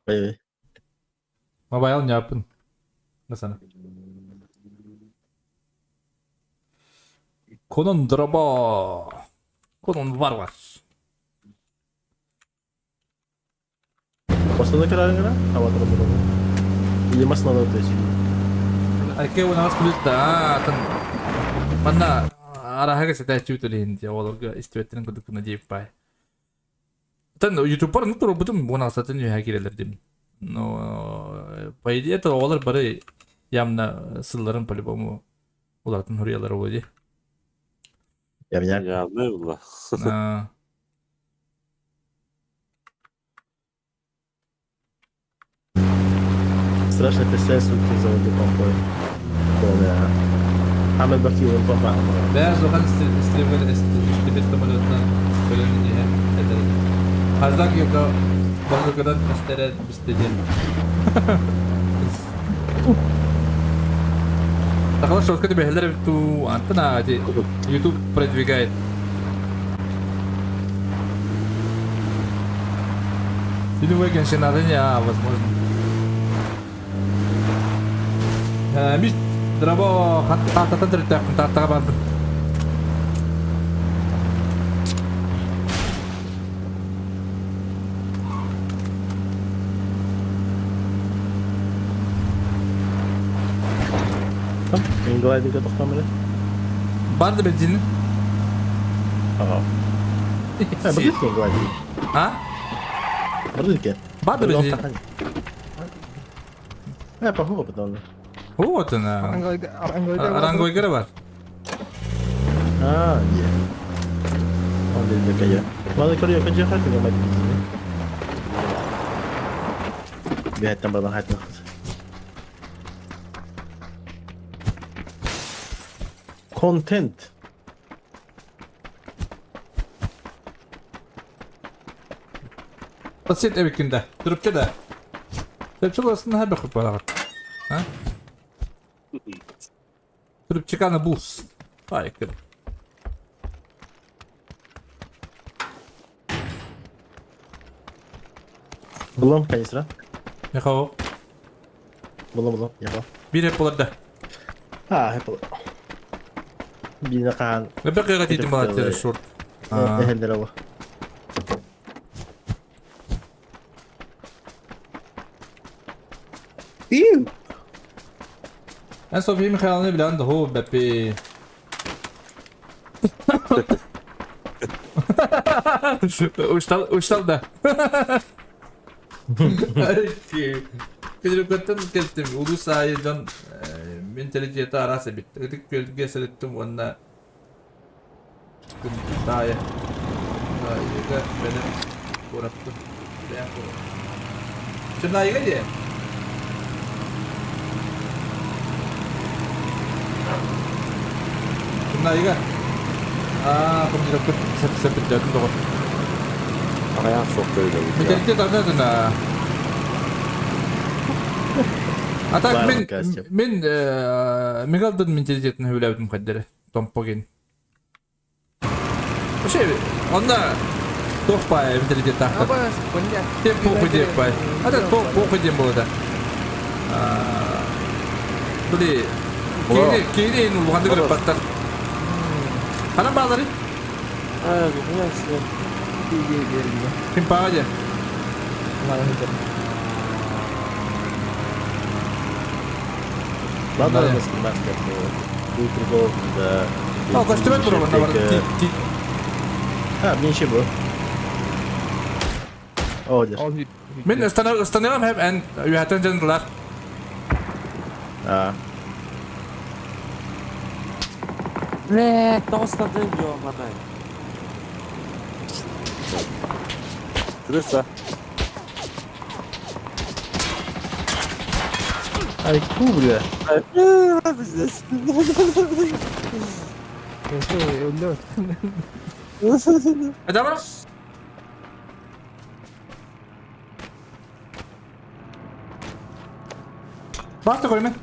Ой-ой. Mobile ne yapın? Nasıl? Konun drama. Konun var. После накрая игра? А вот работа. Или масло надо тащить. Erkeğe unanas kulis da tan. Mana arahaga seta chutulin ya olga istivetlerin kudukuna deyip bay. Tan YouTube'lar ne turu budum unanas satın ya girelerdim. No по идее это олар бары явно сылларын по-любому улардың huriyaları oluyor. Явняк. Ya ne ulan? А, Страшно представить, что ты золотой помпой. Полная. Ahmet Bakir'in pompa. Beyaz Zokan istemeli samolottan bölümünü ederim. Hazdak yok o. Bazı kadar istere istediğim. Такого шортката бехлер ту антана YouTube продвигает. Видимо, геншинадания, возможно. Миш драбо хаттатан тиртакын таттага бардым. Gliding'e toxtamır. Bardı benzinin. Ага. Burada ki gliding. Ha? Burada ki. Bardı benzinin. Я похоже потом. Вот она. Ранговый игра var. А, нет. Он здесь такая. Ладно, коли я хочу хати, я мать. Бегать там было хати. Content. Basit ev günde. Durup da. Çok aslında her bakıp var. Ha? Durup çıkanı bulsun. Harika. Bulam kayısra. Ne hava? Bulam. Yapalım. Bir hep olur da. Ha, yapalım. Bir nakan. Ne bakıyor ki ihtimalatları short. Eheller Allah. İyi. En son filmin hayalini bilen de ho bepi. Uçtal da. Kediripkatan keltim. Ulu saya can mentaliteti arası bitti. Ödük gölge seletim onunla. Daha ya. Daha iyi de benim uğrattım. Şimdi daha iyi geldi. Nah, iya kan? Pembentukan sepet dan tuh. Arayan soktu öyle. Mencari tahu tuh nah. Atak Var men mı Kastım? men Megalodon mentalitetini höyledim kaddere. Tompogen. O şey onda Toch bay mentalitet taktı. Tempo koyacak bay. Hadi tempo koyacağım bu arada. Böyle kini en uluganda görüp bastar. Kanan bağları? Abi bu nasıl? Kim bağıcı? Ладно, Да. я снимать как Ультрагол, да. O koştumet bro bunda var. Ha, ничего. Одер. Men ıstanıyorum hep en üyeten canlılar. А, Ne? Nasıl dönüyor bana? Kırırsa. ай, кубля. Hadi ama. Bastı koy men.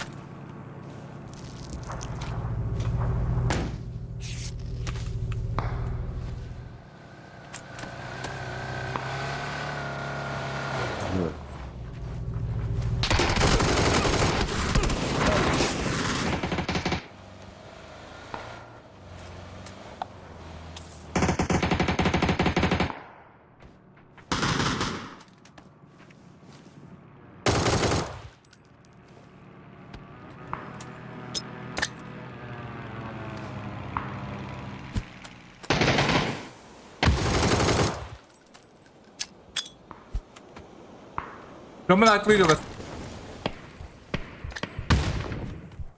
Roman ayetli gidiyorlar.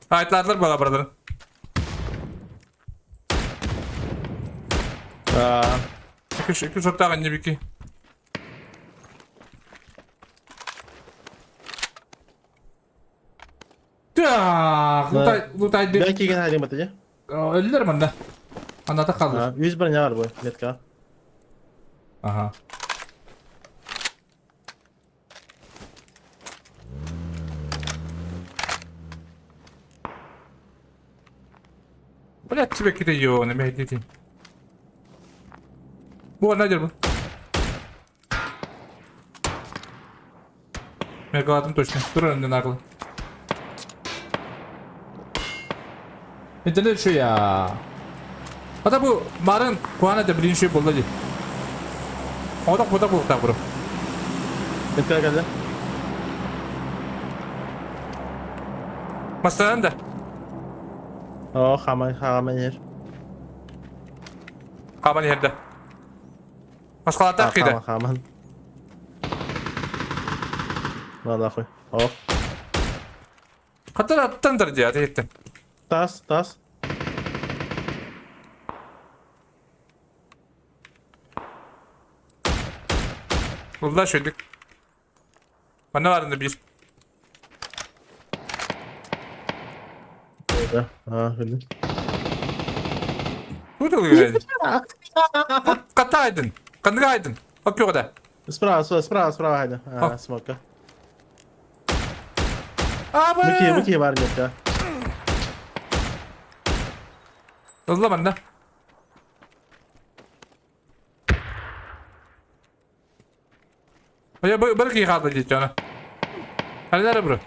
Ayetlerler bana buradan. А, İki sokta kanca bir ki. Lutay ben kigen halim atıcı. öldüler bende. Anlata kaldı. Ha, 100 bir ne var bu? Letka. Aha. Böyle tübe gidiyor ne mehdiydi. Bu nedir bu? Megalatım точно. Dur önünden akıllı. İnternet şu ya. Hatta bu marın kuana da birinci şey buldu. Odak buldu bro. Letka geldi. Masadan da. Oh, haman yer. Kaban yerde. Maskalatta kıydı. Haman. Vallahi koy. Oh. Hatta attandır diye ateş ettim. Tas. Buldular şöyle. Bana vardı bir. Orada. Ha, öyle. Bu da öyle. Kataydın. Kandıgaydın. Bak yok da. Справа, haydi. Ha, Bak. smoke'a. Abi. Bu ki var Letka. Hızlı bende. Ya bırak iyi kaldı ciddi ona. Hadi nereye bro?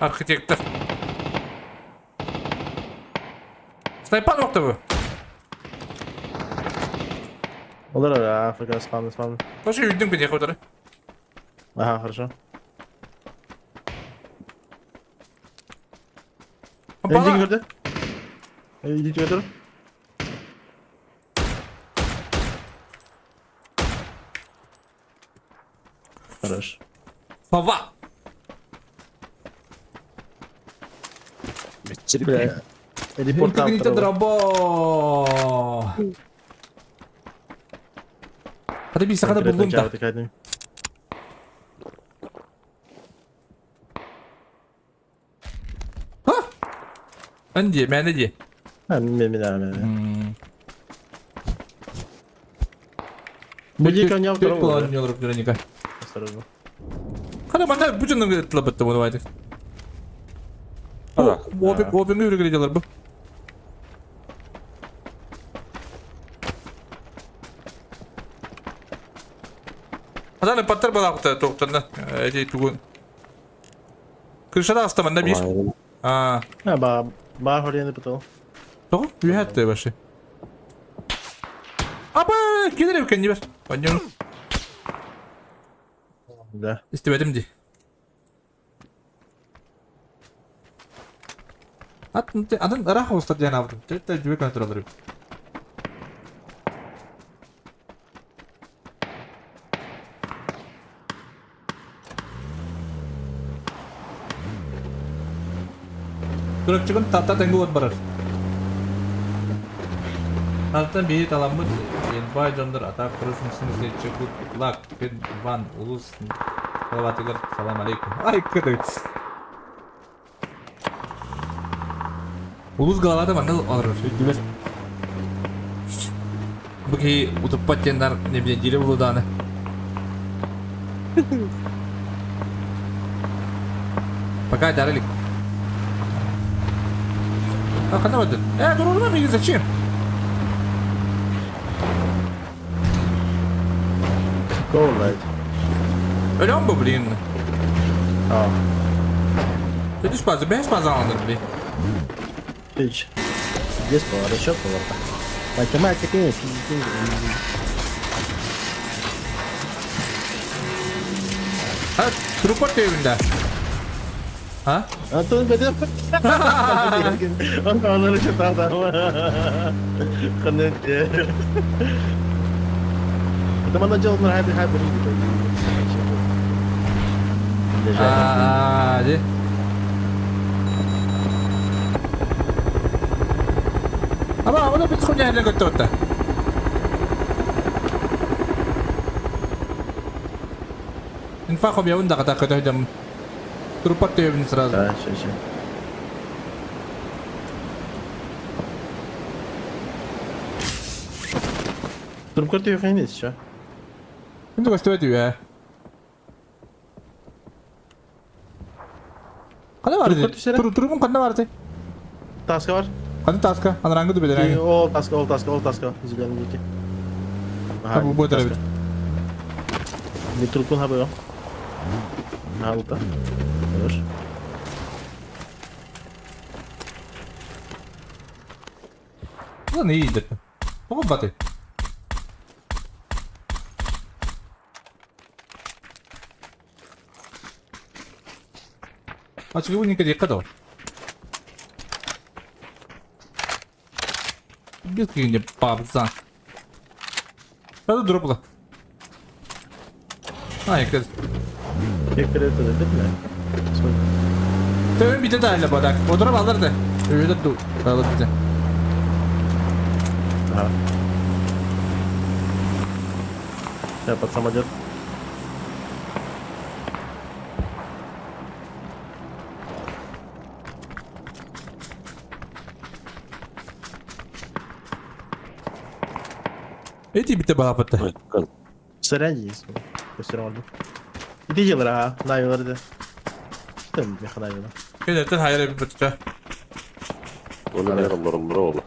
Architector. Sniper nokta bu. Olur öyle ha, Afrika spamlı. Koşu yüzdün beni yakodları. Ага, хорошо. Önce gördü. İyi gördü. Хорош. Baba. Бля. Репорт Гнита автора. дробо. Hadi bir sakata buldum da. Ha? Ben ne diye? Ha, bilmiyorum. Будь-яка не Тет автора. kullanıyorlar Veronica. Осторожно. Kana bana bu canını ıtla bıttı bunu vaydık. Hadi. Woping'e yürü gireceğler bu. Hasan patlar bana akıta toktandan. Ece tugun. Kırşada hasta bende bir. Aa. Ha, bara har det på. Tamam, bir hatta başı. Aba, gidelim kendi ver. Banyo. Да. İstemedim di. Adın arah olsa diye ne yaptım? Tecrübe kontrol alırım. Suratçıkın tahta tenggu buat barar. Tahta bir talamut yenbay jondur atak terus mesin cukup lak pin van ulus salawatigar salam alaikum. Ay kıdı. Ulus galada mana alır. Diler. Bu ki utup patyenler ne bileyim dili buludağını. Pakai daralik. А когда вот это? Дурно мне зачем? Go light. Öyle mi bu bilin? Ja. Det är spännande, det är spännande det blir. Фич. Здесь по расчету вот. Математика и физика. Ha, Trooper evinde. Ha? Антон бедеп. Он onları çıkardı ama. Kanıt. Teman aja onlar hadi hadi gitu. Hadi. Ama bunu bir tane yerine götürdü. Infakım ya unda kata kata hocam. Trooper evinde sırası. Да, сейчас. Трубка ты хранит сейчас. Şimdi gösteriyor ya. Kada vardı? Trooper düşsene. Turun kada vardı? Таска var. Hadi taska. Anarangı da bilir. О, таска. Зеленый ники. Ha bu tarafı. Bir trubkun ha böyle. Ha bu da. Dur. Ulan iyidir. Baba batı. Açık bu nikah dikkat ol. Bir kıyınca babzan. Hadi dropla. Hayır kız. Tekrar et değil mi? Tabii bir de dahil badak. O drop alırdı. Öyle dur. Alır bize. Ага. Я под самолет. Эти bitti bağapıttı. Сырянь есть. Gösteremedim. Gidiyorlar ha. Nayıyorlar da. Tabii bir nayıyorlar. Köylerden hayır bir bitti. Onu ne yapalım oğlum?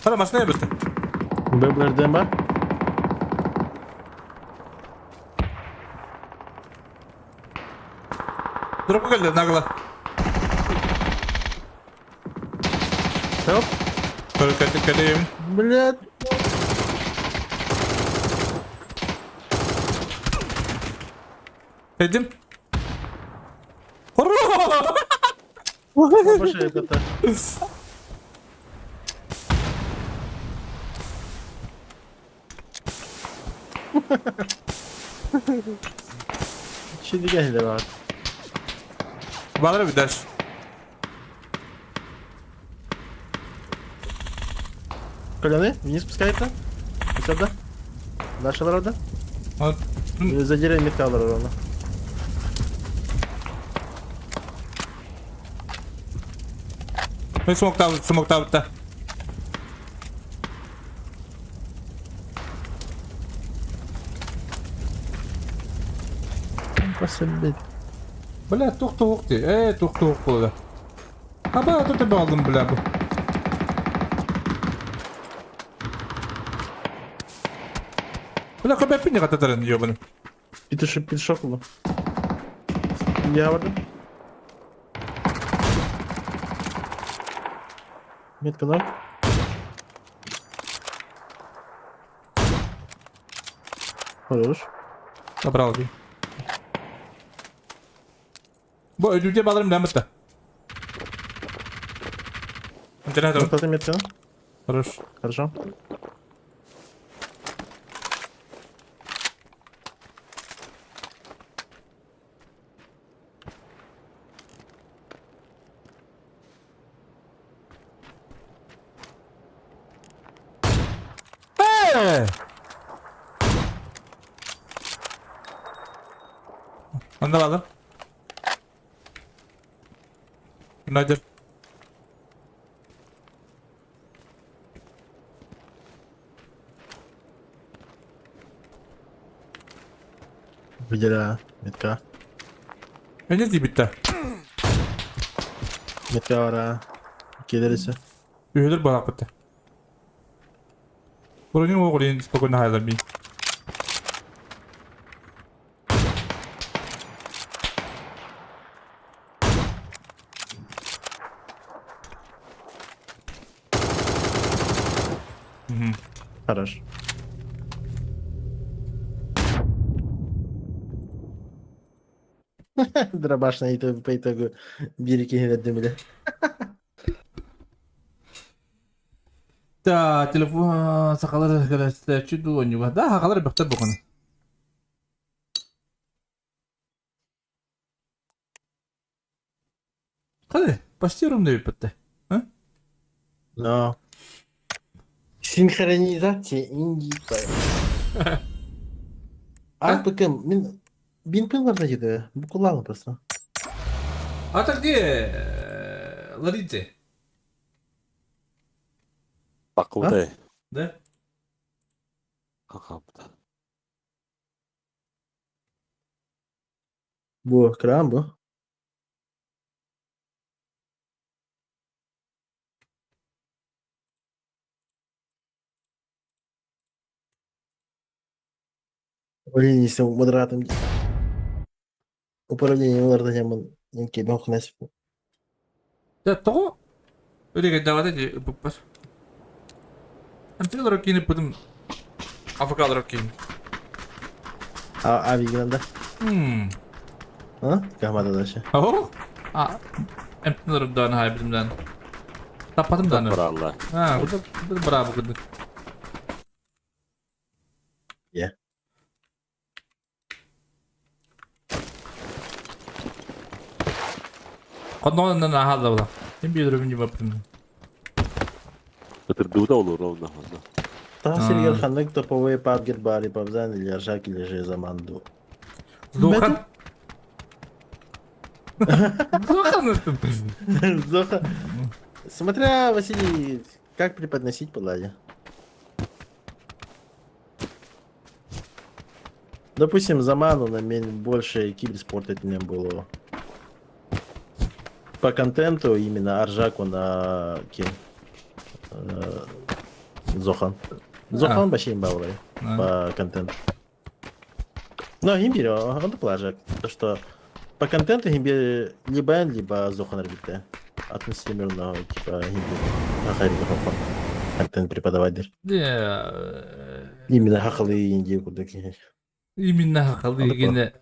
Hala masne yapıttı. Böblerden bak. Drop'u geldi nagla. Hop. Böyle kadeyim. Блядь. Dedim. Horro! Пошли это. Şimdi geldi bak. Bana bir ders. Коляны, вниз спускается. И сюда. Наши рода. Вот. Задирай металл ровно. Hey, smoked out da. Посмотри. Бля, тук ти. Тук кола. Аба, тут тебе aldım бля bu. Бля, кабе пинни кататарын ёбаным. Петушок был. Я вроде. Метка, да? Хорош. Забрал bir. Bu ödülce bağlarım lan bitti. İnternet Вот эта метка. Хорош. Хорошо. Anda bağlar. Günaydın. Выделяю. Метка. Ne diye bitti? Метка var. Gelirse. Üyeler bana bitti. Buranın o kolyenin spokojno hayalım bir. Хорош. Дробаш на итоге по итогу бирики verdim bile. Da telefon sakaları kadar çudu oynuyor. Da hakaları baktar bu konu. Hadi başlıyorum diyor bitti. Но синхронизация индипа. Artık bin pil var dedi. Bu kullanma просто. Artık diye Larince. Bak bu da. De. Kakamda. Bu kran bu. Управление с модератором. Управление модератором не кибел хнес. Ya togo. Öyle gedavada diye bu var. Hem de olarak yine buldum. Afrika olarak yine. А вигранда. Ha? Kahmada da şey. Oh. Hem de olarak daha hayal bilimden. Tapadım da Var Allah. Ha, bu da bravo kıdı. Yeah. Kondoğundan aha da bu. Hem bir ürün gibi yaptım. Kıtırdığı da olur ondan fazla. Tahsil gelkanlık toповые PUBG bari PUBG'dan или Ржак или же Заманду. Zohan. Zohan это. Зоха. Смотря, Василий, как преподносить Палладе. Допустим, Заману на мен больше киберспорта не было. По контенту именно Аржаку на кем? Зохан. Зохан вообще имбаура по контенту. Но имбирь, он плажак. То что по контенту имбирь либо Эн, либо Зохан арбитре. Относительно типа имбирь. Ахари контент преподаватель. Именно хахалы Индии куда-то. Именно хахалы гене.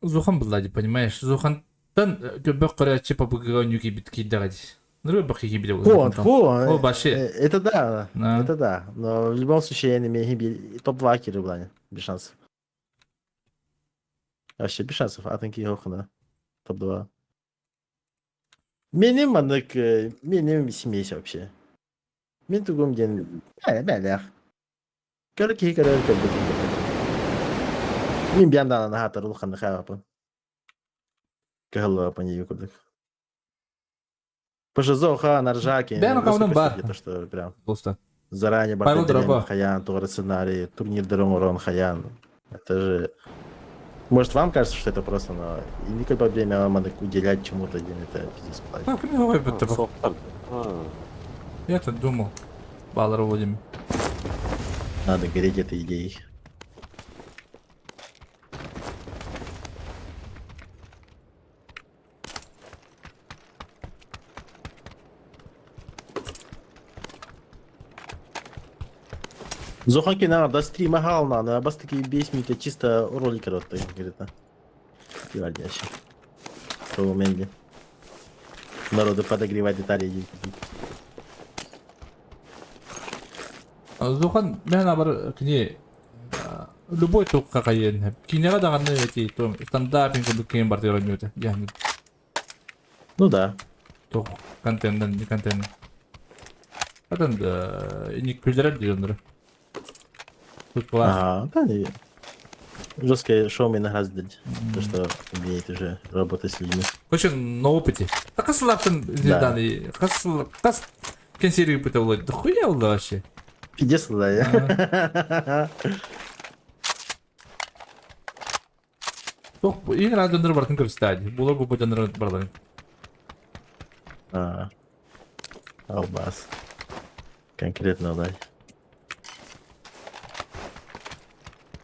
Зохан Блади, понимаешь? Зохантан көбөк корячы попугайнюки биткиддагади. Ну, бахи гибли. О, баши. Это да, это да. Но в любом случае я не имею топ-2 киры в плане. Без шансов. Вообще без шансов. А танки хохана. Топ-2. Минимум семейся вообще. Мен тугум ден. Бәләх. Көрки көрөр көрдүк. Мен бяндан на хатар улханды хабапын. Кыһыллы апын ей көрдүк. ПЖЗОХа, Наржаки. Да, ну, говно бар. То, что прям Достан. заранее Павел Дроба. Хаян, тоже сценарий, турнир Дроморон Хаян. Это же... Может, вам кажется, что это просто, но и никакое время вам надо уделять чему-то, это пиздец платить. Bak ne var bu tabi. Soğuklar. Ha. Я-то думал. Баллар вводим. Надо гореть этой идеей. Зохаки надо стрима гална, на бас такие бесмите чисто ролики ротты, говорит, а. Дядящий. Что у меня? Народу подогревать детали. Зухан мен абар кини любой тук какаен. Кинега даганы эти то стандартный кем бар дейм өтө. Яни Ну да. тук контенттен не контент. Адан да не күлдерет дегендер. Тут класс. Ага, да, не. Жесткое шоу мне награждать. То, что умеет уже работать с людьми. Очень на опыте. Так аслаптын даны. Кас кенсери пытал. Да хуя вообще. Пидес, да, я. Тох ин радиондар бартын көрсөтөдү. Булар бу бодандар барлар. Албас. Конкретно, да.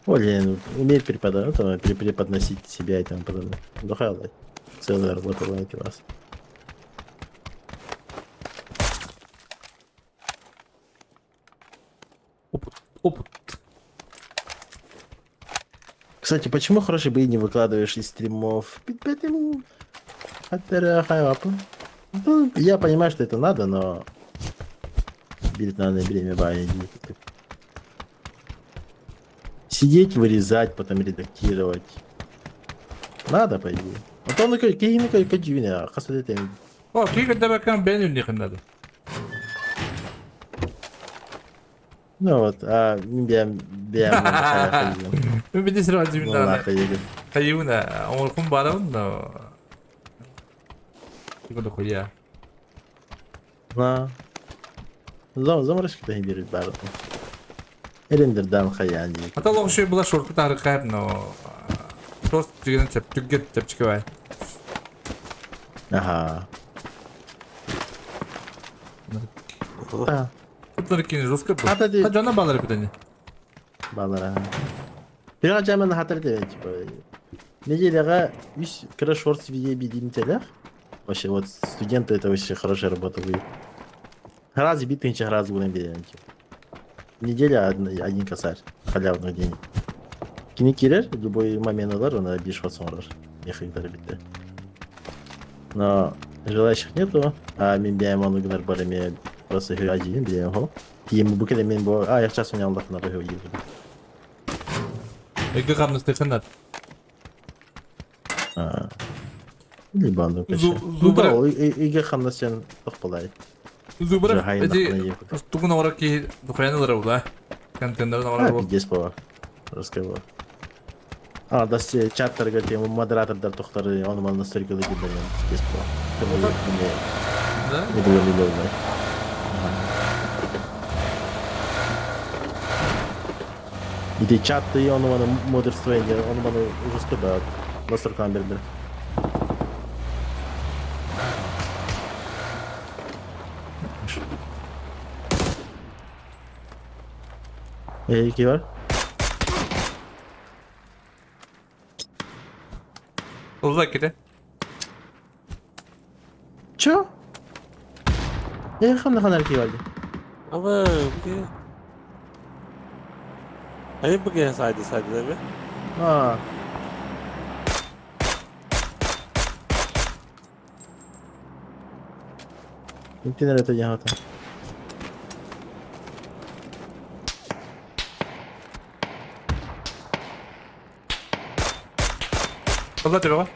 Блин, умеет преподносить себя и тому подобное. Духай, целая работа лайки вас. Опыт. Кстати, почему хорошие бои не выкладываешь из стримов? Ну, я понимаю, что это надо, но... Билетное время боя. Сидеть, вырезать, потом редактировать. Надо, по идее. А то какие-нибудь каджуны, хасадете. О, кика дабакан бенюнних надо. Ну вот, бям. Мы видим сразу именно. Ну, Хаюна, он кум барон, но... Типа до хуя. На. Заморочки-то не берут барон. Рендердан хаяни. А то лучше была шорка тарикар, но... Просто тигрен тюгет тепчикавай. Ага. Да. Тут наркин жестко был. А тоді- А жана балары питание. Балара. Bir hemen hatırladı типа. Неделяга үс кira шорт видео бидимтелер. Вообще вот студенты это вообще хорошая работа вы. Раз битынче раз будем берем. Неделя один косарь халявных денег. Кини кирер любой момент алар она биш фасонlar. Ехидар битте. Но желающих нету, а мен бияем оны гынар бар эме просто один бияем хо. Тием бу келе мен бу аякчасы менен Аллах на рыгы йыгы. Эки камнысты ханат. Либо оно Зубра. иге ханна сен тохпалай. Зубра. Жахайын Эти дақпына тугун орак ки духаянылар ула. Контендер на А, орак. пиздец баба. Разговор. Да все чаттарга тем модератордар тохтары оны мана настройкалы гидерген. Пиздец баба. Да? Не было не было. Иди чатты оны мана модерствоенде, оны мана ужаска да. Настройканы берди. Ки бар? Uzak gide. Чё? Хана ки бар? Ama bugün... Hani bugün saydı değil mi? Интернет это я там. Uzak gide baba.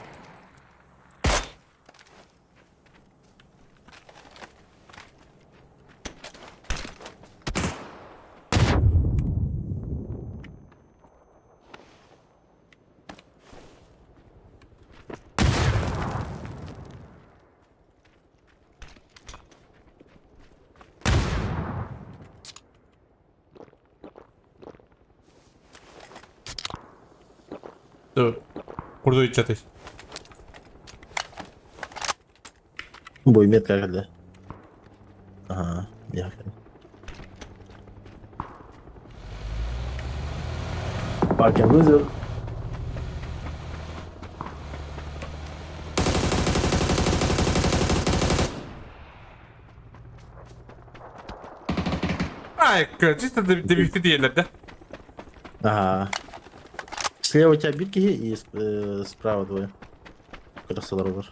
Dur. Kurdu içatı. Бой метка когда. Ага, я. Паркинг вызов. Ay, чисто добивки diğerlerde. Ага. Слева у тебя битки и справа двое. Красота ровер.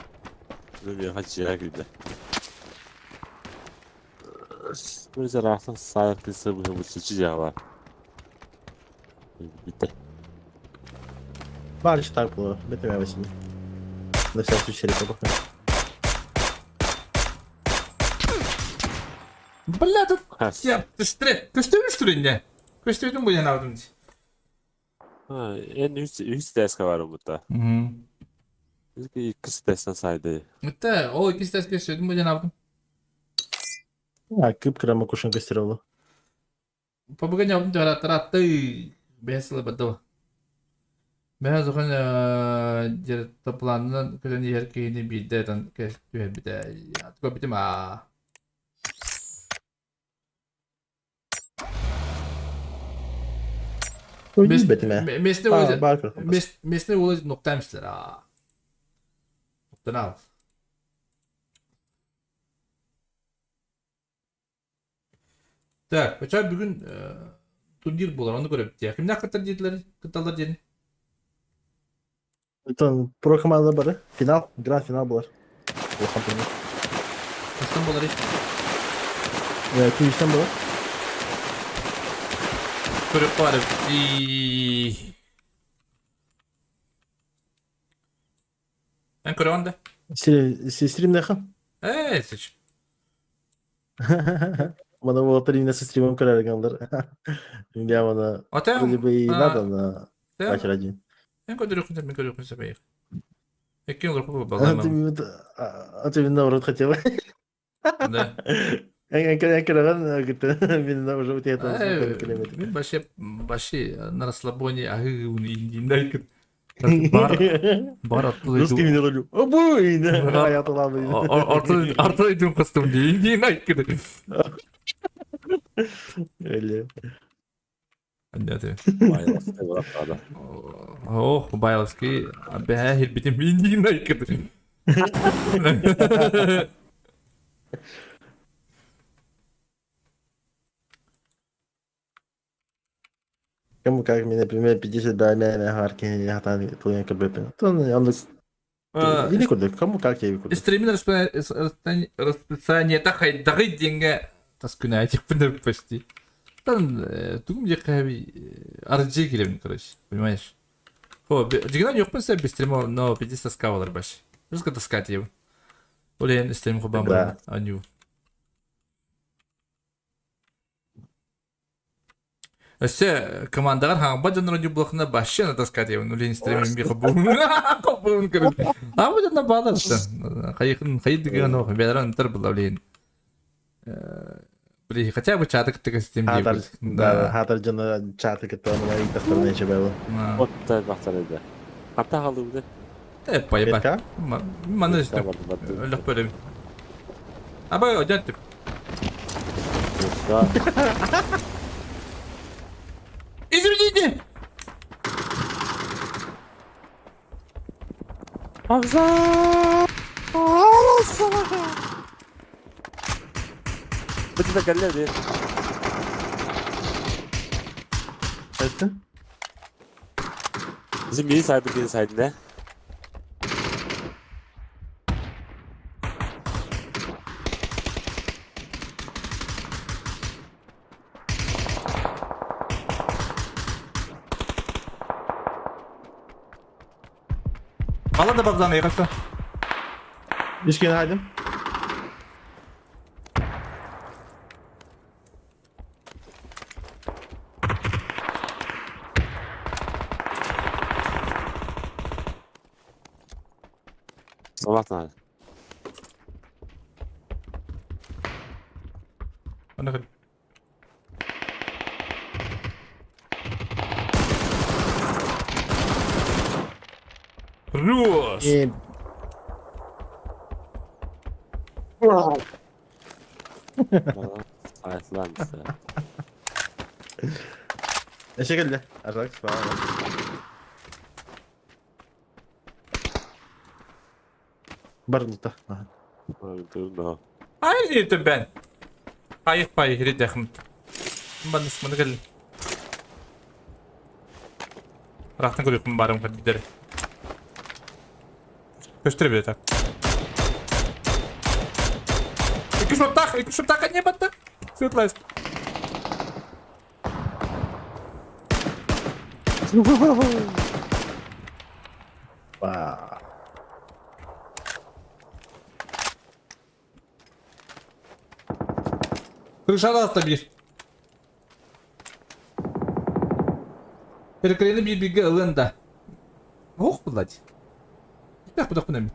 Bilmiyorum hadi ciğer girdi. Böylece rahatlıkla sahip bir sır bu çiçeği var. Bitti. Барыч так было. Бетем я возьми. На всякий случай пока. Bля, тут Ha, ya üstüne. Göstermiş durun ya. Gösterdim bu yana aldım. ha, en üst deska var umutta. Hı. İkisi destan saydı. Hatta o ikisi de gösterdim bu yana aldım. А, кыпкара макушенко стирала. Pabukanya aldım da rahat behasla badava. Ben zaten yer toplandığından kölen yer kıyını bir de bir de ya tıka bitim ha. Уйди, бетем я. Mesne Aa, olacak. Barker. Mesne olacak noktaymışlar ha. Nokta ne al? Так, açar bugün turnier bular onu görev diye. Kimler kadar dediler? Kıtalar dedi. Это про команду бары. Финал. Игра финал была. Kastan bular. Киевстан была. Görev var. İyi. Ben görev anda. Стрим нахам. Seç. Bana bu otur yine stream'im karar kaldır. Ya bana Ata. вроде бы и надо на Sen. вечер один. Ben görev okuyacağım ben. Ekin olur bu А ты bağlamam. меня наоборот хотела. Да. Я караган говорит, меня уже вот это километр. Ben başı на расслабоне ahı bunu indiğinden bar atılıyor. Русский меня ролю. Обой! Hayat olan beni. Artı idum kastım diye indiğinden kıdı. Öyle. Hadi. Vay aslında bırakmadı. Oh, Bayalski. Abi her bitim indiğinden kıdı. Кому как мне, например, 50 бәймәне харки хатан туян кырбепен. Тон яндык. Или курдык, кому как я курдык. Стримин расписание тахай дагы деньги таскуна этих пинер почти. Там тугум я кави арджи келем, короче, понимаешь? О, дигнан yok mu sen bir stream no 50 таскавалар баш. Руско таскать его. Олен стрим хобам Да. аню. Все командалар хаңба жанр блокына башына таскать его. Олен стримин bir хобам. Хобам кырып. А bu жанна bağlarsın. Hayır деген o. Бедран тер был олен. Блин, хотя бы чатик так систем Хатар, делать. да, хатар жана чаты кетті, оны моих дақтар нече бәйбі. От da baktarıydı. Hatta kaldı bir de. Поебать. Метка? Мана işte. Öyle böyle. Abi ödettim. Yoksa İzmir'deydi. bu da geldi. Ettin? Bizim biri saydı biri saydı ne? Valla da babzana yakasa. Düşkün haydim. Sabahtan hadi. Ana kadar. Rus. Hayatlanmışsın. Ne şekilde? Arak falan. Barınıkta. Aha. Dur da. Hayır dedim ben. Hayır payı redekım. Ben ismini geldim. Rahatın görüyorum barım kadar. Gösterebilir tak. İki şortak, не батtak. Светлайст. Vaa. Крыша da bir. Перекрыли bir bilgi alında. Oh блядь. Как bu da bu ne mi?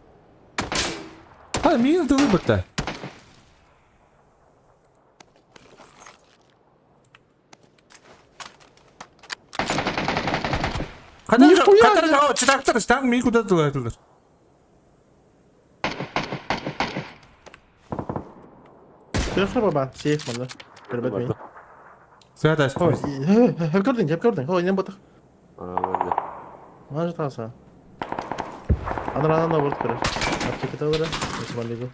Ha mini de выбыта. Kadar çıtaklar istan mini kuda dolayılır. Telefon baba. Şey bana. Kırbat beni. Sen de Ой, istan. hep gördün. Ой, ne batık. Ben de. Mana tasa. Ana da vurdu kırır. Artık kita udah. Masih mandi gua.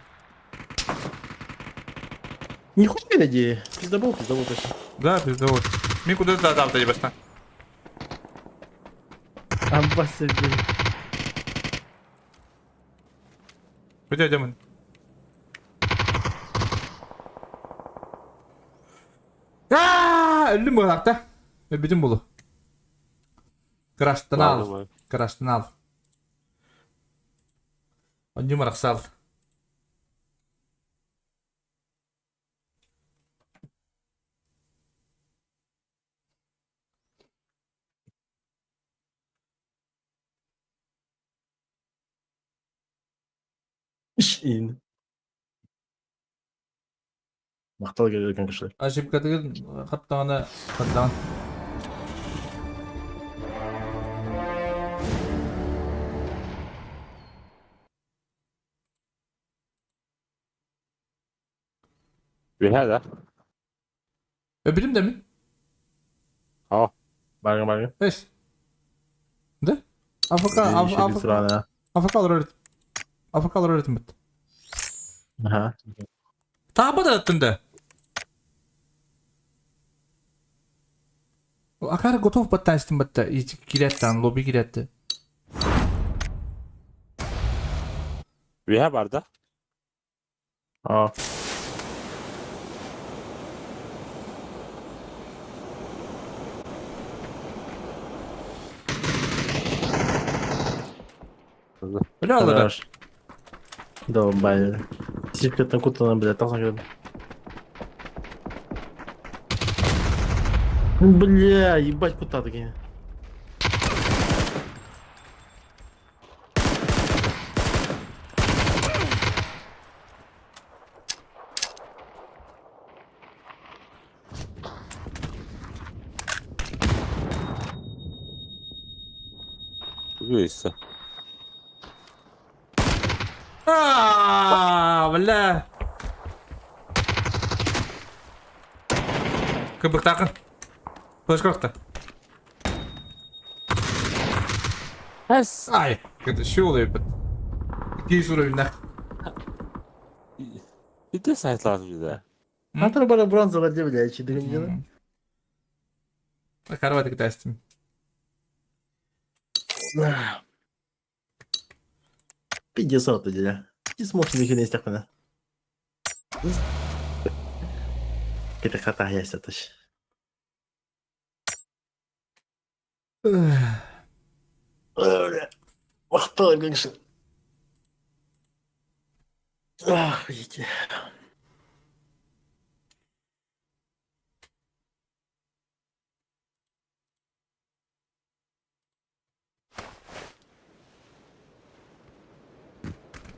Нихуя не ди. Пиздабол точно. Да, пиздовод. Мини куда да дав тоді баста. Амбассер. Hadi adamın. Öldüm bu kadar. Öldüm bulu. Crash'tan al. Crash'tan al. Oncu maraksal. İn. Maqtal geliyor arkadaşlar. Aşıp katıgın kaptağına kaptağın. Bir hada. Öbürüm de mi? Barga. Eş. De? Afrika öğretim bitti. Aha. Tabi da attın da. Akar готов подтанстым бітті. Итик giretten, lobi giretti. Bir ha barda. Aa. Öyle aldı. Долбай. Секретно кутана, блядь, так смотрю. Бля, ебать кута такие. Buysa. Valla. Kıbık takın. Kılıç kırıktı. Ay. Kötü şey oluyor. İkiyi soru oyunda. Bir de sayt lazım bize. Антон бара бронзовый, блядь, че ты Karvadık testim. Пятьдесят дядя. Не сможешь ни хрена из тех меня. Это хата есть, это ж. Махтай, конечно. Ах, видите.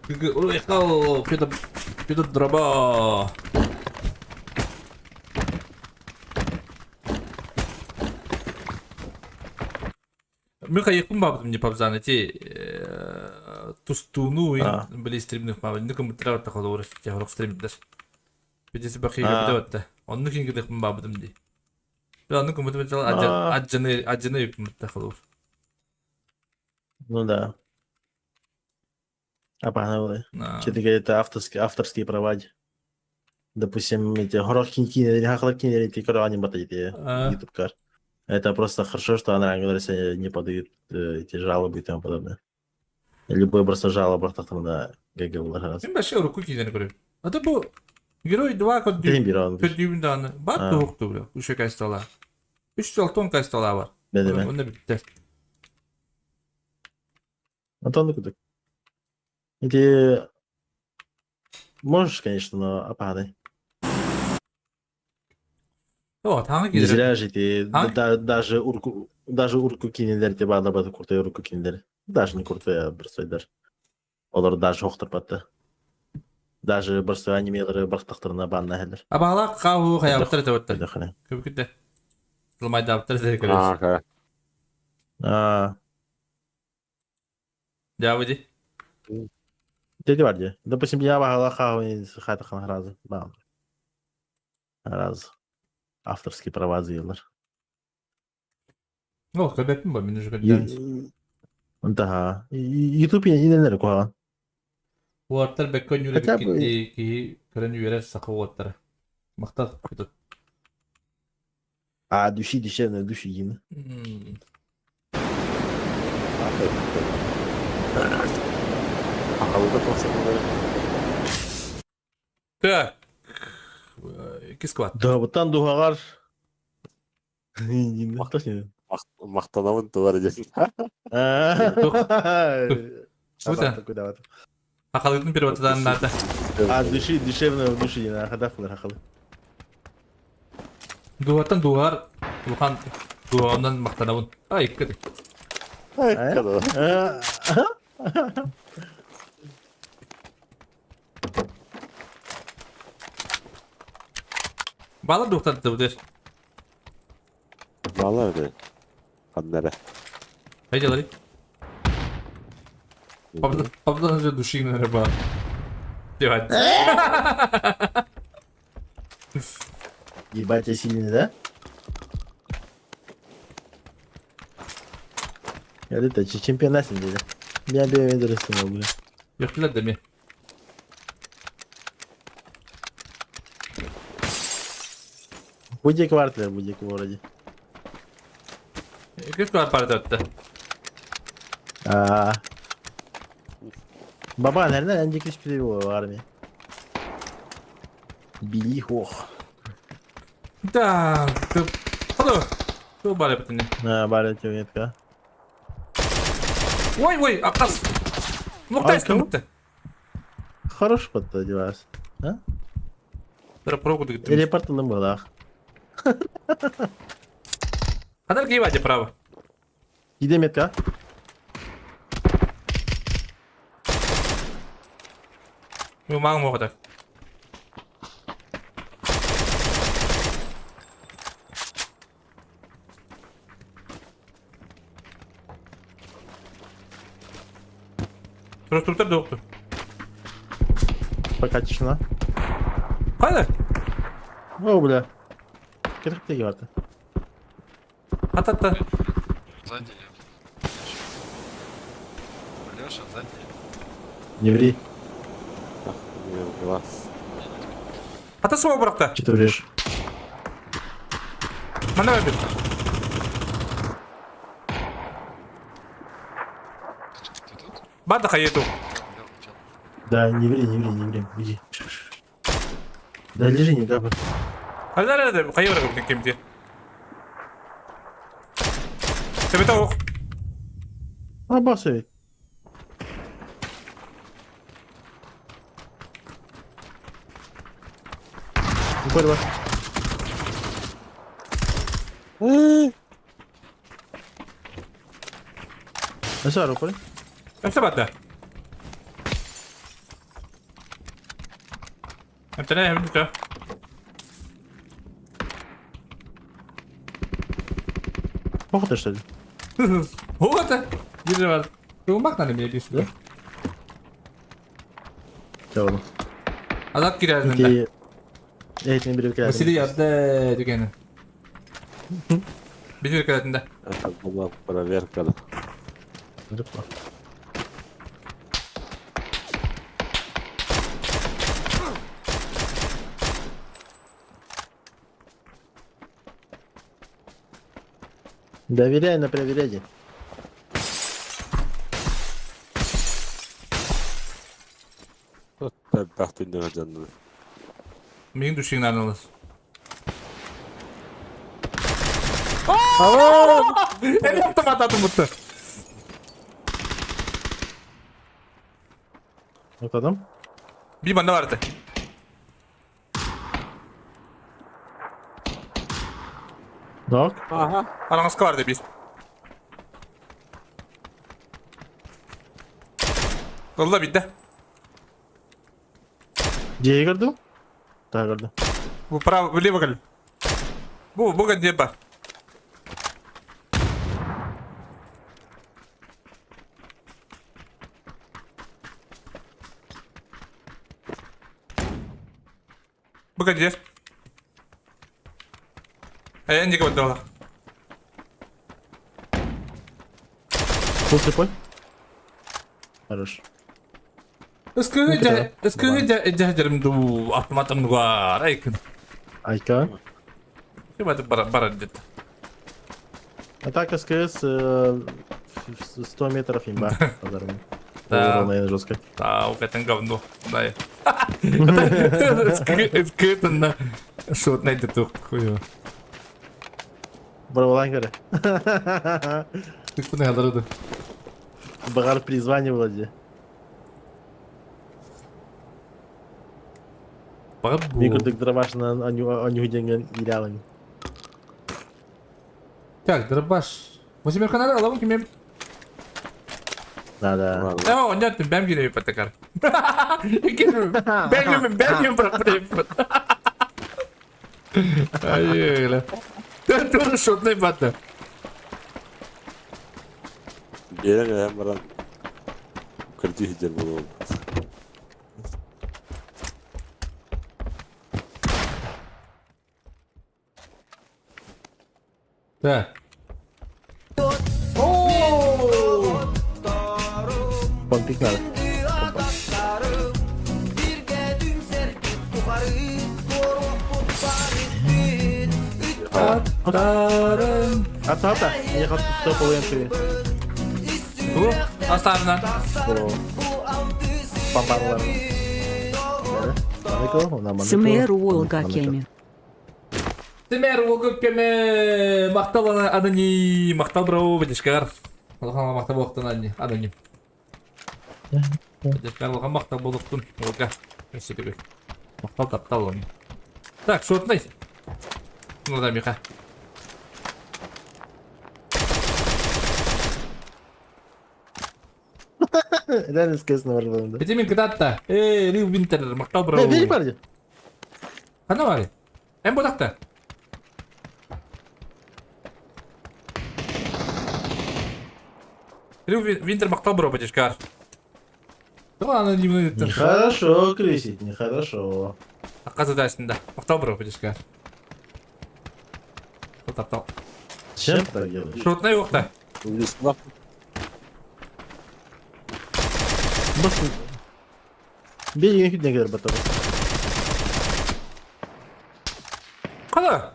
Уехал. Пидо дроба. Мы каяк babdım ne papzan eti. Пустуну ойын А. біле стримнің мабы. Енді компьютер аватта қолы орыс жағырық стримдер. Бедесі бақиға А. біде аватта. Онны кейін кедек мабыдым дей. Онны компьютер А. аджаны өйпін бітті қолы ор. Ну да. А погнали. На. Что-то это авторские права. Допустим, эти горохи хахлаки, эти каравани эти А. YouTube-кар. Это просто хорошо, что она, говорится, не подают эти жалобы и тому подобное. Любой просто жалоба тогда ГГ уложилась. Мен бәші ұры көкейден көрем. Ата бұл герой 2 код Тем берем. көддүйімді аны. Бар А. тоқты білі. Үші кайстала. 3-6 кайстала бар. Да-да-да. Онда бітті. Антон, ну-ка. Эти... Можешь, конечно, но опадай. О, таңы Не кедер. зря же эти... А? Даже урку кинелер, тебе надо бы куртая урку кинелер. Даже не куртая, просто даже. Олар даже оқтыр батты. Даже просто анимелері бақтақтарына банна хәлер. Абағала қауы қаябыттыр өте өтті. Дәхіне. Көп күтті. Жылмайды абыттыр өте көресіз. Жауыды. Деди бар де. Допустим, я бағала қауы қайтақан разы. Бам. Раз. Авторские права зыйлар. О, көбеппін ба, мен уже көдден. Да. YouTube инелер қойған. Уаттар бәккөн юрі Хотя бы- кетті кейі көрін үйері сақы уаттары. Мақтақ күтіп. А души дешевные, души ины. Ақылды консервалар. Так. Екі сквад. Да, вот там дуғағар. Мақташ не? Мақтанамын туар десін. Өте. Ақалықтың переватыдан наты. А души дешевные, души ины. Хадафлар ақылы. Дуғаттан дуғар. Дуған дуғаннан мақтанауын. Ай, кәдік. Bağlar duğtan da budur. Valla öyle. Kanlara. Haydi alari. Pablo'dan önce duşayım nereye bağlı. Девать. Ебать, я сильный, да? Это чемпионат сидели. Я бы интересно было. Yoklar da mi? Будет квартир, будет в городе. Kaç kadar para dağıttı? Баба, наверное, Анди перевел в армии. Били хох. Да, ты... Hadi. Şu bari bitini. Бали тюнетка. Ой, Акас. Нуктайсın nokta. Хорош подтодевас. Dur проводу gittim. Или порталом было. Kadar ki vaje право. Иди метка. Yo mang mo kadar. Просто доктор. Пока тишина. Hadi. О, бля. Кетіп те варты. Ата. Сзади. Леша, сзади. Не ври. Глаз. Ата свого братта. Че ты врешь? Mana ver bir. Бада хаету. Да, не ври. Иди. Да, лежи, не капай. Hadi hayır bırakın kimdi. Tabii tavuk. Обоссай. Упорь вас. Насар, упорь. Hepsi bada. Hepsi ne hem de. Плохо ты, что ли? Вот это. Где var? Dur bak lan emniyet üstüne. Tamam. Adak girerdin de. Ki eğitimin biri bir Vasili yazdı dükkanı. Bir kadında. Bundan para ver kadar. Доверяй на проверяйте. Ben baktım ne canını. Benim düşün anılır. El yaptım atadım mutlu. Bakalım. Bir banda vardı. Bak. Aha. Aramızda vardı bir. Valla bitti. C'yi gördün? Daha gördüm. Bu para beli bakalım. Bu kan dia ba? Bukan dia. Ayan jika betul. Full слепой. Хорош. Eskıca jarum du atmatam gua raikin. Айка. Coba tuh barang dit. Атака СКС 100 метров имба. Да. Наверное, жестко. Tahu katang говно. Да. Eskıca na shot na itu kuyo. Браволан горе. Ты куда надо? Багар призвание вроде. Микродик дробаш на анюденген идеален. Так, дробаш. Возьми канал, ловим кем. Да. Oh, нет, бэм гине патакар. Бэм пропрепот. Ай, ты тоже шутный бата. Gelen hem bana kırıcı hicr bunu. Да. Помпик надо. Отсата. Я хочу топовый энтри. Bu aslanlar. Пампарлар. Сымэр Волга кеме. Тимер олгып кеме мактал адани мактал браво бедишкар. Алхама мактал болуктун адани. Бедишкар алхама мактал болуктун олга. Эсебек. Мактал таптал он. Так, шотный. Ну да, Миха. Реально СКС на варварында. Эти мен кыдатта. Рил Винтер мактал браво. Бери парди. Кана бар? Эм бодакта. Рил Винтер мактал браво бедишкар. Да ана димны. Нехорошо крысить, нехорошо. Оказывается, мактал браво бедишкар. Таптал. Чем ты так делаешь? Шотный окта. Басın. Bir yeni ne kadar batarız. Куда?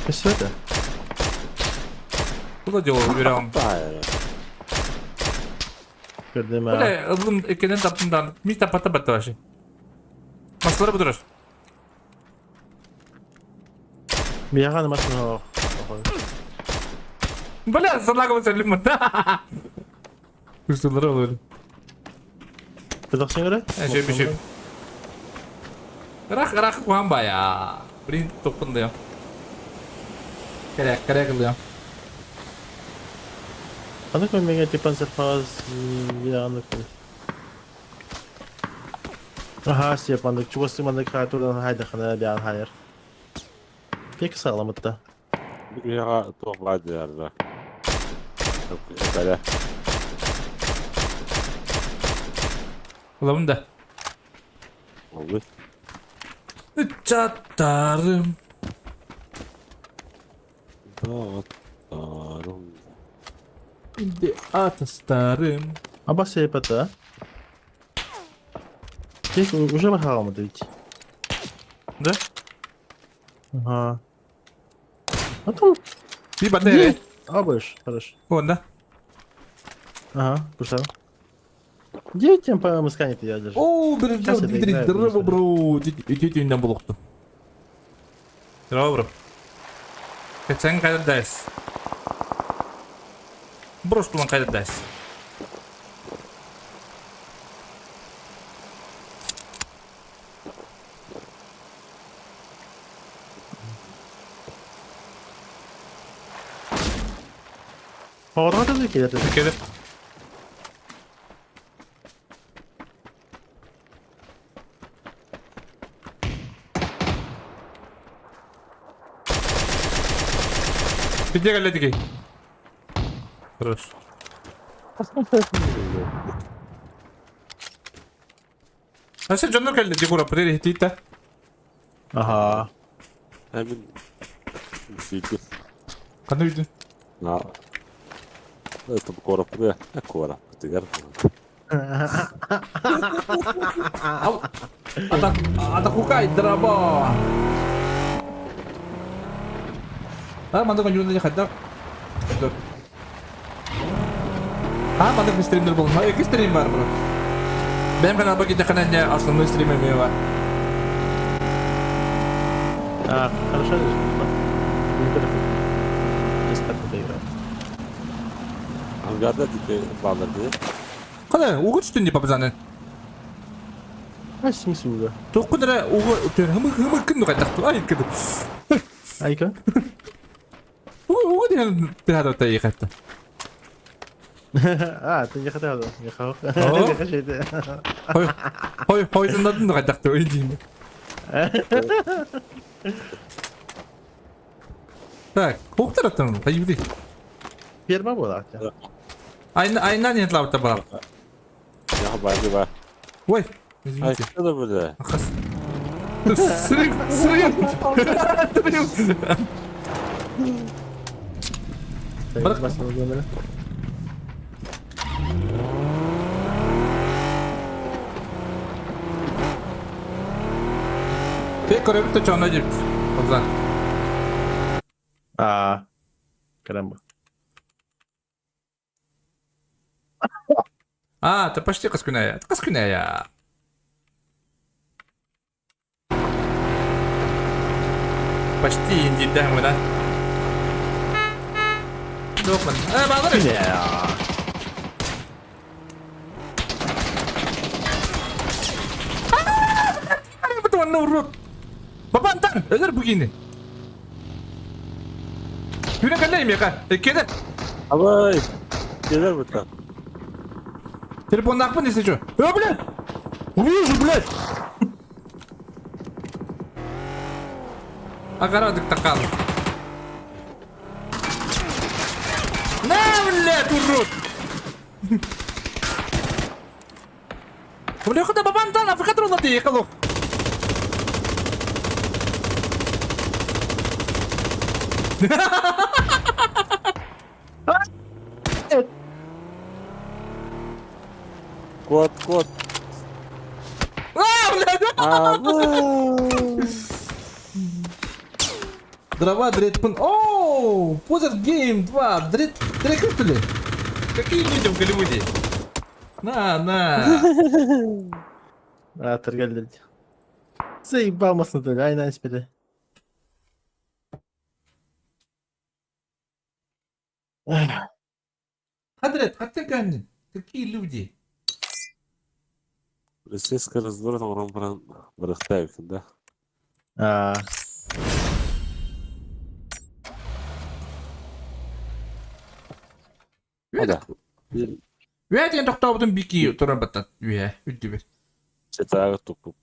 Что это? Куда делал убираем? Gördüm ha. Böyle ılım ekenen tapından mi tapata bataşı. Masları budur. Bir yakan masını o. Böyle sana kadar söyleyeyim mi? Kusurları olur. Kızakçın göre? Şey bir şey. Rak kuhamba ya. Brin topun diyor. Kere kılıyor. Anlık mı mega tipan serfaz ya anlık mı? Aha siyap anlık. Çuva sığmanlık hayatı haydi kana bir an hayır. Pek sağlam hatta. Bir yağa topladı derler. Böyle. Ulan da. Oldu. Çatarım. Dağıtlarım. Şimdi atastarım. А бассейн это? Здесь уже махал ведь. Да? Ага. А там Bir batarya. Абыш, хорошо. Onda. Ага, пошел. Где тем по исканию-то я держу? Oo bir Nasıl direkt bekler drama misin? bro. Ötüğünden buluktu. Bravo bro. Geçen kaydederiz. Prostuman kaydederiz. Orada da geldi. Türkiye'de. Bir de geldi ki. Хорош. Nasıl canım geldi Digura preri hitita. Ага. Hemen. Sıydı. Kanı yedin. Na. Это корпуре. Кора. Ты гарантия. Ada kukai drama. Ah, mantuk kan yun kata. Dur. Ah, mantuk bir streamer bulun. Ha, iki stream var bro. Benim kanalda kita kanalnya aslında streamer mi var? А, хорошо. Здесь как-то играет. Hangarda tipi bağladı. Kada ugu üstünde papazanın. А смысл уже? Tokku lira ugu ötür. Hımı kındı kaydaktı. Ay kıdı. Айка? Ugu diyen bir hada tayi kattı. А, ты не хотел, не хотел. О. Не хочу это. Hoy da kaydaktı. Öyle diyeyim. Так, хук таратın. Hayır değil. Ферма была. Aynen niyetli avta bak. Ya bence var. Vay. Ay Извините. şu da böyle. Akas. Sırayım. Sırayım. Bırak. Pek oraya bir çana gibi. O zaman. А, карamba. А, ты почти каскуная. Это каскуная. Почти инди, да, мы, да? Dokman. Bağlar ya. Я. Betul warna urut. Babantan, öder begini. Yürü kandayım ya kan. Keda. Ama gelir mi tam? Telefonda akma neyse şu. Ya блядь. Увижу, блядь. Огородик такал. На, блядь, урод. Блядь, куда бабантан, Африка трудно ты ехал. Кот. А, блядь. Дрова, дред, Оу, Позер Гейм 2, дред, что ли? Какие люди в Голливуде? На. А, торгали. Заебал масно-то, ай, на теперь. Хадред, хотя камень. Какие люди? Российская разборка он бырықтайық, да? А, Hadi. Вять я тоқтау будем бики туран батат. Үдді бер. Çetağı topu.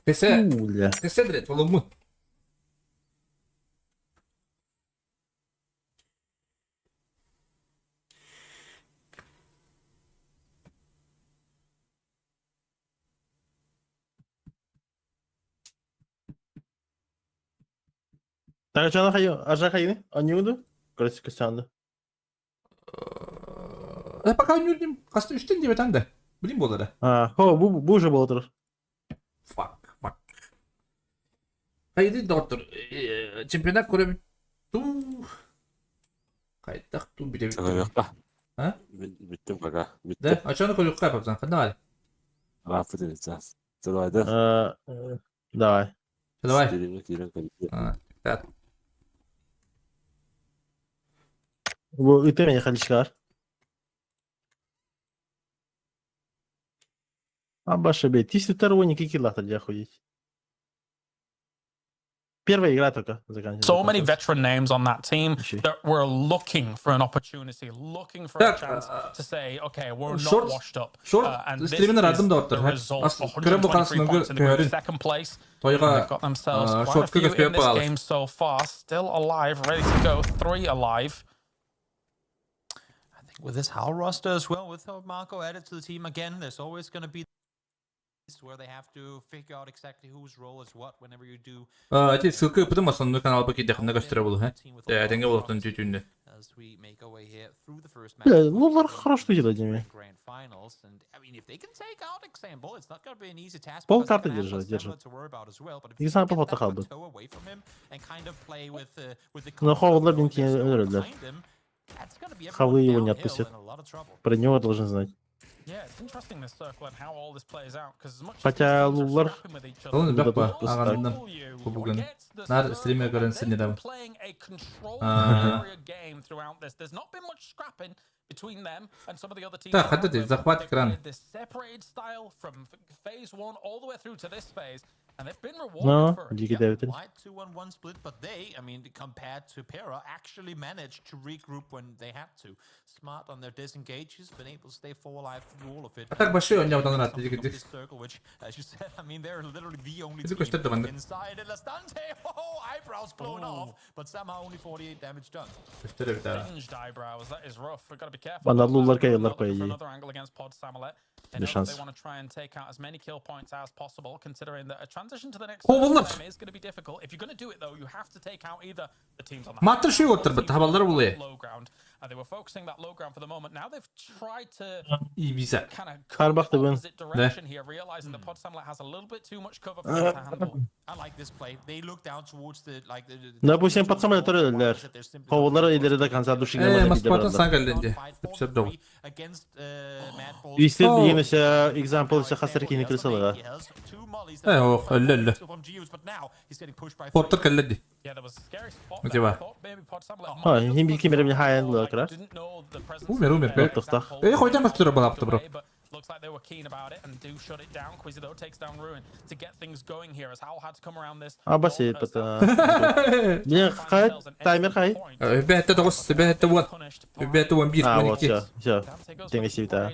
Кесе уля. дред, волуму. Так, а что она ажахайны? Они уйду? Короче, костянды. Пока oynuyordum. Kasta üstten diye ben de. Bileyim bu oları. Bu уже был отр. Fuck. Haydi doktor. Çempiyonlar Kore tu. Kayıttak tu bir de Sana yok da. Ha? Bittim kaka. Bitti. De açanı koyup yapalım sen. Ne var? Rafet edeceğiz. Sen haydi. Давай. Давай. Стилимlik. Bu ite beni kalışlar. А баша бей, ты сторонники килла-то где ходить? Первая игра только заканчивается. So many veteran names on that team that were looking for an opportunity, looking for a chance to say, okay, we're not washed up. And this is the result. 123 points in the group, second place. And they've got themselves quite a few in this game so far. Still alive, ready to go. 3 alive. I think with this Hal roster as well, with Marco added to the team again, there's always going to be where they have to figure out exactly whose role is what whenever you do. Ati sıkı yapıdım aslında kanal paketi yakında göstere bulu he. Denge bulutun tütünde. As we make our way here through the first match. Бля, ну хорошо делать ими. Grand finals, and I mean, if they can take out example, it's not going to be an easy task. Пол карты держи. Example отдыхал бы. Но Ховлар бинти öldürdüler. Хавлы его не отпустят. Про него должен знать. Хотя Лулар... Oğlum bakma ağanından bu bugün. Nar stream'e görünsün neden. Так, хотите захват экрана. And they've been No, rewarded for it. Digi David. Wide 2-1-1 split, but they, I mean, compared to Pera, actually managed to regroup when they had to. Smart on their disengages, been able to stay 4 alive through all of it. Так başlıyor önce oradan rahat Digi This circle, which, as you said, I mean, they're literally the only Bizi team gösterdi bende. inside. And Lastante, oh, eyebrows blown off, but somehow only 48 damage done. Göstere bir daha. Singed eyebrows, that is rough. We've got to be careful. Bana about Lullar that. kayırlar Looking for koyayım. another angle against Pod Samalet. They Bir know that şans. they want to try and take out as many kill points as possible, considering that a transition to the next Kovulur. game is going to be difficult. If you're going to do it though, you have to take out either the teams on the Matır şey otur bu tabaları buluyor. low ground. They were focusing that low ground for the moment. Now they've tried to İyi güzel. kind of go Karbach the da ben. opposite direction here, realizing that Pod Samalet has a little bit too much cover for them to handle. I like this play. They look down towards the like the. Допустим, под самолет öldüler. Ховлар ileride kanser duşinglemede bir Maspartan de sana geldi. Hepsi doğru. İşte yine şey example şey hasar kini kırsalar. Oh, öyle. Porter geldi. Yeah, there was a scary spot Okey, there. I var. thought maybe Pod Samalet Ha, might hem bilki mere bir high end kırar. didn't know the presence Umer, of Umer, their Yok, tak. example Koyacağım bastırı bana yaptı bro. away, but looks like they were keen about it and do shut it down. Quizzy though takes down Ruin to get things going here as Howl had to come around this. А баси пата. Блин, хай таймер хай. Behette 9, behette 1. Behette 1, 1, А, вот 12. все. Теңесі бita.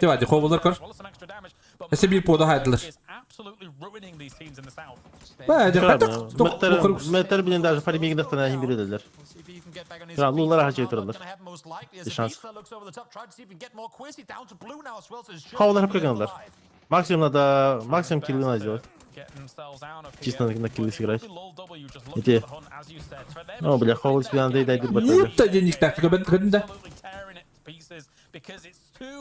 Hadi kovulur kır. Ese bir poda haydılar. Hadi Meter bilin даже фарминг нахтана hem bilirler. Ya Lullar hacı yatırırlar. Bir şans. Ховлар hep kazanırlar. Maksimum kill win сделать. Чисто на киллы сыграть. Эти. О, бля, Ховл себе надо дать дырбать. Yutta денег taktika ben tıkadın da.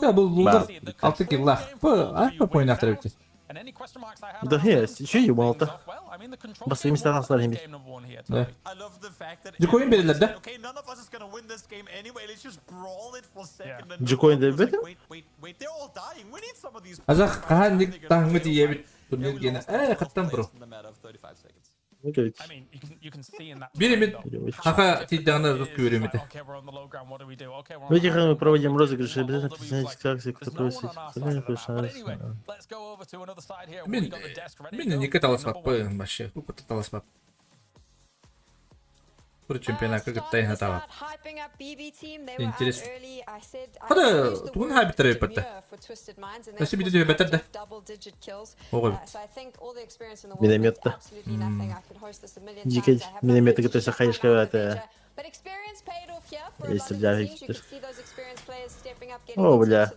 Ya bu Lullar 6 kill lah. Bu point aktör bitti. Да, еще ебал-то. Баси места таслар hem. Да. Джекоин belirledi de. Джекоин de betim. Azak kahandik tahmı diye bir turnuyor gene. Kattan bro. Okay. Birimin haka tiddiğine rızık görümüydü. В этих мы проводим розыгрыши, обязательно присоединяйтесь к акции, кто просит. Min не каталась по вообще. Ну каталась по. Про чемпионат как это на того. Интересно. Хада, тун хайп трей пата. Если бы ты бетер да. Ой. Миномет-то. Дикий минометы, которые сахаишка это. Есть для хипстер. О, бля.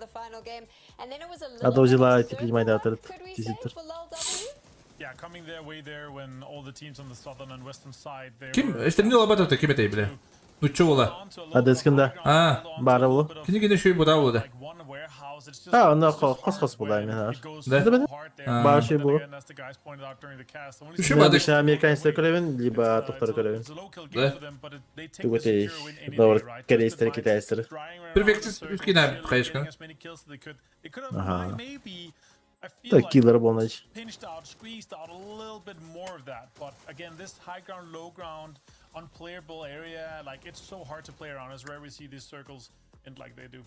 А то взяла эти принимай да этот тизитер. yeah, coming their way there when all the teams on the southern and western side they Kim istemini ola batı kim etey bile. Nuçça ola. Adeskinde. Ha. Bari bu. Kini gene şey bu da oldu. Ha, onlar kos bulayım ya. Да? Bari şey bu. Düşün adı. Обычно американцы көревин, либо тоқтар көревин. Да. Түгөтей, doğru корейстер, китайстер. Perfektsiz üskine kayışkan. Ага. Так, киллер был, значит. pinched out, squeezed out a little bit more of that. But again, this high ground, low ground, unplayable area, like it's so hard to play around. It's rare we see these circles end like they do.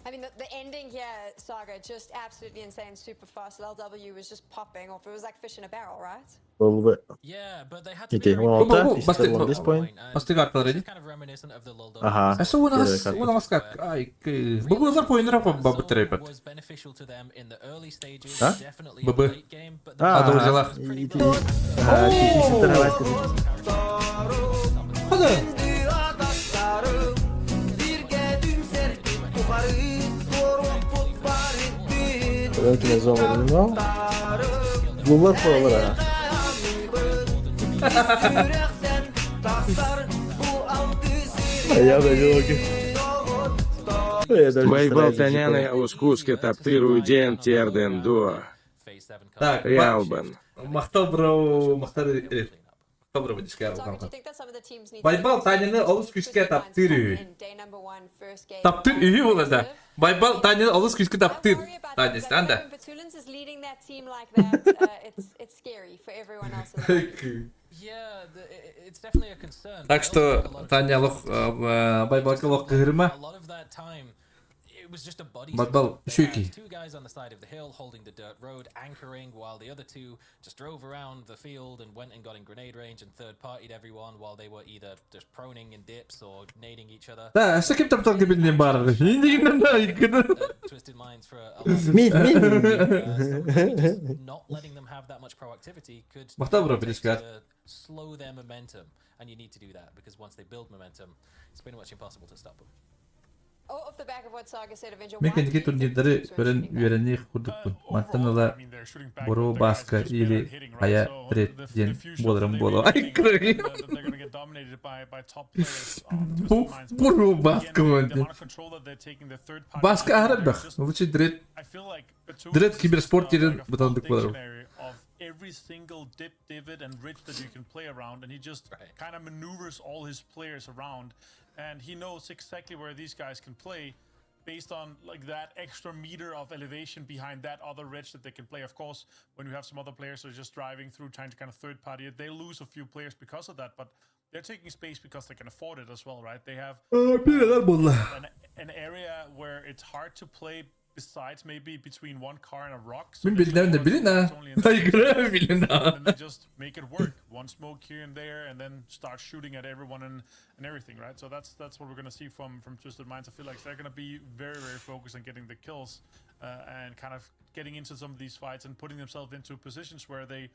I mean, the ending here, Saga, just absolutely insane, super fast. LW was just popping off. It was like fish in a barrel, right? Был бы. Yeah, but they had to Окей, be он Bu altta, bastı işte on this point. bastı kartları. kind of reminiscent of the Luldo. Aha. Esa ona maskak. Ay. Bu nazar pointer babu trepet. Was beneficial to them in the early stages, Ha? definitely in Baba. the late game, but А, doğrucular. Ага, чуть-чуть торговать. Hadi. Belki ne zaman bilmiyorum. Bunlar kovalar ha. Я даже Байбал Таняны Ускуски таптирую Ден Терден До. Так, Ялбан. Maqtar dişkar bakalım. Baybal tanyını alış küske taptırıyor. Taptır iyi olacak. Baybal tanyını alış küske taptır. Tanyesi anda. yeah, it's definitely a concern. Так что Танялық байбалкалық кырма. A lot of that time, it was just a body. Байбал шүйки. Two guys on the side of the hill holding the dirt road, anchoring, while the other two just drove around the field and went and got in grenade range and third-partied everyone while they were either just proning in dips or nading each other. Da, sakip taptal gibi ne var? Hindi ginden daha yıkını. Twisted minds for a lot of not letting them have that much proactivity could slow their momentum, and you need to do that because once they build momentum, it's pretty much impossible to stop them. Off the back of what Saga said, Avenger, Ben kendiki turnirleri öğrenliği kurduk bu. Mantanala boru baska ili haya tretjen bolurum bolu. Ay kırık. Bu boru baska mı? Baska arab bak. Bu için direkt kibersport yerin butandık bolurum. Every single dip, divot, and ridge that you can play around, and he just kind of maneuvers all his players around, and he knows exactly where these guys can play based on like that extra meter of elevation behind that other ridge that they can play. Of course, when you have some other players who are just driving through trying to kind of third party it, they lose a few players because of that, but they're taking space because they can afford it as well, right? They have an area where it's hard to play besides maybe between one car and a rock. So Ben bilmem ne bilin ha. Hayır bilin ha. and they just make it work. One smoke here and there, and then start shooting at everyone and everything, right? So that's what we're gonna see from Twisted Minds. I feel like they're gonna be very focused on getting the kills and kind of getting into some of these fights and putting themselves into positions where they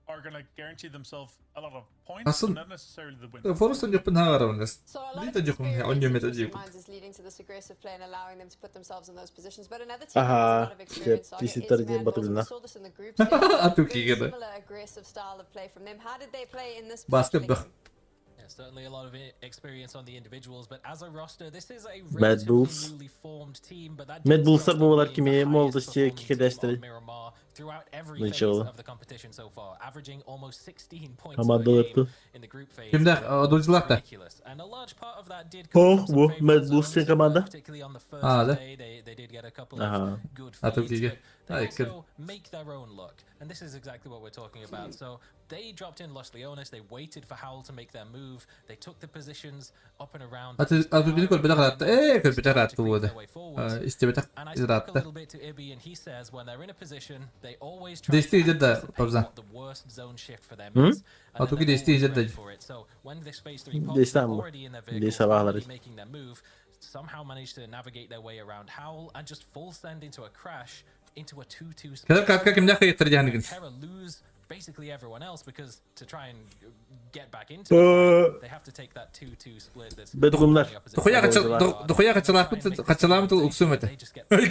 are gonna guarantee themselves a lot of points, but not necessarily the win. Forrest'ın yapın ha var onun. So a lot Bir of de yapın ya on yemet experience acıyım. from Minds is leading to this aggressive play and allowing them to put themselves in those positions. But another team that has a Ага. lot of experience. Saga is Twisted diye Mad batırdı Bulls. lan. We saw this in the group stage. Atuki Very gibi. similar aggressive style of play from them. How did they play in this Basket particular bak. game? Yeah, certainly a lot of experience on the individuals, but as a roster, this is a Mad relatively Bulls. newly formed team. But that Mad does Bulls'lar not bu stop olarak being kimi the highest молодости performing team кикедештери. of Miramar throughout every Ну, phase чего? of the competition so far, averaging almost 16 points Команда per yaptı. game in the group phase. Kimler? Oduncular da. Ridiculous. And a large part of that did come from some Bu favorable Mad Bulls'ın zones, komanda. particularly on the first Ha, da. day, they did get a couple Aha. of good Atuki feeds, gibi. but they Ay, also make their own luck. And this is exactly what we're talking about. So they dropped in Los Leones, they waited for Howl to make their move, they took the positions up and around. Atuki kol bedar attı. Kol bedar attı bu da. İstemedik And I izin spoke a attı. little bit to Ibby, and he says when they're in a position, they always try Desteği to de anticipate Pabzan. what the worst zone shift for them Hı? is. And Atuki then they're desteği always de. ready for it. So when this phase 3 pops, Desteği they're mi? already in their Desteği vehicles, sabahları. already making their move, somehow manage to navigate their way around Howl and just full send into a crash into a 2-2 Kadar kalka kimler kayıttıracağını gün. Terra lose basically everyone else, because to try and get back into the fight, they have to take that 2-2 split that's Bedroomlar. Duhuya kaçalamı uksum ete. they just get way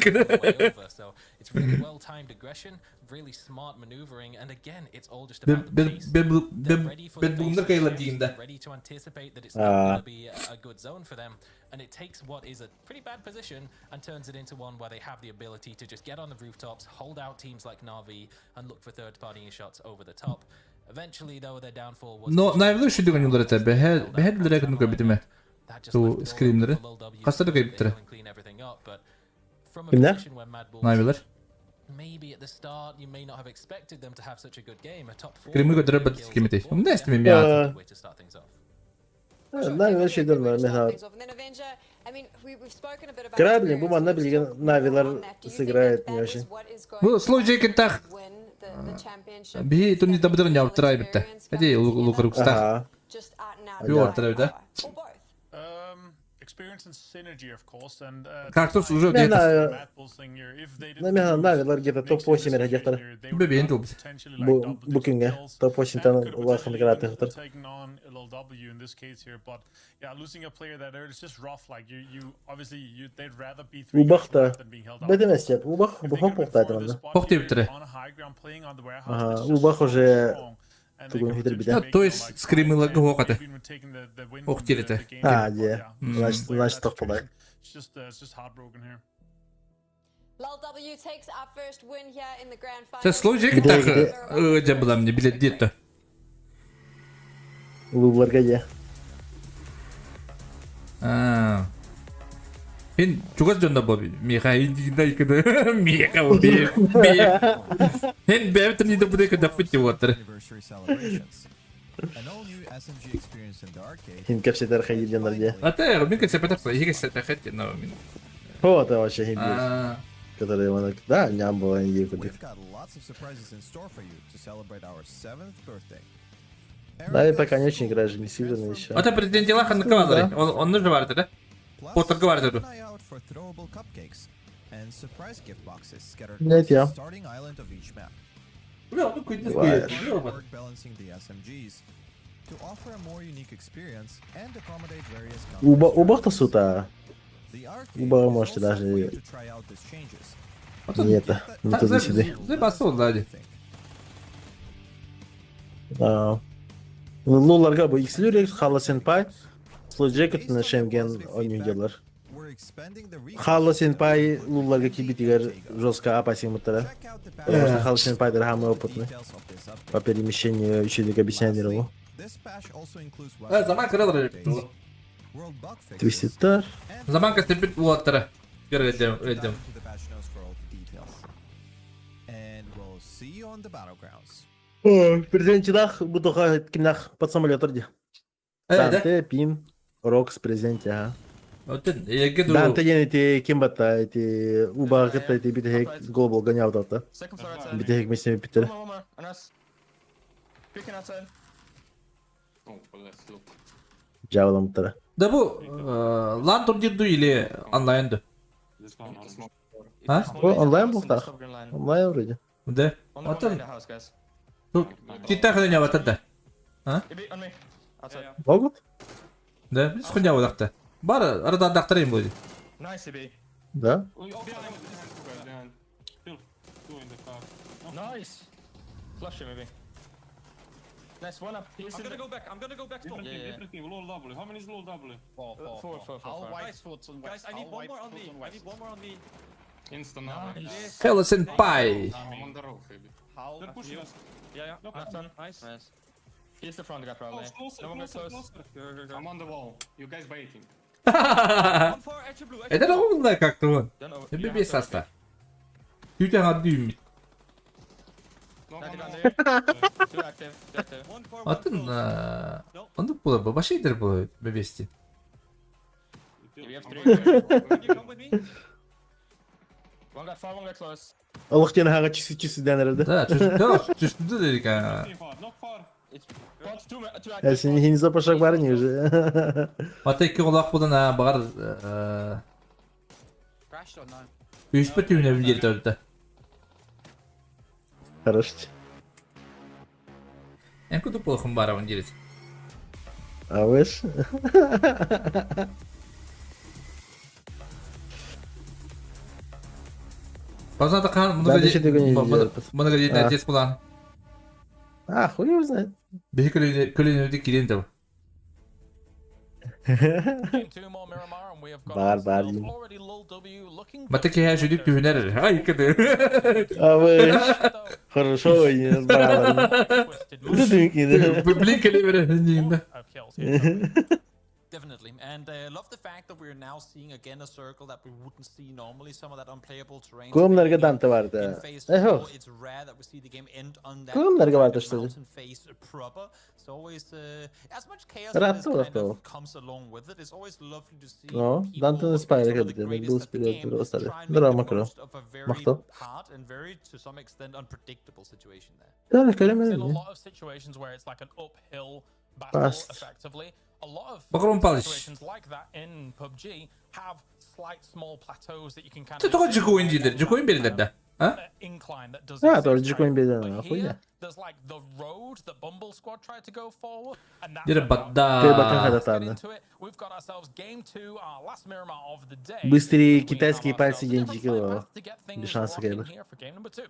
over. So it's really well timed aggression, really smart maneuvering, and again it's all just about the pace. They're ready for the pace, they're ready to anticipate that it's not going to be a good zone for them, and it takes what is a pretty bad position and turns it into one where they have the ability to just get on the rooftops, hold out teams like Na'Vi, and look for third-party shots over the top. Eventually, though, their downfall was... No, najwyżej się tego nie udaje te. Behed bile yakın koybetime. Tu screamleri. Kasları koybettere. Kimler? Najwyżej. Maybe at the start you may not have expected them to have such a good game. A top 4 Scream'i götürüp batı kimiti. Ama ne istemeyim ya. way to start things off. Naviler şey dönme mesela. And then Avenger, I mean, we've spoken a bit about Грабли, bu bana bilgen Naviler сыграет не очень. Bu slow jacket tak. Bir turnu da bıdırın yaptıray bitti. Hadi ulukaruk star. Bir ortada bir de. Experience and synergy, of course, and Karakter уже Не где-то. знаю. Наверное, Naviler где-то топ-8 erkekler. Bebeğin de olmuş. Bu günge top-8 tane ulaşım gratı hıtır. taking on LLW in this case here, but yeah, losing a player that early is just rough. Like you obviously they'd rather be 3 Ubak da. than being held out. Bedemez yap. Ubak bu hop da adamında. Hop diye bitire. On a high ground playing on the warehouse. Ага, that's just Ubak so уже strong. And Tugun they hidir could bir de. just To make jest it like screaming like hokate. even with taking the win Ok from the dirite. game Ha, before, diye. yeah. Значит, так полай. It's just heartbroken here. LLW takes our first win here in the grand final. Sen slow jacket tak. Öyle bulam ne bile diyetti. Ulublarga ye. Hen çok az canlı bu. Miha indiğinde yıkadı. Miha o bir. Hen beyefendi de bu da kadar fitti water. Хин капсетер хайди денарге. А ты, Рубин, как себя так, я себя так хотел, но мин. Вот это вообще хин. Который он, да, ням было не ехали. Да, и пока не очень играешь агрессивно еще. А ты президент дела на кавалере, он нужно варить, да? Поттер говорит эту. Нет, я. Бля, ну какой-то Убах то сута. Уба можете даже... Не это, не туда сюда. Забасол, Лади. Луларга bu X-Lyric, Halo Senpai, Slow Jacket на Шенген oynuyorlar. Halo Senpai Lullarga кибитигер жестко опасимыттара. Потому что Halo Senpai самый опытный по перемещению учебник объяснялировал. Zaman kırılır. Twisted Star. Zaman kastepit water. Görelim. Президентидах бутуха кинах под самолетарди. Данте, Пин, Рокс, президенти, ага. Данте эти кимбата, эти уба эти битехек глобал гонял тата. Битехек мы с ними питер. Джавлам тара. Да bu lan turdirdu ile online'dı. Ha? O онлайн был так. Онлайн вроде. Да. Atın. Kita kena nyawa tadi. Ha? Могут? Да, biz kena nyawa tadi. Бар arada daktırayım bu. Да. Nice. Flush it maybe. Nice one up. I'm gonna go back. Top. Different team. Low double. How many is low double? Four. Guys, I need one more on me. Instant. Hello senpai. I'm on the road, baby. They're pushing us. Yeah. Left one. Nice. He's the front guy probably. Closer. I'm on the wall. You guys baiting. Это ровно как-то вон. Тебе состав. Ты тебя отдюйми. Atın onu bu başka şeydir bu bebesti. Allah gene haga çisi denirdi. Da çocuk çocuk dedik ha. Ya senin hin zapaşak var mı уже? Hatta iki kulak budan ha bağır. Üç bütününe bir yeri tabii. Хорошо. En kudu polkun bara on direkt. А виш? Пацан тақан Да, ты что-то не делаешь. bunu gidin А. adres bulan. А, хуй его знает. Bir kölün ödük gidin de. Бар. Mata ki her çocuk düğüner. Ay kadar. А виш? Хорошо, не разбирала. Ты думаешь, Blink kelimere. Definitely, and love the fact that we're now seeing again a circle that we wouldn't see normally. Some of that unplayable terrain. Kulumlarga Dante In vardı. phase Eho. 4, it's rare that we see the game end on that Kulumlarga vardı kind of işte. mountain phase proper. It's always as much chaos Rahat as da kind var of comes along with it. It's always lovely to see No, people Dante'nin looking spire some of the kadar. greatest Blues at the period game, ostale. try and Dra make the makro. most of a very Machto. hard and very, to some extent, unpredictable situation there. Ya There's been a kölemedim. lot of situations where it's like an uphill battle, Fast. effectively. A lot of Bakalım Paliş. situations like that in PUBG have slight small plateaus that you can kind Çok acık oyun değildir. Cık oyun belirler. Ha? incline that does Ha, exist, doğru, right? Ciko'nun belirler, But ha, here, ya. there's like the road that Bumble Squad tried to go forward, and that's Dire about badda. Köy bakın Let's get hadatlarına. into it. We've got ourselves game 2, our last Miramar of the day. Быстрые We китайские have пальцы ourselves a деньги different его. path to get things Без шанса rocking кайбер. here for game number 2.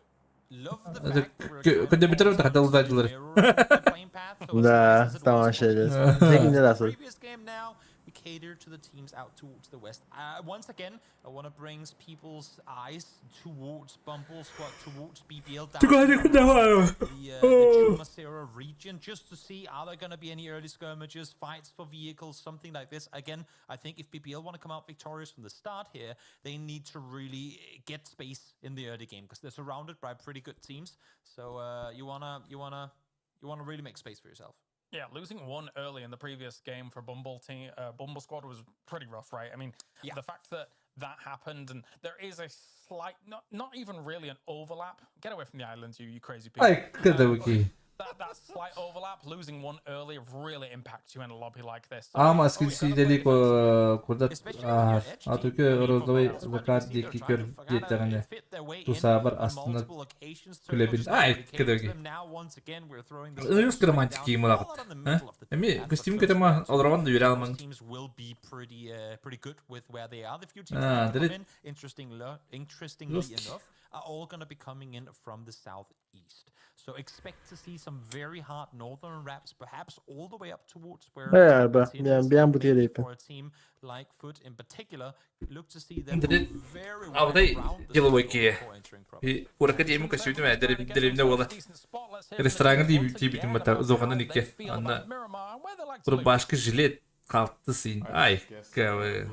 Love the Hadi fact that we're kind köde of bitirelim de hadi also uzaydıları. mirror the playing path, so as Да, nice as it tamam was şeyler. in Peki ne the nasıl? previous game now, we cater to the teams out towards the west. Once again, I want to bring people's eyes towards Bumble Squad, towards BBL, down Çok acık to ne var? the Chumasera region, just to see are there going to be any early skirmishes, fights for vehicles, something like this. Again, I think if BBL want to come out victorious from the start here, they need to really get space in the early game because they're surrounded by pretty good teams. So you wanna really make space for yourself. Yeah, losing one early in the previous game for Bumble Squad was pretty rough, right? I mean, the fact that happened and there is a slight, not even really an overlap. Get away from the islands, you crazy people. Ay kadar bakayım. That slight overlap, losing one early really impacts you in a lobby like this. Ama askeri delik kurda Atatürk'ü Rozova'yı vakat diye kikör diyetlerine tu sabar aslında kulübün ay kadar ki. Ürüs romantik giyim olarak. Emi kostüm kadar alravan da yürü alman. Teams will be pretty good with where they are. The few teams Ah, that did come it- in, interestingly Just- enough, are all going to be coming in from the southeast. So expect to see some very hard northern raps, perhaps all the way up towards where Bayağı be. Argentina Yani is bir an bu playing diye for a team like Foot in particular. Look to see them Did it- move very well Avda around the yılı circle bakıyor. before entering proper. Bir uğrakat yemin kostümü ve derimde ola. Restoranı diye bitim bata zoğanın iki. Anna bunu başka jilet kalktı sin. Ay kahve.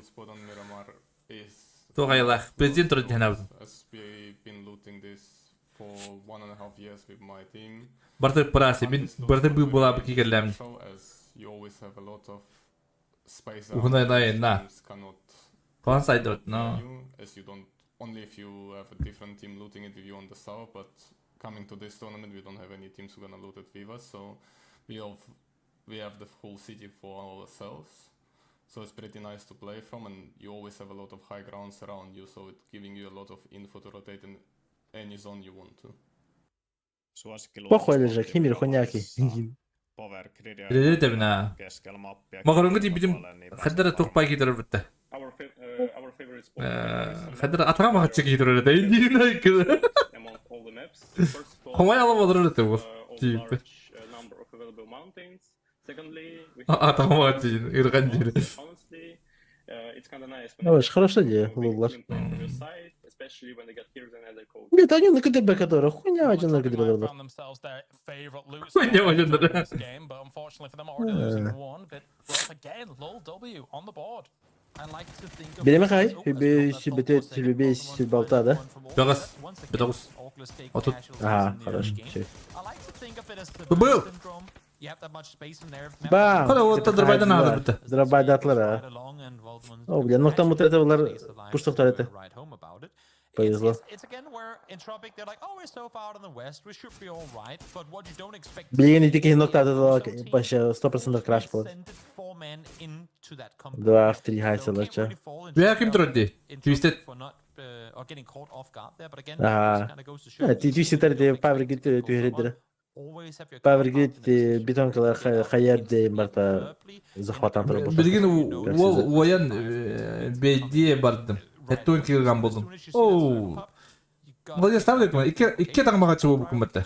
Toğaylar. Prezident orada henavdım. Barda parası bin barda bu bola bakı geldim. Uhuna da na. Konsaydı ot no. As you don't only if you have a different team looting it with you on the south, but coming to this tournament we don't have any teams who gonna loot it with us, so we have the whole city for ourselves. So it's pretty nice to play from, and you always have a lot of high grounds around you, so it's giving you a lot of info to rotate in any zone you want to. Похуй лежак, химир хуйняки. Dedi de bina. Mağarınga diye bitim kadar tokpay gidiyor bitti. Kadar atama kaçacak gidiyor öyle değil değil mi kız? Komay alamadır öyle de bu. Tip. Atama kaçacak. İrgan değil. Ой, хорошо дело, лулар. Нет, они на КДБ, которые хуйня один на КДБ. Found themselves their favorite loot Хуйня spot один, in да. this game, but unfortunately for them, already losing one. But Roth again, lol W on the board. I like to think of Benim it kay, as Oculus bir Pro, sibete, that's silbe, Pokemon silbaltada. Biraz. Once again, Bir dokuz. Oculus take Otuz. casualties Aha, in the хорошо, early game. şey. I like to think of it as the Bu bu. Burst syndrome. You have that much space in there. Бам! Hala o Tadırbay'dan aldı bitti. Дробайдатлар, а. О, бля, ну там вот это улар пуштоктар это. Повезло. It's again where Entropic they're like, oh, we're so far out in the west, we should be all right. But what you don't expect. Блин, таких ноктат это вообще 100% краш был. 2 в 3 гайся лача. Veya kim durdu? Twisted. Ага. Ти си търди паври ги тюгредира. Павергит бетонкалар хайер дейм барта захватан тұрып. Билген оян бейдие бардым. Хеттон кирген болдум. Оу. Молодец, ставлю ма. Икке таңмага чыгуу бүкүн батта.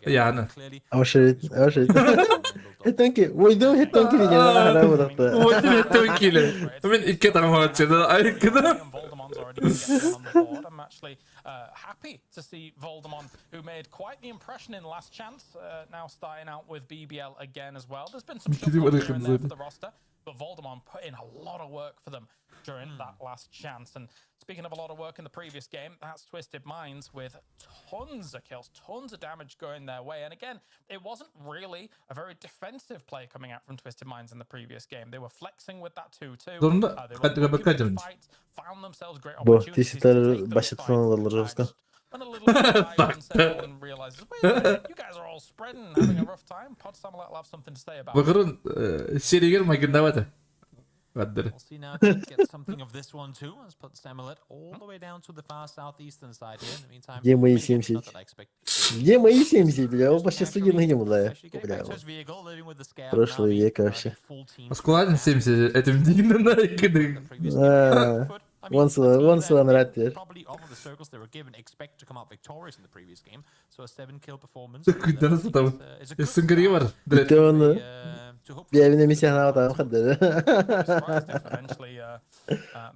Yani. Aşırı. Hetonki. Oydum hetonki diye hala bıraktı. Oydum hetonki ile. Ben iki tane çıktı. Ay kıdım. I'm actually happy to see Voldemort, who made quite the impression in Last Chance, now starting out with BBL again as well. There's been some shuffles here and there for the roster, but Voldemort put in a lot of work for them during that Last Chance. And speaking of a lot of work in the previous game, that's Twisted Minds with tons of kills, tons of damage going their way. And again, it wasn't really a very defensive play coming out from Twisted Minds in the previous game. They were flexing with that 2-2. They were fights, found themselves great Bu opportunities to tisitler take them başlatın alırlar Özkan. and a little bit and settle and realizes, wait a minute, you guys are all spreading, having a rough time. Pod Samuel will have something to say about it. Bakırın seriye girme vardı. Vadları. We'll see now if we can get something of this one too. Let's put Samuel all the way down to the far southeastern side here. In the meantime, Где мои maybe it's 70? not that I expect. Где мои 70, бля? Он почти студийный ему, бля. Actually getting back to his vehicle, living with the scare of Прошлый Navi, век вообще. full team. Складен 70 этим дигнен на икиды. Вон сван раттер. Probably all of the circles they were given expect to come out victorious in the previous game. So a 7-kill performance. Kıyıda nasıl tamam. Üstün gri var. Bitti onu. Bir evine misyon hava kadar. Eventually,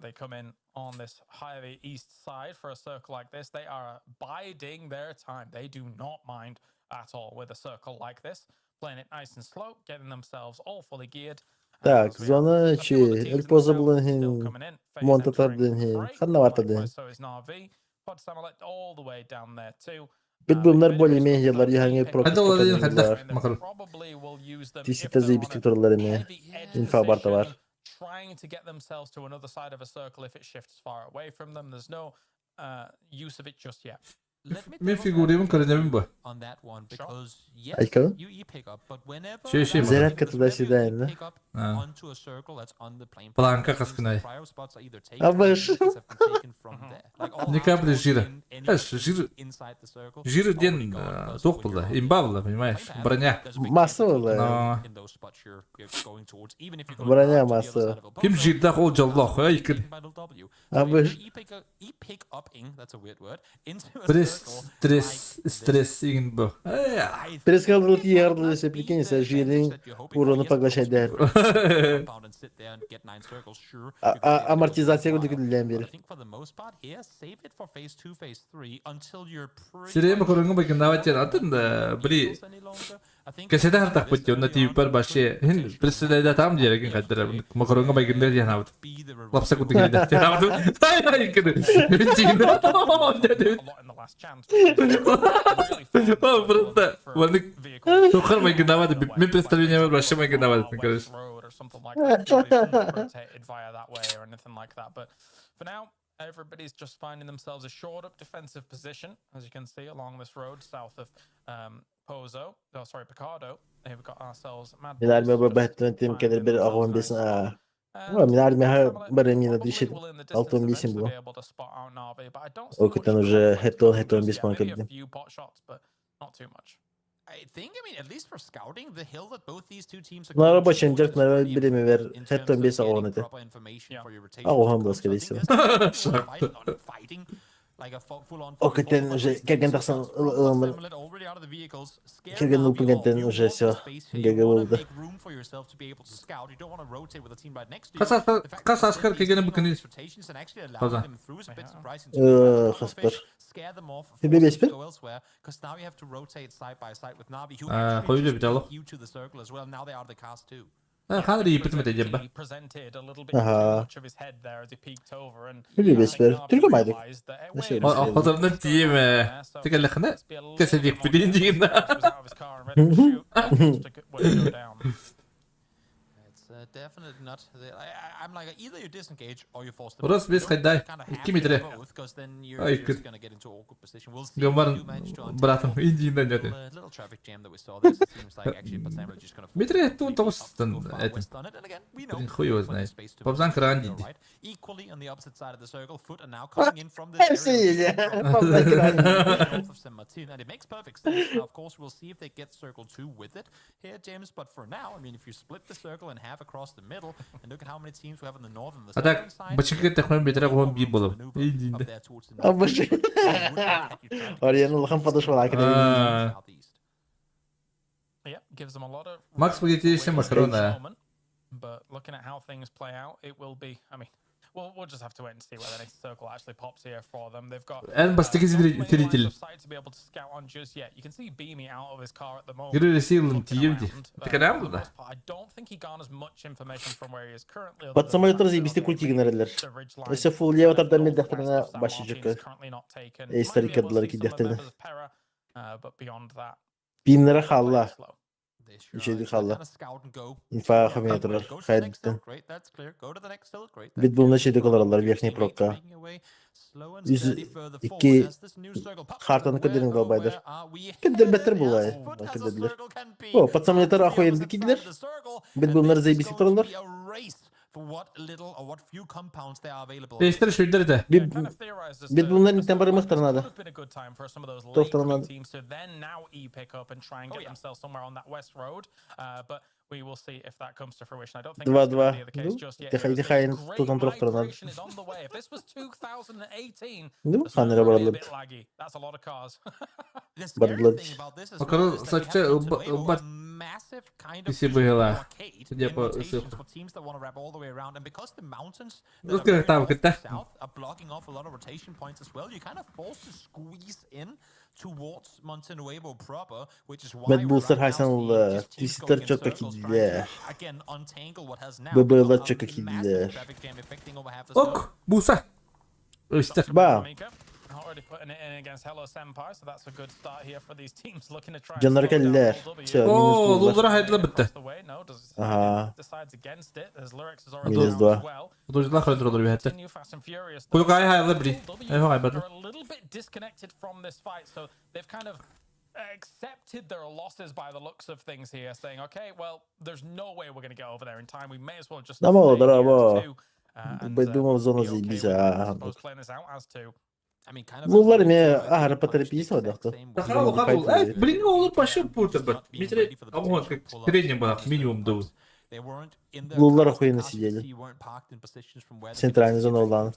they come in on this highway east side for a circle like this. They are biding their time. They do not mind at all with a circle like this. Playing it nice and slow, getting themselves all fully geared. Так, зона чи Elpozabl'ın hin, Montatard'ın hin, Hannavarta'dın. So is Na'Vi. Pod Samuel all the way down there too. Bir bunlar bolje mehjeler yani Hadi prokis olayın paketimiz var. hadi. Bakalım. Probably will use them if Tisite they're on zeybi a tutorları mı? heavy edge İnfa barda var. position, trying to get themselves to another side of a circle if it shifts far away from them. There's no use of it just yet. Bir figürümün kalemim bu. On that one because yes, Ayka? you pick up, but whenever Şey mi? Zerat katı da şeyden mi? pick up Ha. onto a circle that's on the plane. Planka kaskınay. Prior spots are either taken Ama or pieces have been taken from there. Like all Не капли houses жира. in any Знаешь, жир, inside the circle жир is already ден gone because сок when было. you're Имба было, понимаешь? playing Броня. there's a big Masa difference oldu. Но in those spots you're going towards, even if you're going Броня around to the other masa. side of a Kim buffer, jirde hol jallah ya ikid. by the W. Abi. So pick upping, that's a weird word, into a Stres, circle stres, like this. stres igen bu. Перескалывают ярды, если прикинься, жирный урону поглощать der. Compound and sit there and get 9 circles, sure. Amortizasyonu güdülen But I bir. think for the most part here, save it for phase 2, phase 3 until you're pretty Seriye mi much korunga bakın davetçen atın da biri any longer. I think kesede her tak bitti. Onda TV par başı. Hin presidede tam diyerekin kadar. Makorunga bakın der diyen avut. be the reward. Lapsa kutu gibi der diyen avut. Ay ay ikid. Çiğne. A lot in the last chance. Oh, просто. Ваник. Тухар bakın davet. Ben представление var başı bakın davet. Arkadaş. Road or something like that. Rotated via that way or anything like that. But for now, everybody's just finding themselves a shored up defensive position, as you can see along this road south of Pozo. Oh, sorry, Picardo. We've got ourselves Mad Min arme Bulls bu just bahsettiğim tim finding kadar bir themselves ağın very besin. well. Ama min arme her Samuel barın yine probably düşün. will in the Altın distance besin bu. eventually be able to spot out Na'Vi, but I don't see O much kutan from уже the head-on just head-on bir yet. spawn Maybe a kırdım. few pot shots, but not too much. I think, I mean, at least for scouting, the hill that both these two teams are Bunlara going başlayın, towards is bunlara really birimi ver. important in Head-on terms of bir sağ getting onu de. proper information Yeah. for your rotation. Ağ ham So I baskı think değilsin. there's fighting like a full-on Hakikaten уже gelgen taksan ılımır. Samuel already out of the vehicles, scared Kelgen Navi ulpungenten off. You уже want все. space here, Gege you wanna oldu. make room for yourself to be able to scout. You don't want to rotate with a team right next to you. Kas asker kegene bakın. Fazla. Hasper. Scare them off, Bir force them besper. to go elsewhere, because now you have to rotate side by side with Navi, who koyuyor actually bir just dialog. took you to the circle as well. Now they are the cast too. Kanır iyi bitmedi cebbe. He presented a little bit Aha. too much of his head there as he peeked over and Bir besper. Türk'ü mü aydık? Ne şey Hazırdan diyeyim. Tekerlekine. Kesedik bir deyince. Definitely not. I'm like either you disengage or you force them. Burası biz kayday. 2 metre. Because then you're Ay, just kız. gonna get into awkward position. We'll see. Gömvarın bırakın. İnciğinden zaten. Little traffic jam that we saw there. It seems like actually Patamra just gonna Metre etti on tavustan etim. Bizim хуй знает. Попзан кран dedi. Equally on the opposite side of the circle, Foot are now coming in from this Hepsi area. iyi ya. Popzan krani. North of San Martin, and it makes perfect sense. Now, of course, we'll see if they get circle 2 with it here, James. But for now, I mean, if you split the circle in half across the middle, and look at how many teams we have on the north and the southern Atak side. bıçıklı tekrar bir taraf olan bir balım. İnciğinde. Ama şey. Oraya nılgın padış var akide. Yeah, gives them a lot of Max bu geçişin makarona ya. But looking at how things play out, it will be. I mean, we'll just have to wait and see whether next circle actually pops here for them. They've got En basit itilil. to be able to scout on just yet. You can see Beamy out of his car at the moment. Geri resilin diyeyim di. Tekrar mı da? I don't think he garners much information from where he is currently. Bat самолетлар заебисти культи генераллар. Если фул лево тардан мен дәхтеріне башыжықы. Эйстер кеділер ки дәхтеріне. But beyond that, Бимлері халла. Üçeydi xalla. İnfa xaminatörler. Xayditten. Bit bununla şeyde kalarlar. Verxniy prokka. 102 xartanı kıdırın qalbaydır. Kıdır better bulay. Kıdırlar. O, patsamletler axoyemdi kidiler. Bit bunları zaybisi turlar. Değiştir şöyle de. Bit bunların ilkten bari mıhtarınadı. Tohtarınadı. We will see if that comes to fruition. I don't think Два, that's два. going to be the case just yet. Техай, техай, тутан трохтарынаdı. Migration is on the way. If this was 2018, Değil mi? the Xanere circle would be a baralı. bit laggy. That's a lot of cars. Barıladı. Bakalım saçça ıbat. Pisi bu yıla. Şimdi yapı ısıp. Rus kadar tabi kıtta. Med bulsar haysanlı. Twistar çok akidiler. Bebeler çok akidiler. Ok. Busa. İşte. Ba. Already putting it in against Hello Senpai, so that's a good start here for these teams looking to try. Canları kelliler. Oo, Lullara hayatla bitti. Aha. Decides against it as Lyrics is already Minus down as 2. well. Bu da yüzden kadar olur bir hatta. Continue fast and furious. Kuluk ayı hayatla biri. Eyvah hayatla. They're a little bit disconnected from this fight, so they've kind of accepted their losses by the looks of things here, saying, okay, well, there's no way we're going to get over there in time. We may as well just Ama o da stay here ama. as two, and, Bedbimo zona be okay zaybisi with, ha. I suppose, playing this out as two. Lullar me ahara paterapiyisi odakta. Такая локал. Блин, он пошел путать. Митре, а вот как средний был минимум до. Lullar axoyemdi sидели. Sentralni zona olan.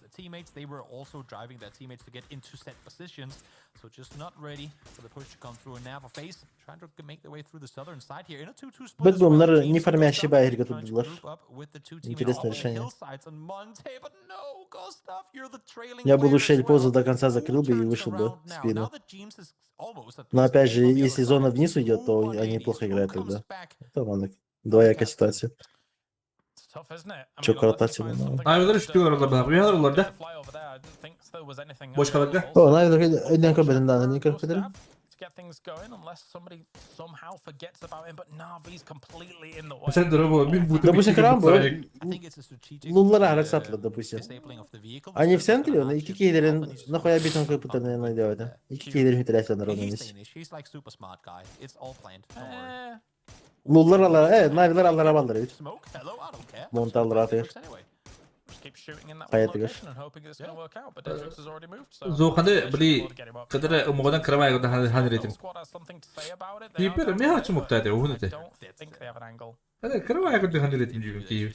So just not ready for the push to come through. And now face trying to make their way through the southern side here in a 2-2 split. Bet bunlar не формящие байрга tutdular. Интересное решение. Я буду шель позу до конца закрыл бы и вышел бы в спину. Но опять же, если зона вниз уйдет, то они плохо играют тогда. Там ладно. Двоякая ситуация. Çok karatarsın. Ayılar üşütüyor orada. Uyuyorlar orada. Boş kalırdı. O, ne kadar önden kabeden daha ne kadar kabeden? Sen de robo bir bu. Допустим, Крамбо. Луллар арак сатла, допустим. Они в центре, но iki кейдерин нахуя битон компьютерные найдёт. İki кейдерин хитряйся на ровном месте. Lullar alır, naviler alır arabaları. Montallar atıyor. Hayat gör. Zokanı bili kadar umudan kıramaya kadar hanretim. Piper mi haçı muktaydı o ne de. Hadi kıramaya kadar hanretim diyorum ki.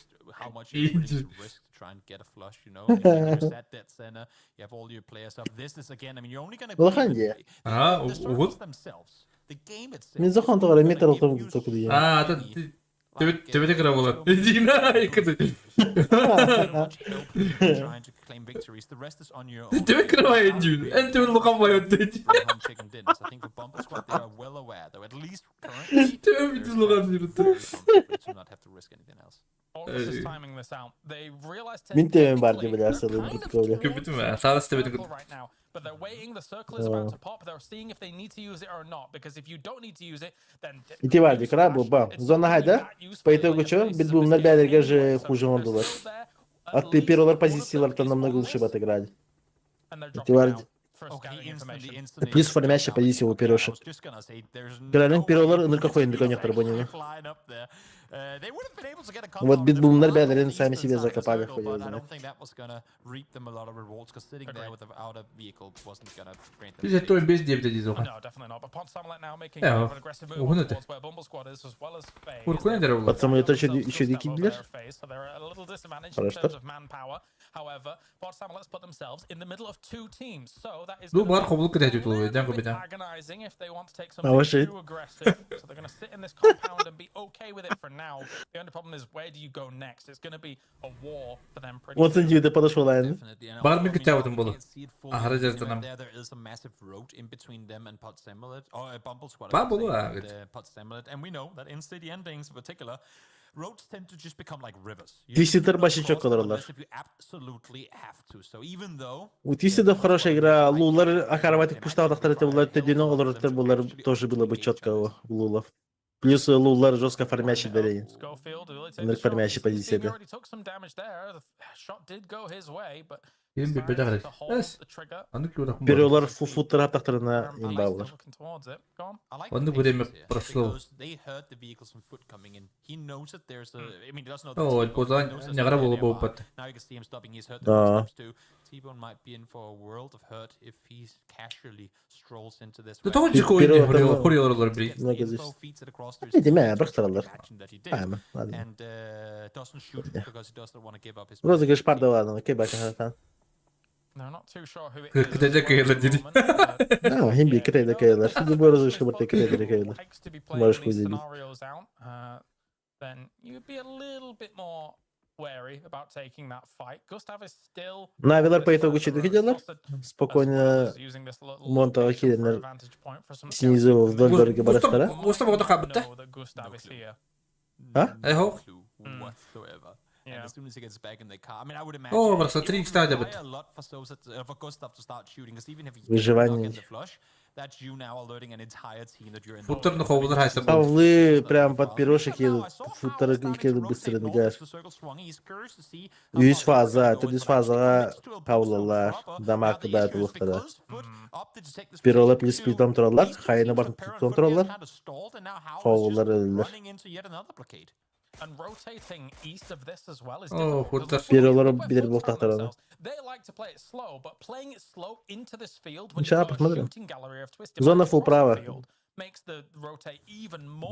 Ulan ya. Aha, o. Min zaman tavara metal otomobil takılıyor. Aa, da tebede kıramalar. Dina yıkıdı. Tebede kıramayın diyor. En tebede lokamayın diyor. Tebede lokamayın diyor. Min tebede var diye böyle asalım. Köpütüm ya. Sağda tebede kırdı. but they're waiting. The circle is about to pop. They're seeing if they need to use it or not. Because if you don't need to use it, then İti vardı kıra bu bam. Zona hayda. По итогу чё? Битбумlar бәлерге же хуже oldular. Attığı pirolar позициялардан намного лучше отыграли. İti vardı. Плюс формящая позиция у пирошек. Крален пиролар ынырка коенды конёктор бонины. Вот битбумlar бәлерин сами себе закопали. Biz hep oyun bez diyebiliriz o kadar. Ya, o ne de? Korku nedir oğlum? Под самолета еще дикидлер. Хорошо. Bu bar kabul kadar kötü oluyor. Denko bir tane. Ama şey. Вот он где подошел, ладно. Bar mı kötü yaptın bunu? Ahara certanam. Bar bunu abi. Твистер почти çok kalırlar. У Твистера хорошая игра. Лулар акробатик пуштал доктор это было тедино, это было тоже было бы четко у Лулов. Плюс Лулар жестко формящий дарение. Формящий позиция. Benim bir bedel et. Es. Anlık yorak mı? Pirolar foot taraftarına inbağlar. Anlık bu deme proşlo. O el pozan ne kadar bolu bu pat. Da. Tu tabii ki koyun koruyorlar bir. Ne geziyor? Ne deme bıraktılar. Tamam. Hadi. Burası geç parda var lan. Ke bakın efendim. Kıtaca kıyılar dedi. No, hem bir kıyıda kıyılar. Şimdi bu arada işte burada kıyıda kıyılar. Barış kuyudu. Навилар по итогу что видела? Спокойно Монта Киллер снизу вдоль дороги Бараштара. Уста вот так битте. А? Эхо. О, просто 3 стадия бит. Выживание. Футер на ховлар хайса. Павлы прям под пирожек едут. Футер едут быстро нагаш. Yüz fazla, yüz fazla Pavlalar, damak da atılıklara. Pirola plus piton trollar, hayına bakın piton trollar. Pavlalar ölürler. Oh, furtar. Pirolara bilir bu tahtalarını. Ничего, посмотрим. Зона full права.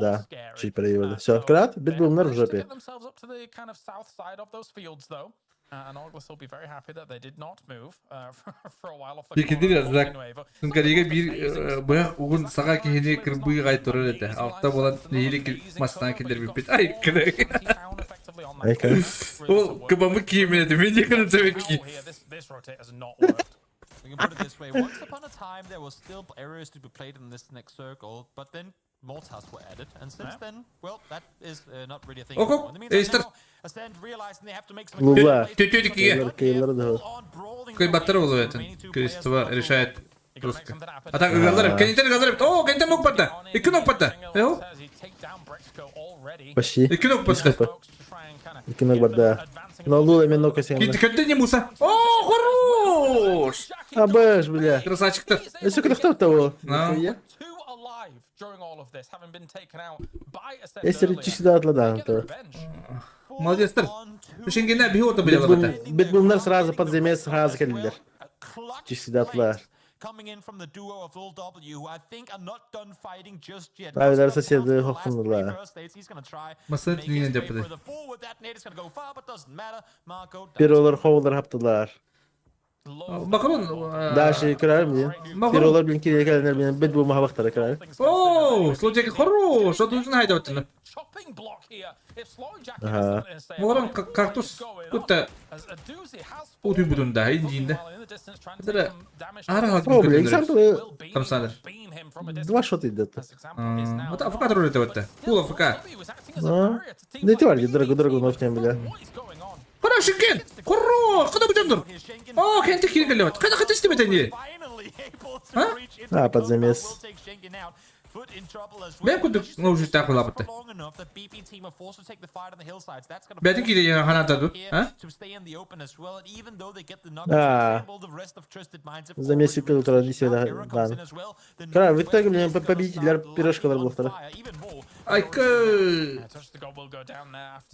Да, чуть переевали. Все, крат, битбумнер в жопе. Peki bak. Kariga bir baya ugun sağa kihine kırmızı gayet torun ete. Altta olan neyli mastan kinder bir pet. Ay kırık. O kıvamı kimin ete. Ben yakınım tabii ki. We can put it this way, once upon a time there was still areas to be played in this next circle, but then mortars were added, and since then, well, that is not really a thing anymore. In the meantime, now, Ascend realizing they have to make some Лула. Кыйлары да. Кой баттар болу этин. Кристофа решает русский. А так галдарып, кенитен галдарып. О, кенитен нок батта. 2 нок батта. Эо? Почти. 2 нок батта. 2 нок батта. Но Лула мен нока сен. Кенитен не муса. О, хорош. Абэш, бля. Красавчик-то. Если кто того. Если ты сюда отладан, то. Молодец-то. Шенгенler bir orta bile var. Bitbumlar сразу под замес сразу geldiler. Сюда atlar. Abiler соседи хохнула. Masa yine de yapıldı. Pirolar hovlar haptılar. Bakalım. Daha şey kırar mı? Pirolar bin kiriye gelenler benim bitbum havaktara kırar. Oo, Slowjack хорош. O düzgün hayda battın. Aha. Moran kaktus kutta. O tübüdün daha indiğinde. Kadar ara halk О, бля, экзамплы. Там санер. 2 шота идет. Вот АФК ролит это. Пул АФК. Да ты варди, дорого вновь не бля. Хороший кен. Хорош. Куда будем дур? О, кен ты киргелеват. Куда хотите тебе тени? А, под замес. Ben kudu ngurus tak pula betul. Berarti kita yang hana tadu, ha? А, замес упил традицию, да. Кра, в итоге мне победитель пирожка был второй. Aykı.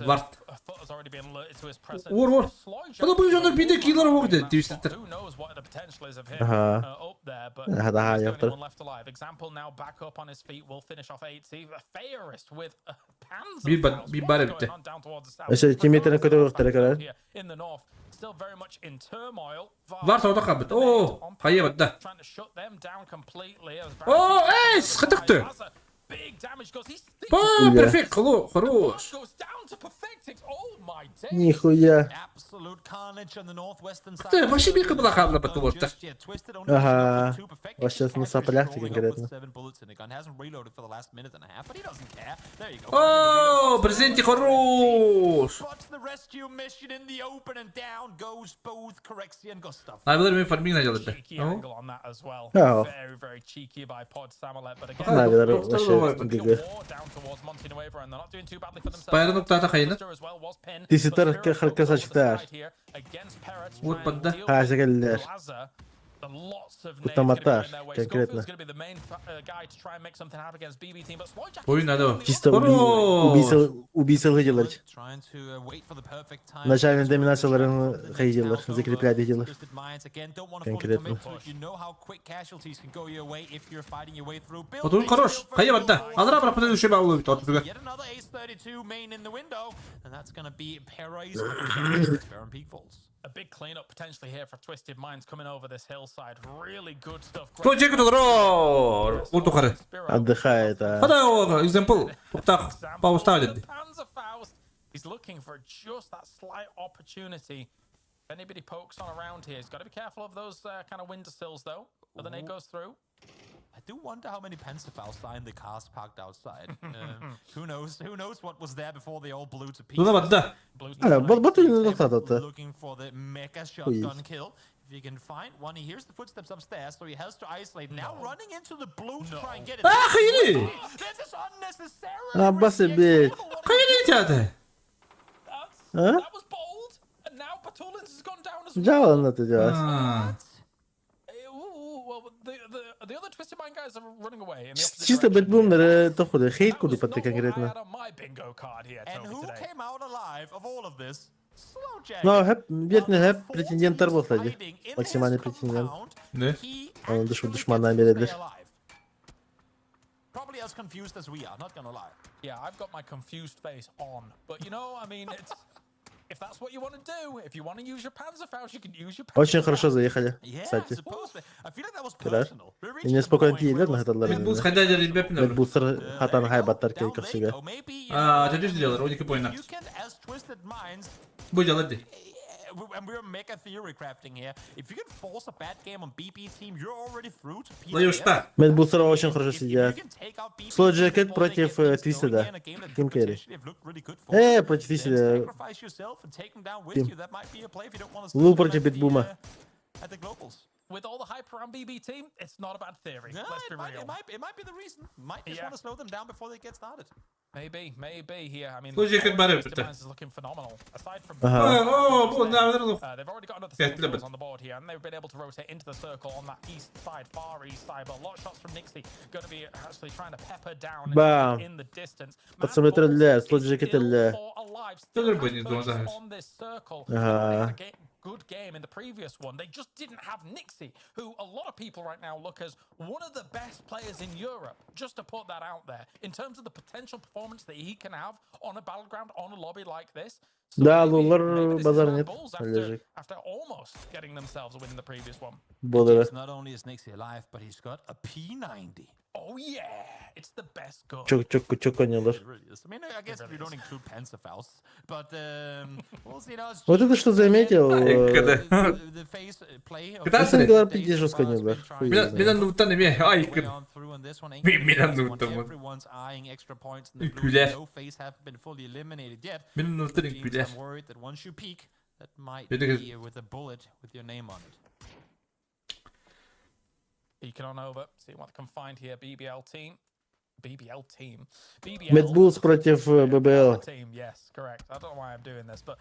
Vart. Vur. Bana bu yüzden bir de killer vurdu. Twisted. Ага. Да, я второй. Bir bare bitti. Mesela teammate'ine kötü vurdu kadar. Vart orada kabit. Oo, hayır bitti. Oo, sıkıntı. Perfect, хорош. Нихуя. Ты вообще бирка была хабла потом-то. Ага. Вот сейчас на соплях конкретно. О, презенте хорош. Наверное, мы фарминг делали. Наверное, вообще дига. Спайр нуктата хайна. Ты ситар красавчик. Вот подда. Хазагеллер. Кутаматар, конкретно. Oyun hadi o. Чисто убийца выделать. Начальные доминацияларын хайделар, закреплять делар. Конкретно. Вот он хорош. Hayır подда. Адра про предыдущий бал ловит. Вот туда. A big cleanup potentially here for Twisted Minds coming over this hillside. Really good stuff. Кто чекает удар? Вот тухары. Отдыхает. Хода его, example. Так, поставить. He's looking for just that slight opportunity. If anybody pokes on around here, he's got to be careful of those kind of windowsills though. But the nade goes through. I do wonder how many Pensafals signed the cars parked outside. Who knows? Who knows what was there before they all blew to pieces? Looking for the mega shotgun kill. If you can find one, he hears the footsteps upstairs, so he has to isolate. Now running into the blue to try and get it. Hayır. This is unnecessary. Абасыбек. Hayır идет. That was bold, and now Patulins has gone down as well. Жалко это делать. The other Twisted Mind guys are running away. Чисто бэтбумер тоходы. Хейт куду под конкретно. And who came out alive of all of this? Но хэп, верный хэп претендент был, кстати. Максимальный претендент. Да? Он душмана берет. Probably as confused as we are, not gonna lie. Yeah, I've got my confused face on. But you know, I mean, it's... If that's what you want to do, if you want to use your Panzerfaust, you can use your Panzerfaust. Очень хорошо заехали, кстати. И неспокойно пьедет на этот ларин. Бус хотя бы ребят не было. Бустер хатан хайбаттар кейков себя. Ты что сделал? Родики понял. Будь делать. And we're mega theory crafting here. If you can force a bad game on BP team, you're already through to PvP. Медбустера очень хорошо сидят. Слой Джекет против Твистеда. Ким Керри. Против Твистеда. Лу против Битбума. With all the hype around BB team, it's not a bad theory. Let's be real. It might be the reason. Might just want to slow them down before they get started. Maybe here. I mean, Twisted Minds is looking phenomenal. Aside from they've already got another circle on the board here, and they've been able to rotate into the circle on that east side, far east side. But a lot of shots from Nixie going to be actually trying to pepper down in the distance. Подсмотрел для Слой Джекет для. On this circle. Good game in the previous one. They just didn't have Nixie, who a lot of people right now look as one of the best players in Europe. Just to put that out there, in terms of the potential performance that he can have on a battleground, on a lobby like this. Да, Лулар базар нет. After almost getting themselves a win in the previous one. Not only is Nixie alive, but he's got a P90. Oh yeah, it's the best gun. Чок конилар. I mean, I guess if you don't include Panzerfaust, but we'll see. Вот это что заметил? The face play. Кстати, говоря, придерживаюсь конилар. Milan nuttan är med. Aj, Milan nuttan. Everyone's eyeing extra points in the blue. Küler. No face have been fully eliminated yet. Milan nuttan är küler. I'm worried that once you peek, that might be with a bullet with your name on it. Beacon on over, see what they can find here. BBL team. BBL team. Mad Bulls против ББЛ. Team, yes, correct. I don't know why I'm doing this, but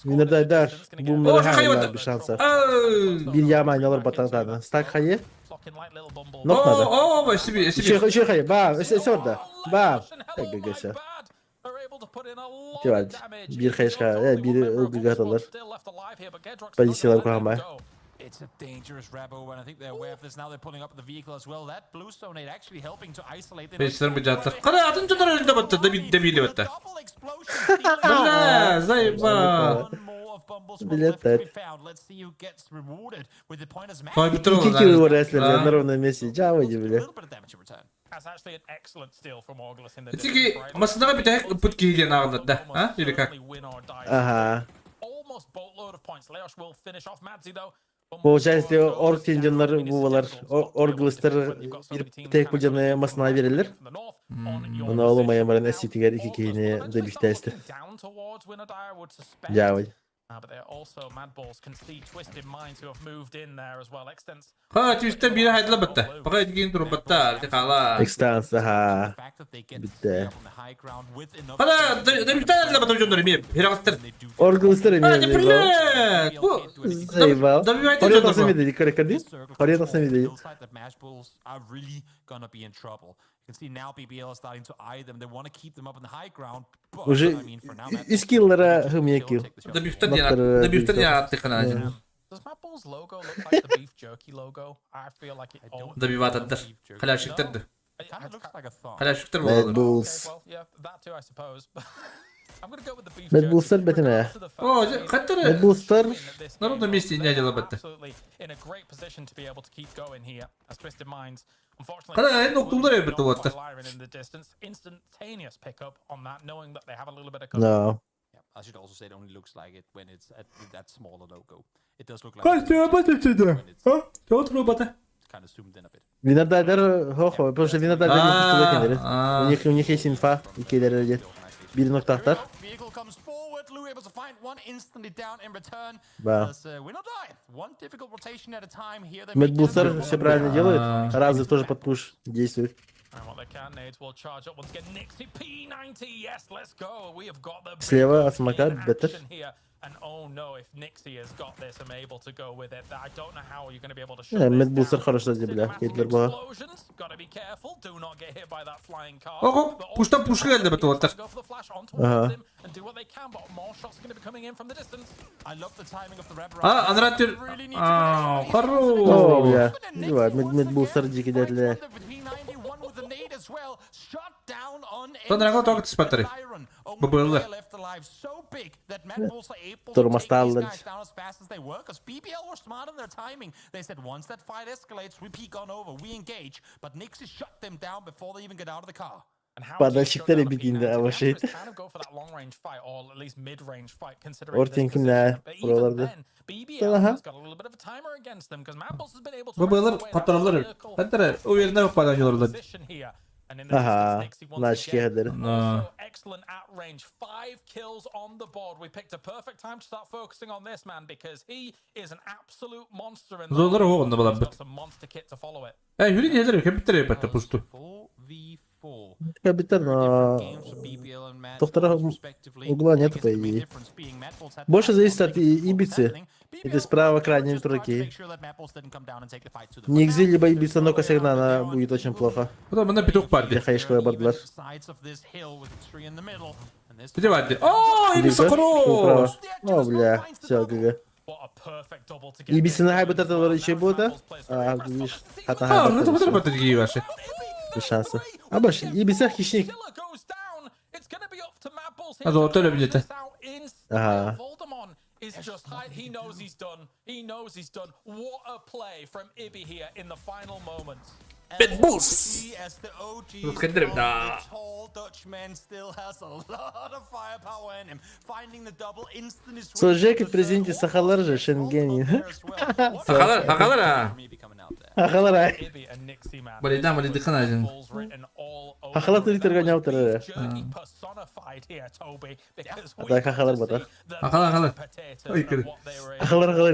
Winner bunları hayırlar bir şansı. Bir yaman alır bataklarını. Stack hayır. Noktada. Şu hayır. Bam. Esi orada. Bam. Peki geçer. Diyor. Bir hayır. Bir ılgıgat alır. Pozisyalar koyamaya. It's a dangerous Rabo, and I think they're aware of this now. They're pulling up the vehicle as well. That blue sonate actually helping to isolate them. Beşler mi cattı? Kana atınca da önünde battı. Da biliyor hatta. Bana zayıfa. Билеты. Let's see who gets rewarded with the pointers. İki kill var esler. На ровном месте. Cavacı bile. That's actually an excellent steal from Orgulus in the Çünkü aslında bir tek put giydiğini ağladı. Ha? Yürü kalk. Ага. Almost boatload of points. Leosh will finish off Madzi though. Получается, ork tenjanları buvalar, orgulistler bir tek bu canı masına verilir. Ona olmayanların esitiler iki kihini de bir testi. Cavacı. But there are also Mad Balls can see Twisted Minds who have moved in there as well. Extens. Ha, Twisted biri hayatla battı. Fakat giyin durum battı. Hadi kala. Extens daha. Bitti. Hala da bir tane de battı canları miyim? Herakastır. Orgulistler emiyor. Hadi pırlet. Bu. Zeyval. Da bir hayatla Oraya nasıl canları. mi dedik? Oraya nasıl mi dedik? Уже скиллера хмекил. Da bir tane yarattık kanalcım. Does Mad Balls logo look like the beef jerky logo? I feel like it. Da bir vatattır. Kalaşıktırdı. It kind of looks like a thong. Kalaşıktır bu Mad olur. Bulls. Well, yeah, that too, I suppose. I'm gonna go with the beef Mad jerky. Bulls'lar betine. O, katları. Mad Bulls'lar Narod da misli ne acaba battı. Absolutely in a great position to be able to keep going here as Twisted Minds. Unfortunately, Kana en noktumda elbette bu hatta. in the distance, instantaneous pickup on that, knowing that they have a little bit of No. I should also say it only looks like it when it's at that smaller logo. It does look like Kaç tane battı içinde? Ha? Çok mu battı? kind of zoomed in a bit. Винодайдер, хохо, потому что винодайдер не пустил киллеры. У них есть инфа, и киллеры идет. Били ноктахтар. Vehicle comes forward, Lou able to find one instantly down in return. Да. We're not dying. One difficult rotation at a time here. Мэдбулсер все правильно делает. Разы тоже под пуш действует. And what they can, Nades will charge up once again. Nixie P90, yes, let's go. We have got the Слева от смока, беттер. here. And oh no, if Nixie has got this and able to go with it, I don't know how you're going to be able to show this Мэдбулсер хорошо забля. Кейтлер была. explosions. Got to be careful. Do not get hit by that flying car. Ого, puştan puş geldi be tuvaletler. Go for the flash on Ага. towards him and do what they can, but more shots are going to be coming in from the distance. I love the timing of the red Ha, Anratür. Aa, О, karro. бля. Мэдбулсер дикий дядля. Sonra kadar takip spatları. Bu böyle. Tормосталлер. BBL were smart in their timing. They said once that fight escalates, we peek on over, we engage. But Nixie shut them down before they even get out of the car. Падальщиктер битinde ama şey. Ortinkimler buralarda. Aha. Bu böyle patronlar. Hatta o yerine yok padan yollar. Aha. Naşki ederim. Excellent at range. 5 kills on the board. We picked a perfect time to start focusing on this man because he is an absolute monster in the Zorları o onda balan bit. monster kit to follow it. Yürü gelir kapitler yaptı pustu. Капитан, доктора угла нет, по идее. Больше зависит от Ибицы. Это справа крайней троки. Нигде либо Ибица, но Косягнана будет очень плохо. Потом на петух парди. Я хаешка бордлар. Подевайте. О, Ибица хорош. О, бля, все, ГГ. Ибица на хайбе таталар еще будет, а? Видишь, хата хайбе. Ну это вот такие ваши. Без шанса. А больше, Ибица хищник. А золото любите. Ага. Is just high. He knows he's done. He knows he's done. What a play from Ibi here in the final moments. Mad Bulls. Скандерим, да. Слушай, как президент Сахалар же Шенгени. Сахалар, а? Ахалар ай. Ibby and Nixie man. Болейдан болейді қанайдың. Balls written all over. Ахалар Twitter'га не аутыры. Journey personified here, Toby, because we Атай ахалар бата. Ахалар. Ой, кірі. Ахалар ахалар.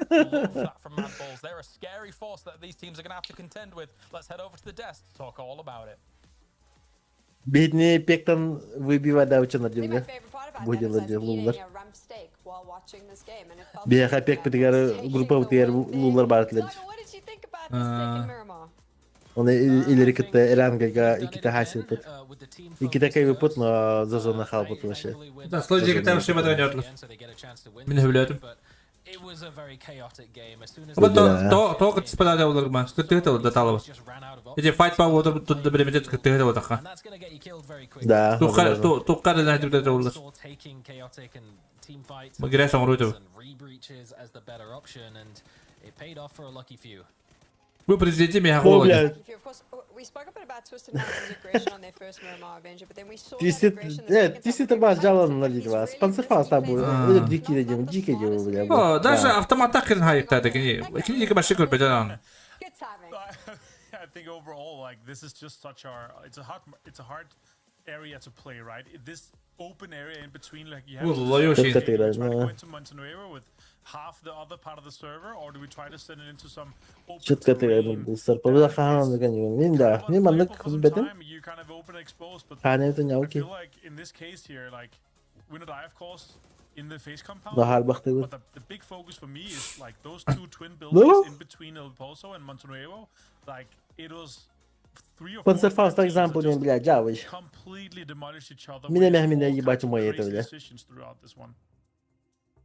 love that from Mad Balls. They're a scary force that these teams are going to have to contend with. Let's head over to the desk to talk all about it. Бедный Пектон выбивает дауча на I think my земле. favorite part about Будет him is I was лулар. eating a rump steak while watching this game, and it felt Беха like пек I петигар was taking группа the утер win big. лулар бартлед. Saga, what did you think about the steak in Miramar? Он илери китте эранга и кита хасил пут. И кита кайвы пут, но за зона хал пут вообще. Да, сложно кітап ще бадра не отлив. Мен хөвлетім. It was a very chaotic game. As soon as То кіт спадады олар ма. Кіттігіті ол даталығы. Еде файт па олар тут да білемедет кіттігіті ол тақа. that's going to get you killed very quickly. Да, Туққар да нәхді біледі олар. Saw taking chaotic and team fights Магирай сан ройты. and re-breaches as the better option, and it paid off for a lucky few. Бұл президенті мен О, хақы блядь. Of course, we spoke a bit about Twisted Metal's aggression on their first Miramar Avenger, but then we saw that Тисит, aggression the second time тисит when they бар were жалон fighting. на It was дитва. really Спонсор фал с тобой. disappointing. Это дикий дедим, дикий дедим, бля. О, даже автоматтақ кірін хайықтады. Кені екі башты көрпеді аны. Good timing. I think overall, like, this is just such it's a hard area to play, right? This open area in between, like, you have Vallahi o şey. try to go into Montenegro with half the other part of the server, or do we try to send it into some open Четко terrain? ты сарпа хахан загоню. Мин да, мин маннык For some бетем. time, you're kind of open and exposed, but Хане это I няуки. feel like in this case here, like, we're not of course in the face compound. Да хал бахты. But the big focus for me is like those two twin buildings in between El Pozo and Montenegro. Like, it was 3 or 4 Спонсор фал, for example, just бля, джавыч. completely demolished each other. Меня with мягко меня all ебать kinds of умой это, crazy бля. decisions throughout this one.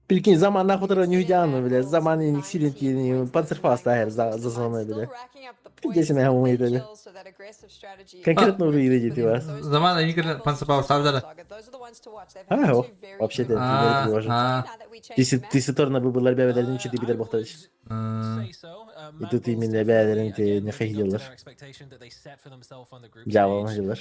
Прикинь, заман нахуй не видяну, бля. Заман и силенький, панцер фал стагер за зоной, бля. Здесь меня умой это, бля. Конкретно уже видите вас. Заман они кірін пансапау ставдары. А, вообще-то это не важно. Ты торна бы был ребята, ничего ты бедер бахтач. И тут именно ребята, ты не ходил. Дьявол ходил.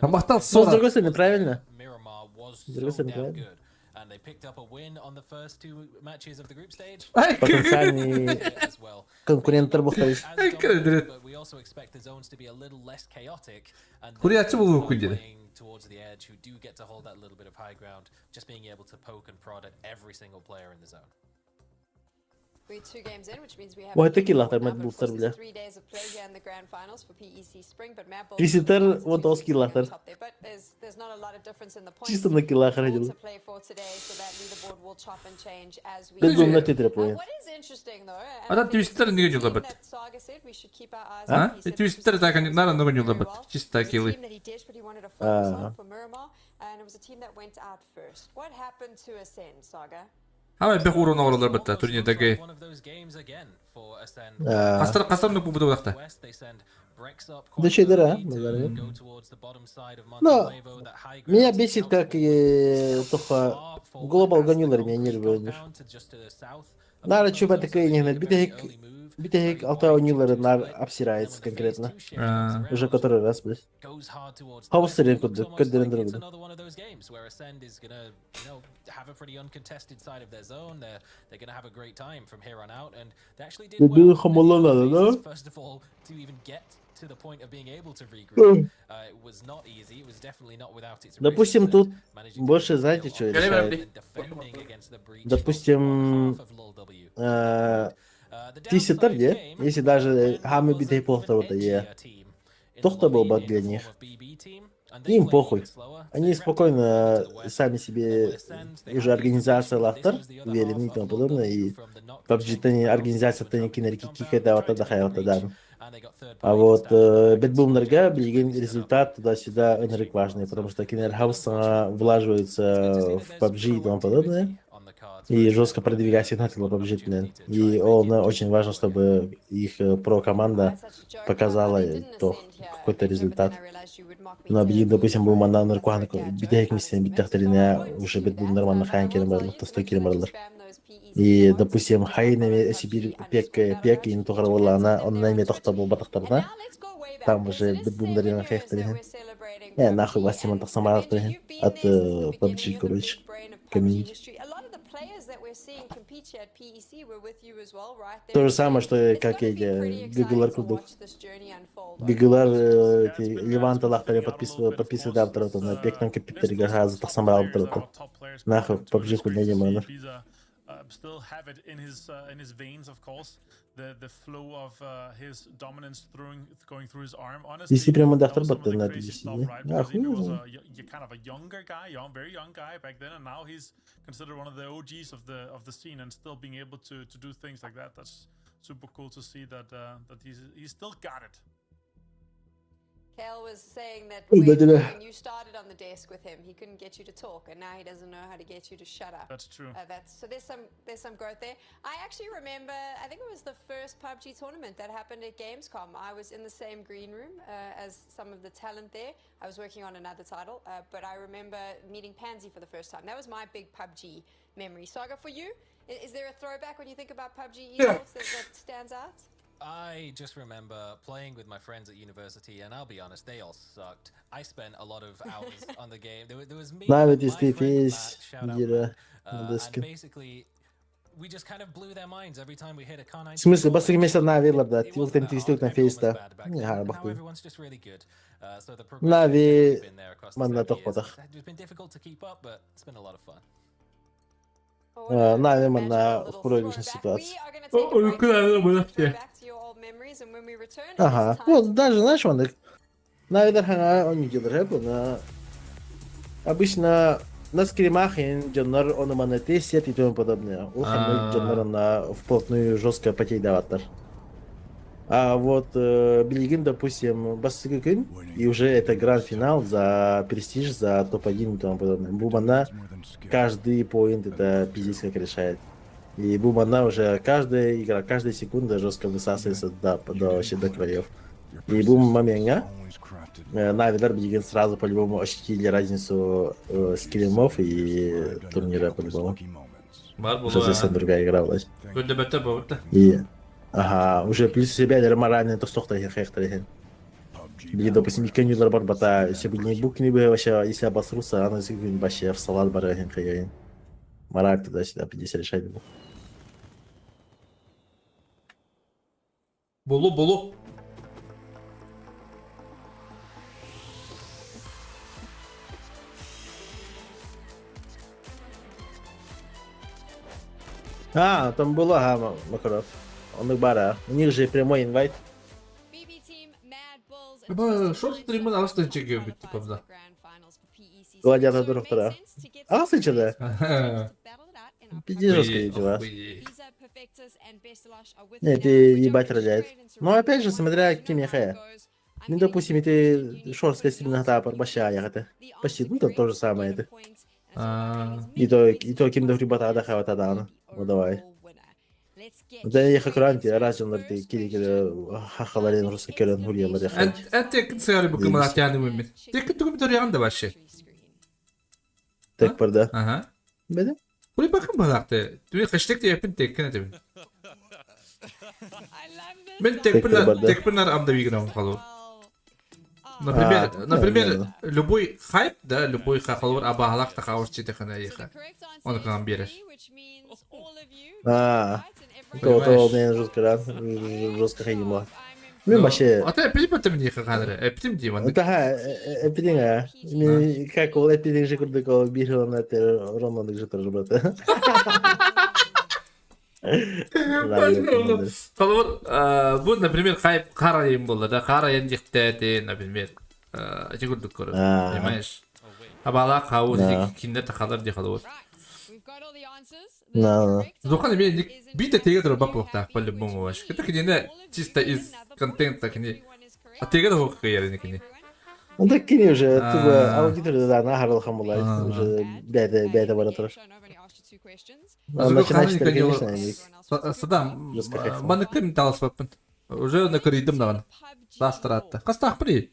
Махтал Ну, с 40. другой стороны, правильно. Miramar was С другой so стороны, damn правильно. good. And they picked up a win on the first 2 matches of the group stage. Потенциальный As well. конкурент бахтач. As dominant, but we also expect the zones to be a little less chaotic, and Hurriyatçı those bulur who are kundeli. playing towards the edge, who do get to hold that little bit of high ground, just being able to poke and prod at every single player in the zone. We're 2 games in, which means we have Ой, a такие game лахтар, now, мать but of булстар, course бля. there's 3 days of play here in the grand finals for PEC Spring, but Mad Balls Тиситер, still has вот 2 оски teams лахтар. on top there, but there's not a lot of difference in the points. Чисто на килах More ходил. to play for today, so that leaderboard will chop and change as we Ты go. на титре понял. What is interesting though, and Adam I think it's Twister the не team гонил об этом. that Saga said we should keep our eyes А? on. He И said Твистер так они, наверное, не гонил об very этом. well. Чисто It was a такие. team that he desperately wanted to focus Ah. on for Miramar, and it was a team that went out first. What happened to Ascend, Saga? Ama бек урона оралар бітті турнирдегі. One of those games again for Ascend. Қастар nuk бұды бұдақты. West, they send Brex up Да quite че дыра, early to наверное. go towards the bottom side of Но Montenegro, that high ground меня to бесит, count как только for глобал as they гонюлар go меня нервирует. compound to just to the south of Надо Montenegro, чего so такое they не made a знать. very early move. Битых алтаунилар обсирается конкретно. Уже который раз, блядь. Goes hard towards the Хавустерин west. Looks almost коддерин like it's другу. another one of those games where Ascend is gonna, have a pretty uncontested side of their zone. They're gonna have a great time from here on out, and they actually did Да well. было хамала надо, да? First of all, to even get to the point of being able to regroup, it was not easy. It was definitely not without its risks, Допустим, but тут managing to больше, keep знаете, it что on решает? and defending against the breach Допустим, on half of LoLW. Тиситер, где? Если даже хамы битые похтовато, тохта был бы для них. Им похуй. Они спокойно сами себе уже организация лахтар, уверены и тому подобное, и PUBG организация не кинерки кихайда вот тогда хайота да. А вот бетбумнерга блиген результат туда-сюда энерик важный, потому что кинерхаус влаживается в PUBG и тому подобное. И жестко продвигать начало PUBG. И очень важно, чтобы их про-команда показала то какой-то результат. Но, допустим, был мана наркуанку, бидеек миссия, бидехтерина, уже бедбум нормально хайн керемарлар, тостой керемарлар. И, допустим, хайнами Сибирь пек и не тухар валана, он на имя тохта был батахтарна. Там уже бедбум дарина хайхтерина. Нахуй вас тема тахсамарахтерина от PUBG, короче, комьюнити. players that we're seeing compete here at PEC were with you as well, right? То же самое, что как эти Гыгылар курдук. Бигылар Леванта лахтаре подписывает автора, на пекном компьютере газа тахсам автора. Нахуй PUBG хуйня не манер. Still have it in his veins, of course. The flow of his dominance going through his arm. Honestly, Если прямо доктор some of the баттен на crazy PDC, stuff, right? Because he was kind of a younger guy, very young guy back then, and now he's considered one of the OGs of the scene, and still being able to do things like that. That's super cool to see that he's still got it. Kale was saying that Oh, when you started on the desk with him, he couldn't get you to talk, and now he doesn't know how to get you to shut up. That's true. So there's some growth there. I actually remember, I think it was the first PUBG tournament that happened at Gamescom. I was in the same green room as some of the talent there. I was working on another title, but I remember meeting Pansy for the first time. That was my big PUBG memory. Saga, for you, is there a throwback when you think about PUBG esports that stands out? I just remember playing with my friends at university, and I'll be honest, they all sucked. I spent a lot of hours on the game. There was me, Навіть my если friend есть Matt, shout out Ира Matt, на and деске. basically we just kind of blew their minds every time we hit a Kar 94. В смысле, басык месяца навилар да, тилтен тристил на фейста. Не хар Now бахту. everyone's just really good. So the Нави progression has been there across the манна 7 years. тохпатах. It's been difficult to keep up, but it's been a lot of fun. Нави манна в проигрышной ситуации. Ага. Вот даже, знаешь, он наверное, он не делает, но обычно на скримах джоннер он манете сет и тому подобное. Ухамный джоннер на вплотную жестко потей даватар. А вот Билигин, допустим, Бассыкын, и уже это гранд-финал за престиж, за топ-1 и тому подобное. Бумана каждый поинт это пиздец как решает. И Бумана уже каждая игра, каждая секунда жестко высасывается вообще до краев. И Бум момента, наверное, Билигин сразу по-любому ощутили разницу скиллимов и турнира по-любому. Уже совсем другая игра власть. И ага, уже плюс себя морально то стохта хехтер. Били, допустим, икенюлар бар бата, если бы не букни бы вообще, если обосрутся, она зигвин вообще в салат барахин хаяин. Мораль туда-сюда 50 решать был. Болу. А, там была гама, Макаров. Он их бара. У них же прямой инвайт. Шорт стримін алыстан чеке өбіт, типа, Гладиатор дұрықтыра. Алсы да? Пиди жестко идти вас. Нет, ты ебать роляет. Но опять же, смотря кем я хая. Ну, допустим, ты шорстка стильно тапор, баща ягода. Почти, ну, там то же самое это. И то кем до ребята отдыхают тогда. Ну, давай. Да я хакранти, раз он ты кири хахаларен русский керен гурьяла ряха. Әнте кін сығары бұл кімат яны өмет. Тек түгім тұриян да башы. Так парда. Ага. Бәді? Бұл бақым балақты. Түмен қыштек те епін тек кіні түмен. Мен тек пінар амда вигін ауын қалуыр. Например, любой хайп, да, любой хахалуыр абағалақ та қауырс четі қана еқа. Оны қаған береш. То мен жестко хайгима. Мен вообще... А ты эпидем это мне хаханры? Эпидем диван? Да, эпидем, а. Мен как ол эпидем же курдык ол биржа на это романдык же тоже брата. Бұл, например, хайп қара ем болды, да, қара ем дектәді, например, жегірдік көріп, понимаешь? Абала қауыз, киндер тақалар де қалуыр. Зоқан мен бейді теге тұрып бақ болықтақ бәлі бұңы баш. Кеті кенені чисто из контента кене, а теге да оқы еріне кене. Он так кене уже, тупо аудитория да, нахарал хамулай, уже бәді бара тұрыр. Начинаешь ты, конечно, не. Садам, маны кім талас баппын. Уже накыридым даған. Дастыратты. Қастақ бірі.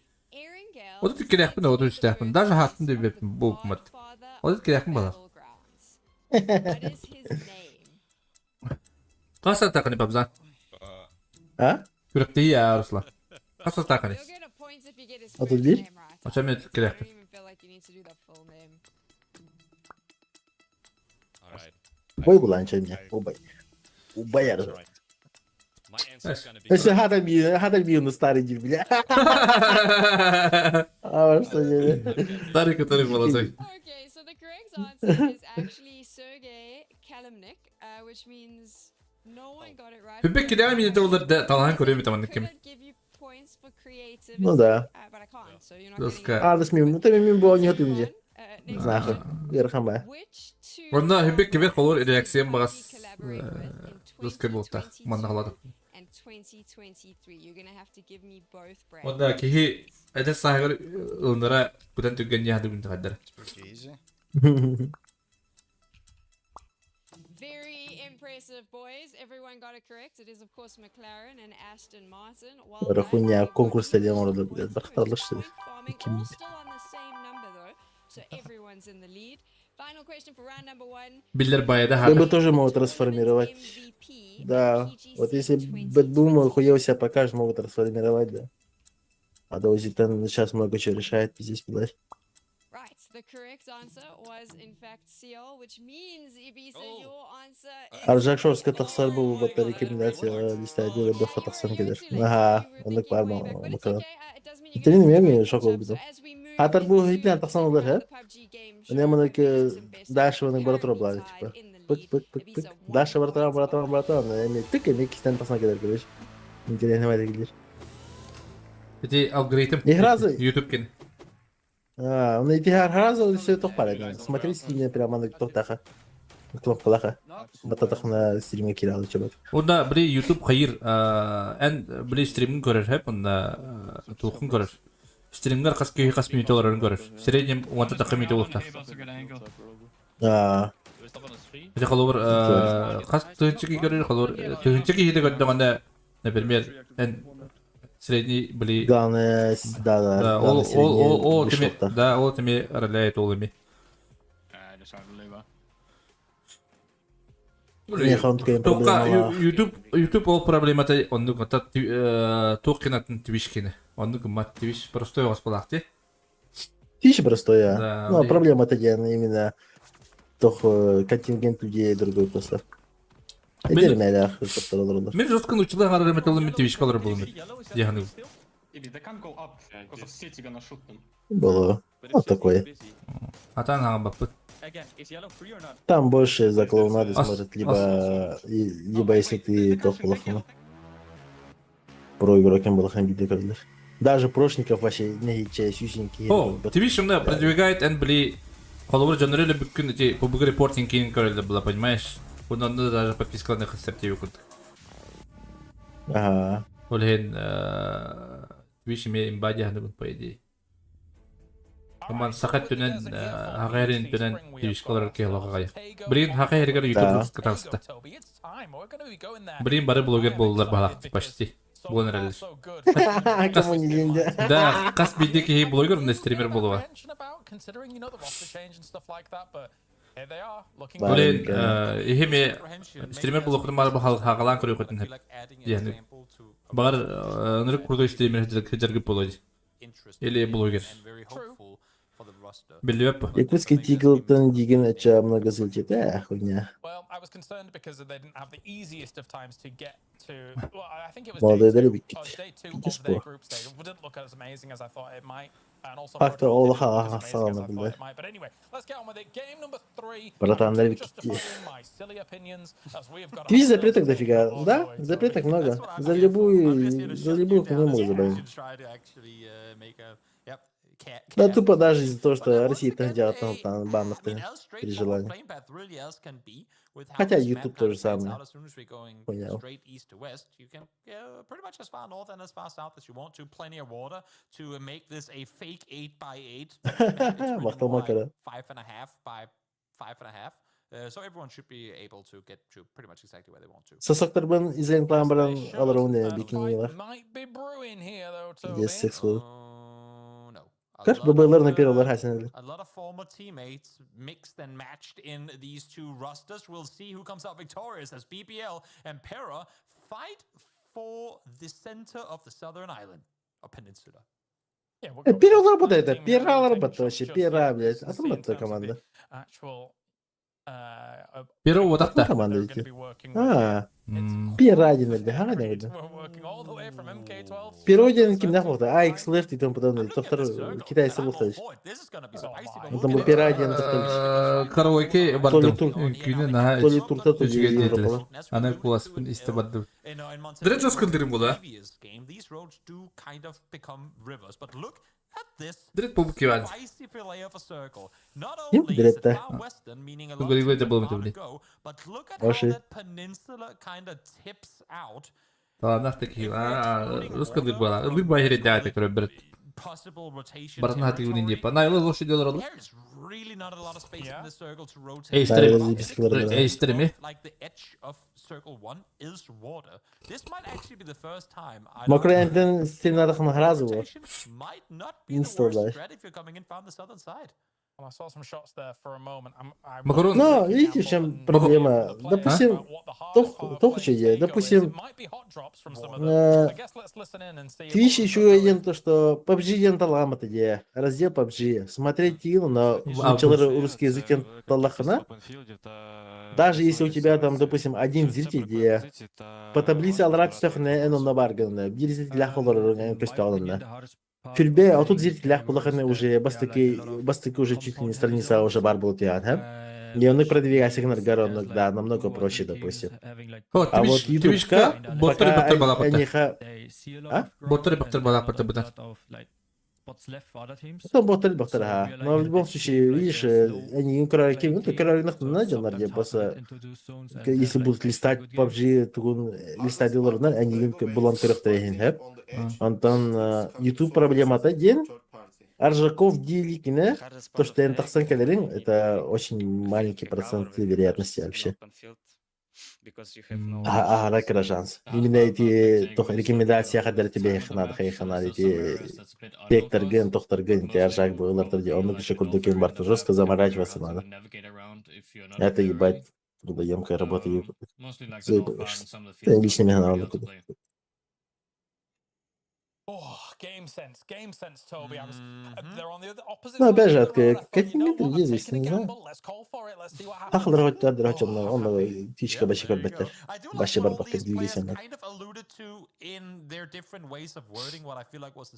Оды керекпін, оды үстәкпін. Даже хастын деп беппін, бұл күмат. Оды керекпін бала. Қасыр тақыны бабзан? А? Күректі я, Руслан. Қасыр тақыны? Отыз бір? Оча мен керекпін. Убай буланча мне. Убай. Убай я разу. Если хата бью старый див, бля. А что не? Старый, который молодой. Okay, so the correct answer is actually Sergei Kalimnik, which means no one got it right. Hübbek gidelim yine de olur da talhan koruyor mu tamam kim? Give you points for creativity, Ну да. but I can't, so you're not Доска. А, да смим. Ну ты мим было не готовим. Нахуй. Верхам. Onda hübbek gibi olur reaksiyon bağız. Doska bulta. Mandaladı. and 2023. You're gonna have to give me both brands. Onda ki ada sahagar onlara budan tügen yahdu bin takadar. Very impressive, boys. Everyone got it correct. It is, of course, McLaren and Aston Martin. Well Рахуня конкурста делал orada блядь. Бахтарлы что ли? farming, all still on the same number though, so everyone's in the lead. Final question for round number 1. Biller bayada Я бы hada. тоже мог трансформировать. Да. Вот если Bad Boom хуел себя покажет, могут трансформировать, да. А то если там сейчас много чего решает, пиздец, блядь. Right, the correct answer was in fact Seoul, which means Ibiza, your answer is Аржакшорска тахсар был вот рекомендация листать или бы фотохсан кедер. Ага, он так парма макарон. Ты не меня шок oldu. Hatta bu hepten tахсан olur he. Ne mana ki dash onu baratro bladi tipa. Pık. Dash baratro. Ne tık ne ikisinden tахсан keder kılıç. İnternet ne gelir. Peki algoritm YouTube ken. А, он эти разы все то парень. Смотри, сильно прямо на тоқтаха. Кнопкалаха. Бататах на стриме киралы чебат. Onda biri YouTube hayır en biri streaming görür hep onda tuğun görür. Streamler kas minut olarak görür. Среднем onda takım minut olur. А. Bir kalor kas tühünçeki görür kalor tühünçeki hide gördüm onda например en средний biri. Главное, да. O temi da o temi related olumi. YouTube ол проблемата онду ката токинатын твишкине. Онду мат твиш простой воспалахти. Твич простой, да. Ну, проблема-то именно тох контингент людей другой просто. Эдермелер, что-то. Мен жестко научила гарар металлом твиш колор булму. Яхну. Было. Вот такое. А там на бапы. Там больше за клоунады смотрят, либо если ты топ плохо. Про игрокам было хамбиды когда. Даже прошников вообще не часть усенькие. О, Twitch он продвигает NBL. Колор жанры бүкін эти публик репортинг кейін көрілді было, понимаешь? Онда даже подписка на хостертив күн. Ага. Ол хен Twitch ме имбади ханды по идее. Коман сақат түнен хағайрын түнен Twitch колор кейлоға ғайық. Бірін хағайрығар YouTube катаңсыда. Бірін бары блогер болулар бағалақты почти. Блогер әлі. Кому не ленде. Да, қас бейді кейі блогер, онда стример болуға. Блин, ихеме стример болуқтың бары бағалан көрі өтін хеп. Яғни, бағар нұрық құрды стример хеджергіп болады. Или блогер. Біліп па? Якутский тиглтон деген әча много зілтет, хуйня. Молодые биккет. Киспо. After all сағаны білді. Братандар биккет. Твич запреток дофига, да? Запреток много. За любую хуйню могу забавить. Да тупо даже из-за того, что Россия так делает там банных при желании. Хотя YouTube тоже самое. Понял. Махтал Макара. Сосоктар бен излен план баран алар уне бикинилар. Yes, sexual. Kaç babalar ne periyorlar her sene? A lot of former teammates mixed and matched in these two rosters. We'll see who comes out victorious as BBL and Pera fight for the center of the southern island or peninsula. Periyorlar bu da. Pera вообще, пера, блядь. А там это команда. Перо вот Какую так-то. команду идти? Пир один или ага, да, да. Перо один кимдах болду. AX Left и тому подобное. Тоқтар китайцы болду. Там был пир один тоқтар. Караоке бардым. Күнү на То ли турта, то ли үчүгө Европа. Ана класспын исте бардым. Директ жоскондырым була. Директ по букеван. Ким директте? Говорил, это было блин. Ваши. Ладно, такие. Жоскондыр була. Вы байре дайте, короче, брат. Барна хати уни не па. Найлы лоши делар. Эйстерми. Макроентен стримнада хнахразу было. Инсталдай. Макарон. Но, видите, в чем проблема? Допустим, то хочу я. Допустим, Twitch еще один то, что PUBG ен таламата де. Раздел PUBG. Смотреть тил, но учил русский язык талахана. Даже если у тебя там, допустим, один зритель, где по таблице алрак стефне эном на баргана, где зрителях олар костюмна. Фильбе, а тут зрителях булаханы уже бастыки уже чуть ли не страница уже бар был тиан, и он продвигает сигнал горонок, да, намного проще, допустим. А вот ютубка, пока они это ботель бахтара. Но в любом случае, видишь, они игроки, ну то игроки найдем на просто если будут листать PUBG, то листать доллар, они булан корректировать. Антон YouTube проблема-то день. Аржаков деликине, то что я тахсан калерин, это очень маленький процент вероятности вообще. Ракера шанс. Именно эти рекомендации хотели тебе их надо, эти пекторген, тохторген, эти аржак было тогда, он еще курдукен барту жестко заморачиваться надо. Это ебать трудоемкая работа. Лично меня надо куда. Ну, опять же, какими-то здесь, не знаю. Ахлар хоть отдрать, он птичка баши как бетер. Баши барбак как двигайся.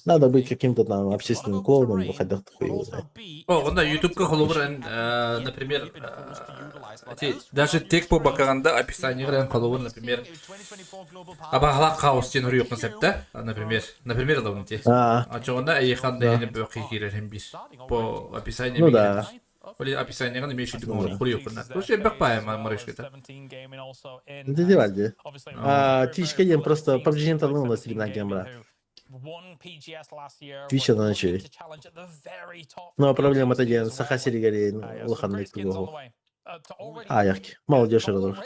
Надо быть каким-то там общественным клоуном, выходах такой. О, он на YouTube-ка холоврен, например, даже тек по бакаганда описание грен холоврен, например, абахла хаос тенор yok концепта, например, да унти. А чё она ехал на не бахихирен бис по описанию. Ну да. Или описание грен имеющий думаю, хуйёкна. Слушай, бахпаем марышка-то. Да девальди. А тичка ем просто PUBG талнул на стримна гембра. Твича на ночи. Но проблема-то день сахасери гори лоханный тугого. А, яркий. Молодежь родов.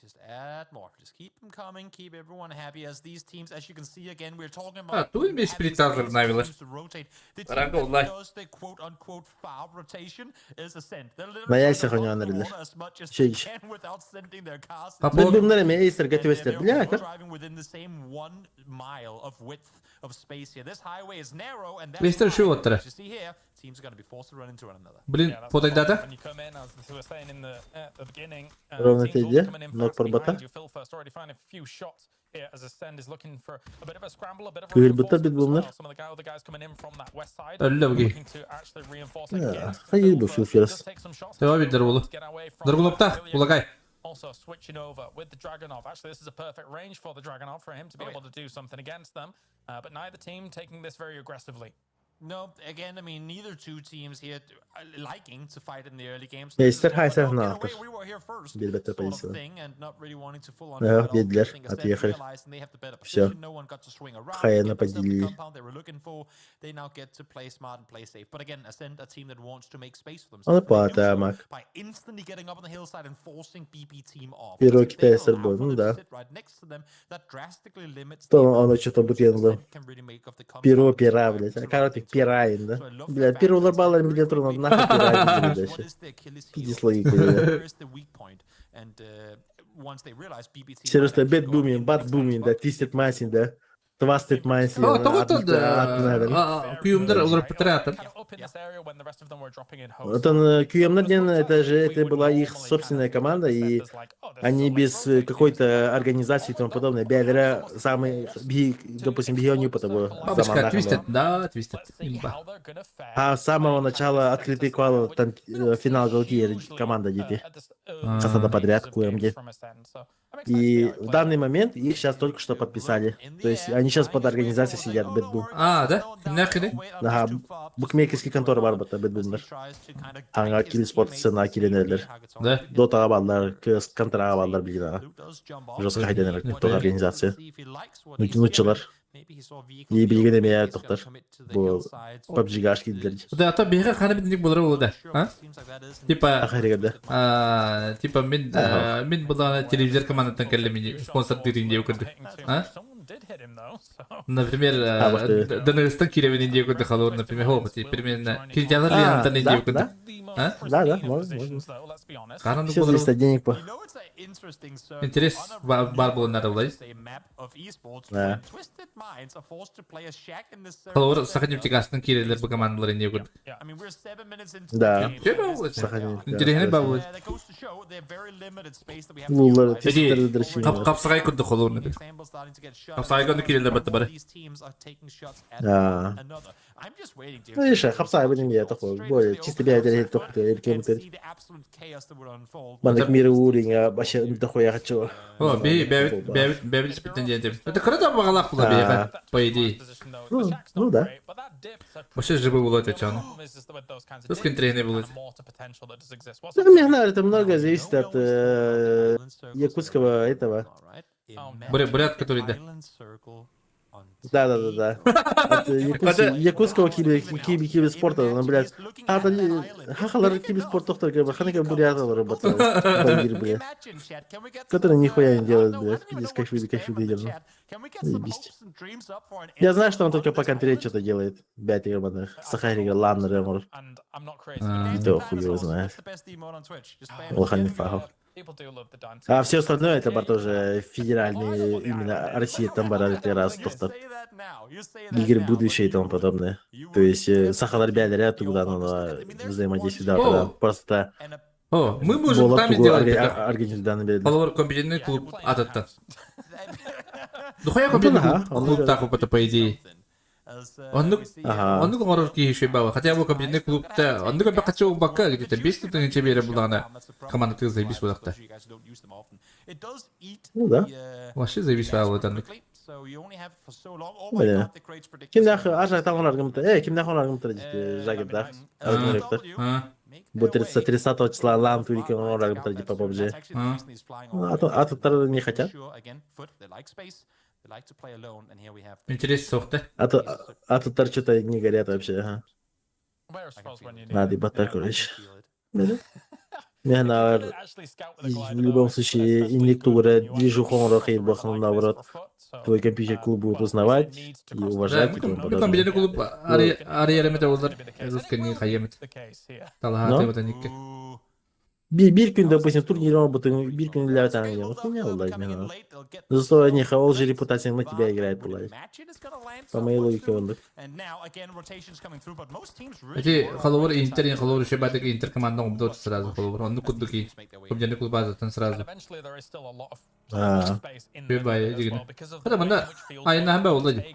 Just add more. Just keep them coming. Keep everyone happy. As these teams, as you can see again, we're talking about. Tu mi spiritar navila. Rangol lai. The quote unquote foul rotation is Ascent. На яйцах они анарили. Чейч. Without sending their cars. Бид бимнэр ми эйстер готовится. Бля, как? Driving within the same 1 mile of width of space here. This highway is narrow and Эйстер что отра? you see here, teams are going to be forced to run into one another. Блин, подай дата? Ровно те где? Ног парбата? Кыгыл быта бит бумнар? Лёвги. Хайыл бы филферс. Тева видер болу. Даргулоптах, улагай. Also switching over with the Dragonov. Actually, this is a perfect range for the Dragonov for him to be able to do something against them. But neither team taking this very aggressively. No, again, I mean, neither two teams here liking to fight in the early games. Эйстер хайсер нахтер. We were here first, Бит бета sort of позиция. thing, and not really wanting to full on. Да, видлер, отъехали. Все. Хайена поделили. They now get to play smart and play safe. But again, Ascent, a team that wants to make space for Он themselves. пата, мак. By instantly getting up on the hillside and forcing BP team off. Первый китайцер был, ну да. То он что-то бутенло. Перо пера, блядь. А короче, пираин, да? Блядь, перо ларбалар мне трудно нахуй пираин дальше. Пиздец логика, блядь. Серьезно, бет бумин, бат бумин, да, твистит масин, да. Twisted Minds. Күйімдер олар бітірәтін. Это была их собственная команда, и они без какой-то организации и тому подобное. Бялера самый, допустим, бегал опыта был. Бабочка Твистед, да, Твистед. А с самого начала открытый квал, там финал Галтиер команда дети. Касада подряд, QMG. И в данный момент их сейчас только что подписали. То есть они сейчас под организацией сидят, Бэтбум. Да? Нахили? Да, букмекерский контор бар бата Бэтбумдар. Аңа кили спорт сцена киленерлер. Да? Дота абалдар, контра абалдар билина. Жестко хайденер, тоқ организация. Нучылар. И билген емея тоқтар. Бұл PUBG-ға ашки дилерді. Да, ата беға қаны бітіндік болар олады. Типа... Ахаригерді. Типа мен бұлағына телевизор командаттан кәлі мен спонсор дегенде өкірді. Например, Донецкстан киревенінде өкірді қалуыр, например, опыты. Примерно, кинотеатр ленантанінде өкірді. Да, можно. Все зависит от денег по. Интерес бар болын надо олай. Да. Қалуыр Саханевтикасының кирелер бұл командаларында өкірді. Да. Саханев. Интересный бар болын. Лулар, Қапсағай күрді қолуырны бір. Қапсағай күрді кирелер бәтті бары. Да. Ну, видишь, хапсай будем я такой, более чисто бегать только элькемтер. Мандак мир уровень, вообще такой я хочу. О, бей испытан дедем. Это круто бағалақ бұла бейға, по идее. Ну да. Вообще живы было это чану. Пусть контрейны было. Ну, мне знаю, это много зависит от якутского этого. Бурят, который да. Да. От якутского киберспорта, ну, блядь. Хахалар киберспорт тоқтар, как бы, ханека бурятов работают. Бандир, блядь. Которые нихуя не делают, блядь. Здесь кайфуды делают. Заебись. Я знаю, что он только по контре что-то делает. 5 ебаных. Сахарига, Ланнер, Эмор. Кто хуй его знает. Лохальный фагов. А все остальное это бар тоже федеральные, именно Россия там бар это раз тоқтап. Игры будущее и тому подобное. То есть Сахалар бялер туда надо взаимодействие, да, просто. О, мы можем там сделать организацию. Половор компетентный клуб ататтан. Духая компетентный клуб так опыта по идее. Оннук орор кийшей баба. Хотя бы компетентный клубта, оннук бакачу бака где-то 5 минут не чебере булана. Команда ты заебись будахта. Ну да. Вообще заебись баба это. Бля. Кимдах ажа тағын аргымта. Кимдах он аргымта дейді жагырдақ. Аргымта. Бұл 30 числа лам турики он аргымта дейді по PUBG. А туттар не хотят. Интересно, соқты. А туттар что-то не горят вообще. Надо ебать, короче. Мен в любом случае инъектура движухом рахит бахнул наоборот. Твой компьютер клуб будет узнавать и уважать. Компьютер клуб ариеремет олар. Русская хайемет. Талахаты вот они. Bir gün, допустим, турнир работает, bir gün для этого не хуйня, блядь, мне. Зато они хаол же репутация на тебя играет, блядь. По моей логике, он. Эти халовар интер, халовар еще бадик интер команда убьет сразу халовар. Он кудуки, компьютер клуб база сразу. Бывает, дигна. Потому что ай на хабе олда.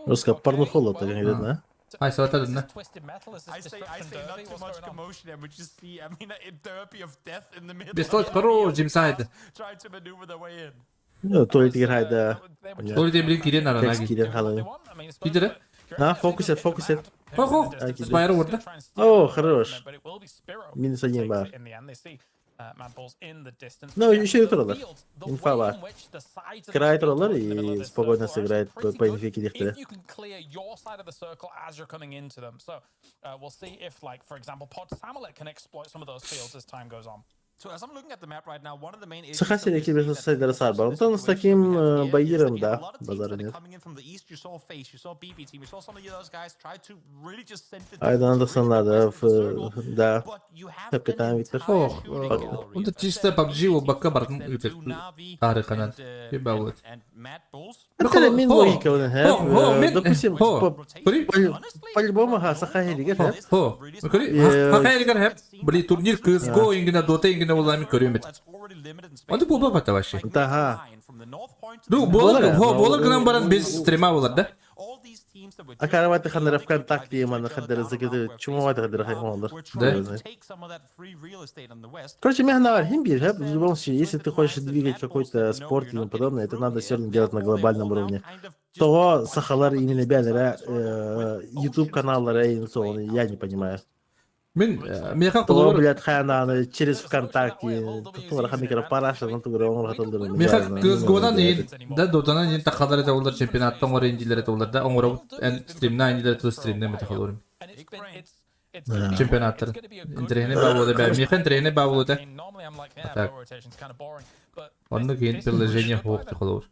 Руска порнухоло так говорит, да? Ай, салата да. Бестолочь пару Джимсайд. Ну, то ли играет, да. То ли блин кирен на ноги. Кидера? Фокусит. Ого, спайр ворда. О, хорош. Минус 1 бар. Ну, еще и троллер. Инфа. Край троллер и спокойно сыграет по инфике дихтера. So as I'm looking at the map right now, one of the main issues Саха серики без сайдера сарба. Он там с таким байером, да, базара нет. Айда надо надо, да. Капитан Виктор. Он да чисто PUBG у бака бартын ütür. Тариханан. Кебавлет. Это мин логика, допустим, по-любому Саха серики, да? Саха серики hep bir turnir kız go ingine dota ingine olayım görüyorum. Onu bu baba tavaşı. Daha. Du bola gran baran biz streama olar da. Акараваты ханера ВКонтакте, мана хадера закиды, чему вата хадера хайхондер. Короче, мягновар, химбир, в любом случае, если ты хочешь двигать какой-то спорт и тому подобное, это надо все равно делать на глобальном уровне. То сахалар именно бянера, YouTube каналлары, я не понимаю. То, блядь, хайнаны через ВКонтакте, тугра хамикера параша, ну тугра он хатылдыр. Мехак кызгодан ин, да дотанан ин такадар это олар чемпионаттан ора индилер это олар да, оңора стримна индилер это стримден мете халорым. Чемпионаттар. Интерене бабулда, механ интерене бабулда. Так. Онда кейін приложение хоқты халор.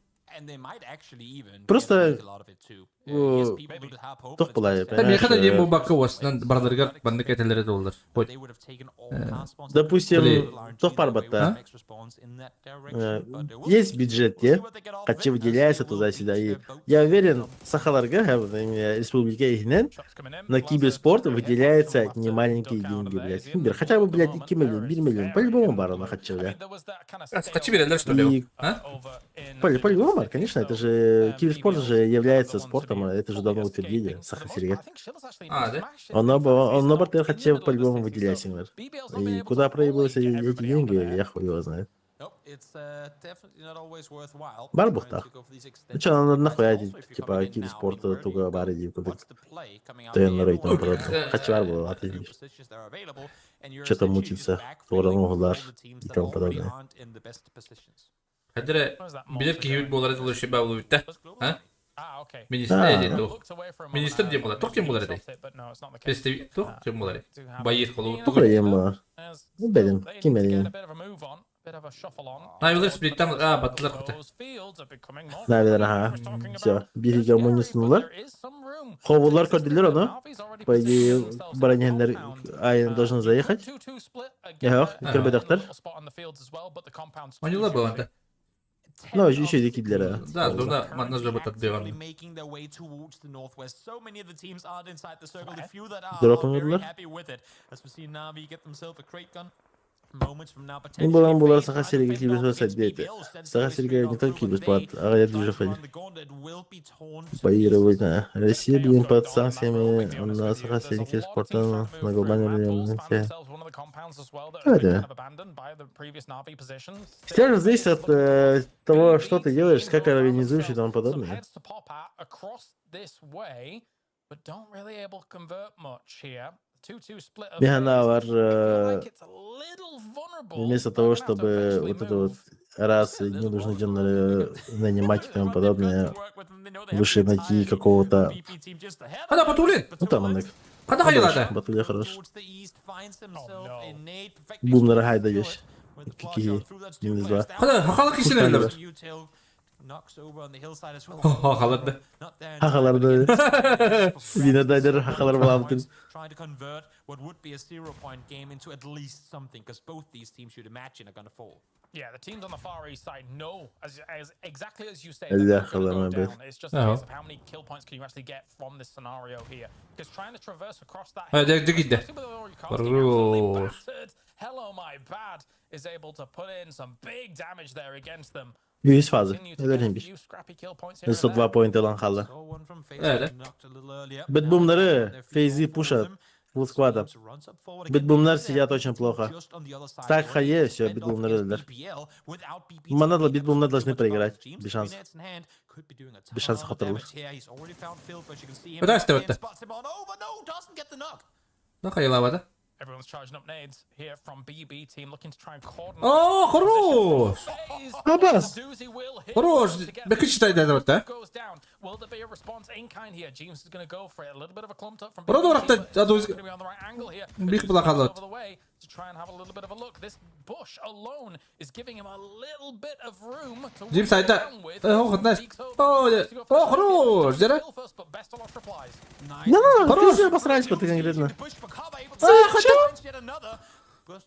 Просто тоқ былай. Механ да ем бакка осынан барларга бандык этелер это олар. Допустим, тоқ парбатта. Есть бюджет, качы выделяется туда-сюда. И я уверен, Сахаларга, республика ихнен, на киберспорт выделяется не маленькие деньги, блядь. Хотя бы, блядь, 2 миллиона, 1 миллион. По-любому бару на Хачи, блядь. Хачи берет, что ли? По-любому, конечно, это же киберспорт же является спортом, это же давно утвердили, Саха-Сиригет. Да? Он оба хотел по-любому выделять, и куда проявились эти деньги, я хуй его знаю. Барбухта. Ну что, надо нахуя, типа, киберспорт, туго бары, типа, ТНР и тому подобное. Хочу барбу, а ты что-то мутится, уровень удар и тому подобное. Хадре, билет киют болары тулы шеба улуют, да? Министр эден тух. Министр дем болар, тух дем болар эден. Представи, тух дем болар. Байет холу. Тух дем болар. Ну, беден, ким эден. Найвилер сплиттан, батлар хата. Найвилер, ага. Все, бириге умынысынулар. Ховулар көрділер оны. По идее, баранендер айын должен заехать. Яхох, кірбедақтар. Онила баванда. Ну, еще и кидлера. Да, дурна манна жаба отбеганы. Дропнулар. Ну, балам булар Саха Серига киберспорт дети. Саха Серига не только киберспорт, а я движу ходить. Поировать на Россия, блин, под санкциями на Саха Серига киберспорта на глобальном уровне. Все же зависит от того, что ты делаешь, как организуешь и тому подобное. Механавар вместо того, чтобы вот это вот раз не нужно нанимать и тому подобное, выше найти какого-то... Ну там он Батуле хорош. Бумнера хайда есть. Какие? Минус 2. Хахала кисинелер. Хахаларды. Хахаларды. Винадайдер хахалар баламтын. Yeah, the teams on the Far East side know, as exactly as you say, that it's just a case of how many kill points can you actually get from this scenario here. Because trying to traverse across that... Hello, my bad, is able to put in some big damage there against them. 100 fazı. Öyleymiş. 102 point alan kaldı. Evet. Bet bunları Feyzi pushat. Сквада. Битбумнар сидят очень плохо. Так хае, все, битбумнар лидер. Битбумнар должны проиграть. Без шансов. Без шансов хатрлы. Куда остается? Ну, хаялава, Everyone's charging up nades here from BB team looking to try and coordinate. Oh, хорош! Абас! Хорош! Беки читай да вот, да? Will there be a response in kind here? James is going to go for it. A little bit of a clumped up from Родорахта, адуз. Бих была халат. to try and have a little bit of a look. This bush alone is giving him a little bit of room to Jim side'da. Oh, nice. Oh, хорош, Дера. but best of luck replies. Ну, все обосрались по конкретно.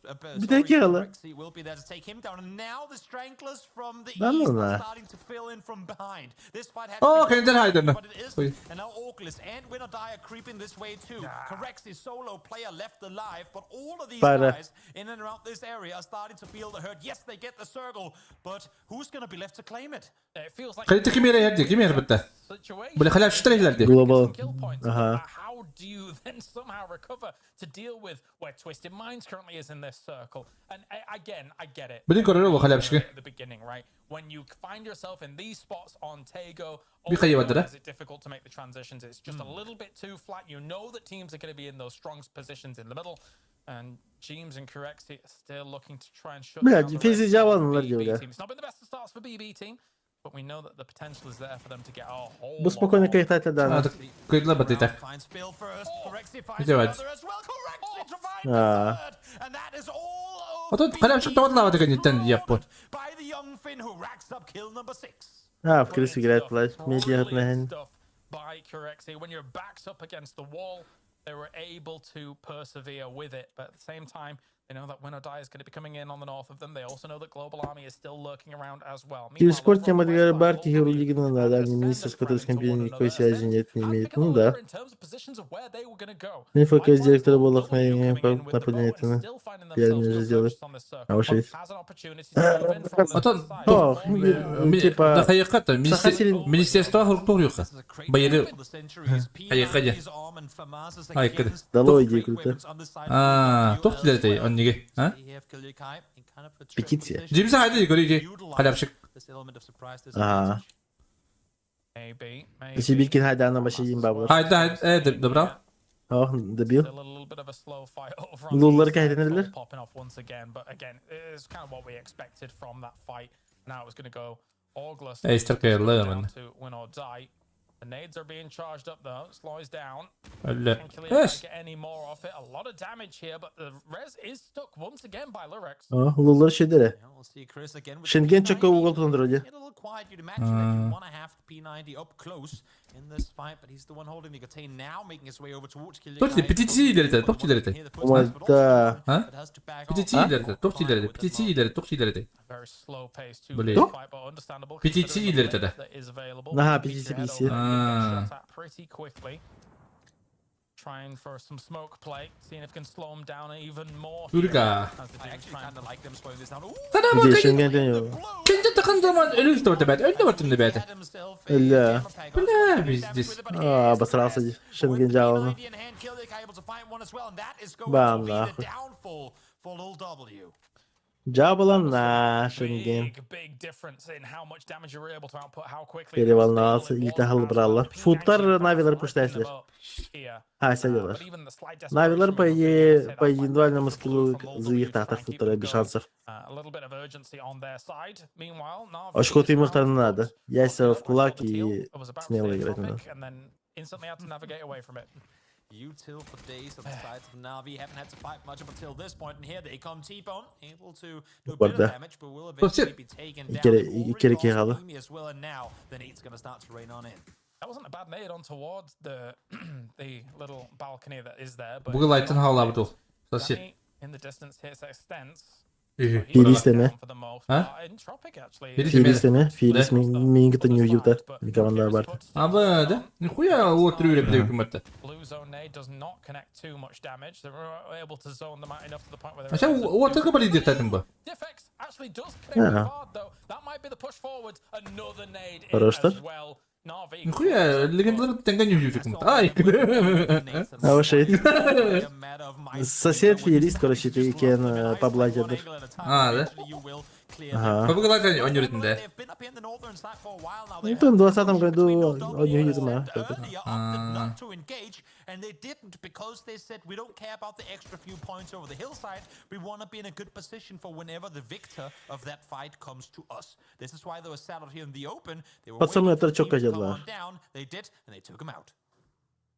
Rexy will be there to take him down, and now the stranglers from the Да ну east are на. starting to fill in from behind. This fight had Oh, to be kendileri haydırdı. but it isn't. And now Orclus and Winner Die are creeping this way too. Corexy solo player left alive, but all of these Para. guys in and around this area are starting to feel the hurt. Yes, they get the circle, but who's going to be left to claim it? It feels like خليته كم يرى يدي كم يرى بده بلا خلاف شتري لردي Global. But how do you then somehow recover to deal with where Twisted Minds currently is in this circle? And again, I get it. بدين كوريرو خلاف شكل At the beginning, right? When you find yourself in these spots on Tego, بيخيي ودره is it difficult to make the transitions? It's just a little bit too flat. You know that teams are going to be in those strong positions in the middle. And James and Corexy are still looking to try and shut Блядь, down the физи rest of жаланlar the gibi BB ya. team. It's not been the best of starts for BB team, but we know that the potential is there for them to get a whole Bu spokojnie kajtać dane. Кайдла баты так Finds Bill first. Corexy finds Сделать. another as well. Corexy to find the third. And that is all over А тут خلاف شو تقعد لعبة كان يتن يابون by the young Finn who racks up kill number 6. А, в крысе играет, блядь. Медиа Brilliant stuff by Corexy. When your back's up against the wall, they were able to persevere with it. But at the same time, they know that Winner Die is going to be coming in on the north of them. They also know that Global Army is still lurking around as well. Киберспорт тема для барки Геру Лиги надо, а не министр, который с компьютером никакой связи нет, не имеет. Ну да. Инфокс директора было хранение наполняется. Я не же сделаю. А уж есть. Ото типа... да хайката министерство хуртуюха байры хайкаja хайкаja Дало идею круто. тохтилертэй онниге а Петиция. Джимс хайды гориги халапшик Ага. Сибиркин хайда на баши им бабла. хайда добра О, добил. Луллар кайденерлер. Popping off once again, but again, it's kind of what we expected from that fight. Now it was going to go Orglus Lerman. to win or die. The nades are being charged up though. Slows down. Yes. Get any more off it. A lot of damage here, but the res is stuck once again by Lurex. О, Луллар şeydere. We'll see Chris again with Şengen çok uğul tutundurdu. a little quiet. You'd imagine that you want to have the P90 up close in this fight, but he's the one holding the contain now, making his way over towards Killian. тохти петиции илертэй тохтилертэй Омайда. а петиции илертэй тохтилертэй петиции илертэй тохтилертэй Very slow pace to Блин. the fight, but understandable. петиции илертэй да That is available. Ага, петиция писи. Shot at pretty quickly. Trying for some smoke play, seeing if can slow him down even more. Urga. As the Duke's trying to like them slowing this down. Ooh, Sana Где bak Şengen deniyor? kendi takım zaman ölü işte orada ben önde vardım da ben had himself a Ля. ne biz А, обосрался. Şengen жалону. P90 in hand, Killick able to find one as well, and that is going Bam, to be нахуй. the downfall for Lil W. Джабалан на Шенген. Big difference in how much damage you were able to output, how quickly. Переволновался и тахал брала. Футар навилар пуштайслер. А, сядёлар. Навилар по индивидуальному скиллу заих тахтар футара без шансов. A little bit of urgency on their side. Meanwhile, Na'Vi Ошкот им их не надо. Яйца в кулак и was about to смело stay играть надо. tropic and then instantly had to navigate away from it. Util for days on the sides of Na'Vi haven't had to fight much up until this point, and here they come T-Bone, able to do a bit of Guarda. damage, but will eventually be taken down. İkere kiralı. As well, and now the nade's going to start to rain on in. That wasn't a bad nade on towards the the little balcony that is there, but Bugün Light'ın hala bu dol Sasi Danny in the distance hits extents. Фири isteme. For the most Huh? part. In Tropic actually. Фири Фири isteme. Фири мингita не уюта. Никого барта. Aba da nихуя отрюре бля hükümette Blue zone nade does not connect too much damage. They were able to zone them out enough to the point where А they're sen o takı bari dedim bu Diffex actually does connect Yeah. hard though. That might be the push forward. Another nade in Хорошо. as well. Na'Vi. Нихуя легендарный тенгань hükümette Ай А уж сосед фиерист, короче, ты кен поблагодарь. А да Ага. Bugün Light'ın on yürütünde Ну, там в 2020 году он не видел, Not to engage, and they didn't because they said we don't care about the extra few points over the hillside. We want to be in a good position for whenever the victor of that fight comes to us. This is why they were sat out here in the open. They were Пацаны, waiting for это чё teams to come козела? on down. They did, and they took him out.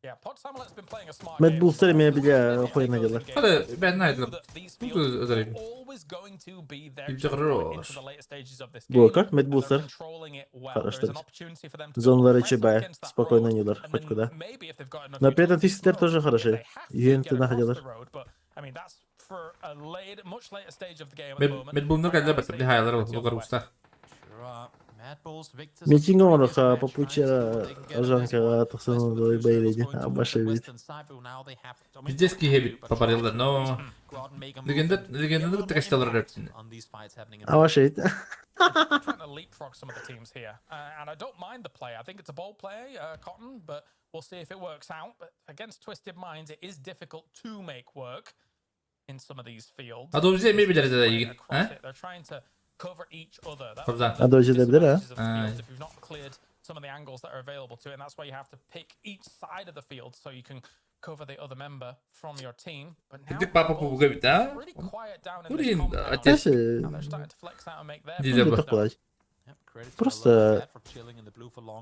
Yeah, Pod Samulet's been playing a smart Mad game. Bulls'ları mı bile koyun ediyorlar. Hadi ben ne aydım? Bu da özellikle. Always going to be their Bilgi jump into the later stages of this game. Bu okar, Mad and Bulls'lar. they're controlling it well. Хорошо. There's an opportunity for them to Зонлар press up ЧБ against that спокойно road, идут and хоть then куда. maybe if they've got enough Но при этом units твистер to тоже slow, хороши. they have to Юнты get across находят. the road, but I mean that's for a later, much later stage of the game at the Med moment. bunlar geldi bak bir hayalleri var. Logar usta. Митинг он по пути Жанка Тахсану Бейлиди, а баша вид. Пиздец ки хебит попарилдар, но легенда тексталар рöptün. А баша вид. Trying to leapfrog some of the teams here, and I don't mind the play. I think it's a bold play, Cotton, but we'll see if it works out. But against Twisted Minds, it is difficult to make work in some of these fields. Hadi o bize yemeyebiliriz de iyi. He? They're trying to cover each other. Güzel. Hadi hoca da bilir ha. If you've not cleared some of the angles that are available to it, and that's why you have to pick each side of the field so you can cover the other member from your team. But now Gidip papa bu gibi de. really quiet down in Buraya this compound. ateş. Now they're starting to flex out and make their Diyeceğim Ну bak. так плачь.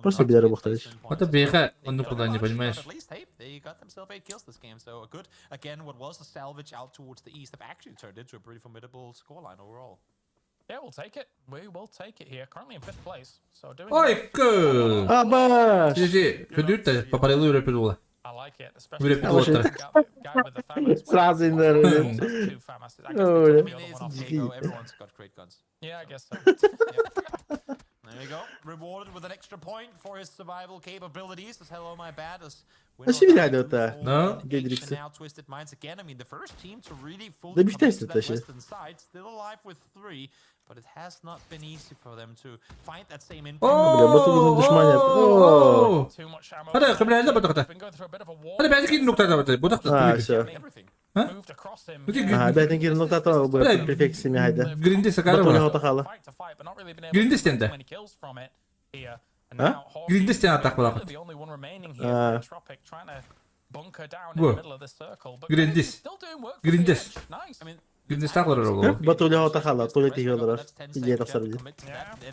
Просто беда работаешь. Это беха, он никуда не понимаешь. At least, hey, they got themselves 8 kills this game, so a good, again, what was a salvage out towards the east have actually turned into a pretty formidable scoreline overall. Yeah, we'll take it. We will take it here. Currently in 5th place. So doing Ой, кö. Абаш! Сиди, fördut det, paparello röpedula. I like it, especially Röpet the låtar. guy with the famous. Сразу in there. Two famous. I guess Oh, they yeah. took the other one off. Diego, everyone's got great guns. Yeah, I guess so. There you go. Rewarded with an extra point for his survival capabilities. As hello, my bad. As А себе не это. No? Гедриксы. now Twisted Minds again. I mean, the first team to really fully Да commit to бесстесственно that вообще. western side, still alive with 3, but it has not been easy for them to find that same impact. Бля, батулun düşman yap. Oo. Too much ammo. Hadi kıbrayla batakta. Been going through a bit of a war. Hadi ben de gidin noktada batı. Bu da А, все. Everything. Moved across him. Ага, бедный гир нуктата был префиксами хайда. Grindi sakara Батулun var. отахала. Fight to fight, but not really been able Grindi to get stende. too many kills from it here. And Huh? now Hawk Grindi is stende atak really bırakın. the only one remaining here. Ah. Tropic trying to bunker down in Bu. the middle of this circle. But Grindis. still doing work. for Grindis. the edge. Nice. I mean, Grindi saklar oğlum. Батулun отахала, туалет yiyorlar. İyi tasar bir.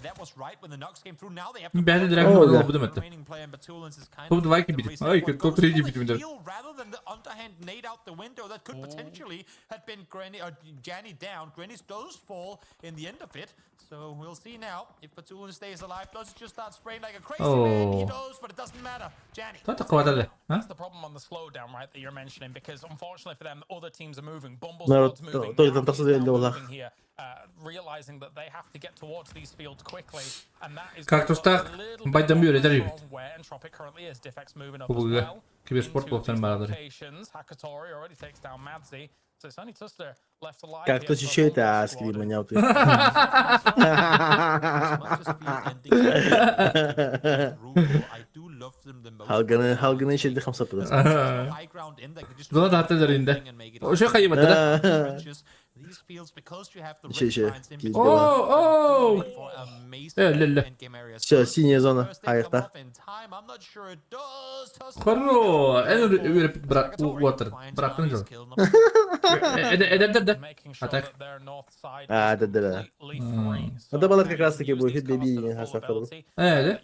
that was right when the knocks came through. Now they have Ben de direkt Oh, bunu yeah. oldu demedim. remaining player and Batulins is kind Top of 2 gibi bitti. Ay top 3 gibi bitti. rather than the underhand nade out the window that could potentially have been Granny or Janny down. Granny's does fall in the end of it. So we'll see now if Batulin stays alive. Does it just start spraying like a crazy man? He Oh. does, but it doesn't matter. Janny. Tata kıvadalı. Ha? That's the problem on the slowdown, right, that you're mentioning, because unfortunately for them, the other teams are moving. Bumble No, Squad's moving. to- Now tasıl he's elde now ola. moving here, realizing that they have to get towards these fields quickly, and that is Kaktus'ta a little bit baydan bir more öğreler pressure yok. on where Entropic currently is. Diffex moving up Bu as bug'da well. Kibersport into blokların these beraber. locations. Hakatori already takes down Madzi. So it's only Tuster left alive. Как here то for чуть-чуть, Bumble а Squad. скрим манял ты. Halgını içildi hamsa pıdas. Zona da hatta zarinde. O şey kaybı da. Şey. Oo. Lille. Все, синяя зона. Ayakta. Karo. En öyle bırak water. Bıraktın canım. Eder de. Atak. А, да. Это было как раз таки будет Беби Хасахал. Evet.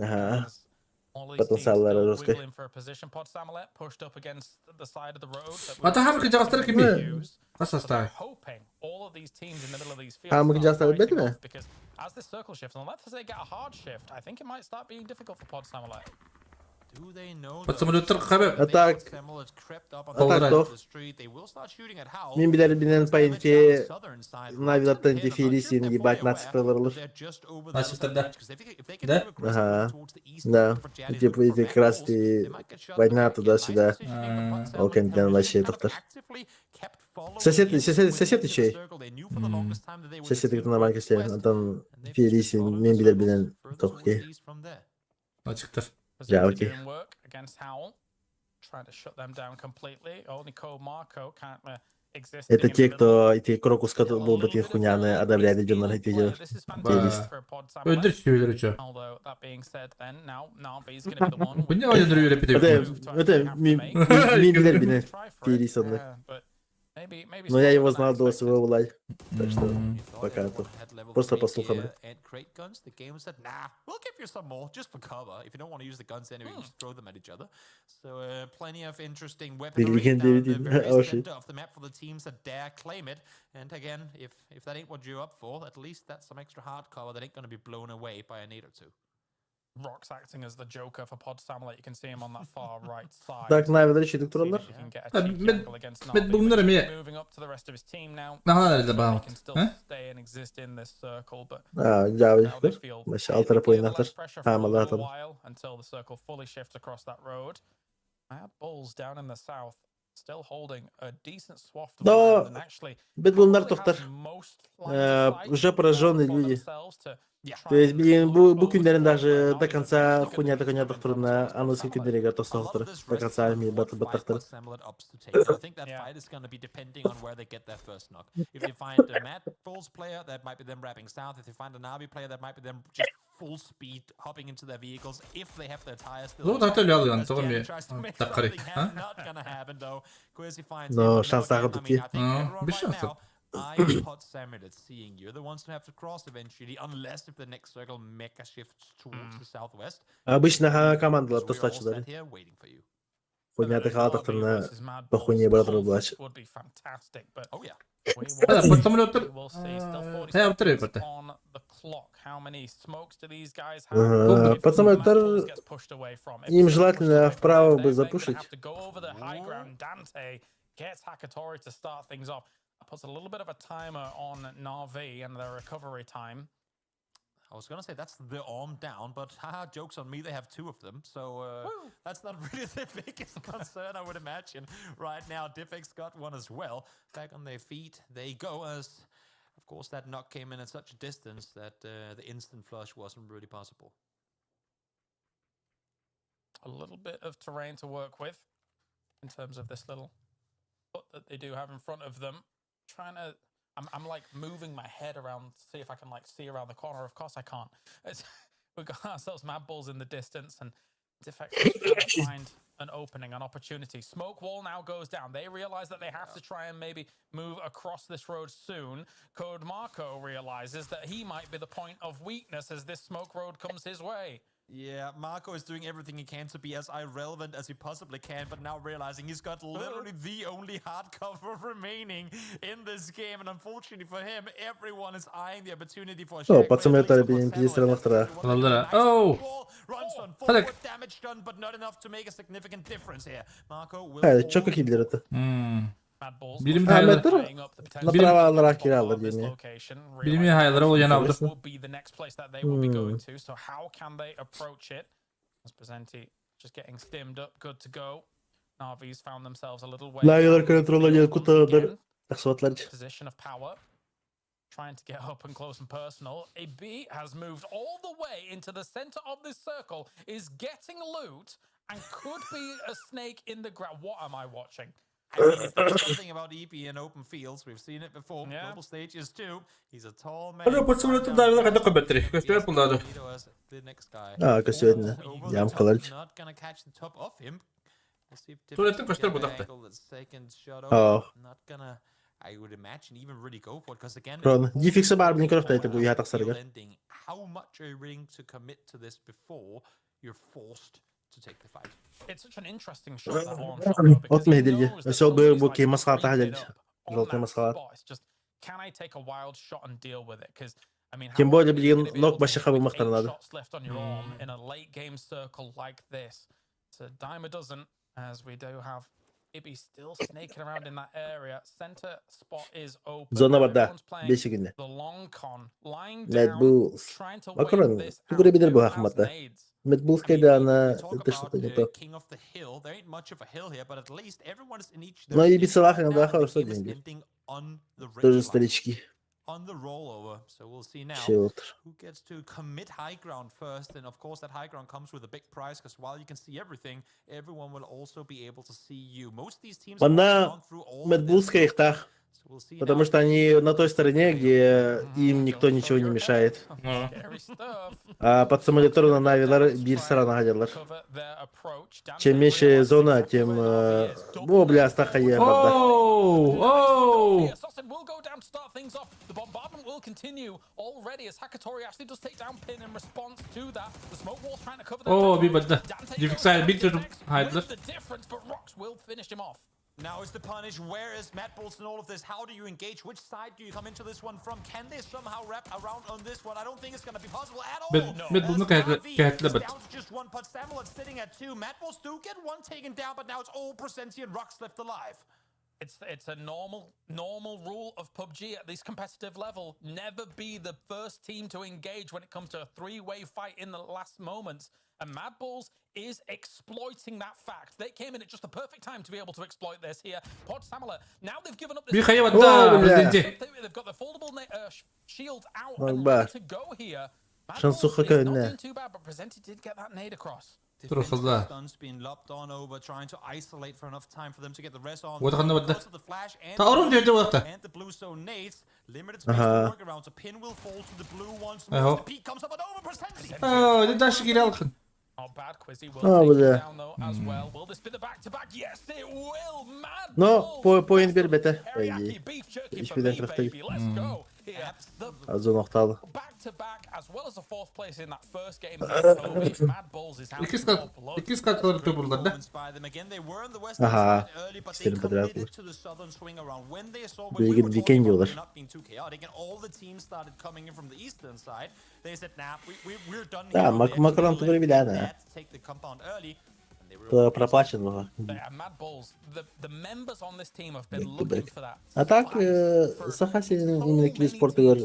Ага. Потенциалlar русской. Hatta hem ki cevapları kimi? Nasıl stay? Hem ki cevapları bedi mi? As this circle shifts, unless they get a hard shift, I think it might start being difficult for Pod Samurai. Подсамолеттер хабе. Атак. Атак тох. Мен билер бинен паинте навилаттан тефирисин ебать нацифрларлар. Насифтарда. Да? Ага. Да. Типа эти как раз ты война туда-сюда. Окенден вообще тохтар. Сосед чей? Сосед кто на банке стоит. Антон Фирисин мен билер бинен тохки. Açıktır. Ya okey. Это те, кто эти крокус был бы те хуйняны одобряли идём эти видео. Öldür şöyleri çö. Bu ne oyunları öyle bir de. Это мин билер бинен Фирисин. Но я его знал до своего лай. Так что пока это просто по слухам. And crate guns, the game said, nah, we'll give you some more just for cover. If you don't want to use the guns anyway, you just throw them at each other. So plenty of interesting weaponry down the very center of the map for the teams that dare claim it. And again, if that ain't what you're up for, at least that's some extra hard cover that ain't going to be blown away by a nade or two. Rock's acting as the Joker for Pod Samlet. You can see him on that far right side. Так, навіть речі докторlar. Med bunları mı? Moving up to the rest of his team now. Aha nerede He bağlı? can still stay and exist in this circle, but Cavittir. Başı alt tarafı oynaktır. pressure for Tamam a Allah little atalım. while until the circle fully shifts across that road. Mad Bulls down in the south still holding a decent swath of land and actually Бедбунlar probably тохтар. has most line of sight Уже пораженные for люди. themselves to То есть, блин, bu günlerin даже до конца хуйня докторна, анонсы күндерге тостохтар. До конца армии батахтар. I think that fight is going to be depending on where they get their first knock. If you find a Mad Bulls player, that might be them wrapping south. If you find a Navi player, that might be them just full speed hopping into their vehicles. If they have their tires still. Ну, так öyle alıyor. Tamam ya. Takari. Not gonna happen though. Quasi finds. No, şanslar tutuyor. Bir şans yok. I Pod Samlet at seeing you. The ones who have to cross eventually, unless if the next circle mega shifts towards the southwest. Обычно командалар тостачылар. Here waiting for you. Хуйня такая тохтарна по хуйне братар булач. would be fantastic, but Oh yeah. Hadi Pod Samlet otur. we'll see. Still 40 He oturuyor burada. on the clock. How many smokes do these guys have? Пацаны, Mad Bulls gets pushed away from. If им Circle желательно pushes away вправо from бы them, they're gonna запушить. have to go over the high ground. Dante gets Hakatori to start things off. That puts a little bit of a timer on Na'Vi and their recovery time. I was gonna say that's the arm down, but haha, jokes on me. They have two of them, so that's not really the biggest concern, I would imagine. Right now, Diffix got one as well. Back on their feet, they go. As of course, that knock came in at such a distance that the instant flush wasn't really possible. A little bit of terrain to work with in terms of this little foot that they do have in front of them. Trying to, I'm like moving my head around to see if I can like see around the corner. Of course I can't. We've got ourselves Mad Bulls in the distance and Defect trying to find an opening, an opportunity. Smoke wall now goes down. They realize that they have to try and maybe move across this road soon. Code Marco realizes that he might be the point of weakness as this smoke road comes his way. Yeah, Marco is doing everything he can to be as irrelevant as he possibly can, but now realizing he's got literally the only hard cover remaining in this game, and unfortunately for him, everyone is eyeing the opportunity for a shot. Пацаны, это benim пьестером автора. Oh! Runs on Hadi. forward, damage done, but not enough to make a significant difference here. Marco will Evet, çok iyiler это. Birim Ahmet hayalları. направо alarak kiralar diyeyim. Birim hayalları o yana aldı. Will be the next place that they will be going to. So how can they approach it? As Presenti just getting stimmed up, good to go. Navi's found themselves a little way. Navi'ler kontrolü kutadır. Asfaltlar. Position of power. Trying to get up and close and personal. AB has moved all the way into the center of this circle, is getting loot, and could be a snake in the ground. What am I watching? I mean, if there's something about EP in open fields, we've seen it before. Global stages too. He's a tall man. Allora possiamo andare a vedere combattere. Questo è puntato. The next guy. Сегодня ямкалар. Not gonna catch the top of him. We'll see if Tuoletten questo puntato. Not gonna, I would imagine, even really go for it because again, Ron, Diffix'e barbini kroftaydı bu yatak sarıga. how much are you willing to commit to this before you're forced to take the fight? It's such an interesting shot that horn shot though, because От he مهدي. knows that Все somebody's бы like буки масхата cleaned ходили. up on Желтый that масхат. spot. It's just, can I take a wild shot and deal with it? Because I mean, Тем how более, often are you блин, gonna be ног able to баши hit хабы with махтар 8 надо. shots left on your arm in a late game circle like this? It's a dime a dozen, as we do have Ibby still snaking around in that area. Center spot is open. Zona var da. Everyone's playing 5 günde. the long con, lying Mad down, Bulls. trying to Bak wait oranı. this Bu out. görebilir bu Who has hakmatta. nades? Mad Bulls kaydı ana dışlıkta gitti. King of the hill. There ain't much of a hill here, but at least everyone is in each. Ну и бицелах иногда Now the хорошо game is деньги. ending on the ridge Тоже line, старички. on the rollover. So we'll see now Шилтер. who gets to commit high ground first. And of course, that high ground comes with a big prize because while you can see everything, everyone will also be able to see you. Most of these teams have Bana gone through all Mad of Bulls this. kayıkta. Потому что они на той стороне, где им никто ничего не мешает. А под самолетом на Навилар bir sıra nahadirler. Чем меньше зона, тем... О, бля, астаха ебарда. Oh! Will go down to start things off. The bombardment will continue already as Hakatori actually does take down Pin in response to that. The smoke wall's trying to cover that. Oh, bir badda. Difficile bir türlü hayırdır. The difference, but Rox will finish him off. Now is the punish. Where is Matt Bulls in all of this? How do you engage? Which side do you come into this one from? Can they somehow wrap around on this one? I don't think it's going to be possible at all. Med bunu kahtle bad. Down to just one, but Samuel is sitting at 2. Matt Bulls do get one taken down, but now it's all Presenti and Rox left alive. It's a normal rule of PUBG at this competitive level. Never be the first team to engage when it comes to a 3-way fight in the last moments. And Mad Bulls is exploiting that fact. They came in at just the perfect time to be able to exploit this here. Pod Samala, now they've given up this... They've got the foldable shields out and ready to go here. Mad Bulls is not doing too bad, but Presenti did get that nade across. Stunts being lopped on over, trying to isolate for enough time for them to get the rest on. The flash and the blue zone nades. Limited space to work around, so Pin will fall to the blue once more. The peak comes up and over Presenti. Oh, dit dash gelelgen. Not bad, Quizzy will take it down though as well. Will this be the back-to-back? Yes, it will. Mad Но point бербете. Teriyaki beef jerky for me, baby. Let's go. Azı noktalı. Back-to-back as well as the 4th place in that first game. Mad Bulls is İkiz katları toparladı. Aha. İsterim подряд. Belki weekend diyorlar. Да, Макарон тоже видно. Проплачен было. А так, Сахаси именно киберспорт игр,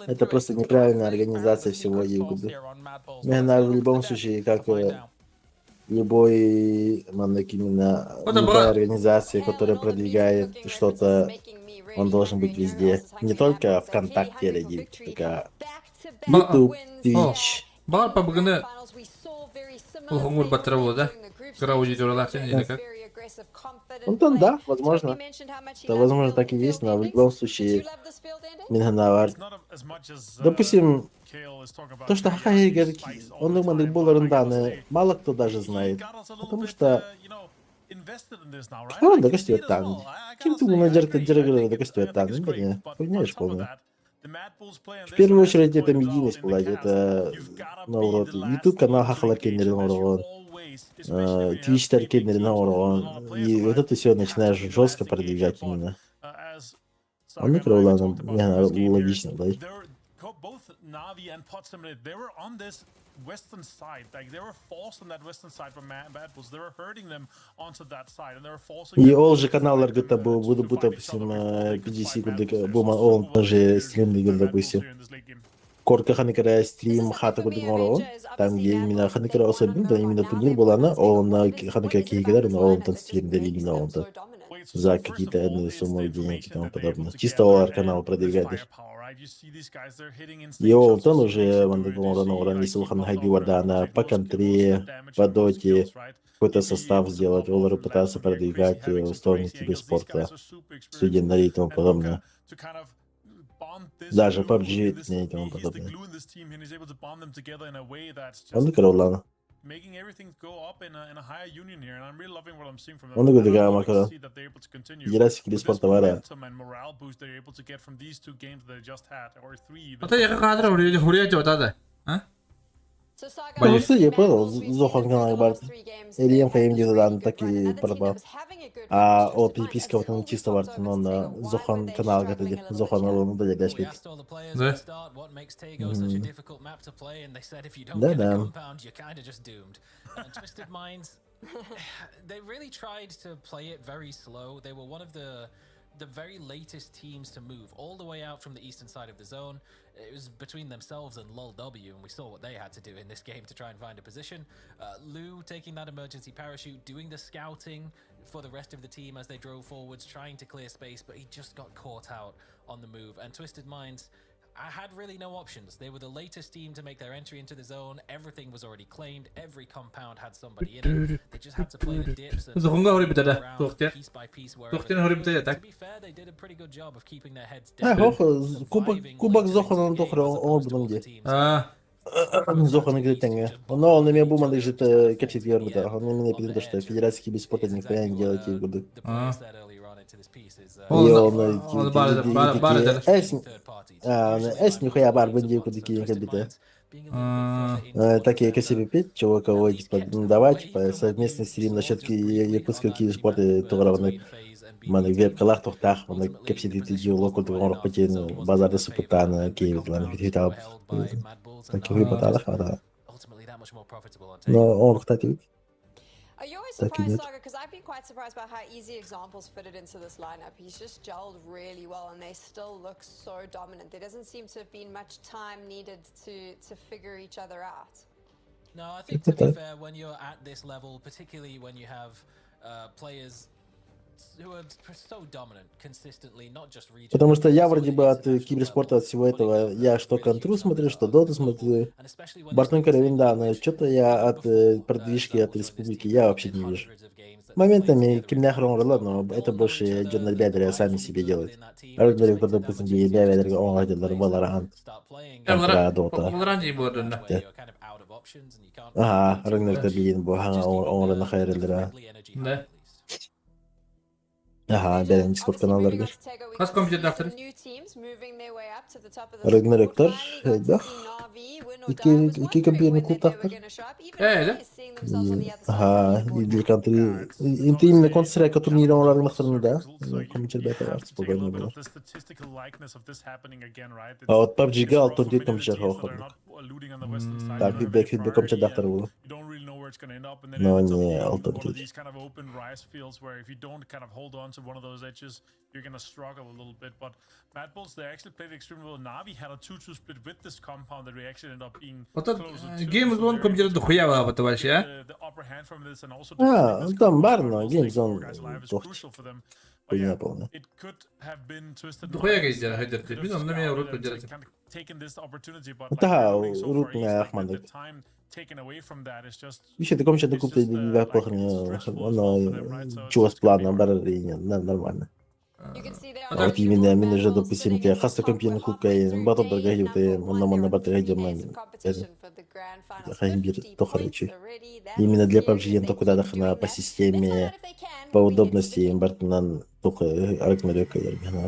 это просто неправильная организация всего ЕГБ. В любом случае, как любой именно любая организация, которая продвигает что-то, он должен быть везде. Не только ВКонтакте или только YouTube, Twitch. Бар по бүгіне Улхунгур батыры да? Кыра аудиториялар сен или как? Ну там да, возможно. Это возможно так и есть, но в любом случае Минганавар. Допустим, то, что Хахаи он думает, Буларанданы, мало кто даже знает. Потому что он докостюет там. Кем ты менеджер директора докостюет там? Не понимаешь, полный. В первую очередь это медийность была, это наоборот. YouTube канал Хахалар Кеннерин Оргон, Twitch Кеннерин Оргон, и вот это все начинаешь жестко продвигать именно. А микроуланом логично, да? Western side, like they were forced on that western side from Mad Bulls. They were hurting them onto that side, and they were forcing. И ол же канал РГТ был, буду допустим 50 секунд, бума он тоже стрим игр, допустим. Корка ханикара стрим хата кудиморо, там где именно ханикара особенно, именно турнир была она, он ханикара кигер, но он там стрим дали именно он то за какие-то одни суммы денег и тому подобное. Чисто ОР канал продвигает. И он уже если он хайди вардана по контре, по доте, какой-то состав сделать, Олар пытался продвигать в сторону киберспорта, студентов и тому подобное. Даже PUBG и тому подобное. Он кроллана. Он говорит, да, Макарон. Ерasi киберспорта вара. Это я кадр хурия отады. Ну, я понял, Зохан канал бар. Или я фейм делал такие пропал. А от переписка вот он чисто варт, но на Зохан канал где Зохан он дали дать пить. Да. Да, да. Twisted Minds, they really tried to play it very slow. They were one of the very latest teams to move all the way out from the eastern side of the zone. It was between themselves and LOLW, and we saw what they had to do in this game to try and find a position. Lou taking that emergency parachute, doing the scouting for the rest of the team as they drove forwards, trying to clear space, but he just got caught out on the move. And Twisted Minds, I had really no options. They were the latest team to make their entry into the zone. Everything was already claimed. Every compound had somebody in it. They just had to play the dips and Zohunga hori move bitada. around Tohtia. piece by piece wherever Tohtia they hori could. bitada To tak. be fair, they did a pretty good job of keeping their heads Ha down. hoch kubak Zohan toch on bunun ge. Zohan гретенге. Но он мне буман лежит качит ярда. Он мне пидет что федеральский беспорт не поян делать и годы. И он эс нихуя бар бенди куди кин кабита. Такие косяки пить, чувака типа давать, типа совместный стрим насчет якутского киберспорта тогравны. Мана веб калах тохтах, мана кепсидити диалог от горох потен базар супутана кейв лан хитап. Такие поталах, да. Но он кстати. Are you always surprised, Saga? Because I've been quite surprised by how easy examples fitted into this lineup. He's just gelled really well, and they still look so dominant. There doesn't seem to have been much time needed to figure each other out. No, I think to be fair, when you're at this level, particularly when you have players who are so dominant consistently, not just regionally. Потому что я вроде бы от киберспорта, от всего этого, я что контру смотрю, что доту смотрю. Бартон Каравин, да, но что-то я от продвижки, от республики, я вообще не вижу. Моментами кимнахрон ролот, но это больше Джон Бядер сами себе делают. А вот, например, кто-то, допустим, Бядер, он хотел Valorant. Контра Дота. Valorant не будет, да. Ага, Рагнар Табиин, Бухана, он Ренахайрелера. Да. Ага, бәрін Discord каналдарға. Қас компьютер дақтыры? Рагнарөктар, да. Iki компьютерный клуб дақтыр. Да? Ага, или контри... Это именно концерт, который он Рагнарөктар, да? Компьютер бета, спокойно было. А вот PUBG Gal, то где компьютер охотник. Так, фидбэк компьютер дақтыр было. Но не Алтон. To one of those edges, you're gonna struggle a little bit. But Mad Bulls, they actually played extremely well. Navi had a 2-2 split with this compound that we actually ended up being closer to. Game Zone компьютер дохуя была, товарищи, а? The upper hand from this and also там барно, Game Zone crucial for them. Хуйня полная. It could have been twisted. Дохуя гейдер, хайдер. Biz onu demeye uğraşıp öldüreceğiz. Taken this opportunity, but Да, урут на Ахмадек. Taken away from that is just. Еще таком что-то купить для похороны, оно чего с планом барыня, нормально. А вот именно же, допустим, я хаста компьютер купка, батон дорогой, ты на батарея демон. Хайбир, то хорошо. Именно для PUBG то куда на по системе, по удобности, Бартнан только Рагнарёка.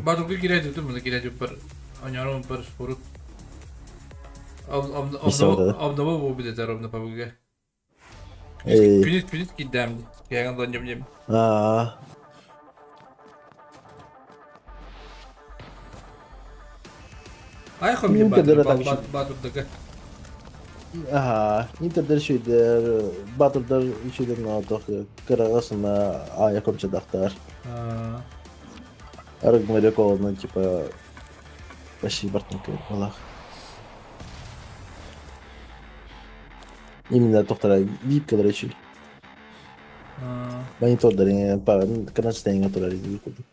Батука гиряди, ты мы гиряди пар, аняром пар спорт. Обнова bu bir de ровно PUBG. Küçük gidem. Yandan yem. Ay komik Batur'daki. Ага, Интердер шүйдер, Батурдар шүйдер наадық, Карагасына аякомча дақтар. Рагнарёк олны, типа, почти Бартунка балақ. Именно тоқтара випкалар ечу. Монитордары, канадстайынға тұрар еді випкалды.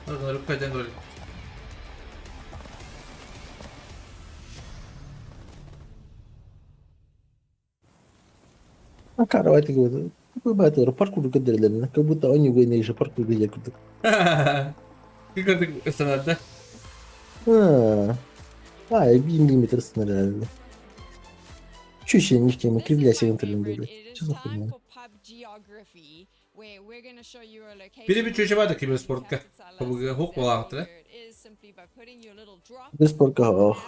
Рагнарёк қайдан көрелі? Cara, vai ter que bater o parkour kaderlerine. Как будто они выиграли паркур yakaladık. Yıkıldık ısınarda. Ay 1 миллиметр sınır herhalde. Şu şeyin işte mi kivlesi internet. Çok fena. Biri bir çocuğu vardı Kibersport'ka. PUBG hok olacaktı. Kibersport'ka oh.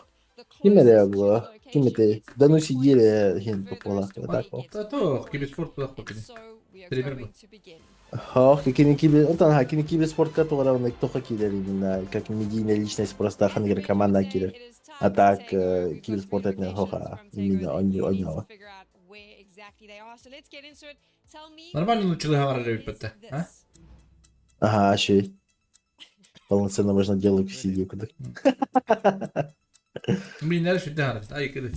Kime de bu? Kime de? Да ну сидели хин попалақты. Так вот. То Kibersport бұлақ bakın. Пример bu. Ох, какие киберспорт, который на кто хоккей именно как медийная личность просто хангер команда кира. А так киберспорт это не хоха, именно он него. Нормально научили говорить пятте, а? Ага, шей. Полноценно можно делать сидеть куда. Minler şu dehanet. Ay kedi.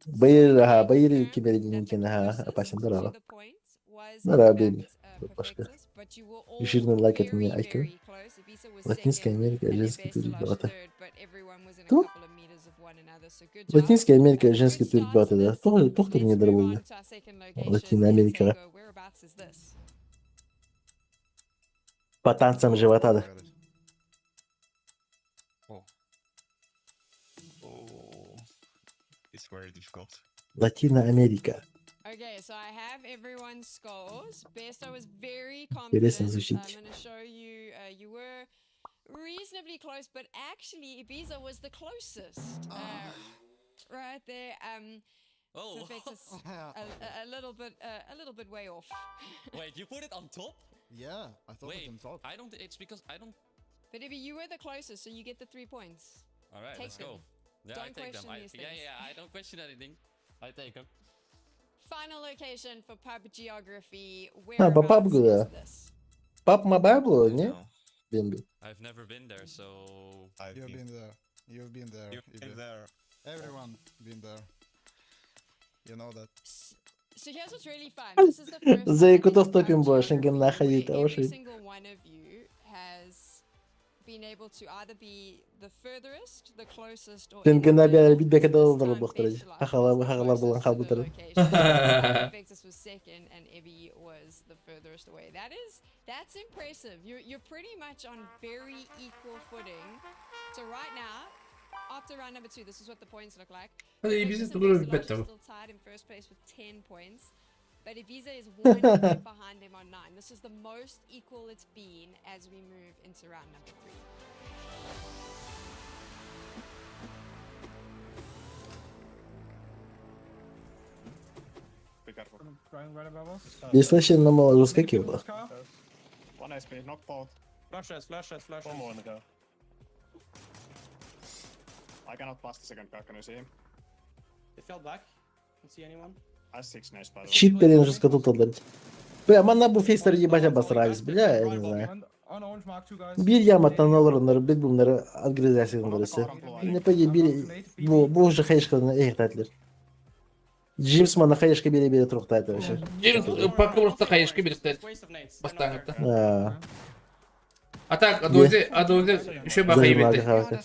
Bayır kiberi linkine ha. Apasın da rava. Нараби. Başka. Жирный лайк это мне айкон. Латинская Америка, женский тур бата. Кто? Латинская Америка, женский тур бата, да. Кто мне дорогой? Латинская Америка. По танцам живота, да. It's very difficult. Латина Америка. Okay, so I have everyone's scores. Besto was very Интересно confident. звучит. I'm going to show you, you were reasonably close, but actually Ibiza was the closest. Right there. Perfectus a little bit way off. Wait, you put it on top? Yeah, I thought it on top. I don't. It's because I don't. But Ibi, you were the closest, so you get the 3 points. All right, Take let's them. go. Yeah, Don't I take them. question these things. Yeah, I don't question anything. I take them. Final location for pub geography. А, по Whereabouts пабгу, is да. this? Паб Мобабло, не? Бимби. I've never been there, so. You've been there. You've been there. You've been there. Everyone been there. You know that. So here's what's really fun. This is the first За time якутов in топим pub больше, чем geography находить where оши. every single one of you has been able to either be the furthest, the closest, or Sen in the gana bir middle. bir beke de This oldu time baktırı. Fetchlife Hakalar was the hakalar bulan closest to the kabutları. location. Perfectus was second, and Ebby was the furthest away. That's impressive. You're pretty much on very equal footing. So right now, after round number 2, this is what the points look like. Hadi Perfectus Ibiza and durur bir Vexilage bet are tabii. still tied in first place with 10 points. But Ibiza is 1 point behind him on 9. This is the most equal it's been as we move into round number 3. Be careful. Trying right above us. Если ще на мало розкаків. One SP, knock both. Flash. One more in the go. I cannot pass the second car, can you see him? They fell back. Can see anyone? I have 6 names by the way. Щит перен жестко тут отдать. Бля, мана bu фейстер ебать обосрались, бля, я не знаю. Bir yamattan olur onları, bir bunları agresyasyonu burası. Ne peki bu уже hayışkalarını ehtiyatlar. James mana hayışka biri truktaydı o şey. James pakka vursa kayışkı birisi. Başlangıçta. Ha. Atak adoze şu bakayım Zayıf bitti. harika.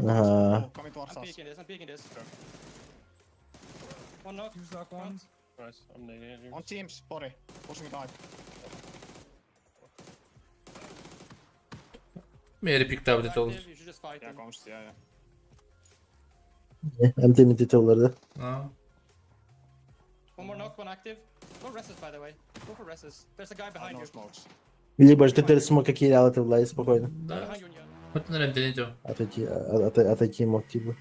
Aha. I'm peeking this. One knock. Nice, I'm negating you. On teams, body. Pushing it out. Meri picked up det oldu. You should just fight Yeah, them. comes, yeah. Hem temin titulları. Ha. One more knock, one active. Go resist, by the way. Go for resist. There's a guy behind No you. smokes. Либо же ты смог какие реалити влази спокойно. Да. Behind you, Nya. Хоть на ренте не то. Отойти мог типа.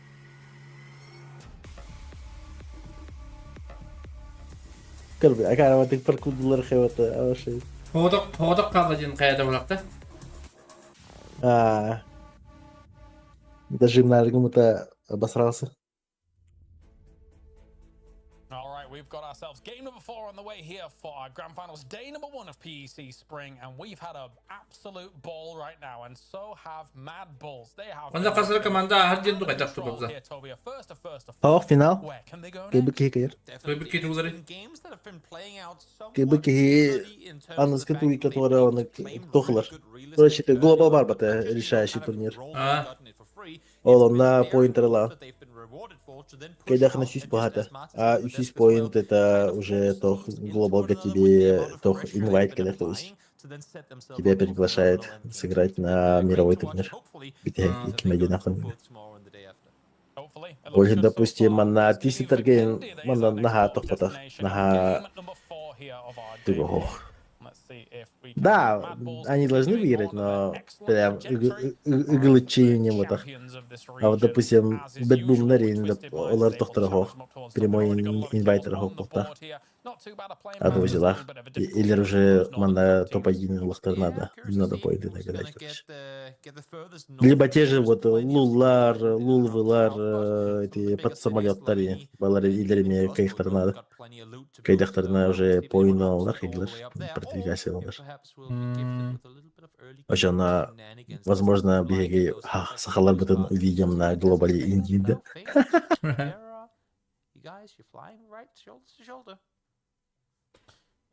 Кырбы, акара вот их паркудулар хевата, а şey. Hodok kalacağın kayada bıraktı. А. Даже кому-то обосрался. All right, we've got ourselves game number 4 on the way here for our grand finals, day number 1 of PEC Spring, and we've had an absolute ball right now, and so have Mad Bulls. They have. Onda kasarı komanda her yıl dukacak topumuza. Here, Toby, first of Oh, final. Where can they go Kıybı kıyır. Kıybı kıyırları. games that have been playing out somewhat Кыйбы кıyı английский туй, который он тухлар. Короче, это Global Barbata решающий турнир. Он на поинтерла. Когда на 6 богато. А 6 поинт это уже тох Global га тебе тох инвайт, когда то есть. Тебя приглашает сыграть на мировой турнир. Где кимеди нахуй. Ольга, допустим, на Тиситергейн, на тохпатах, на Тугох. Да, они должны выиграть, но прям иглычи не вот так. А вот, допустим, Бэтбум Нарин, Олар Тохтарахох, прямой инвайтерахох Тохтах. А то взяла. Или уже манда топ-1 лохтар надо поинты нагадать, короче. Либо те же вот Лулар, Лулвылар, эти под самолет-тари, Балари Илерами, Кайхтар надо. Кайдахтар на уже поинал нахиглер, продвигайся он даже. Вообще на, возможно, беги, сахалар бутон увидим на глобале Индии.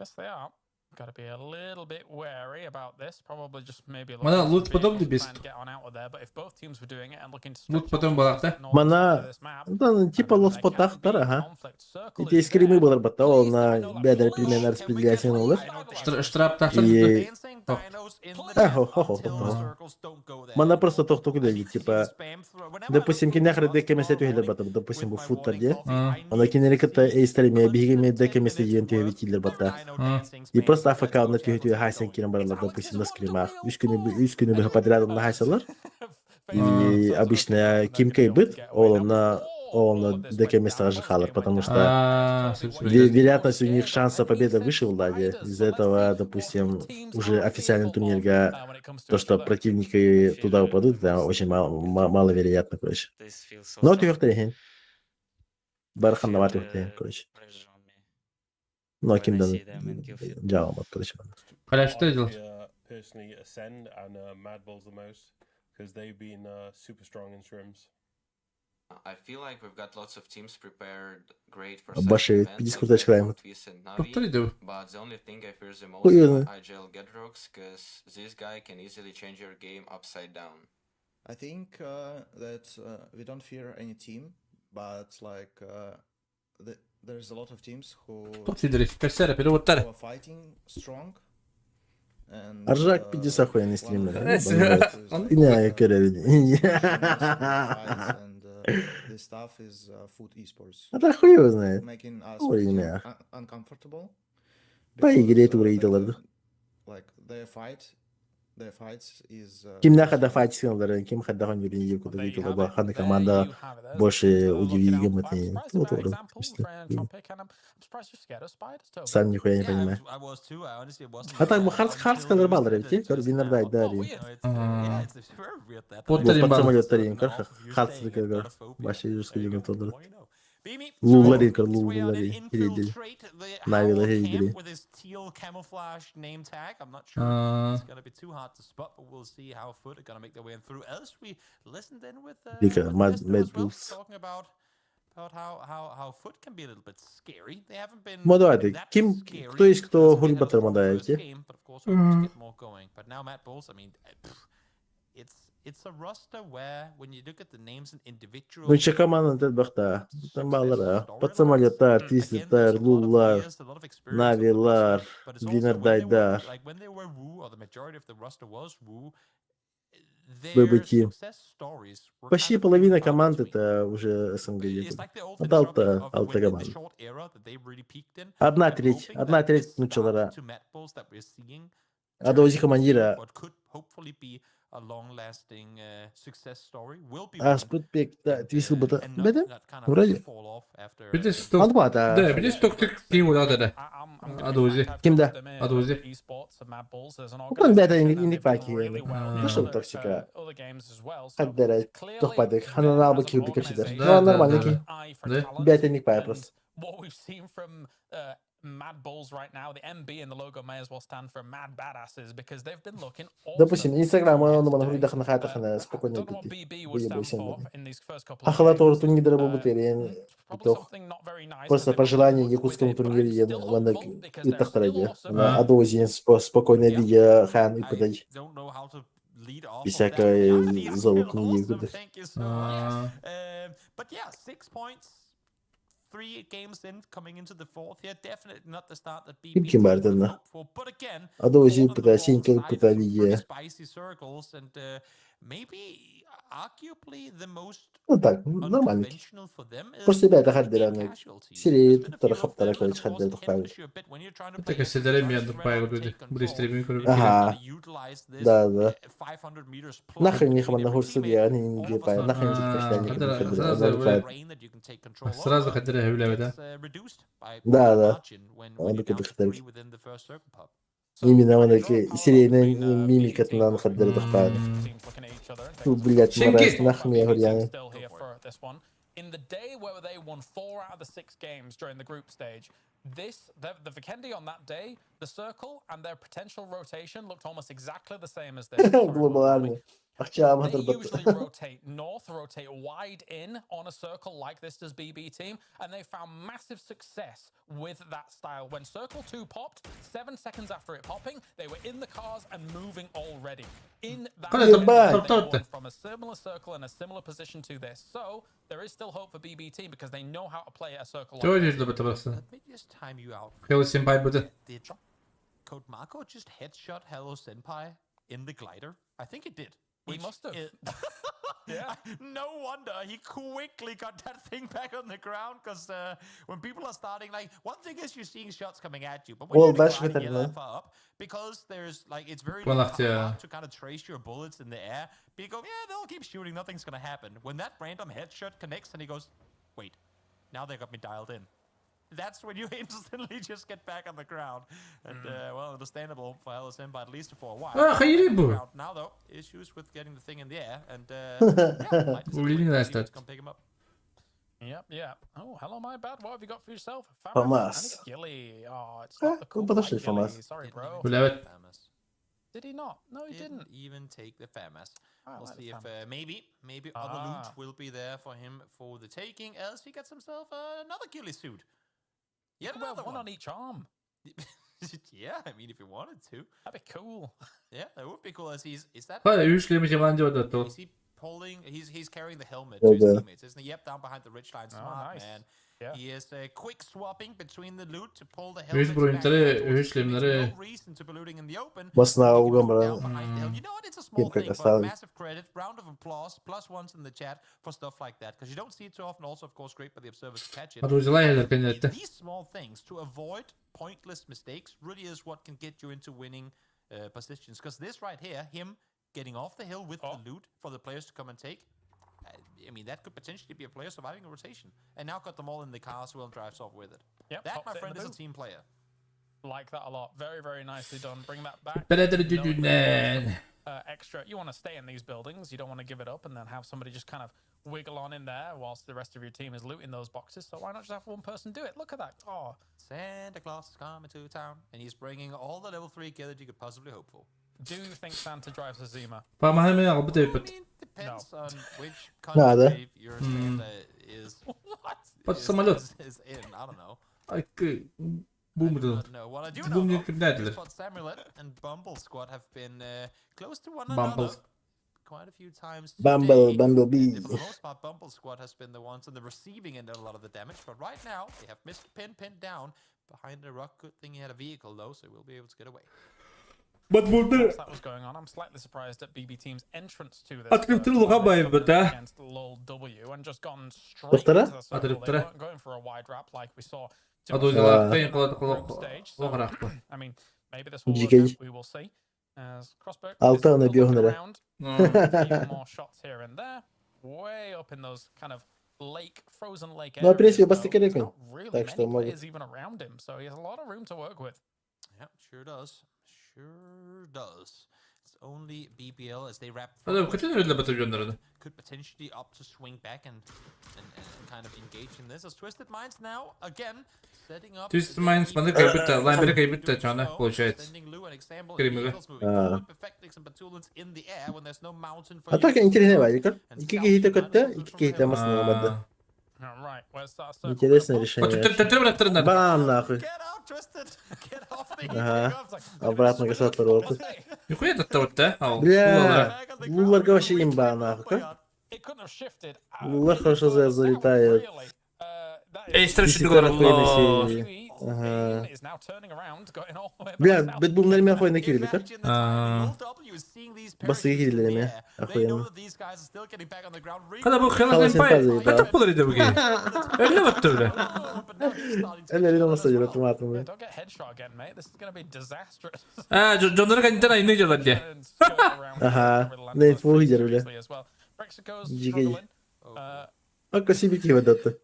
Yes, they are. Got to be a little bit wary about this. Probably just maybe a Mana little loot потом try бест. and get on out of there. But if both teams were doing it and looking to Loot stretch потом out балакта. towards the northern side of Мана, this map, да, типа лоспотахтар, ага. Эти скримы было бы того на бедер примерно распределяется на улов. Штраф так И... что. Мана просто тохту куда типа... Допустим, кинахра дека место тухилер бата, допустим, бу футтар де. Она кинериката эйстариме бигиме дека место ден тухилер бата. И просто АФК на тухилер хайсен кирам баралар, допустим, на скримах. Үч күнү быха подряд на хайсалар. И обычно кимкей быт, он на дека место жихалар, потому что вероятность у них шанса победы выше в ладе. Из-за этого, допустим, уже официальный турнир, то, что противники туда упадут, это очень маловероятно, короче. Но тюртеген. Бархан на ватюртеген, короче. Но Кимдан Джаумат, короче. Халя, что делать? Personally Ascend and Mad Bulls the most because they've been super strong in scrims. I feel like we've got lots of teams prepared great for Баши, дискутач краем. Повтори, да. But the only thing I fear the most Хуй is знает. IGL Gedrox, because this guy can easily change your game upside down. I think that we don't fear any team, but like there's a lot of teams who are fighting strong. Аржак 50 охуенный стример. Не, короче. This stuff is food esports. А так хуй его знает. Making us uncomfortable. По игре это урейдаларды. Like their fights is. Ким нахада файт силдары, ким хаддахан юрин куда видел бы хана команда больше удивили это. Вот это. Сам нихуя не понимаю. А так бы Харс кадр балдары, те, который винердай дари. Вот самолет тарин, Харс кадр. Баши юрскую дигу тодор. Лулари, лулари, хириди. Навила хириди. With his teal camouflage name tag, I'm not sure it's going to be too hard to spot, but we'll see how Foot are going to make their way in through. Else we listened in with Mad Bulls. Talking about how Foot can be a little bit scary. They haven't been Модуаты. Ким, кто есть, кто хулибатер модуаете? but of course we'll get more going. But now Mad Bulls, I mean, it's a roster where when you look at the names and individuals. Ну, че команда бахта. Там балара. Под самолетар, тиститар, лулар, навилар, винердайдар. Like when they were Wu, or the majority of the roster was Wu, ББТ. Почти половина команд это уже СНГ. Это алта команда. Одна треть начала. А до этих командира. А спутбек, да, твисил бы это, беда? Вроде. Адбата. Да, видишь, только кем удалось. Адузи. Кем да? Адузи. Он беда не паки. Ну что токсика? Хаддера, тохпадек, хананал бы кил бикапсидер. Ну нормальненький. Беда не пай просто. Mad Bulls right now, the MB and the logo may as well stand for Mad Badasses because they've been looking awesome. Допустим, Инстаграм, он на хатах на спокойно пить. Ахала тоже тут не дорого бутерин. Просто пожелание якутскому турнире и так далее. На Адозе спокойно видя хан и подать. Без всякой золотной игры. But yeah, 6 points. 3 games in, coming into the fourth here, definitely not the start that BB hoped for. But again, spicy circles and maybe arguably the most unconventional for them is Просто ребята хаддераны. Серии тут хаптара короче хаддер тухпай. Так если дареми тухпай люди быстрее микро. Ага. Да. Нахрен них на горсу я не дипай. Нахрен не сразу хаддера являют, да? Да. Он такой хаддер. Именно он такой серийный мимик на хаддер тухпай. Блять, мразь, нахрен я говорю. In the day where they won 4 out of the 6 games during the group stage, the Vikendi on that day, the circle and their potential rotation looked almost exactly the same as this. Akşam They hatırlattı. usually rotate north, rotate wide in on a circle like this does BB team, and they found massive success with that style. When Circle 2 popped, 7 seconds after it popping, they were in the cars and moving already. In that Goodbye. they won from a similar circle and a similar position to this. So there is still hope for BB team because they know how to play a circle. Çok önemli bu burası. Let me just time you out. Hello Senpai burada. Did Code Marco just headshot Hello Senpai in the glider? I think it did. He must have. Yeah. No wonder he quickly got that thing back on the ground because when people are starting, like, one thing is you're seeing shots coming at you, but when Well, you're that's gliding better, that far up, because there's like it's very Well, hard to kind of trace your bullets in the air. But you go, yeah, they'll keep shooting, nothing's gonna happen. When that random headshot connects and he goes, wait, now they got me dialed in. That's when you instantly just get back on the ground. And, well, understandable for Hello Senpai, at least for a while. Hayır bu. Now, though, issues with getting the thing in the air. And, Bu bildiğin üniversite. come pick him up. Yep. Oh, hello, my bad. What have you got for yourself? Famas. And a ghillie. Oh, it's not the cool подошли, white ghillie. Famas. Sorry, bro. Evet. Did he not? No, he Didn't didn't. even take the FAMAS. I We'll like see the if maybe other loot will be there for him for the taking, else he gets himself another ghillie suit. Yet Well, another one on each arm. Yeah, I mean, if you wanted to. That'd be cool. Yeah, that would be cool. As is that? Var ya üçlemiş yabancı orada to. Is he pulling? He's carrying the helmet Oh, to his yeah. teammates, isn't he? Yep, down behind the ridgeline. Smart nice. man. Yeah. He is quick swapping between the loot to pull the Üç helmet. boyunları, üçlemleri. No reason to be looting in the open. Basına He can avga go bırak. down behind the hill. You know what? It's a small Kim thing, but kakasal. massive credit, round of applause, plus ones in the chat for stuff like that, because you don't see it too often. Also, of course, great for the observers to catch it. Hadi ucalay eder kendette. These small things to avoid pointless mistakes really is what can get you into winning positions. Because this right here, him getting off the hill with the loot for the players to come and take, I mean, that could potentially be a player surviving a rotation. And now got them all in the car, so Will drives off with it. Yep, That, pops my it in friend, the is a boot. team player. Like that a lot. Very, very nicely done. Bring that back. Beledere düdüğünden. Extra. You want to stay in these buildings. You don't want to give it up and then have somebody just kind of wiggle on in there whilst the rest of your team is looting those boxes. So why not just have one person do it? Look at that. Oh, Santa Claus is coming to town, and he's bringing all the level 3 gear that you could possibly hope for. do you think Santa drives a Zima? Fan man hemen aldı tepet. Depends on which Nada. country your Santa is, Под самолет. is in. I don't know. Ay bu mu dedin? No, what I do Bu know mu though, nedir? is what Samuel and Bumble Squad have been close to one Bumble. another quite a few times. Bumblebee. And for the most part, Bumble Squad has been the ones on the receiving end of a lot of the damage. But right now, they have Mr. Pin pinned down behind the rock. Good thing he had a vehicle though, so we'll be able to get away. But burada Whilst that was going on, I'm slightly surprised at BB Team's entrance to this. Открытый лугабай burada. Against Lol W and just gone straight Доктора? into the circle. They Доктора? weren't going for a wide wrap like we saw. Hadi ucalay. Kıyın kulağı. I mean, maybe this will work GK. out. We will see. As Crossbow Altı is ana bir looking onlara. around, a few more shots here and there, way up in those kind of lake, frozen lake Ну, в areas. принципе, though. постыки There's рекон. not really Так many что могут. players even around him, so he has a lot of room to work with. Yeah, sure does. Sure does. It's only BBL as they wrap. Hadi kaçın öyle bataljonlarını? Could potentially opt to swing back and kind of engage in this. As Twisted Minds now again setting up. Twisted Minds bana kaybetti. Linebacker kaybetti şu anda. Получается. Sending Lou an example. Kırmızı. Vehicles moving forward, perfecting some Batulans in the air when there's no mountain for Атака you. интересная варика. İki kehite kötü, iki kehite masını olmadı. Right, where's that circle? Интересное Bak решение. tütür bıraktırın lan. Бам нахуй. Get out, Twisted! Get off the Ага. Обратно касаться роты. Нихуя тут вот-то. Бля, Луларка вообще имба нахуй. It couldn't have shifted. Лулар хорошо залетает. Эй, страшно Десятка говорю. Фейнси. Ага. Is now turning around, going all the way back Бля, south. бетбулнарымен охуенно кирили, как? Басые кирилерime. Охуенно. Kada bu Hello Hello Senpai Senpai kaçak bulur bu game. Öyle battı öyle. Elleri nasıl acaba tomatımı? Don't get headshot again, mate. This is going to be disastrous. Ha, John'ları kanıttan aynı diyorlar diye. Ага. Да, инфу лидер, бля. Mexico's GG. struggling. Akka sibiki вадатты.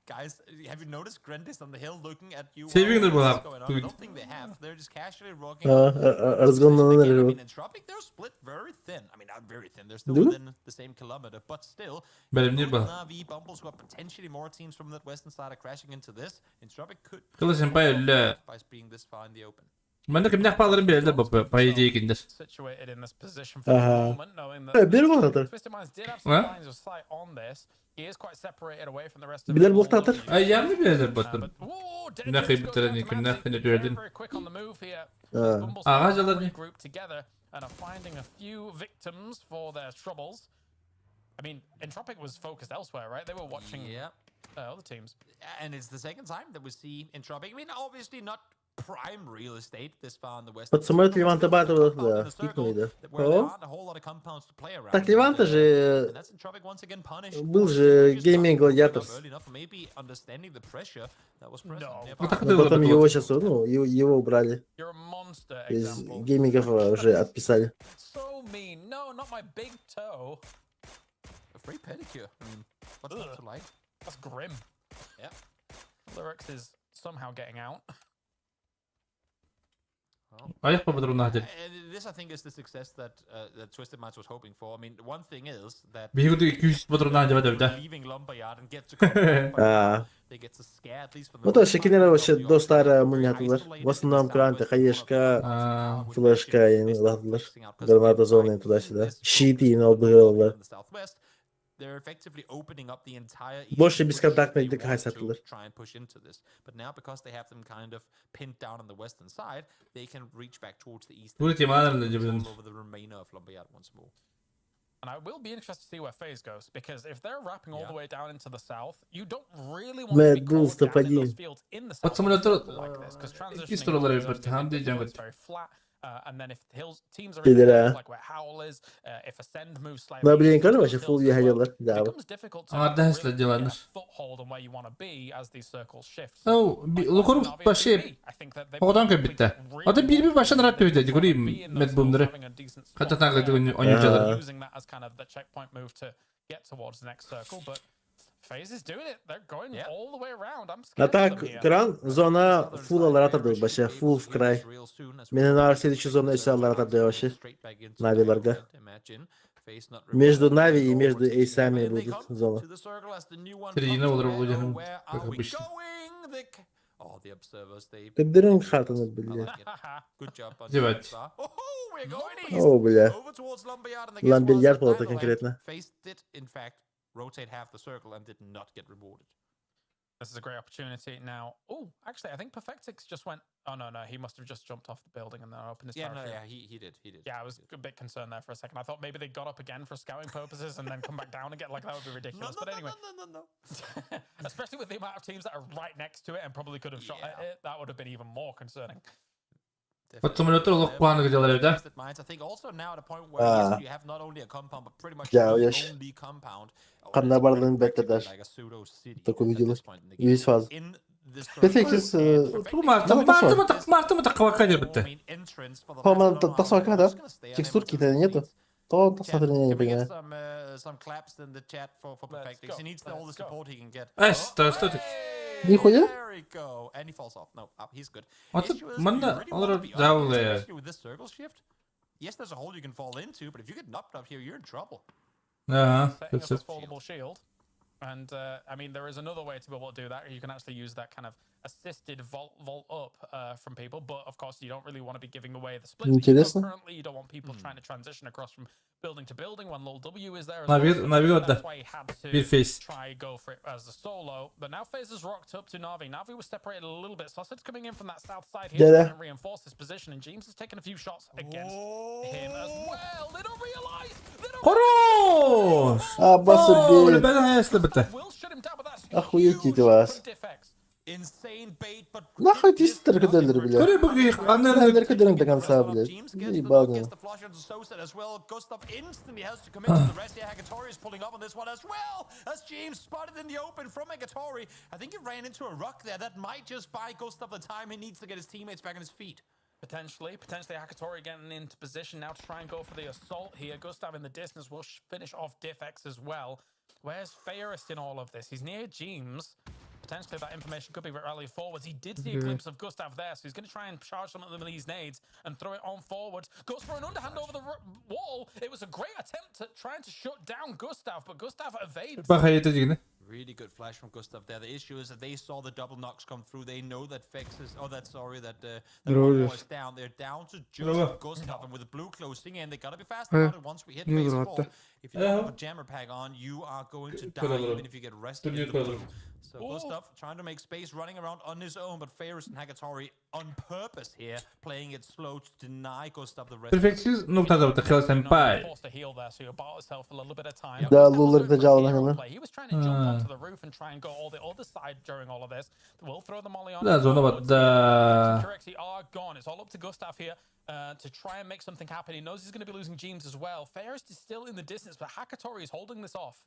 Guys, have you noticed Grandis on the hill looking at you? Saving the what's ball. going on? I don't think they have. They're just casually walking. Разгонно I на mean, in Tropic, they're split very thin. I mean, not very thin. They're still Do? within the same kilometer, but still. Benim değil bu. Navi, Bumbles got potentially more teams from that western side are crashing into this. In Tropic could Hello Senpai öyle. by being this far in the open. Ben de kimden bağlarım belirler bu payı değildir. situated in this position for the Aha. moment, knowing that Bir gol atar. Twisted Minds did have some Ha? lines of sight on this. He is quite separated away from the rest of Bilal the bolt atar. Ay yandı belirler batın. But Ne kıybetlere kimden ne dördün. very quick on the move here. Ha. Ağacalar bir. Group together and are finding a few victims for their troubles. I mean, Entropic was focused elsewhere, right? They were watching other teams. And it's the second time that we see Entropic. I mean, obviously not prime real estate this far in the west. Подсмотрели Леванта Батова, да, кикнули, да. Where there О, aren't a whole lot of compounds to play around. так Леванта же... And that's Entropic once again punished. Был же Gaming Gladiators. Early enough, maybe understanding the pressure that was present nearby. Ну так Но потом было. его сейчас, ну, его убрали. You're a monster Из example. геймингов уже отписали. So mean. No, not my big toe. A free pedicure. I mean, what's not to like? That's grim. Yeah. Lyrics is somehow getting out. Ayak baba durumda hadi. This, I think, is the success that that Twisted Minds was hoping for. I mean, one thing is that Bir yılda 200 bu durumda hadi hadi. leaving Lumberyard and get to Lumberyard, they get to scare at least for the Ну, то шекинера вообще до старого мунятылар. В основном кранты, хаешка, флешка и ладылар. Граната зоны туда-сюда. Щиты и наобыгрылар. in the southwest. They're effectively opening up the entire Больше east, бесконтактных pushing ДК to сатылар. try and push into this. But now, because they have them kind of pinned down on the western side, they can reach back towards the east Bu and ihtimalle de control cebinde. over the remainder of Lumberyard once more. And I will be interested to see where FaZe goes, because if they're wrapping all the way down into the south, you don't really want to be Mad caught Bulls down in those топ-1. fields in the Под south simülatör like this, because iki transitioning sıraları into yapıyor. those Hem de is diyeceğim. very flat. And then if hills teams are Bir in the lira. hills, like where Howl is, if Ascend moves slightly На блин, east коли towards вообще hills full as well, ягодlar. it Да. becomes difficult to Ama dehsle really get a diyorlar. foothold on where you want to be as these circles shift. Ya bir lukur başı oradan köy bitti. O da bir baştan rahat köyde göreyim med bunları. Kaç tane kadar oyuncular. Using that as kind of the checkpoint move to get towards the next circle, but FaZe is doing it. They're going all the way around. I'm А scared of так, them here. кран, зона full алар атады вообще, full в край. Менен ар следующий зона есе алар атады вообще. Навиларга. Между Нави и между Эйсами будет зона. Середина olur bu canım. Как обычно. Oh, the observers, they Кадырын хатаны, бля. good job on Девать. so far. Oh, we're going east. О, бля. Over towards Lumberyard, and I guess Ламбельярд was было Dino конкретно. FaZe did, in fact, rotate half the circle and did not get rewarded. This is a great opportunity now. Oh, actually, I think Perfectix just went. Oh no, he must have just jumped off the building and then opened his Yeah, no, parachute. yeah, he did. Yeah, I was a bit concerned there for a second. I thought maybe they got up again for scouting purposes and then come back down again. Like that would be ridiculous. But anyway, no. especially with the amount of teams that are right next to it and probably could have shot at it, that would have been even more concerning. Под simülatör olup puanı gidiyorlar evde. Twisted Minds, I think also now at a point where Ah. yes, you have not only a compound, but pretty much Ya, the yaş. only compound. Kanına bardağını bekleder. Like a pseudo city Такое at видела. this point in the game. 100 фаз. In this Perfectis... Bu Mart'ı mı takvakadır bitti. По-моему, тасовка, да? Текстурки-то нету. То тасовка я не понимаю. some claps in the chat for Perfectix. He needs all the support he can get. Статик. Нихуя? There we go. And he falls off. No, he's good. Atıp Issue is, ben do you de really alır wanna be up zavlı here, ya. especially with this circle shift? Yes, there's a hole you can fall into, but if you get knocked up here, you're in trouble. Aha. Setting up this foldable shield. And I mean, there is another way to be able to do that. You can actually use that kind of assisted vault up from people, but of course you don't really want to be giving away the split. Интересно. Currently, you don't want people trying to transition across from building to building when Lil W is there. As Navi That's orada. why he had to Bir face. try go for it as a solo. But now FaZe has rocked up to Navi. Navi was separated a little bit. Sossed's coming in from that south side here Yeah. to try and reinforce his position, and James has taken a few shots against him as well. They don't realize. Хорош! Аббасы О, бей. ребята, если бы ты. Охуеть вас. Insane bait, but Нахуй ты строкадалер, бля. Көрі бұғы их Аннер кадырын до конца, блядь. Ебал. gets the flush onto Sosa as well. Gustav instantly has to commit to the rest. Yeah, Hagatori is pulling up on this one as well. As James spotted in the open from Hagatori. I think he ran into a rock there. That might just buy Gustav the time he needs to get his teammates back on his feet. Potentially Hakatori getting into position now to try and go for the assault here. Gustav in the distance will finish off Diffx as well. Where's Fairest in all of this? He's near James. Potentially that information could be rally forwards. He did see a glimpse of Gustav there, so he's going to try and charge some of them with these nades and throw it on forwards. Goes for an underhand over the wall. It was a great attempt at trying to shut down Gustav, but Gustav evades. Bak hayete yine. Really good flash from Gustav there. The issue is that they saw the double knocks come through. They know that Fex is, that Momo is down. They're down to just Gustav, and with the blue closing in, they gotta be fast about it once we hit phase 4. If you don't have a jammer pack on, you are going to die even if you get rested in the blue. So Gustav trying to make space, running around on his own, but Ferris and Hagatori on purpose here, playing it slow to deny Gustav the rest. Perfectsiz noktada bırakıyor senpai. Forced to heal there, so you bought yourself a little bit of time. Да, Лулер дожал на He was trying to jump onto the roof and try and go all the other side during all of this. We'll throw the molly on. Да, зона вот да. Turexy are gone. It's all up to Gustav here to try and make something happen. He knows he's going to be losing James as well. Ferris is still in the distance, but Hakatori is holding this off.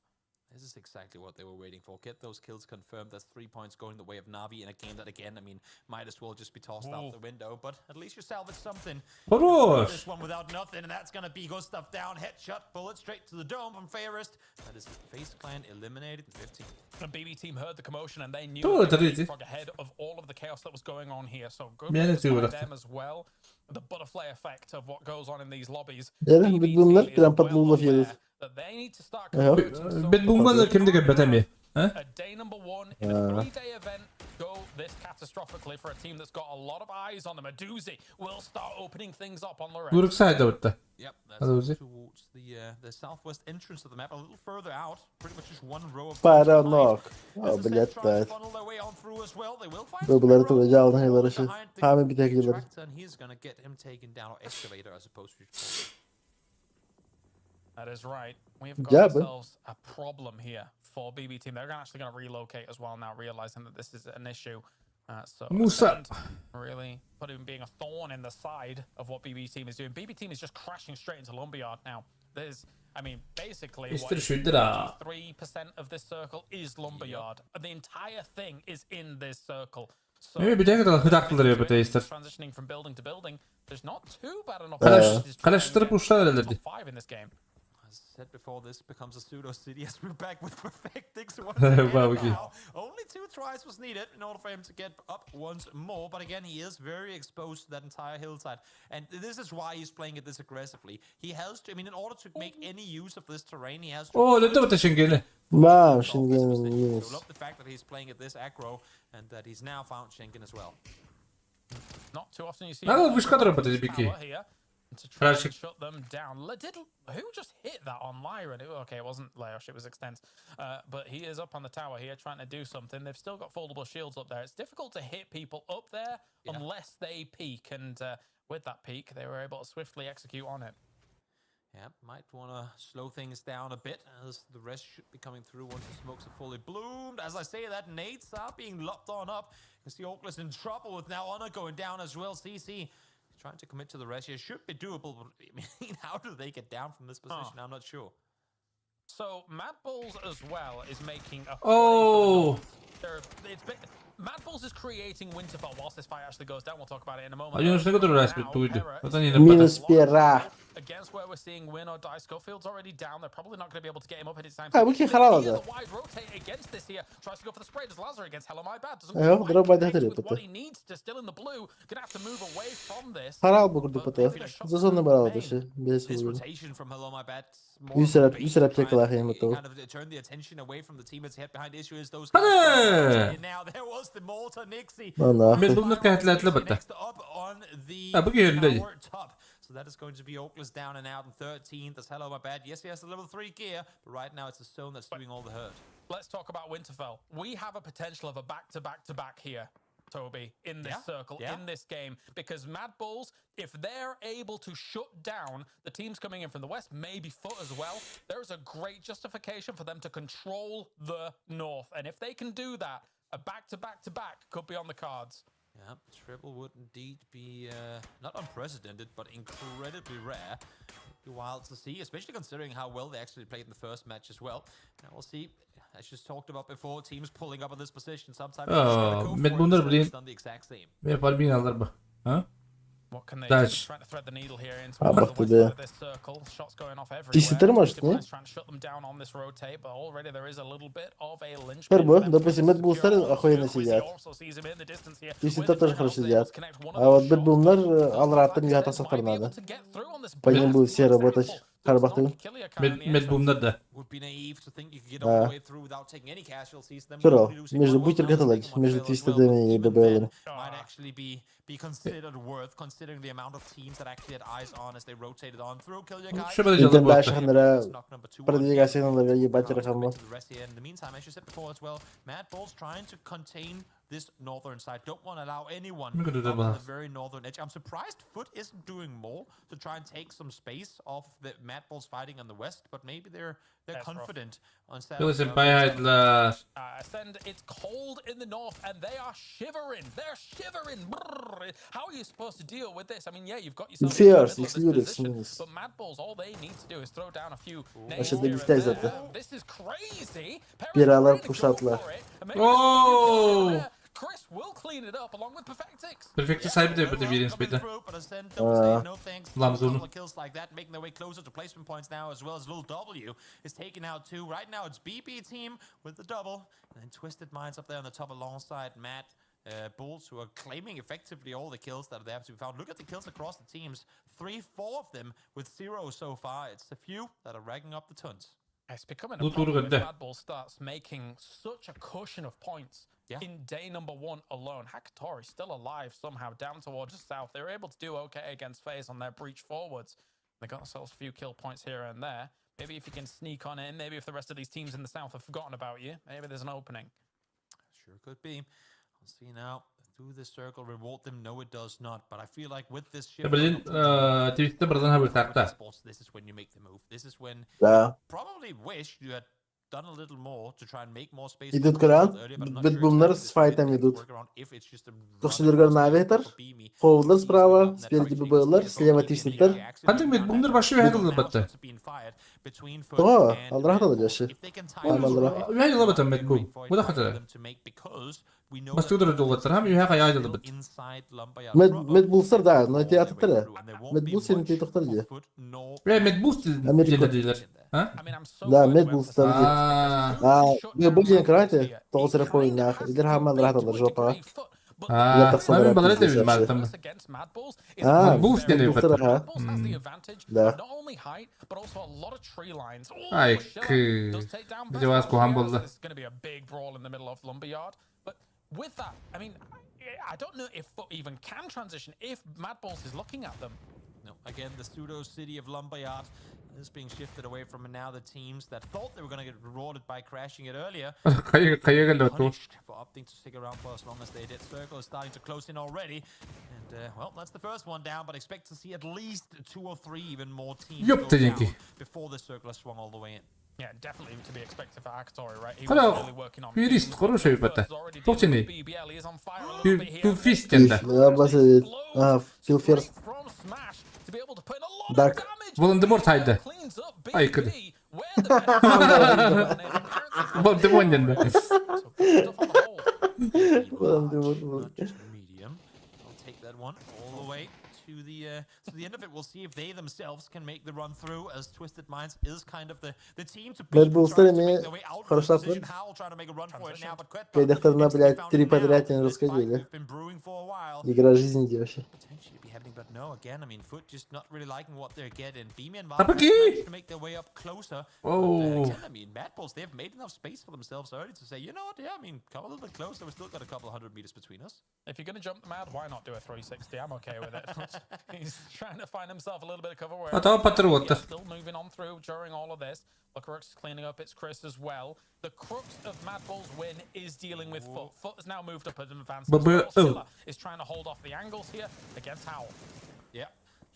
This is exactly what they were waiting for. Get those kills confirmed. That's 3 points going the way of Na'Vi in a game that, again, I mean, might as well just be tossed out the window. But at least you salvage something. This one without nothing, and that's going to be Gustav down. Headshot, bullet straight to the dome from Ferris. That is FaZe Clan eliminated in 15. The BB team heard the commotion, and they knew they were leapfrog ahead of all of the chaos that was going on here. So good for them as well. The butterfly effect of what goes on in these lobbies. Bunlar прям под Лулов едут. That they need to start Bunlar kimdi göbetemi? a day number 1 in a 3-day event go this catastrophically for a team that's got a lot of eyes on them. Aduzi will start opening things up on the rest. Buruk sayda orada. Yep, that's towards the southwest entrance of the map, a little further out. Pretty much just one row of Паранок. Блядь, так. Bunları tutacağım ona yarışı. Hemen bir tek gider. And he's gonna get him taken down, or excavator as opposed to. That is right. We've got ourselves a problem here for BB team. They're actually going to relocate as well now, realizing that this is an issue. So Musa really put him being a thorn in the side of what BB team is doing. BB team is just crashing straight into Lumberyard now. There's, I mean, basically, 3% of this circle is Lumberyard. The entire thing is in this circle. So transitioning from building to building, there's not too bad an opportunity. Top 5 in this game. As said before, this becomes a pseudo city as we're back with perfecting. So only 2 tries was needed in order for him to get up once more. But again, he is very exposed to that entire hillside, and this is why he's playing it this aggressively. He has to. I mean, in order to make any use of this terrain, he has to. Oh, let me Şengeli. Wow, Şengeli. I love the fact that he's playing it this aggro and that he's now found Schengen as well. Not too often you see. Here. To try and shut them down. Who just hit that on Lyra? Okay, it wasn't Leosh, it was Extens. But he is up on the tower here trying to do something. They've still got foldable shields up there. It's difficult to hit people up there unless they peek. And with that peek, they were able to swiftly execute on it. Yeah, might want to slow things down a bit as the rest should be coming through once the smokes are fully bloomed. As I say that, nades are being lopped on up. You can see Oakless in trouble with now Honor going down as well. CC trying to commit to the rest here. Should be doable, but I mean, how do they get down from this position? I'm not sure. So, Mad Bulls as well is making a... Mad Bulls is creating Winterfell whilst this fight actually goes down. We'll talk about it in a moment. Minus Pera. Against where we're seeing win or die. Schofield's already down. They're probably not going to be able to get him up at his time. Bu kim haraladı? Wide rotate against this here. Tries to go for the spray. Does Lazar against Hello My Bad. What he needs to still in the blue. Gonna have to move away from this. Haral bu kurdu patı. Zasonne bravo dışı. This rotation from Hello My Bad. Yüserep çekler hem to. Kind of turn the attention away from the teammates head behind issue is those. Now there was the Malta Nixie. Ben bunları kahetletli bitti. Ha bu yerinde. So that is going to be Oakless down and out in 13th. That's Hello My Bad. Yes, he has the level 3 gear, but right now it's the stone that's doing all the hurt. Let's talk about Winterfell. We have a potential of a back-to-back-to-back here, Toby, in this circle, in this game, because Mad Bulls, if they're able to shut down the teams coming in from the west, maybe Foot as well, there's a great justification for them to control the north. And if they can do that, a back-to-back-to-back could be on the cards. Yeah, triple would indeed be not unprecedented, but incredibly rare. It'd be wild to see, especially considering how well they actually played in the first match as well. Now we'll see. As just talked about before, teams pulling up on this position sometimes. Ben bunları bileyim. Yapar bin alır bu. Ha? What can they do? Trying to thread the needle here into the west of this circle. Shots going off everywhere. Trying to shut them down on this rotate, but already there is a little bit of a lynch. Допустим, Mad Bulls'lar охуенно сидят. Десятка тоже хорошо сидят. А вот Bad Bulls'lar Алрат'tan bir hata saklar надо. По ним будет все работать. Karabak'tayım. Медбумда. would be naive to think you could get all the way through without taking any casualties. Then Şurada. we'll be losing Между one Бутергаtal'ı, well, между as Twisted'ın well. и Even BB'lerin. then, might actually be considered worth considering the amount of teams that actually had eyes on as they rotated on through. Kill your guy. Идем дальше, Ханера. Продвигайся на левее, ебать, Рахамон. The rest here. In the meantime, as you said before as well, Mad Bull's trying to contain this northern side. Don't want to allow anyone I'm gonna do up that. on the very northern edge. I'm surprised Foot isn't doing more to try and take some space off the Mad Bulls fighting on the west, but maybe they're confident on South. Bilirsin bayağıdılar. Ascend, it's cold in the north and they are shivering. They're shivering. Brrr. How are you supposed to deal with this? I mean, yeah, you've got yourself into the Fierce, middle of this Lyrics, position, means. but Mad Bulls, all they need to do is throw down a few names Aşağıda here and listeye there. zaten. This is crazy. Biralar kuşattılar. Oh! Chris will clean it up along with Perfectix. Perfectix sahibi de yapıyor bir inspector. Lamzunu. Kills like that, making their way closer to placement points now, as well as Lil W is taking out two. Right now, it's BB team with the double, and then Twisted Minds up there on the top alongside Matt Bulls, who are claiming effectively all the kills that are there to be found. Look at the kills across the teams. 3-4 of them with 0 so far. It's a few that are racking up the tons. It's becoming a problem if Mad Bull starts making such a cushion of points. Yeah. In day number 1 alone, Hakatori still alive somehow down towards the south. They were able to do okay against FaZe on their breach forwards. They got themselves a few kill points here and there. Maybe if you can sneak on in, maybe if the rest of these teams in the south have forgotten about you, maybe there's an opening. Sure could be. I'll see now. Do this circle reward them? No, it does not. But I feel like with this shift, Twisted'de buradan haber takta. this is when you make the move. This is when Да. probably wish you had done a little more to try and make more space. Идут кран, бэтбумлар с файтом идут. То, что Лергар на ветер, фоудлар справа, спереди ББЛар, слева Твистед'ler. Hadi medbumlar başı ve hagıldı battı. О, алдрах да деши. Амалдра. Ve hagıldı battı medbum. Bu da hatırı. Başta kadar dolatır. Hem yuha kayaydı battı. Медбулсар, да, но эти ататры. Медбул сенин тей тохтар же. Ve medbus dediler. Ha? Да, медбулсар же. Бөген крате, толсыра коинах. Идер хамал рахталар жопа. Ben bunları da bilmem tamam. Medbus deniyor медбулсар, battı. Да. Ay kı. Bize vaz kohan buldu. With that, I mean, I don't know if Foot even can transition if Mad Bulls is looking at them. No, again, the pseudo city of Lumbayard is being shifted away from now the teams that thought they were going to get rewarded by crashing it earlier. Kaya geldi battı. Punished for opting to stick around for as long as they did. Circle is starting to close in already. And, well, that's the first one down, but expect to see at least 2 or 3 even more teams Yok go dedin down ki. before the circle has swung all the way in. Yeah, definitely to be expected for Hakatori, right? He Hala was really working on jurist konuşuyor battı. Çok çeni. BBL. He is on fire a little bit here. Tu fist kendi. Ablası, Phil First. From Smash to be able to put in a lot of Dark. damage. Voldemort haydi. Cleans up BB. Ay kırdı. Where the best Voldemort yendi. Not just medium. I'll take that one all the way to the end of it. We'll see if they themselves can make the run through, as Twisted Minds is kind of the team to beat. Медбулсар Trying to ими make their way out of хорошо the position. ответ. Howl trying to make a run for it now, but Quet Когда на, блядь, 3 подряд не расходили. been brewing for a while. Игра жизни девочки. Potentially be happening, but no, again, I mean, Foot just not really liking what they're getting. Beamy and Tapaki! managed to make their way up closer. Oh. Again, I mean, Mad Bulls, they've made enough space for themselves early to say, you know what, yeah, I mean, come a little bit closer. We've still got a couple 100 meters between us. If you're going to jump the Mad, why not do a 360? I'm okay with it. He's trying to find himself a little bit of cover where Tamam patriotlar. still moving on through during all of this. Crux is cleaning up, it's Chris as well. The crux of Mad Bull's win is dealing with Foot. Foot has now moved up at an advance. Scylla is trying to hold off the angles here against Howl. Yeah.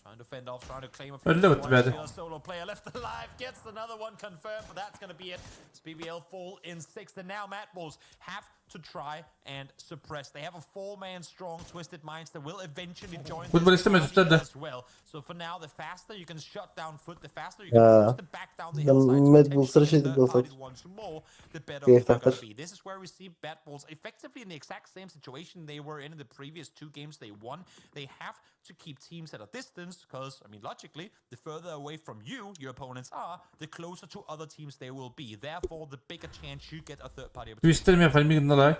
Trying to fend off, trying to claim a Öldü battı be hadi. solo player left alive, gets another one confirmed, but that's going to be it. It's BBL fall in 6th, and now Mad Bulls have to try and suppress. They have a 4-man strong Twisted Minds that will eventually join Futbol istemez üstad as well. So for now, the faster you can shut down Foot, the faster you can force them back down the hillside. Медбулсар şey de Third-party bulsat. once more, the better Keyif we're going taktar. to be. This is where we see Mad Bulls effectively in the exact same situation they were in the previous 2 games they won. They have to keep teams at a distance because, I mean, logically, the further away from you your opponents are, the closer to other teams they will be. Therefore, the bigger chance you get a third-party opportunity. Twisted'im yapalım bir gün daha.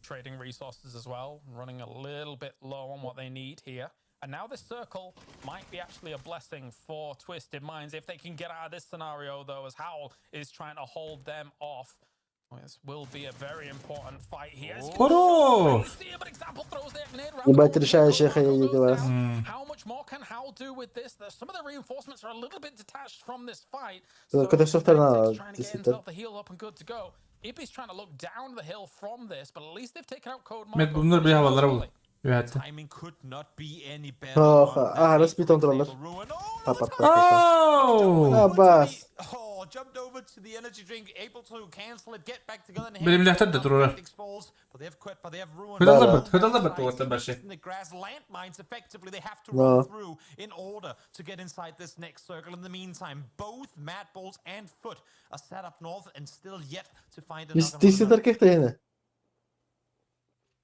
Trading resources as well, running a little bit low on what they need here. And now this circle might be actually a blessing for Twisted Minds if they can get out of this scenario, though, as Howl is trying to hold them off. This will be a very important fight here. But Example throws their grenade round. Ебать, решающая ходить у вас. How much more can Howl do with this? Some of the reinforcements are a little bit detached from this fight. Когда все второе Trying to get himself the heal up and good to go. Ibby's trying to look down the hill from this, but at least they've taken out Code Met bunlar bir havalara buldu. Evet. Timing could not be any better. Распит он троллер. Abbas. Oh, jumped over to the energy drink, able to cancel it, get back together. Benim lehter de durur. But they have quit, but they have ruined. Hıdalabıt orta başı. The grass landmines effectively they have to run through in order to get inside this next circle. In the meantime, both Mad Balls and Foot are set up north and still yet to find another.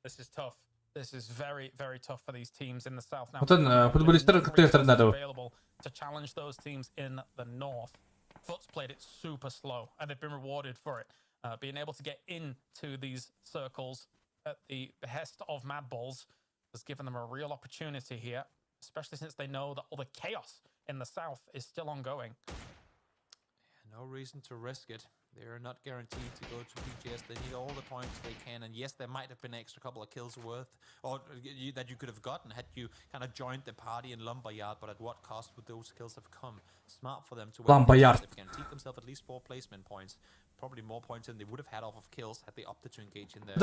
This is tough. This is very, very tough for these teams in the south now. Futbolistler available to challenge those teams in the north. Foot's played it super slow, and they've been rewarded for it. Being able to get into these circles at the behest of Mad Balls has given them a real opportunity here, especially since they know that all the chaos in the south is still ongoing. No reason to risk it. They're not guaranteed to go to PGS. They need all the points they can, and yes, there might have been an extra couple of kills worth, or that you could have gotten had you kind of joined the party in Lumberyard. But at what cost would those kills have come? Smart for them to Lumberyard. They can take themselves at least 4 placement points, probably more points than they would have had off of kills had they opted to engage in there.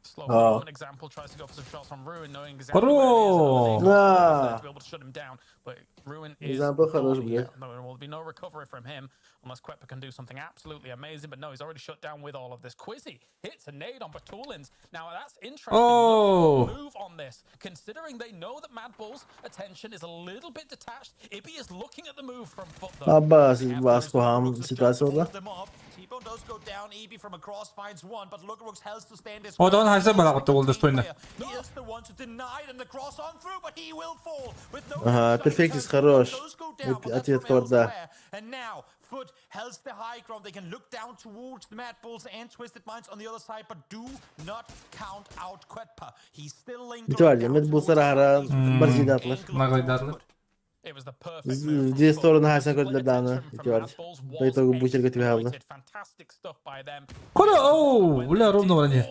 Slow an example tries to go for some shots on Ruin, knowing exactly where he is. To be able to shut him down, but Ruin is there will be no recovery from him unless Quetpa can do something absolutely amazing. But no, he's already shut down with all of this. Quizzy hits a nade on Batulins. Now that's interesting. Move on this, considering they know that Mad Bull's attention is a little bit detached. Ibby is looking at the move from Foot though. Abbas, Vasco situacja orada. T-Bone does go down. Ibby from across finds one, but Lugarux has to stand his O da on hajse bıraktı oldu stoyuna. He is the one to deny and the cross on through, but he will fall with no. Ага, перфектис хорош. Ответ корда. And now Foot has the high ground. They can look down towards the Mad Bulls and Twisted Minds on the other side, but do not count out Quetpa. He's still lingering. Виталий, Mad Bulls'lar ара barziyle atlar. It was the perfect В две стороны хасен кордlar dağını. Виталий. По итогу бутер готовы алды. Fantastic stuff by them. Коля, оу, бля, ровно вроде.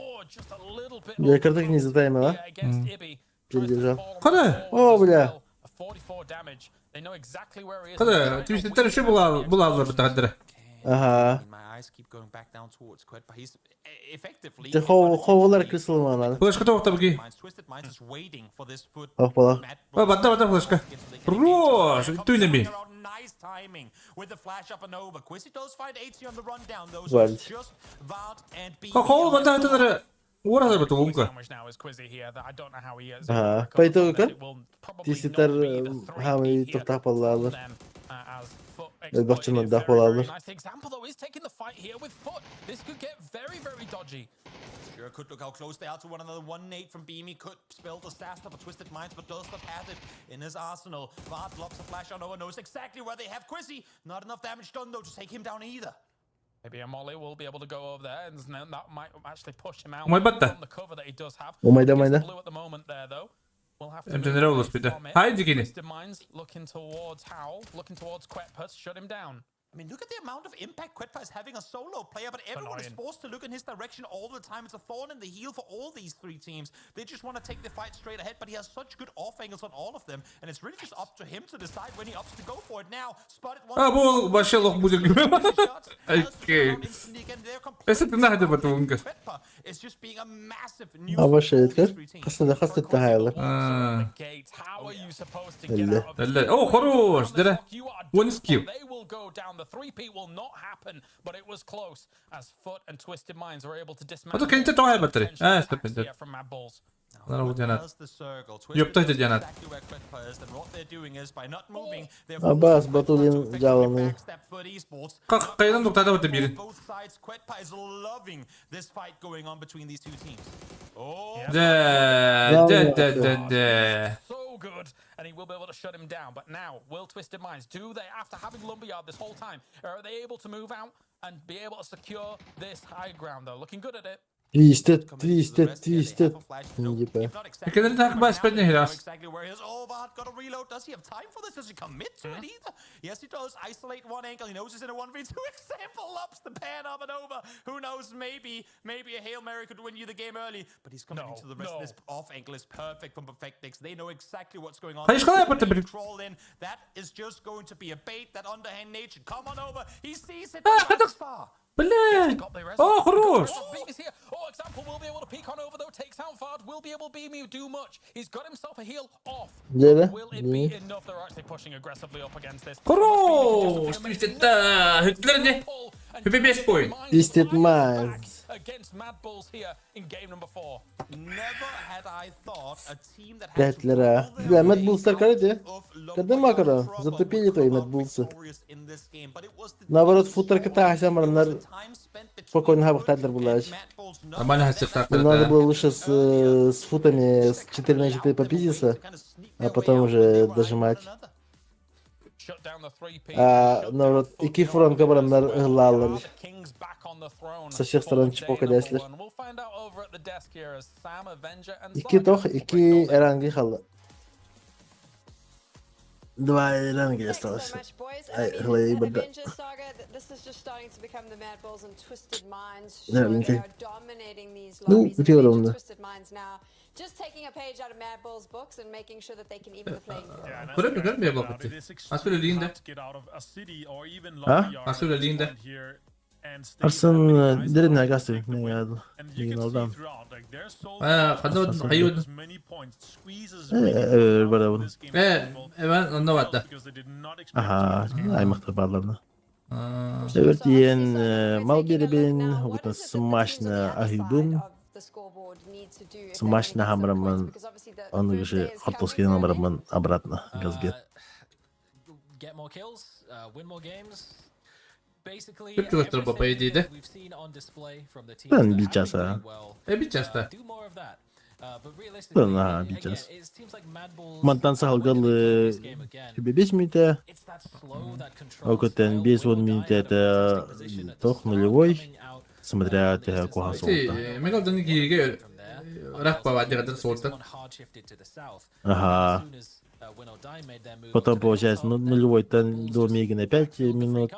Я карток не затаем, а? Передержал. Коля! О, бля. Коля, Twisted şu bulallar bu tadire. Ага. Ты ховалар кысылма надо. Флешка тоқта бги. Ахпала. Бата флешка. Рош, түйнеби. Nice timing with the flash up and over. Quizzy does find 80 on the rundown though. So just Vard and B. Хол бата тадire. Ура да тулунка. Ага. По итогу как? Тиситер хамы тоқтап алалар. Elbahçı'nın da olalar. Sure could look how close they are to one another. 1-8 from Beamy could spill the stats of a Twisted Minds, but does not have it in his arsenal. Vard lobs a flash on over, knows exactly where they have Quizzy. Not enough damage done though to take him down either. Maybe a Molly will be able to go over there, and that might actually push him out from the cover that he does have. Blue at the moment there though. We'll have to Haydi gini. Minds looking towards Howl, looking towards Quetpa to shut him down. I mean, look at the amount of impact Quetpa is having a solo player, but everyone is forced to look in his direction all the time. It's a thorn in the heel for all these three teams. They just want to take the fight straight ahead, but he has such good off angles on all of them, and it's really just up to him to decide when he opts to go for it. Now, spotted one. Bu başarılı будет. Окей. Если ты надо батунка. It's just being a massive new. Ama şey etker. Aslında hasret daha hayırlı. Oh, хорош. Dere. One skill. The 3P will not happen, but it was close as Foot and Twisted Minds were able to А dismantle. то киньте то батареи. Стопите. Здорово, Дианат. Ёпта, Дианат. Abbas, Batulin жаланы. Как кайдан доктада вот бери. Да. So good, and he will be able to shut him down. But now, will Twisted Minds, do they, after having Lumberyard this whole time, are they able to move out and be able to secure this high ground though? Looking good at it. Twisted. Gibi. Fikirleri takip etmedin biraz. Exactly where he is. Oh, Vard got a reload. Does he have time for this? Does he commit to it either? Yes, he does. Isolate one ankle. He knows he's in a 1v2 example. Ups the pan up and over. Who knows? Maybe a Hail Mary could win you the game early. But he's coming into the rest of this off ankle is perfect from Perfectix. They know exactly what's going on. Hayır, şuna yapmadı biri. Crawl in. That is just going to be a bait. That underhand nature. Come on over. He sees it. That's far. Блин! О, хорош! Oh, example will be able to peek on over though. Takes out Vard. Will be able to beam you do much. He's got himself a heal off. Nere? Will it be enough? They're actually pushing aggressively up against this. Хорош! Twisted hütlerini. Hüpe 5 point. Twisted Minds. Against Mad Bulls here in game number 4. Never had I thought a team that had Пятлера. Да, Mad Bulls каркарите. Когда макаро? Затопили твои Mad Bulls. Наоборот, футер ката хасямарнар. Спокойно хабахтадлер булаш. Нормально хасяптар. Надо было лучше с футами с 4 на 4 попиздиться, а потом уже дожимать. Наоборот, iki фронка барандар ылалар. Со всех сторон чпокаляслер. Iki ранги хала. 2 ранги осталось. Ай, главе беда. Ну, все равно. Just taking a page out of Mad Bull's books and making sure that they can even the playing field. Kur'an görmeye baktı. Asıl elinde. Ha? Asıl elinde. Arsen derine gastı. Ne geldi? Yinaldan. Kadın hayır. Bravo. Ben anlamadım. Aha, ay mıhtabarlarına. Evet diyen mal biribin, hukutun smashna ahibin. Смачно хамраман, он уже хортовский номерман обратно газгет. Türk turbo по идее. Ben bir çasa. Bir çasta. Ben ha bir ças. Mantan salgalı gibi 5 минуты. Окотен 5 минут это тох нулевой. Смотря от какого сорта. Мегалдан гириге рахпа вади кадар сорта. Ага. Потом получается нулевой-тан до мега на 5 минут.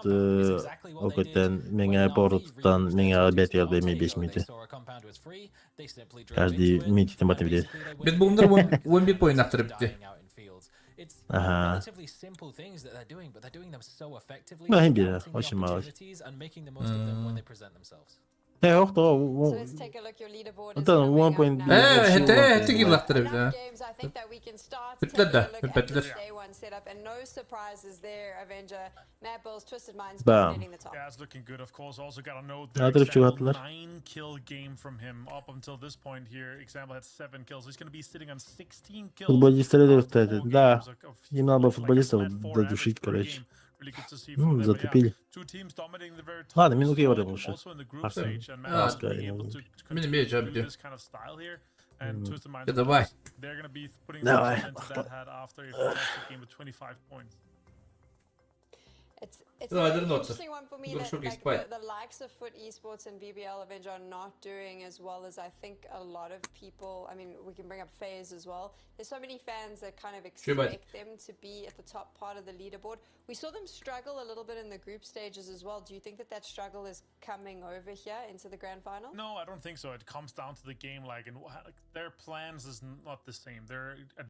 Окотен меня порут-тан меня опять я дойми 5 минут. Каждый минут там это видит. Бит бумдар 11 point автор битти. Ага. Ну, беда, очень мало. Ох, то. Вот он 1 point. Это гирлахтар бит. Битлер. Bam. Yeah, it's looking good. Of course, also got to note Other there's two a atlar. 9-kill game from him up until this point here. Example had 7 kills. He's going to be sitting on 16 kills. Футболисты да. Им надо футболистов додушить, короче. Затопили. Ладно, минуту евро лучше. Benim bir cevap diyor. Ya давай. Давай. It's an interesting one for me that like, the likes of Foot Esports and BBL Avenger are not doing as well as I think a lot of people. I mean, we can bring up FaZe as well. There's so many fans that kind of expect them to be at the top part of the leaderboard. We saw them struggle a little bit in the group stages as well. Do you think that that struggle is coming over here into the grand final? No, I don't think so. It comes down to the game, like, and their plans is not the same. They're